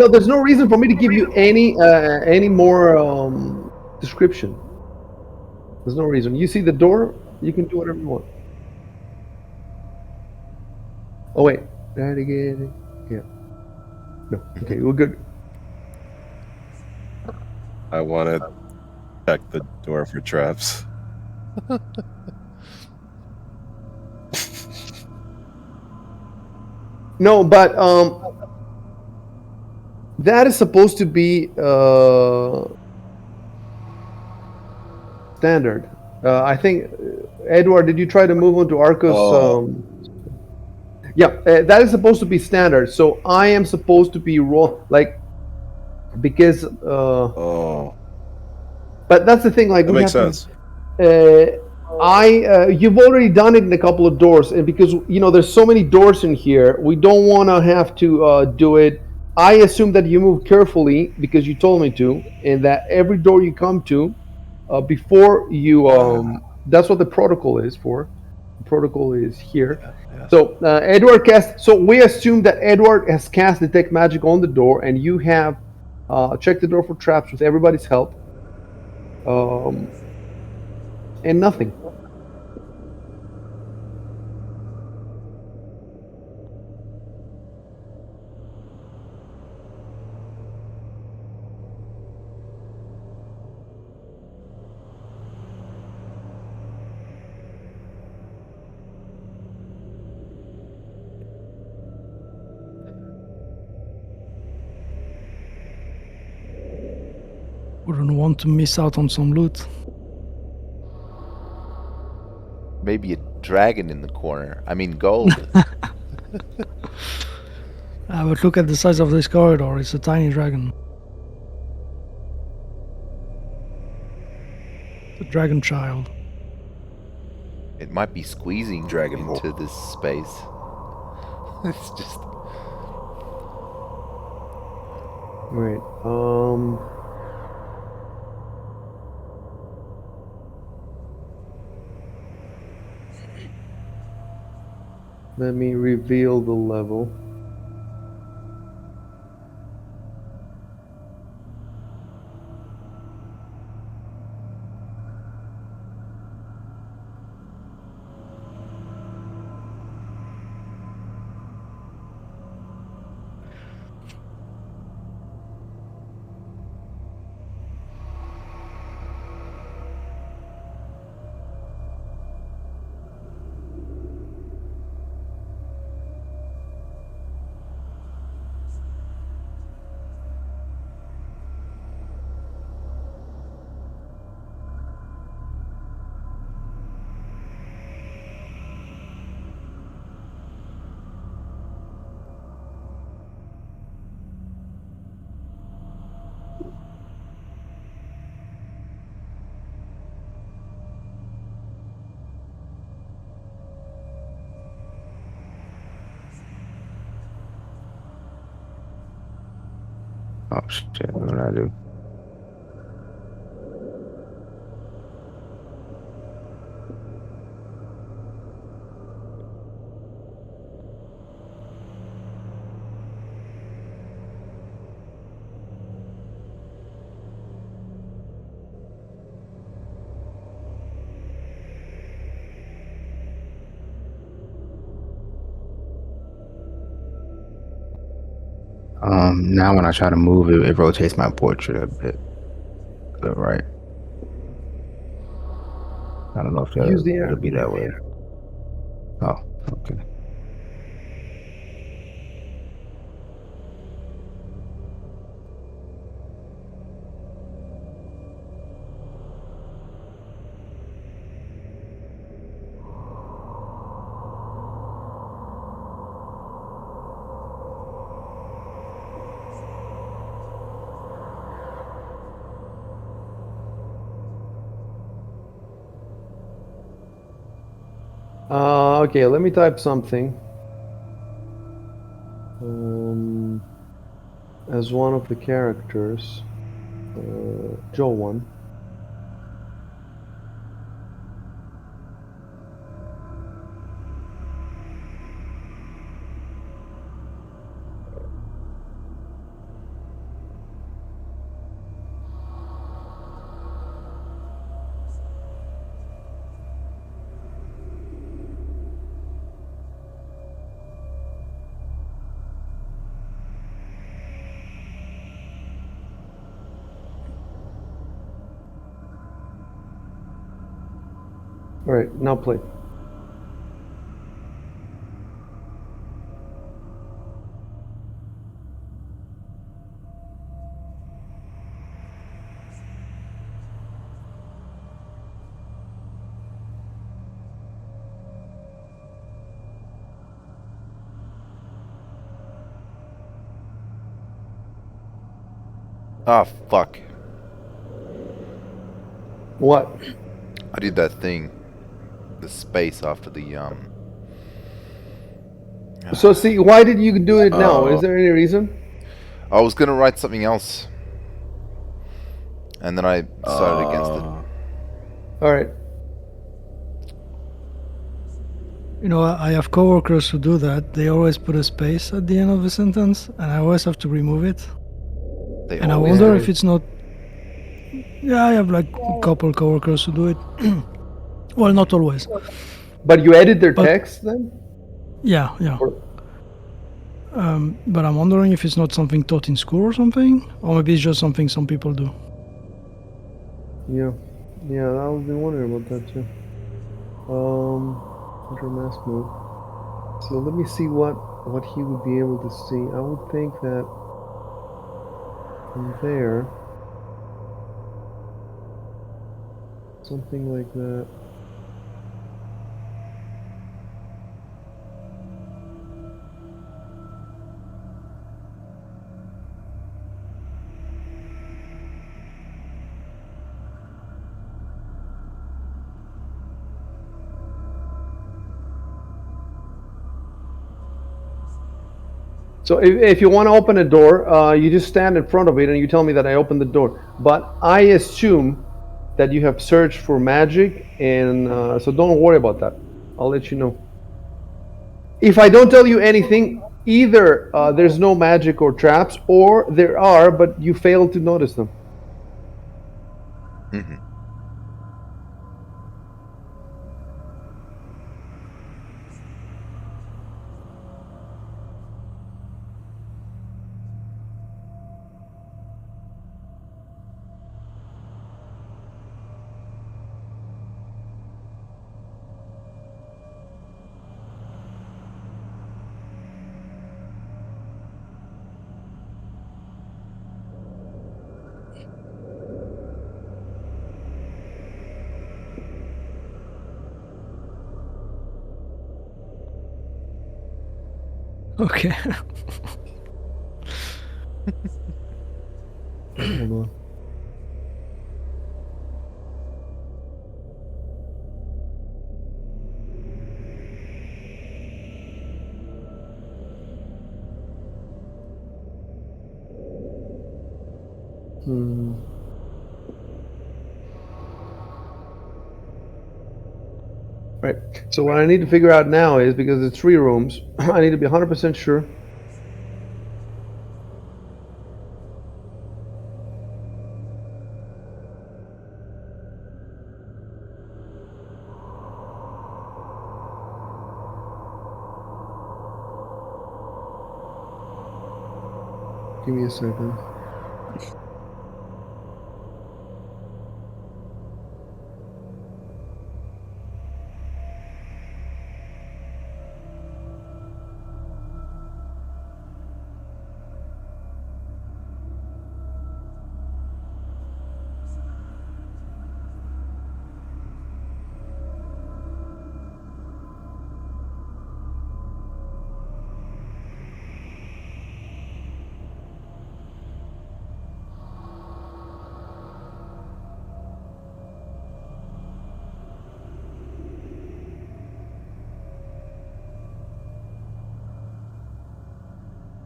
Speaker 3: there's no reason for me to give you any more description. There's no reason. You see the door, you can do whatever you want. Oh wait, that again. Yeah. No. Okay, we're good.
Speaker 1: I wanted Check the door for traps.
Speaker 3: No, but that is supposed to be standard. I think, Edward, did you try to move on to Arcos?
Speaker 1: Oh,
Speaker 3: Yeah, that is supposed to be standard. So I am supposed to be like, because
Speaker 1: oh,
Speaker 3: but that's the thing. Like
Speaker 1: that
Speaker 3: we
Speaker 1: makes
Speaker 3: have to.
Speaker 1: sense.
Speaker 3: You've already done it in a couple of doors, and because there's so many doors in here, we don't want to have to do it. I assume that you move carefully because you told me to, and that every door you come to, before you, that's what the protocol is for. The protocol is here.
Speaker 1: Yeah, yeah.
Speaker 3: So Edward cast. So we assume that Edward has cast detect magic on the door, and you have checked the door for traps with everybody's help, um, and nothing.
Speaker 2: Wouldn't want to miss out on some loot.
Speaker 5: Maybe a dragon in the corner. I mean, gold.
Speaker 2: But look at the size of this corridor. It's a tiny dragon. The dragon child.
Speaker 5: It might be squeezing
Speaker 1: Dragon
Speaker 5: into this space. It's just.
Speaker 3: Right. Let me reveal the level.
Speaker 4: Oh shit! What did I do? Now when I try to move it, it rotates my portrait a bit to the right. I don't know if
Speaker 3: Use the
Speaker 4: it'll be that way. Oh, okay.
Speaker 3: Okay, let me type something. As one of the characters, Joe one. All right, now play.
Speaker 5: Ah, fuck.
Speaker 3: What?
Speaker 5: I did that thing. The space after the
Speaker 3: So see, why did you do it now? Is
Speaker 1: Oh,
Speaker 3: there any reason?
Speaker 5: I was gonna write something else, and then I decided against it.
Speaker 3: All right.
Speaker 2: You know, I have coworkers who do that. They always put a space at the end of a sentence, and I always have to remove it.
Speaker 5: They
Speaker 2: And I
Speaker 5: always
Speaker 2: wonder
Speaker 5: do.
Speaker 2: if it's not. Yeah, I have like a couple coworkers who do it. Well, not always.
Speaker 3: But you edit their
Speaker 2: But
Speaker 3: text then?
Speaker 2: yeah, yeah.
Speaker 3: Or-
Speaker 2: But I'm wondering if it's not something taught in school or something, or maybe it's just something some people do.
Speaker 3: Yeah. Yeah, I was been wondering about that too. Under mask move. So let me see what he would be able to see. I would think that from there, something like that. So if you want to open a door, you just stand in front of it and you tell me that I opened the door. But I assume that you have searched for magic, and so don't worry about that. I'll let you know. If I don't tell you anything, either there's no magic or traps, or there are, but you failed to notice them.
Speaker 5: Hmm.
Speaker 2: Okay.
Speaker 3: Hold on. Hmm. Right. So what I need to figure out now is, because it's 3 rooms, I need to be 100% sure. Give me a second.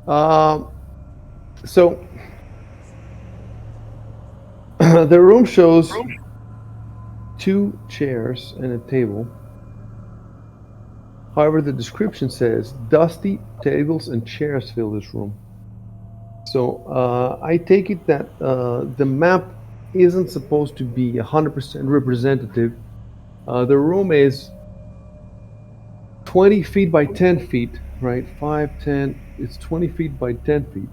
Speaker 3: Um, so the room shows 2 chairs and a table. However, the description says dusty tables and chairs fill this room. So I take it that the map isn't supposed to be 100% representative. The room is 20 feet by 10 feet, right? 5, 10, it's 20 feet by 10 feet.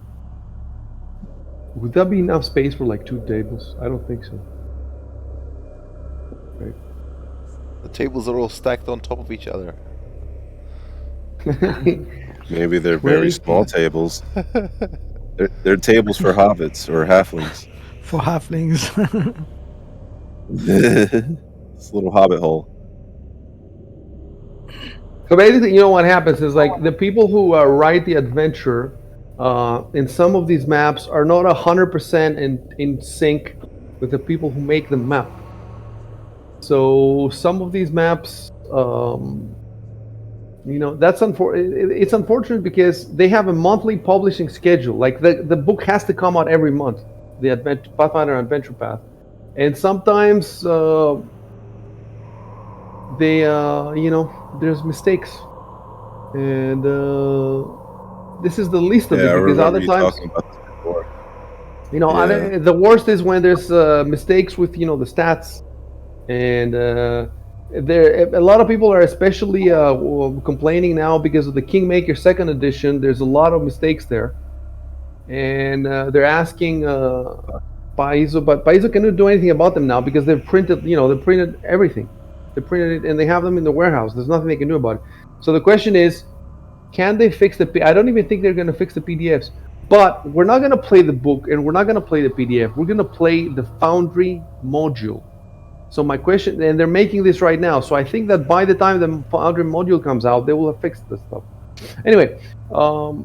Speaker 3: Would that be enough space for like 2 tables? I don't think so. Right.
Speaker 5: The tables are all stacked on top of each other.
Speaker 1: Maybe they're very
Speaker 3: 20
Speaker 1: small tables. They're tables for hobbits or halflings.
Speaker 2: For halflings.
Speaker 1: This little hobbit hole.
Speaker 3: So basically, you know what happens is like the people who write the adventure in some of these maps are not 100% in sync with the people who make the map. So some of these maps, you know, it's unfortunate because they have a monthly publishing schedule. Like the book has to come out every month, the Pathfinder Adventure Path, and sometimes they, you know, there's mistakes, and this is the least of
Speaker 1: Yeah, I
Speaker 3: it because
Speaker 1: remember
Speaker 3: other
Speaker 1: you
Speaker 3: times,
Speaker 1: talking about this before.
Speaker 3: you know,
Speaker 1: Yeah.
Speaker 3: the worst is when there's mistakes with, you know, the stats, and there a lot of people are especially complaining now because of the Kingmaker Second Edition. There's a lot of mistakes there, and they're asking Paizo, but Paizo cannot do anything about them now because they've printed, you know, they printed everything, they printed it, and they have them in the warehouse. There's nothing they can do about it. So the question is, can they fix the? I don't even think they're going to fix the PDFs. But we're not going to play the book, and we're not going to play the PDF. We're going to play the Foundry module. So my question, and they're making this right now. So I think that by the time the Foundry module comes out, they will have fixed this stuff. Anyway, so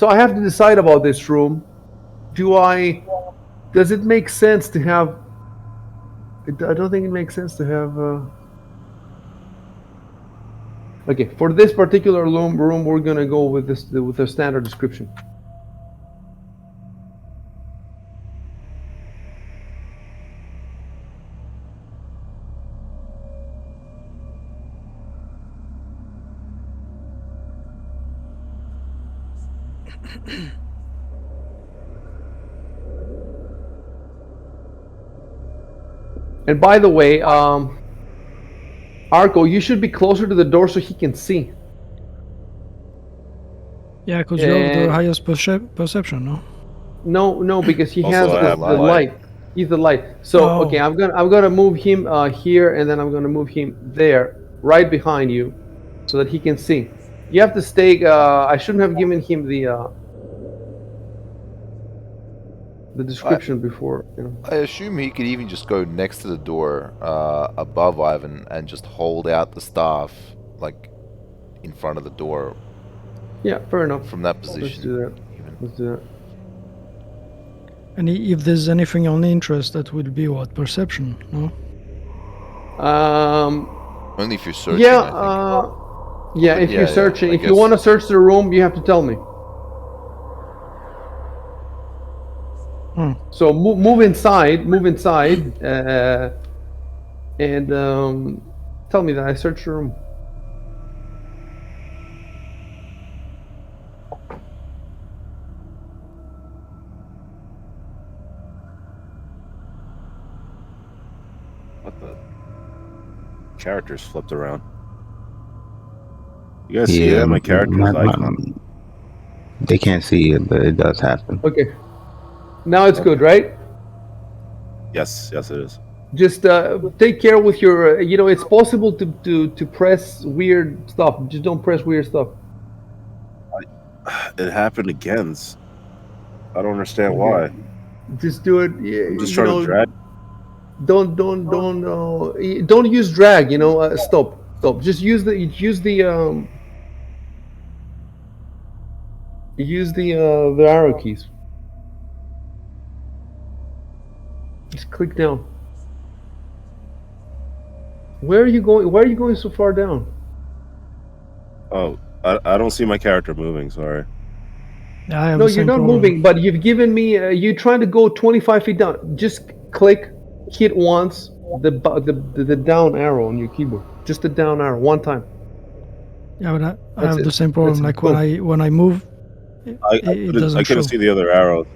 Speaker 3: I have to decide about this room. Does it make sense to have? I don't think it makes sense to have. Okay, for this particular room, we're gonna go with a standard description. And by the way, Arco, you should be closer to the door so he can see.
Speaker 2: Yeah, because you have the
Speaker 3: And-
Speaker 2: highest perception, no?
Speaker 3: No, because he
Speaker 1: Also,
Speaker 3: has
Speaker 1: I have
Speaker 3: the
Speaker 1: light.
Speaker 3: light. He's the light. So
Speaker 2: Oh.
Speaker 3: okay, I'm gonna move him here, and then I'm gonna move him there, right behind you, so that he can see. You have to stay. I shouldn't have given him the description before. You know.
Speaker 5: I assume he could even just go next to the door above Ivan and just hold out the staff, like, in front of the door
Speaker 3: Yeah, fair enough.
Speaker 5: from that
Speaker 3: Let's
Speaker 5: position.
Speaker 3: do that.
Speaker 5: Even.
Speaker 3: Let's do that.
Speaker 2: And if there's anything on interest, that would be what? Perception, no?
Speaker 5: Only if you're searching,
Speaker 3: Yeah,
Speaker 5: I think.
Speaker 3: yeah.
Speaker 5: But
Speaker 3: If
Speaker 5: yeah,
Speaker 3: you're
Speaker 5: yeah,
Speaker 3: searching,
Speaker 5: I
Speaker 3: if you
Speaker 5: guess-
Speaker 3: want to search the room, you have to tell me.
Speaker 2: Hmm.
Speaker 3: So move inside, and tell me that I searched the room.
Speaker 1: What the? Characters flipped around. You guys see
Speaker 4: Yeah,
Speaker 1: that? My character's icon.
Speaker 4: they can't see it, but it does happen.
Speaker 3: Okay. Now it's good, right?
Speaker 1: Yes, it is.
Speaker 3: Just take care with your. You know, it's possible to press weird stuff. Just don't press weird stuff.
Speaker 1: It happened again. I don't understand why.
Speaker 3: Just do it.
Speaker 1: I'm just
Speaker 3: you
Speaker 1: trying
Speaker 3: know,
Speaker 1: to drag.
Speaker 3: don't use drag. You know, stop. Just use the arrow keys. Just click down. Where are you going? Why are you going so far down?
Speaker 1: Oh, I don't see my character moving. Sorry.
Speaker 2: Yeah, I have
Speaker 3: No,
Speaker 2: the
Speaker 3: you're
Speaker 2: same
Speaker 3: not
Speaker 2: problem.
Speaker 3: moving, but you've given me. You're trying to go 25 feet down. Just click, hit once the down arrow on your keyboard. Just the down arrow one time.
Speaker 2: Yeah, but I
Speaker 3: That's
Speaker 2: have
Speaker 3: it.
Speaker 2: the same problem.
Speaker 3: That's it.
Speaker 2: Like when I move, it
Speaker 1: I
Speaker 2: doesn't show.
Speaker 1: couldn't see the other arrows.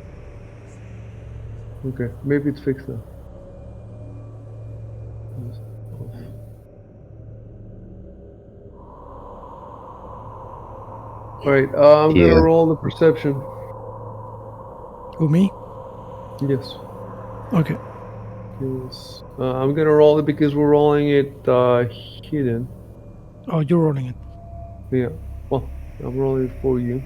Speaker 3: Okay, maybe it's fixed now. All right, I'm
Speaker 4: Yeah.
Speaker 3: gonna roll the perception.
Speaker 2: Who, me?
Speaker 3: Yes.
Speaker 2: Okay.
Speaker 3: Yes. I'm gonna roll it because we're rolling it hidden.
Speaker 2: Oh, you're rolling it.
Speaker 3: Yeah. Well, I'm rolling it for you.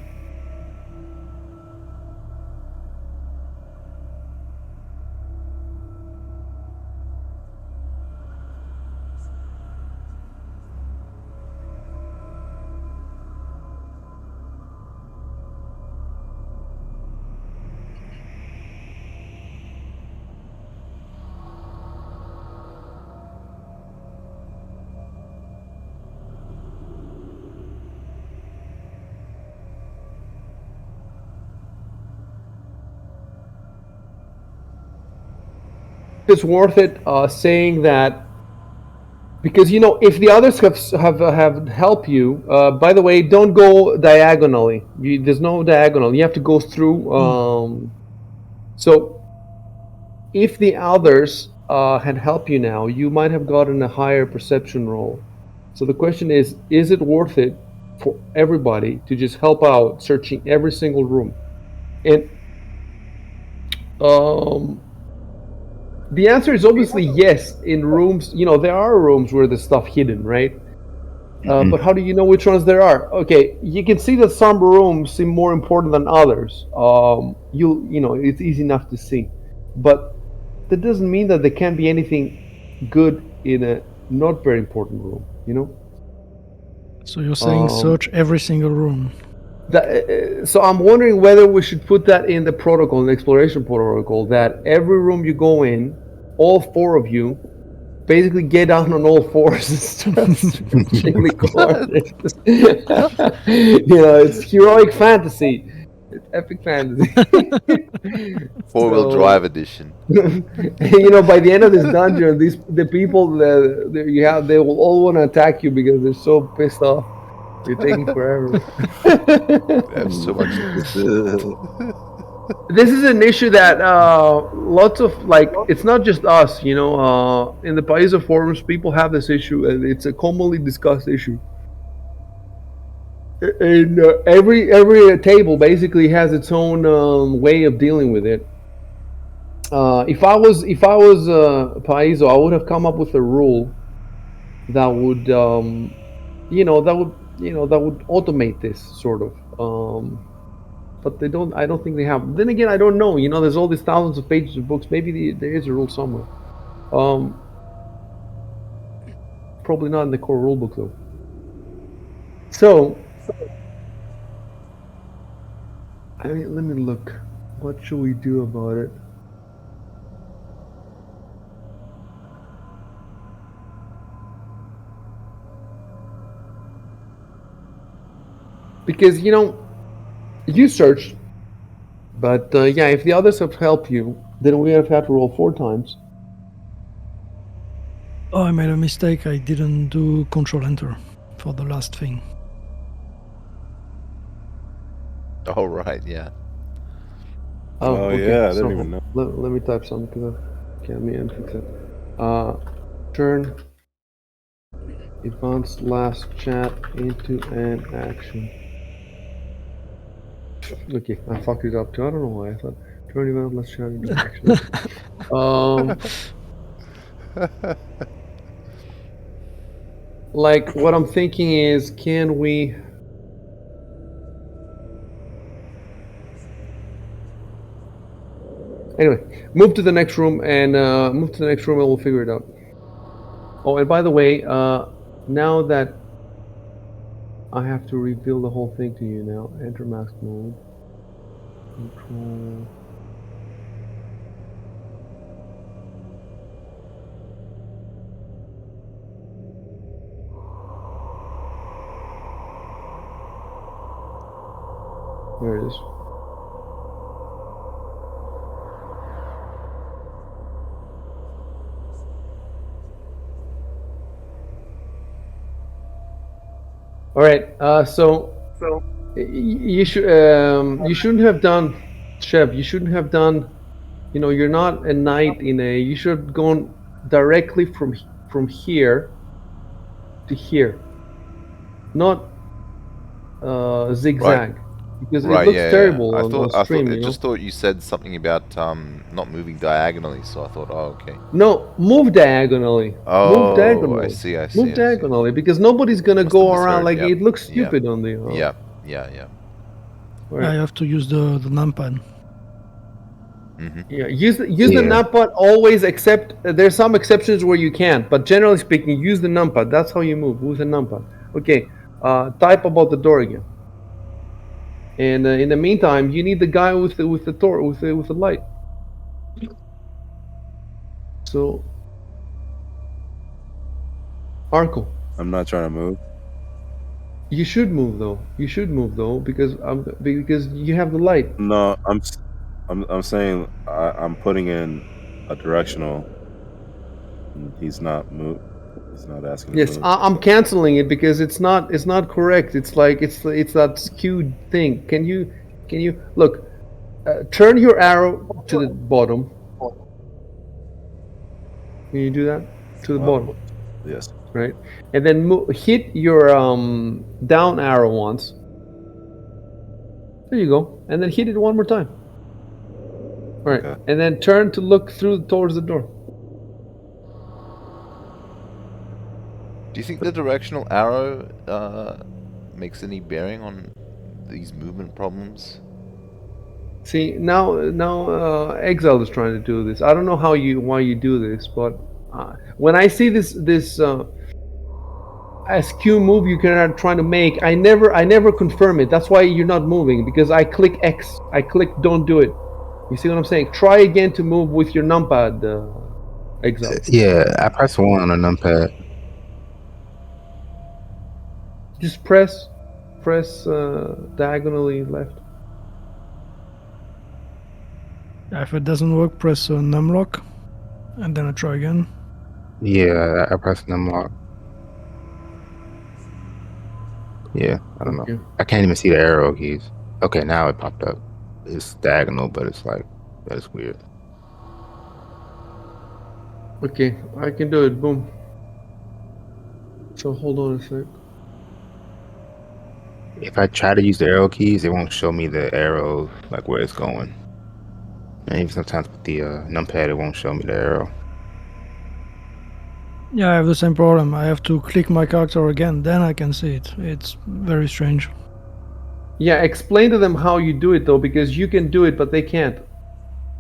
Speaker 3: It's worth it saying that because if the others have helped you. By the way, don't go diagonally. There's no diagonal. You have to go through. So if the others had helped you now, you might have gotten a higher perception roll. So the question is it worth it for everybody to just help out searching every single room? And the answer is obviously yes. In rooms, there are rooms where there's stuff hidden, right? But how do you know which ones there are? Okay, you can see that some rooms seem more important than others. It's easy enough to see, but that doesn't mean that there can't be anything good in a not very important room.
Speaker 2: So you're saying search every single room.
Speaker 3: So I'm wondering whether we should put that in the protocol, in the exploration protocol, that every room you go in, all four of you basically get down on all fours and start searching the corners. It's heroic fantasy. It's epic fantasy.
Speaker 5: Four-wheel drive edition.
Speaker 3: By the end of this dungeon, the people that you have, they will all want to attack you because they're so pissed off. You're taking forever.
Speaker 5: They have so much.
Speaker 3: This is an issue that lots of it's not just us. In the Paizo forums, people have this issue, and it's a commonly discussed issue. And every table basically has its own way of dealing with it. If I was Paizo, I would have come up with a rule that would automate this sort of. But they don't. I don't think they have. Then again, I don't know. There's all these thousands of pages of books. Maybe there is a rule somewhere. Probably not in the core rulebook though. So, let me look. What should we do about it? Because you searched, but yeah, if the others have helped you, then we have had to roll 4 times.
Speaker 2: Oh, I made a mistake. I didn't do Control Enter for the last thing.
Speaker 5: Oh right, yeah.
Speaker 1: Oh,
Speaker 3: okay.
Speaker 1: yeah, I didn't even know.
Speaker 3: Let me type something because I can't fix it. Turn advanced last chat into an action. Okay, I fucked it up too. I don't know why. I thought turn advanced last chat into an action. Like what I'm thinking is, can we? Anyway, move to the next room and we'll figure it out. Oh, and by the way, now that I have to reveal the whole thing to you now, enter mask mode, control. There it is. All right. So you shouldn't have done, Chev. You shouldn't have done. You're not a knight in a. You should have gone directly from here to here, not zigzag.
Speaker 5: Right.
Speaker 3: because it
Speaker 5: Right,
Speaker 3: looks
Speaker 5: yeah, yeah.
Speaker 3: terrible on
Speaker 5: I thought,
Speaker 3: stream.
Speaker 5: I
Speaker 3: You know.
Speaker 5: just thought you said something about not moving diagonally, so I thought, oh, okay.
Speaker 3: No, move diagonally. Move
Speaker 5: Oh,
Speaker 3: diagonally.
Speaker 5: I see, I see,
Speaker 3: Move
Speaker 5: I see.
Speaker 3: diagonally because nobody's gonna
Speaker 5: Must have
Speaker 3: go around
Speaker 5: misheard.
Speaker 3: like
Speaker 5: Yep.
Speaker 3: it looks
Speaker 5: Yep.
Speaker 3: stupid on the.
Speaker 5: Yeah, yeah, yeah.
Speaker 3: Right.
Speaker 2: I have to use the numpad.
Speaker 5: Mm-hmm.
Speaker 3: Yeah, use the
Speaker 4: Yeah.
Speaker 3: numpad always, except there's some exceptions where you can't. But generally speaking, use the numpad. That's how you move with the numpad. Okay, type about the door again. And in the meantime, you need the guy with the door with the light. So, Arco,
Speaker 1: I'm not trying to move.
Speaker 3: you should move though. You should move though because you have the light.
Speaker 1: No, I'm saying I'm putting in a directional. And he's not move. He's not asking to
Speaker 3: Yes,
Speaker 1: move.
Speaker 3: I'm canceling it because it's not correct. It's like it's that skewed thing. Can you look? Turn your arrow to the bottom. Can you do that to the bottom?
Speaker 1: Yes.
Speaker 3: Right, and then hit your down arrow once. There you go, and then hit it one more time. All right,
Speaker 1: Okay.
Speaker 3: and then turn to look through towards the door.
Speaker 5: Do you think the directional arrow makes any bearing on these movement problems?
Speaker 3: See, now Exile is trying to do this. I don't know why you do this, but when I see this SQ move you are trying to make, I never confirm it. That's why you're not moving, because I click X. I click don't do it. You see what I'm saying? Try again to move with your numpad, Exile.
Speaker 4: Yeah, I press 1 on a numpad.
Speaker 3: Just press diagonally left.
Speaker 2: If it doesn't work, press numlock, and then I try again.
Speaker 4: Yeah, I press numlock. Yeah, I don't know.
Speaker 3: Okay.
Speaker 4: I can't even see the arrow keys. Okay, now it popped up. It's diagonal, but it's like, that's weird.
Speaker 3: Okay, I can do it. Boom. So hold on a sec.
Speaker 4: If I try to use the arrow keys, it won't show me the arrow, like where it's going. And even sometimes with the numpad, it won't show me the arrow.
Speaker 2: Yeah, I have the same problem. I have to click my character again, then I can see it. It's very strange.
Speaker 3: Yeah, explain to them how you do it though, because you can do it, but they can't.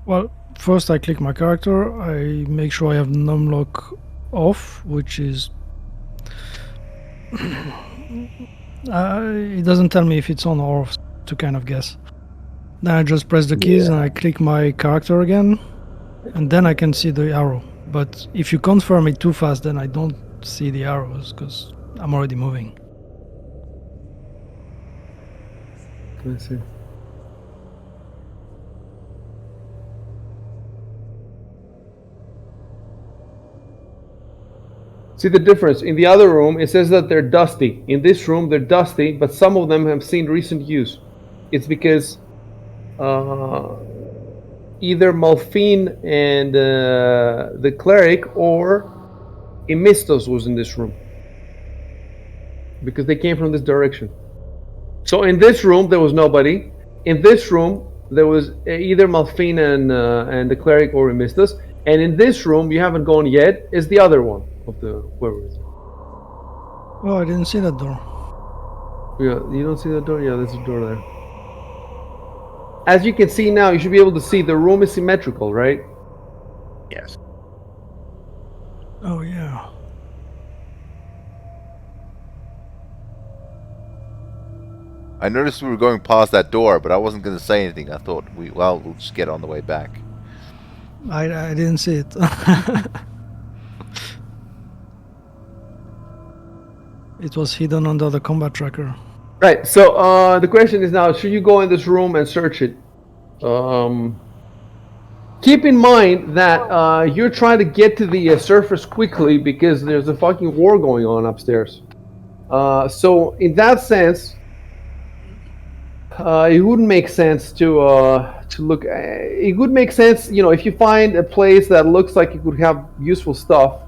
Speaker 2: Well, first I click my character, I make sure I have numlock off, which is... it doesn't tell me if it's on or off to kind of guess. Then I just press the keys and I click my character again, and then I can see the arrow. But if you confirm it too fast, then I don't see the arrows because I'm already moving.
Speaker 3: Let's see. See the difference? In the other room, it says that they're dusty. In this room, they're dusty, but some of them have seen recent use. It's because either Malfine and the cleric or Emistos was in this room, because they came from this direction. So in this room, there was nobody. In this room, there was either Malfine and the cleric or Emistos. And in this room, you haven't gone yet, is the other one of the whoever it is.
Speaker 2: Oh, I didn't see that door.
Speaker 3: Yeah, you don't see that door? Yeah, there's a door there. As you can see now, you should be able to see the room is symmetrical, right?
Speaker 4: Yes.
Speaker 2: Oh, yeah.
Speaker 5: I noticed we were going past that door, but I wasn't going to say anything. I thought, we'll just get on the way back.
Speaker 2: I didn't see it. It was hidden under the combat tracker.
Speaker 3: Right, so the question is now, should you go in this room and search it? Keep in mind that you're trying to get to the surface quickly because there's a fucking war going on upstairs. So in that sense, it wouldn't make sense to look. It would make sense, you know, if you find a place that looks like it could have useful stuff.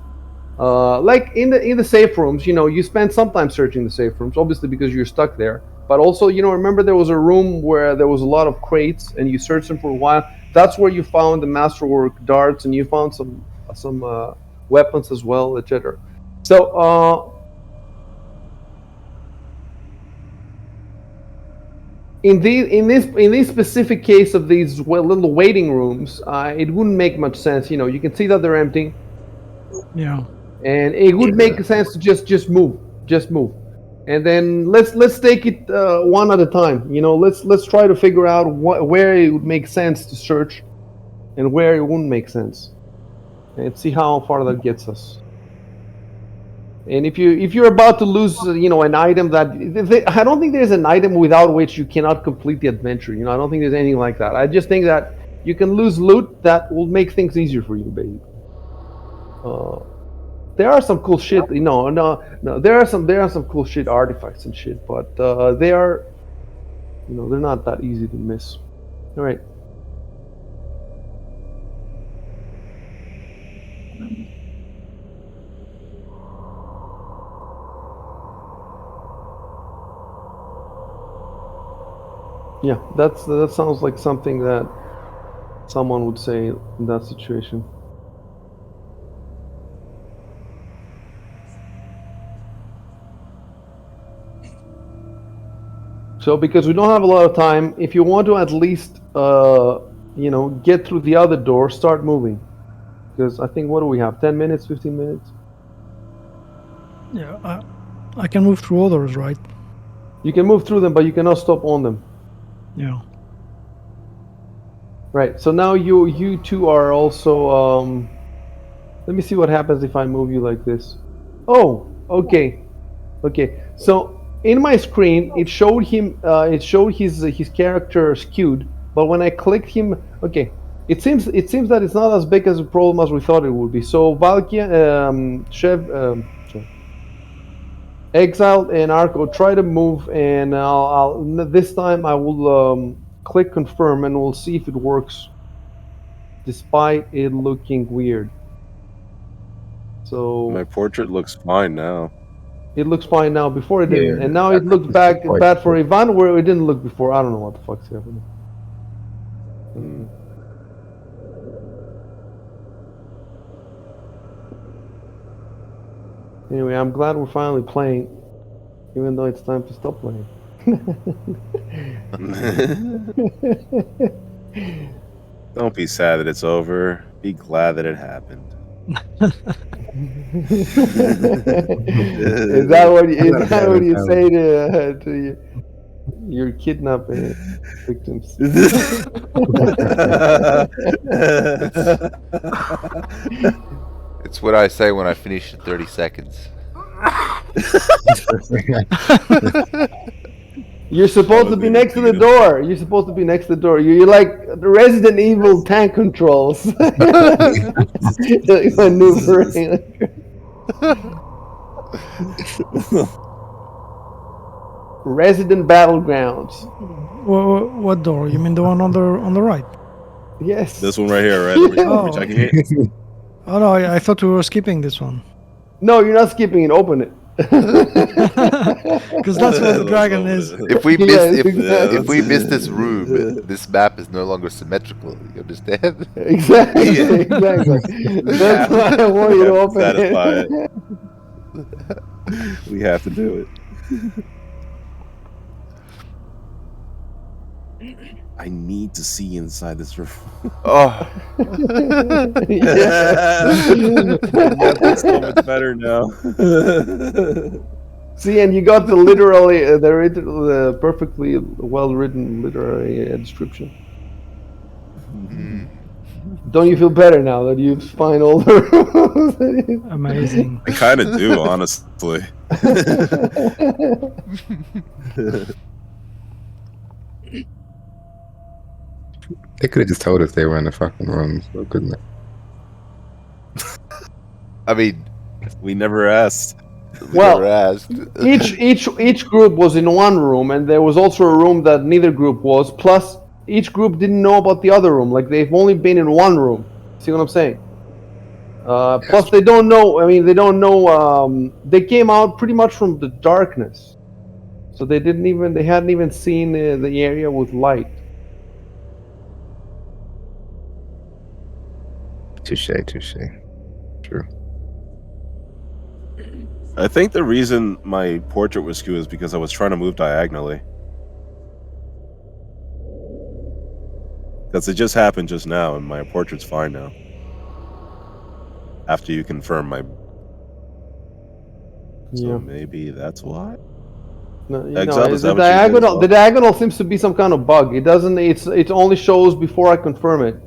Speaker 3: Like in the safe rooms, you know, you spend some time searching the safe rooms, obviously because you're stuck there. But also, remember there was a room where there was a lot of crates, and you searched them for a while. That's where you found the masterwork darts, and you found some weapons as well, etc. So in this specific case of these little waiting rooms, it wouldn't make much sense. You can see that they're empty.
Speaker 2: Yeah.
Speaker 3: And it would make sense to just move, and then let's take it one at a time. Let's try to figure out where it would make sense to search, and where it wouldn't make sense, and see how far that gets us. And if you're about to lose, an item that I don't think there's an item without which you cannot complete the adventure. I don't think there's anything like that. I just think that you can lose loot that will make things easier for you, basically. There are some cool shit, no. There are some cool shit artifacts and shit, but they are, they're not that easy to miss. All right. Yeah, that sounds like something that someone would say in that situation. So because we don't have a lot of time, if you want to at least get through the other door, start moving. Because I think, what do we have? 10 minutes, 15 minutes?
Speaker 2: Yeah, I can move through others, right?
Speaker 3: You can move through them, but you cannot stop on them.
Speaker 2: Yeah.
Speaker 3: Right. So now you two are also. Let me see what happens if I move you like this. Oh, okay. Okay. So in my screen, it showed him. It showed his character skewed. But when I clicked him, okay, it seems that it's not as big as a problem as we thought it would be. So Valkia, Exiled, and Arco, try to move, and I'll this time I will click confirm, and we'll see if it works, despite it looking weird. So
Speaker 1: My portrait looks fine now.
Speaker 3: it looks fine now. Before it didn't,
Speaker 4: Yeah,
Speaker 3: and now it looks bad for Ivan, where it didn't look before. I don't know what the fuck's happening. Anyway, I'm glad we're finally playing, even though it's time to stop playing.
Speaker 1: Don't be sad that it's over. Be glad that it happened.
Speaker 3: Is that what you say to your kidnapping victims?
Speaker 5: It's what I say when I finish in 30 seconds.
Speaker 3: You're supposed to be next to the door. You're supposed to be next to the door. You're like the Resident Evil tank controls. Maneuvering. Resident Battlegrounds.
Speaker 2: What door? You mean the one on the right?
Speaker 3: Yes.
Speaker 1: This one right here, right?
Speaker 2: Oh.
Speaker 1: We're checking it.
Speaker 2: Oh no, I thought we were skipping this one.
Speaker 3: No, you're not skipping it. Open it.
Speaker 2: Because that's where the dragon is.
Speaker 5: If we miss
Speaker 3: Yes,
Speaker 5: if we miss this room, this map is no longer symmetrical. You understand?
Speaker 3: Exactly.
Speaker 1: Yeah.
Speaker 3: Exactly. That's why I want you to open
Speaker 1: Satisfy
Speaker 3: it.
Speaker 1: We have to do it. I need to see inside this room.
Speaker 5: Oh,
Speaker 3: Yeah.
Speaker 1: That's so much better now.
Speaker 3: See, and you got the literally, the perfectly well written literary description. Don't you feel better now that you find all the rooms?
Speaker 2: Amazing.
Speaker 1: I kind of do, honestly.
Speaker 4: They could have just told us they were in the fucking rooms, couldn't they?
Speaker 5: I mean,
Speaker 1: We never asked.
Speaker 5: we
Speaker 3: Well,
Speaker 5: never asked.
Speaker 3: each group was in one room, and there was also a room that neither group was. Plus, each group didn't know about the other room. Like, they've only been in one room. See what I'm saying? Plus, they don't know. I mean, they don't know. They came out pretty much from the darkness. So they hadn't even seen the area with light.
Speaker 4: Touche. True.
Speaker 1: I think the reason my portrait was skewed is because I was trying to move diagonally. Because it just happened just now, and my portrait's fine now. After you confirm my... So
Speaker 3: Yeah.
Speaker 1: maybe that's why?
Speaker 3: No,
Speaker 1: Exile, is
Speaker 3: the
Speaker 1: that what you did as well?
Speaker 3: diagonal seems to be some kind of bug. It doesn't. It only shows before I confirm it,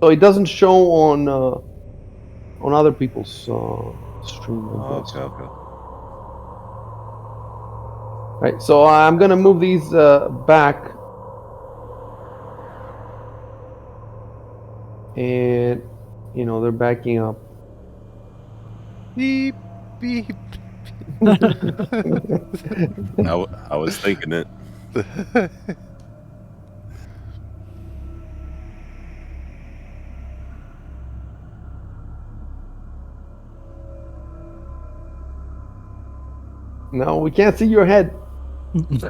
Speaker 3: so it doesn't show on other people's stream. I guess.
Speaker 1: Okay.
Speaker 3: Right. So I'm gonna move these back, and they're backing up.
Speaker 5: Beep, beep.
Speaker 1: I was thinking it.
Speaker 3: No, we can't see your head.
Speaker 1: It's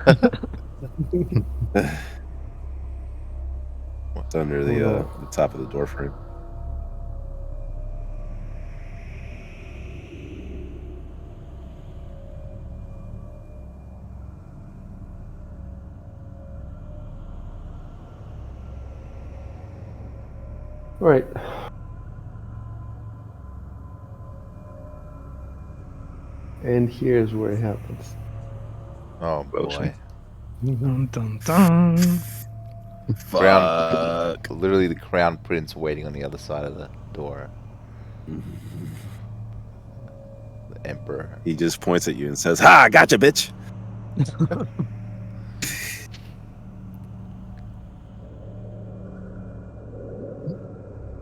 Speaker 1: under the top of the door frame.
Speaker 3: Right. And here's where it happens.
Speaker 5: Oh boy.
Speaker 2: Dun, dun, dun.
Speaker 5: Crown, literally the crown prince waiting on the other side of the door. The emperor.
Speaker 1: He just points at you and says, "Ha! Gotcha, bitch."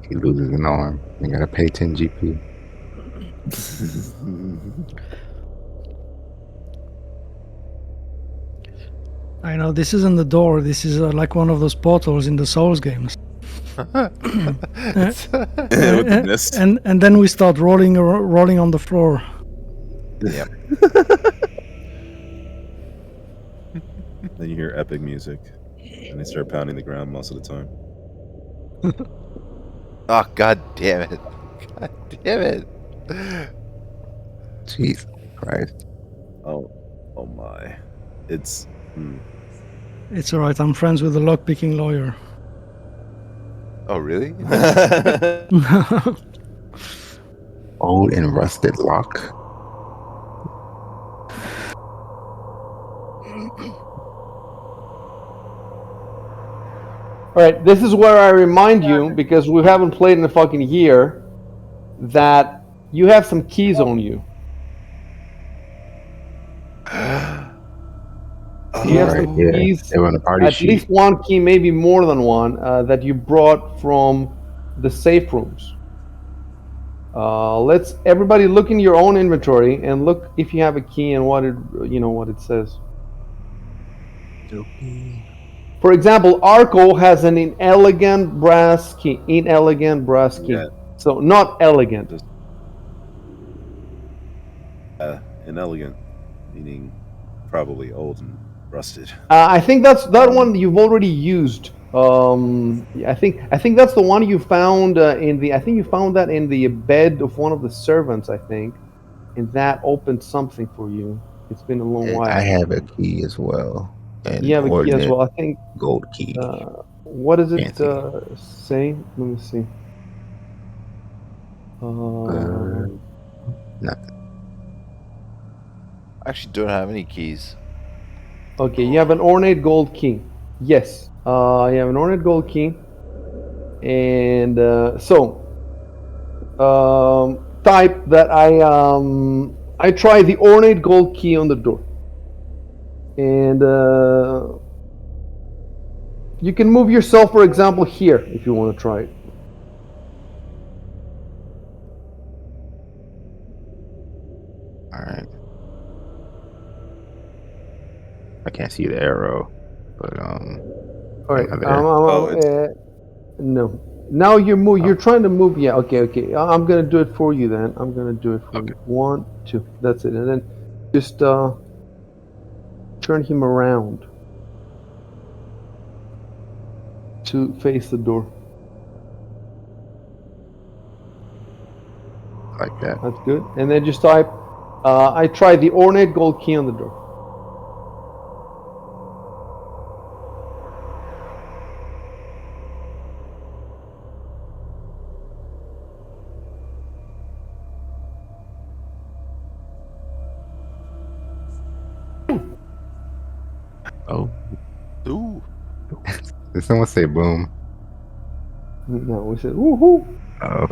Speaker 4: He loses an arm. You gotta pay 10 GP.
Speaker 2: I know this isn't the door. This is like one of those portals in the Souls games.
Speaker 1: With the mist.
Speaker 2: And then we start rolling on the floor.
Speaker 5: Yep.
Speaker 1: Then you hear epic music, and they start pounding the ground most of the time.
Speaker 5: Oh, god damn it. God damn it.
Speaker 4: Jesus Christ.
Speaker 1: Oh my. It's...
Speaker 2: It's alright, I'm friends with the lockpicking lawyer.
Speaker 5: Oh, really?
Speaker 4: Old and rusted lock.
Speaker 3: All right, this is where I remind you, because we haven't played in a fucking year, that you have some keys on you. You have some keys,
Speaker 4: They were on the party
Speaker 3: at
Speaker 4: sheet.
Speaker 3: least one key, maybe more than one, that you brought from the safe rooms. Let's everybody look in your own inventory and look if you have a key and what it says. For example, Arco has an inelegant brass key.
Speaker 1: Yeah.
Speaker 3: So not elegant.
Speaker 1: Just, inelegant, meaning probably old and rusted.
Speaker 3: I think that's that one you've already used. I think that's the one you found in the. I think you found that in the bed of one of the servants. I think, and that opened something for you. It's been a long while.
Speaker 4: I have a key as well. And
Speaker 3: You have a key as well. I think.
Speaker 4: Gold key.
Speaker 3: What does it
Speaker 4: Fancy.
Speaker 3: say? Let me see.
Speaker 4: Nothing.
Speaker 5: I actually don't have any keys.
Speaker 3: Okay, you have an ornate gold key. Yes, you have an ornate gold key, and type that I try the ornate gold key on the door, and you can move yourself, for example, here if you want to try it.
Speaker 4: All right. I can't see the arrow, but
Speaker 3: All right.
Speaker 4: another-
Speaker 3: No. Now you're move. You're trying to move. Yeah. Okay. I'm gonna do it for you then. I'm gonna do it for you. 1, 2. That's it. And then just turn him around to face the door.
Speaker 4: Like that.
Speaker 3: That's good. And then just type, I tried the ornate gold key on the door.
Speaker 4: Oh,
Speaker 5: Ooh.
Speaker 4: did someone say boom?
Speaker 3: No, we said, woohoo!
Speaker 4: Oh.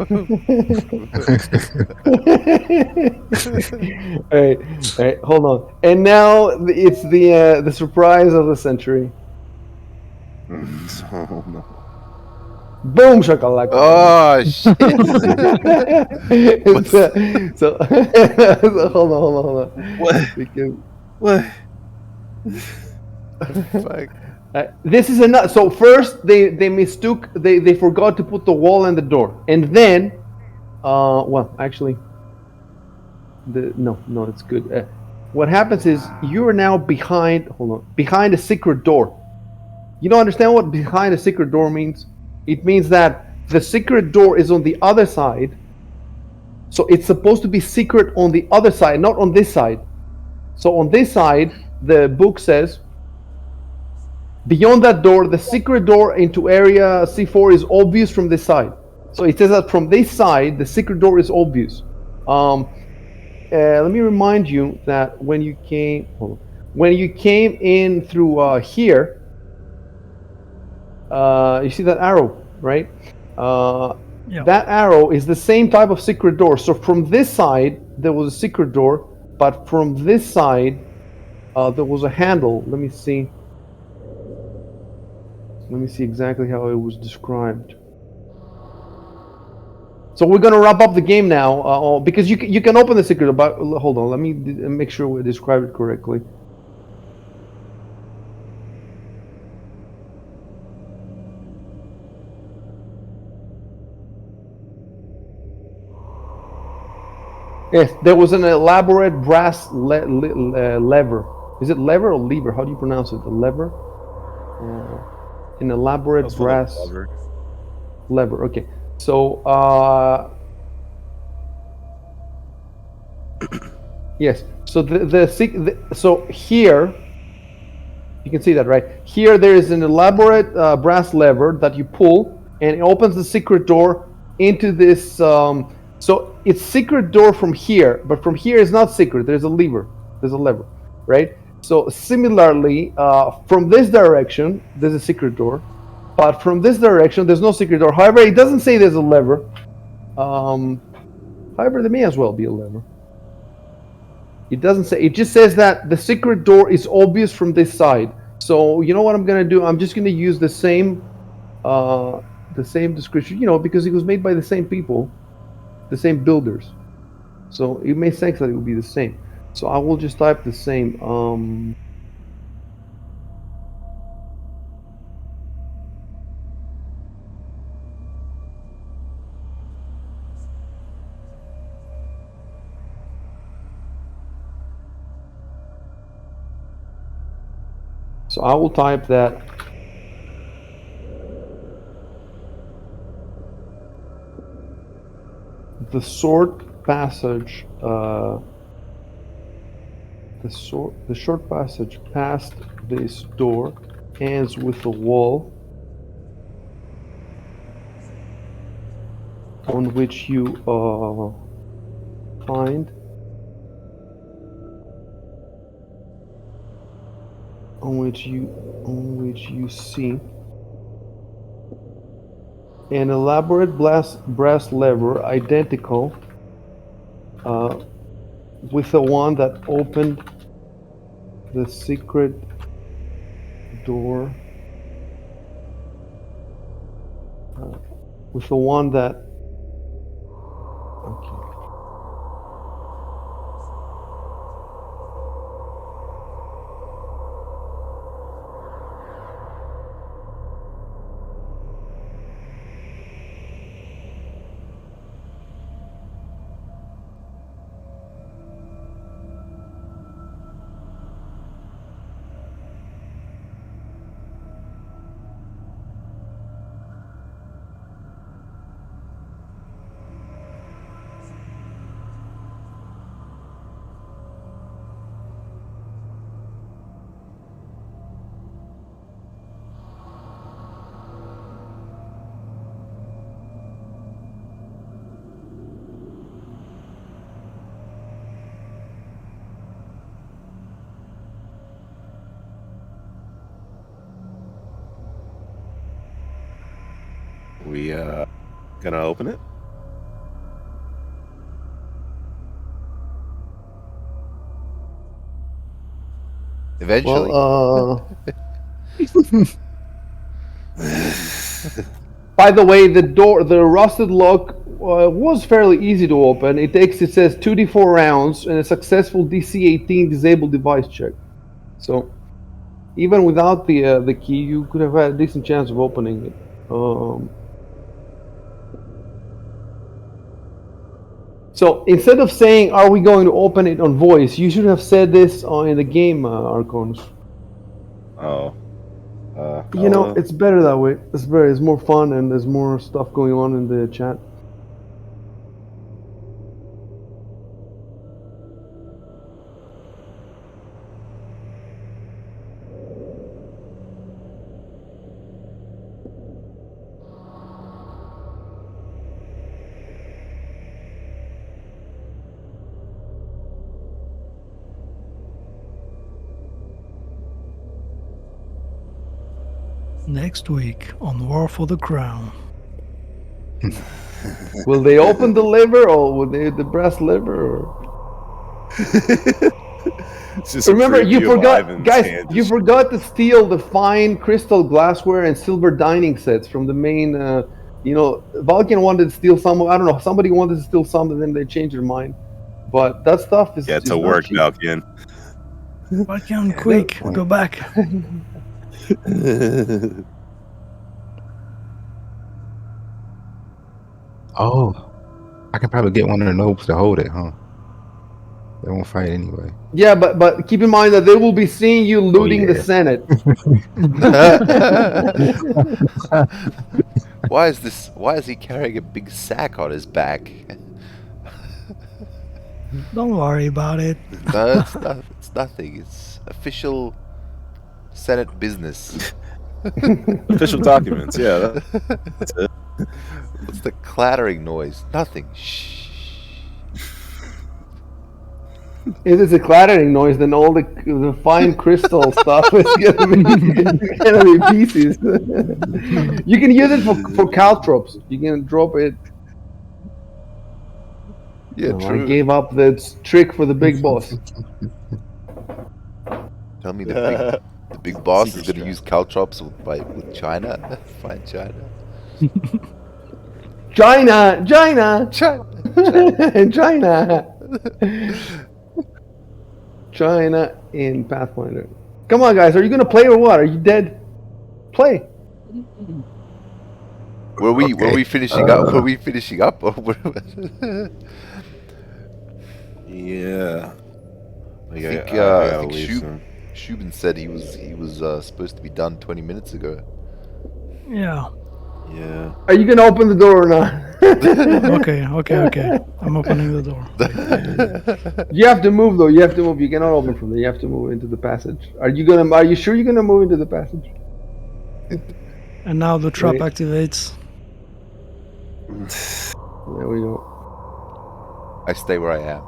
Speaker 3: All right, hold on. And now it's the surprise of the century.
Speaker 1: Oh no.
Speaker 3: Boom shakalaka.
Speaker 5: Oh shit!
Speaker 3: It's, so, so hold on.
Speaker 1: What?
Speaker 3: Because
Speaker 1: What?
Speaker 5: Fuck.
Speaker 3: this is enough. So first they mistook, they forgot to put the wall and the door, and then well, actually, no, it's good. What happens is you are now behind. Hold on, behind a secret door. You don't understand what behind a secret door means? It means that the secret door is on the other side. So it's supposed to be secret on the other side, not on this side. So on this side, the book says, beyond that door, the secret door into area C4 is obvious from this side. So it says that from this side, the secret door is obvious. Let me remind you that when you came in through here, you see that arrow, right?
Speaker 2: Yeah.
Speaker 3: That arrow is the same type of secret door. So from this side, there was a secret door, but from this side, there was a handle. Let me see. Let me see exactly how it was described. So we're gonna wrap up the game now, because you can open the secret door. But hold on, let me make sure we describe it correctly. Yes, there was an elaborate brass lever. Is it lever or lever? How do you pronounce it? A lever? An elaborate
Speaker 1: Also
Speaker 3: brass
Speaker 1: like
Speaker 3: lever. Okay. So, yes. So so here, you can see that, right? Here there is an elaborate brass lever that you pull, and it opens the secret door into this. So it's secret door from here, but from here is not secret. There's a lever. There's a lever, right? So similarly, from this direction, there's a secret door, but from this direction, there's no secret door. However, it doesn't say there's a lever. However, there may as well be a lever. It doesn't say. It just says that the secret door is obvious from this side. So you know what I'm gonna do? I'm just gonna use the same description. You know, because it was made by the same people, the same builders. So it makes sense that it would be the same. So I will just type the same. So I will type that the short passage, the short passage past this door ends with a wall on which you find, on which you see an elaborate brass lever identical with the one that opened the secret door, with the one that, okay.
Speaker 1: we gonna open it?
Speaker 5: Eventually.
Speaker 3: Well, by the way, the rusted lock was fairly easy to open. It says 2d4 rounds and a successful DC-18 disabled device check. So even without the key, you could have had a decent chance of opening it. So instead of saying, "Are we going to open it on voice?" you should have said this in the game, Arconis.
Speaker 1: Oh.
Speaker 3: You know, it's better that way. It's better. It's more fun and there's more stuff going on in the chat.
Speaker 2: Next week on War for the Crown.
Speaker 3: Will they open the liver or will they the breast liver? Or... Remember, you forgot, guys. You forgot to steal the fine crystal glassware and silver dining sets from the main. Vulcan wanted to steal some. I don't know. Somebody wanted to steal some, and then they changed their mind. But that stuff is
Speaker 1: Get to
Speaker 3: not
Speaker 1: work,
Speaker 3: cheap.
Speaker 1: Valkian.
Speaker 2: Vulcan, quick, go back.
Speaker 4: Oh, I can probably get one of the nobles to hold it, huh? They won't fight anyway.
Speaker 3: Yeah, but keep in mind that they will be seeing you looting the Senate.
Speaker 5: Why is he carrying a big sack on his back?
Speaker 2: Don't worry about it.
Speaker 5: No, it's nothing. It's official Senate business.
Speaker 1: Official documents, yeah. That's it.
Speaker 5: What's the clattering noise? Nothing. Shh.
Speaker 3: If it's a clattering noise, then all the fine crystal stuff is gonna be pieces. You can use it for caltrops. You can drop it.
Speaker 5: Yeah, true.
Speaker 3: I gave up the trick for the big boss.
Speaker 5: Tell me the big boss is going to use caltrops with China? Find China.
Speaker 3: China! China in Pathfinder. Come on, guys. Are you going to play or what? Are you dead? Play.
Speaker 5: Were we finishing up? Were we finishing up?
Speaker 1: Yeah.
Speaker 5: I think Shubin said he was supposed to be done 20 minutes ago.
Speaker 2: Yeah.
Speaker 1: Yeah.
Speaker 3: Are you gonna open the door or not?
Speaker 2: Okay. I'm opening the door.
Speaker 3: You have to move though. You have to move. You cannot open from there. You have to move into the passage. Are you sure you're gonna move into the passage?
Speaker 2: And now the trap activates.
Speaker 3: There we go.
Speaker 5: I stay where I am.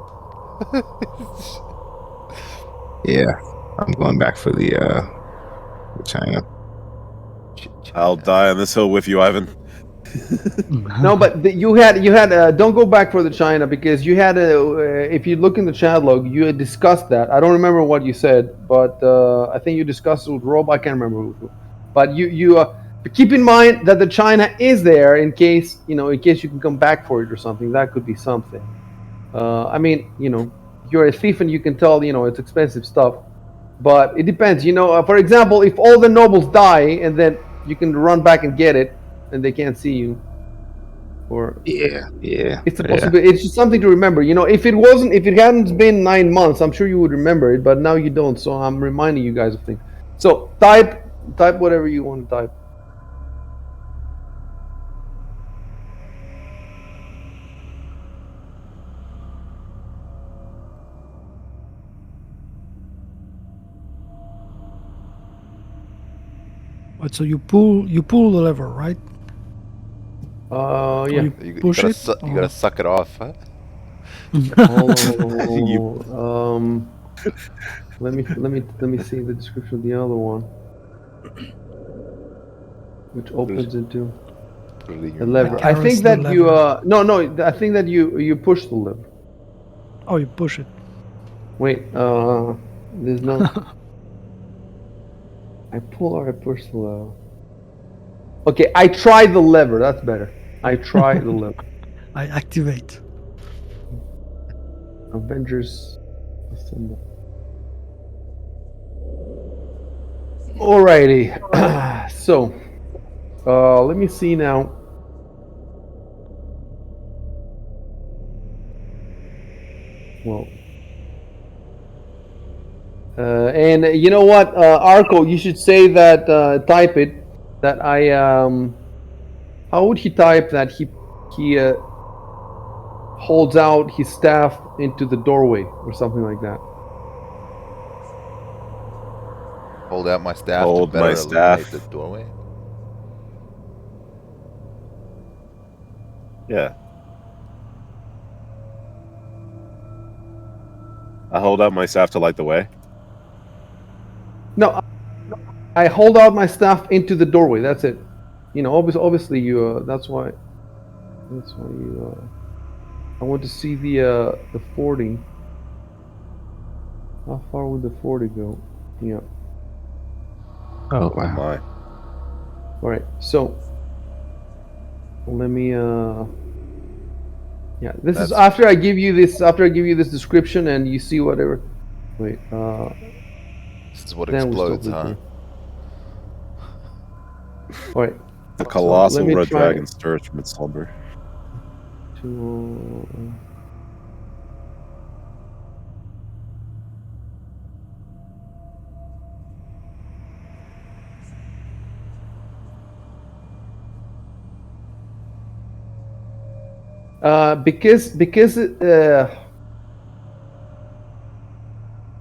Speaker 4: Yeah, I'm going back for the China.
Speaker 1: I'll die on this hill with you, Ivan.
Speaker 3: No, but you had don't go back for the China because you had if you look in the chat log, you had discussed that. I don't remember what you said, but I think you discussed it with Rob. I can't remember who. But but keep in mind that the China is there in case you can come back for it or something. That could be something. I mean, you're a thief and you can tell, it's expensive stuff. But it depends, for example, if all the nobles die and then you can run back and get it and they can't see you. Or it's a possibility. It's just something to remember. If it hadn't been 9 months, I'm sure you would remember it, but now you don't. So I'm reminding you guys of things. So type whatever you want to type.
Speaker 2: But so you pull the lever, right?
Speaker 3: Yeah.
Speaker 2: You push it.
Speaker 5: You gotta suck it off, huh?
Speaker 3: Let me see the description of the other one, which opens into.
Speaker 5: Put it in
Speaker 3: The
Speaker 5: your
Speaker 3: lever.
Speaker 5: mouth.
Speaker 3: I
Speaker 2: can't
Speaker 3: think
Speaker 2: reach the
Speaker 3: that you
Speaker 2: lever.
Speaker 3: no. I think that you push the lever.
Speaker 2: Oh, you push it.
Speaker 3: Wait. There's no. I pull or I push the lever. Okay, I try the lever. That's better. I try the lever.
Speaker 2: I activate.
Speaker 3: Avengers Assemble. Alrighty. So, let me see now. Well, and you know what, Arco, you should say that. Type it. That I. How would he type that he holds out his staff into the doorway or something like that?
Speaker 5: Hold out my staff to
Speaker 1: Hold my
Speaker 5: better illuminate the
Speaker 1: staff.
Speaker 5: doorway.
Speaker 1: Yeah. I hold out my staff to light the way.
Speaker 3: No, I hold out my staff into the doorway. That's it. You know, obviously you. That's why. That's why you. I want to see the 40. How far would the 40 go? Yeah.
Speaker 4: Oh
Speaker 1: Oh
Speaker 4: wow.
Speaker 1: my.
Speaker 3: All right. So let me. Yeah. This is
Speaker 1: That's-
Speaker 3: after I give you this. After I give you this description and you see whatever. Wait.
Speaker 5: This is what
Speaker 3: Then we stop
Speaker 5: explodes, huh?
Speaker 3: recording. All right.
Speaker 1: The
Speaker 3: So let
Speaker 1: colossal
Speaker 3: me
Speaker 1: red
Speaker 3: try
Speaker 1: dragon stirs from its slumber.
Speaker 3: to.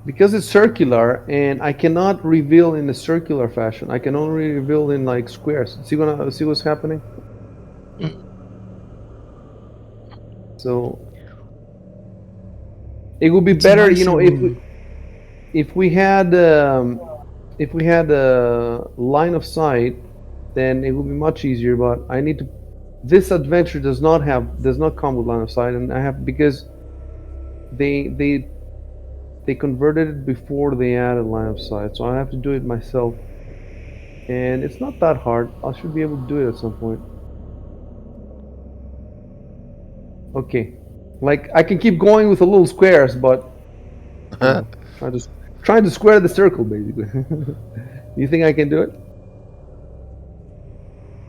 Speaker 3: Because it's circular and I cannot reveal in a circular fashion. I can only reveal in like squares. See what's happening? So it would be
Speaker 2: It's a
Speaker 3: better,
Speaker 2: nice room.
Speaker 3: if we had a line of sight, then it would be much easier. But I need to. This adventure does not come with line of sight, and I have because they converted it before they added line of sight, so I have to do it myself. And it's not that hard. I should be able to do it at some point. Okay, like I can keep going with the little squares, but you know, trying to square the circle basically. You think I can do it?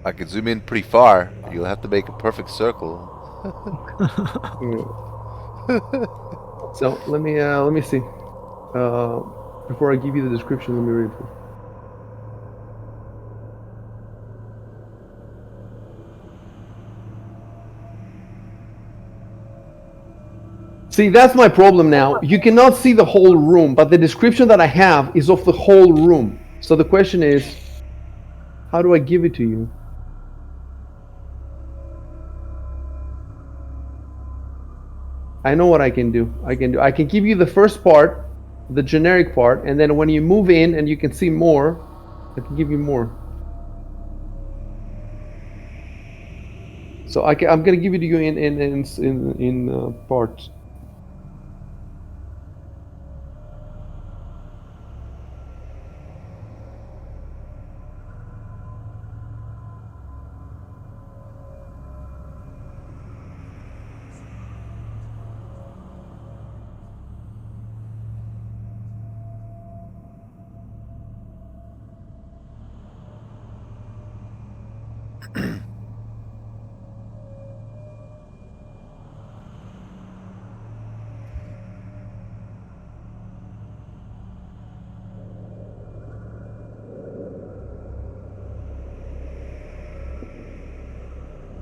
Speaker 5: I could zoom in pretty far, but you'll have to make a perfect circle.
Speaker 3: So let me see. Before I give you the description, let me read it. See, that's my problem now. You cannot see the whole room, but the description that I have is of the whole room. So the question is, how do I give it to you? I know what I can do. I can give you the first part, the generic part, and then when you move in and you can see more, I can give you more. So I'm gonna give it to you in parts.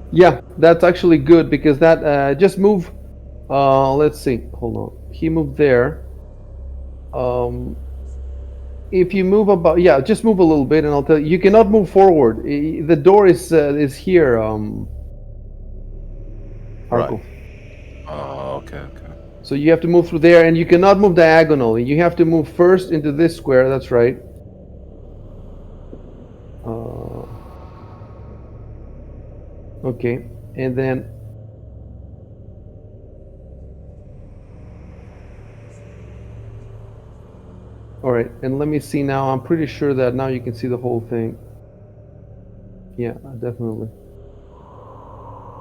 Speaker 3: Yeah, that's actually good because that just move. Let's see. Hold on. He moved there. If you move about, yeah, just move a little bit, and I'll tell you. You cannot move forward. The door is here.
Speaker 1: Right.
Speaker 3: Arco.
Speaker 1: Oh, okay, okay.
Speaker 3: So you have to move through there, and you cannot move diagonally. You have to move first into this square. That's right. Okay, and then all right, and let me see now. I'm pretty sure that now you can see the whole thing. Yeah, definitely.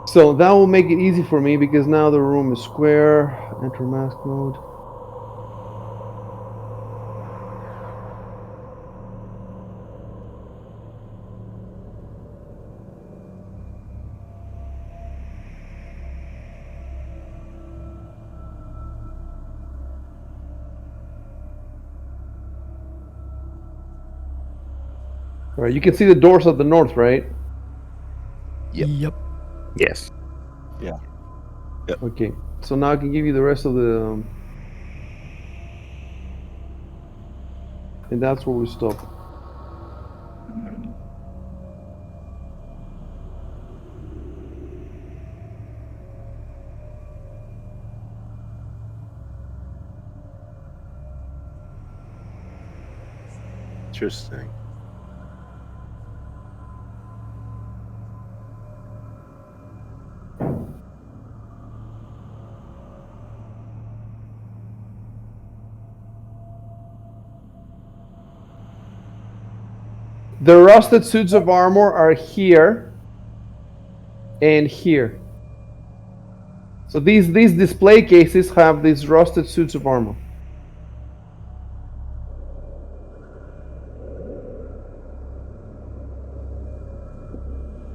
Speaker 3: So that will make it easy for me because now the room is square. Enter mask mode. All right, you can see the doors at the north, right?
Speaker 5: Yep.
Speaker 2: Yep.
Speaker 4: Yes.
Speaker 1: Yeah.
Speaker 3: Okay, so now I can give you the rest of the, and that's where we stop.
Speaker 1: Interesting.
Speaker 3: The rusted suits of armor are here and here. So these display cases have these rusted suits of armor.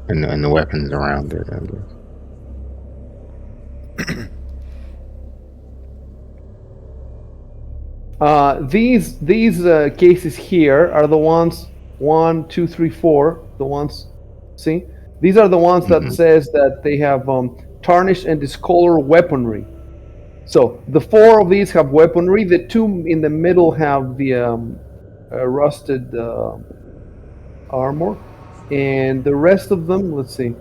Speaker 4: And the weapons around it, I guess.
Speaker 3: These cases here are the ones 1, 2, 3, 4. The ones, see, these are the ones that says that they have tarnished and discolored weaponry. So the 4 of these have weaponry. The 2 in the middle have the rusted armor, and the rest of them, let's see.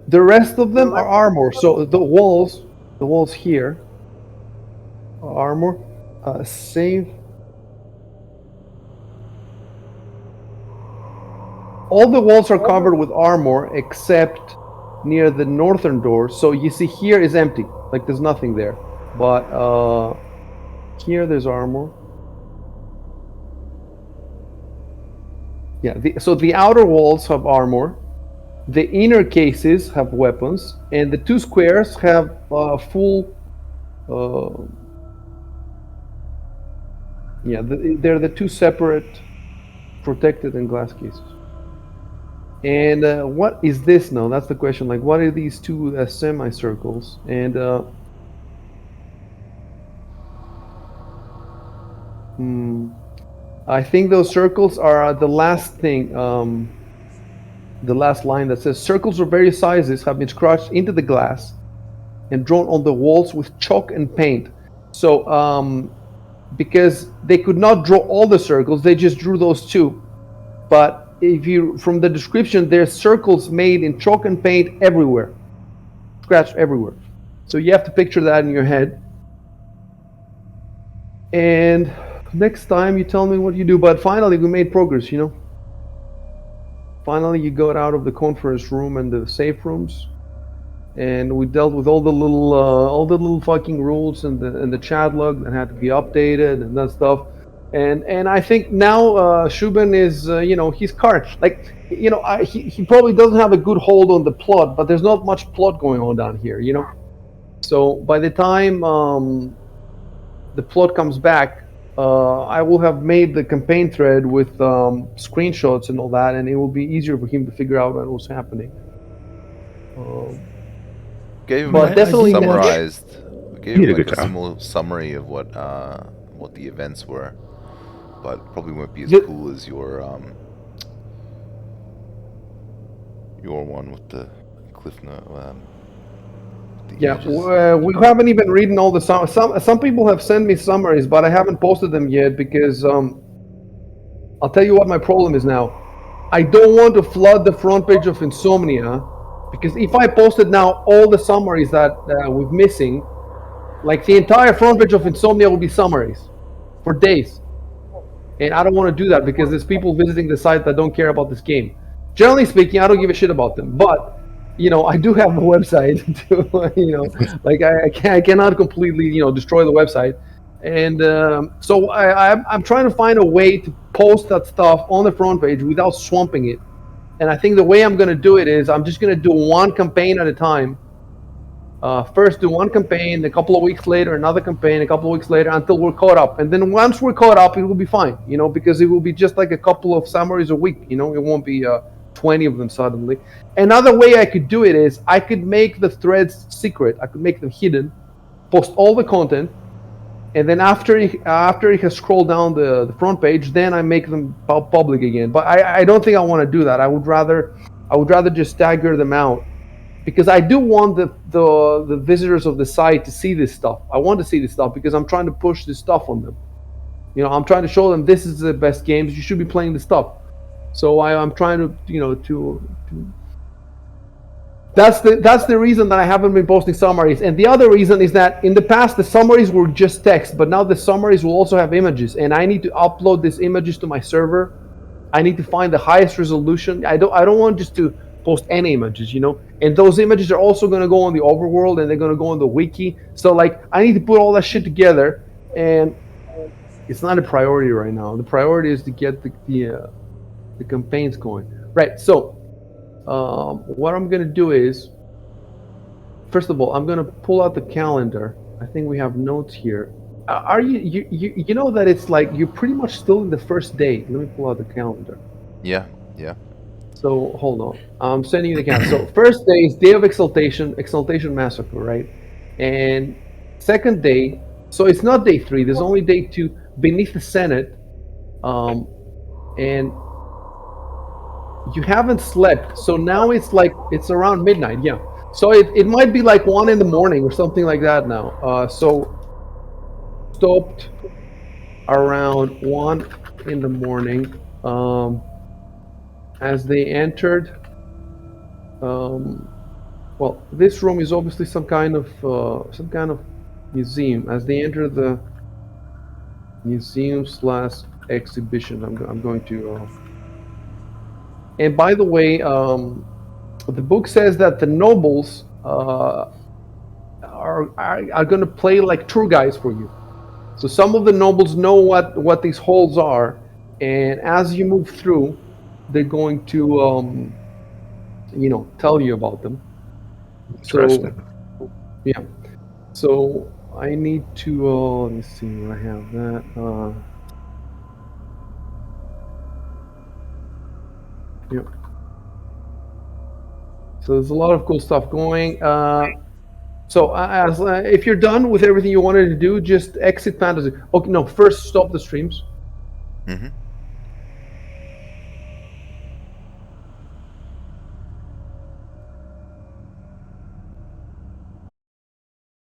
Speaker 3: The rest of them are armor. So the walls here are armor. Save. All the walls are covered with armor except near the northern door. So you see here is empty, like there's nothing there. But here there's armor. Yeah, so the outer walls have armor. The inner cases have weapons, and the 2 squares have full. Yeah, they're the 2 separate protected and glass cases. And what is this now? That's the question. Like, what are these 2 semicircles? And I think those circles are the last thing. The last line that says circles of various sizes have been scratched into the glass and drawn on the walls with chalk and paint. So because they could not draw all the circles, they just drew those 2. But if you, from the description, there's circles made in chalk and paint everywhere, scratched everywhere. So you have to picture that in your head. And next time you tell me what you do. But finally, we made progress, you know. Finally, you got out of the conference room and the safe rooms, and we dealt with all the little fucking rules and the chat log that had to be updated and that stuff. And I think now Shubin is he's card like he probably doesn't have a good hold on the plot, but there's not much plot going on down here, you know. So by the time the plot comes back, I will have made the campaign thread with screenshots and all that, and it will be easier for him to figure out what was happening.
Speaker 5: Gave him
Speaker 3: But
Speaker 5: a
Speaker 3: definitely
Speaker 5: summarized. We gave
Speaker 4: He
Speaker 5: him
Speaker 4: did a
Speaker 5: like
Speaker 4: good
Speaker 5: a
Speaker 4: job.
Speaker 5: small summary of what the events were, but probably won't be as
Speaker 3: The-
Speaker 5: cool as your one with the cliff note.
Speaker 3: Yeah, we haven't even written all the some people have sent me summaries, but I haven't posted them yet because I'll tell you what my problem is now. I don't want to flood the front page of Insomnia, because if I posted now all the summaries that we're missing, like the entire front page of Insomnia will be summaries for days. And I don't want to do that because there's people visiting the site that don't care about this game. Generally speaking, I don't give a shit about them. But I do have a website to, like I cannot completely, destroy the website. And so I'm trying to find a way to post that stuff on the front page without swamping it. And I think the way I'm going to do it is I'm just going to do one campaign at a time. First do one campaign, a couple of weeks later another campaign, a couple of weeks later, until we're caught up. And then once we're caught up, it will be fine, because it will be just like a couple of summaries a week. It won't be 20 of them suddenly. Another way I could do it is I could make the threads secret. I could make them hidden, post all the content, and then after it has scrolled down the front page, then I make them public again. But I don't think I want to do that. I would rather just stagger them out, because I do want the visitors of the site to see this stuff. I want to see this stuff because I'm trying to push this stuff on them. I'm trying to show them this is the best games. You should be playing this stuff. So I'm trying to that's the reason that I haven't been posting summaries. And the other reason is that in the past the summaries were just text, but now the summaries will also have images, and I need to upload these images to my server. I need to find the highest resolution. I don't want just to post any images, and those images are also going to go on the overworld, and they're going to go on the wiki. So like I need to put all that shit together, and it's not a priority right now. The priority is to get the campaigns going. Right. So what I'm going to do is, first of all, I'm going to pull out the calendar. I think we have notes here. Are you know that it's like you're pretty much still in the first day. Let me pull out the calendar.
Speaker 5: Yeah.
Speaker 3: So hold on. I'm sending you the calendar. So first day is Day of Exaltation Massacre, right? And second day, so it's not day 3. There's only day 2, Beneath the Senate. And you haven't slept, so now it's around midnight. Yeah. So it might be like 1 in the morning or something like that now. So stopped around 1 in the morning. As they entered, well, this room is obviously some kind of museum. As they enter the museum/exhibition, I'm going to. And by the way, the book says that the nobles are going to play like tour guides for you. So some of the nobles know what these halls are, and as you move through, they're going to tell you about them.
Speaker 4: Interesting.
Speaker 3: So yeah. So I need to let me see where I have that. Yep. So there's a lot of cool stuff going. So if you're done with everything you wanted to do, just exit fantasy. Okay, no, first stop the streams.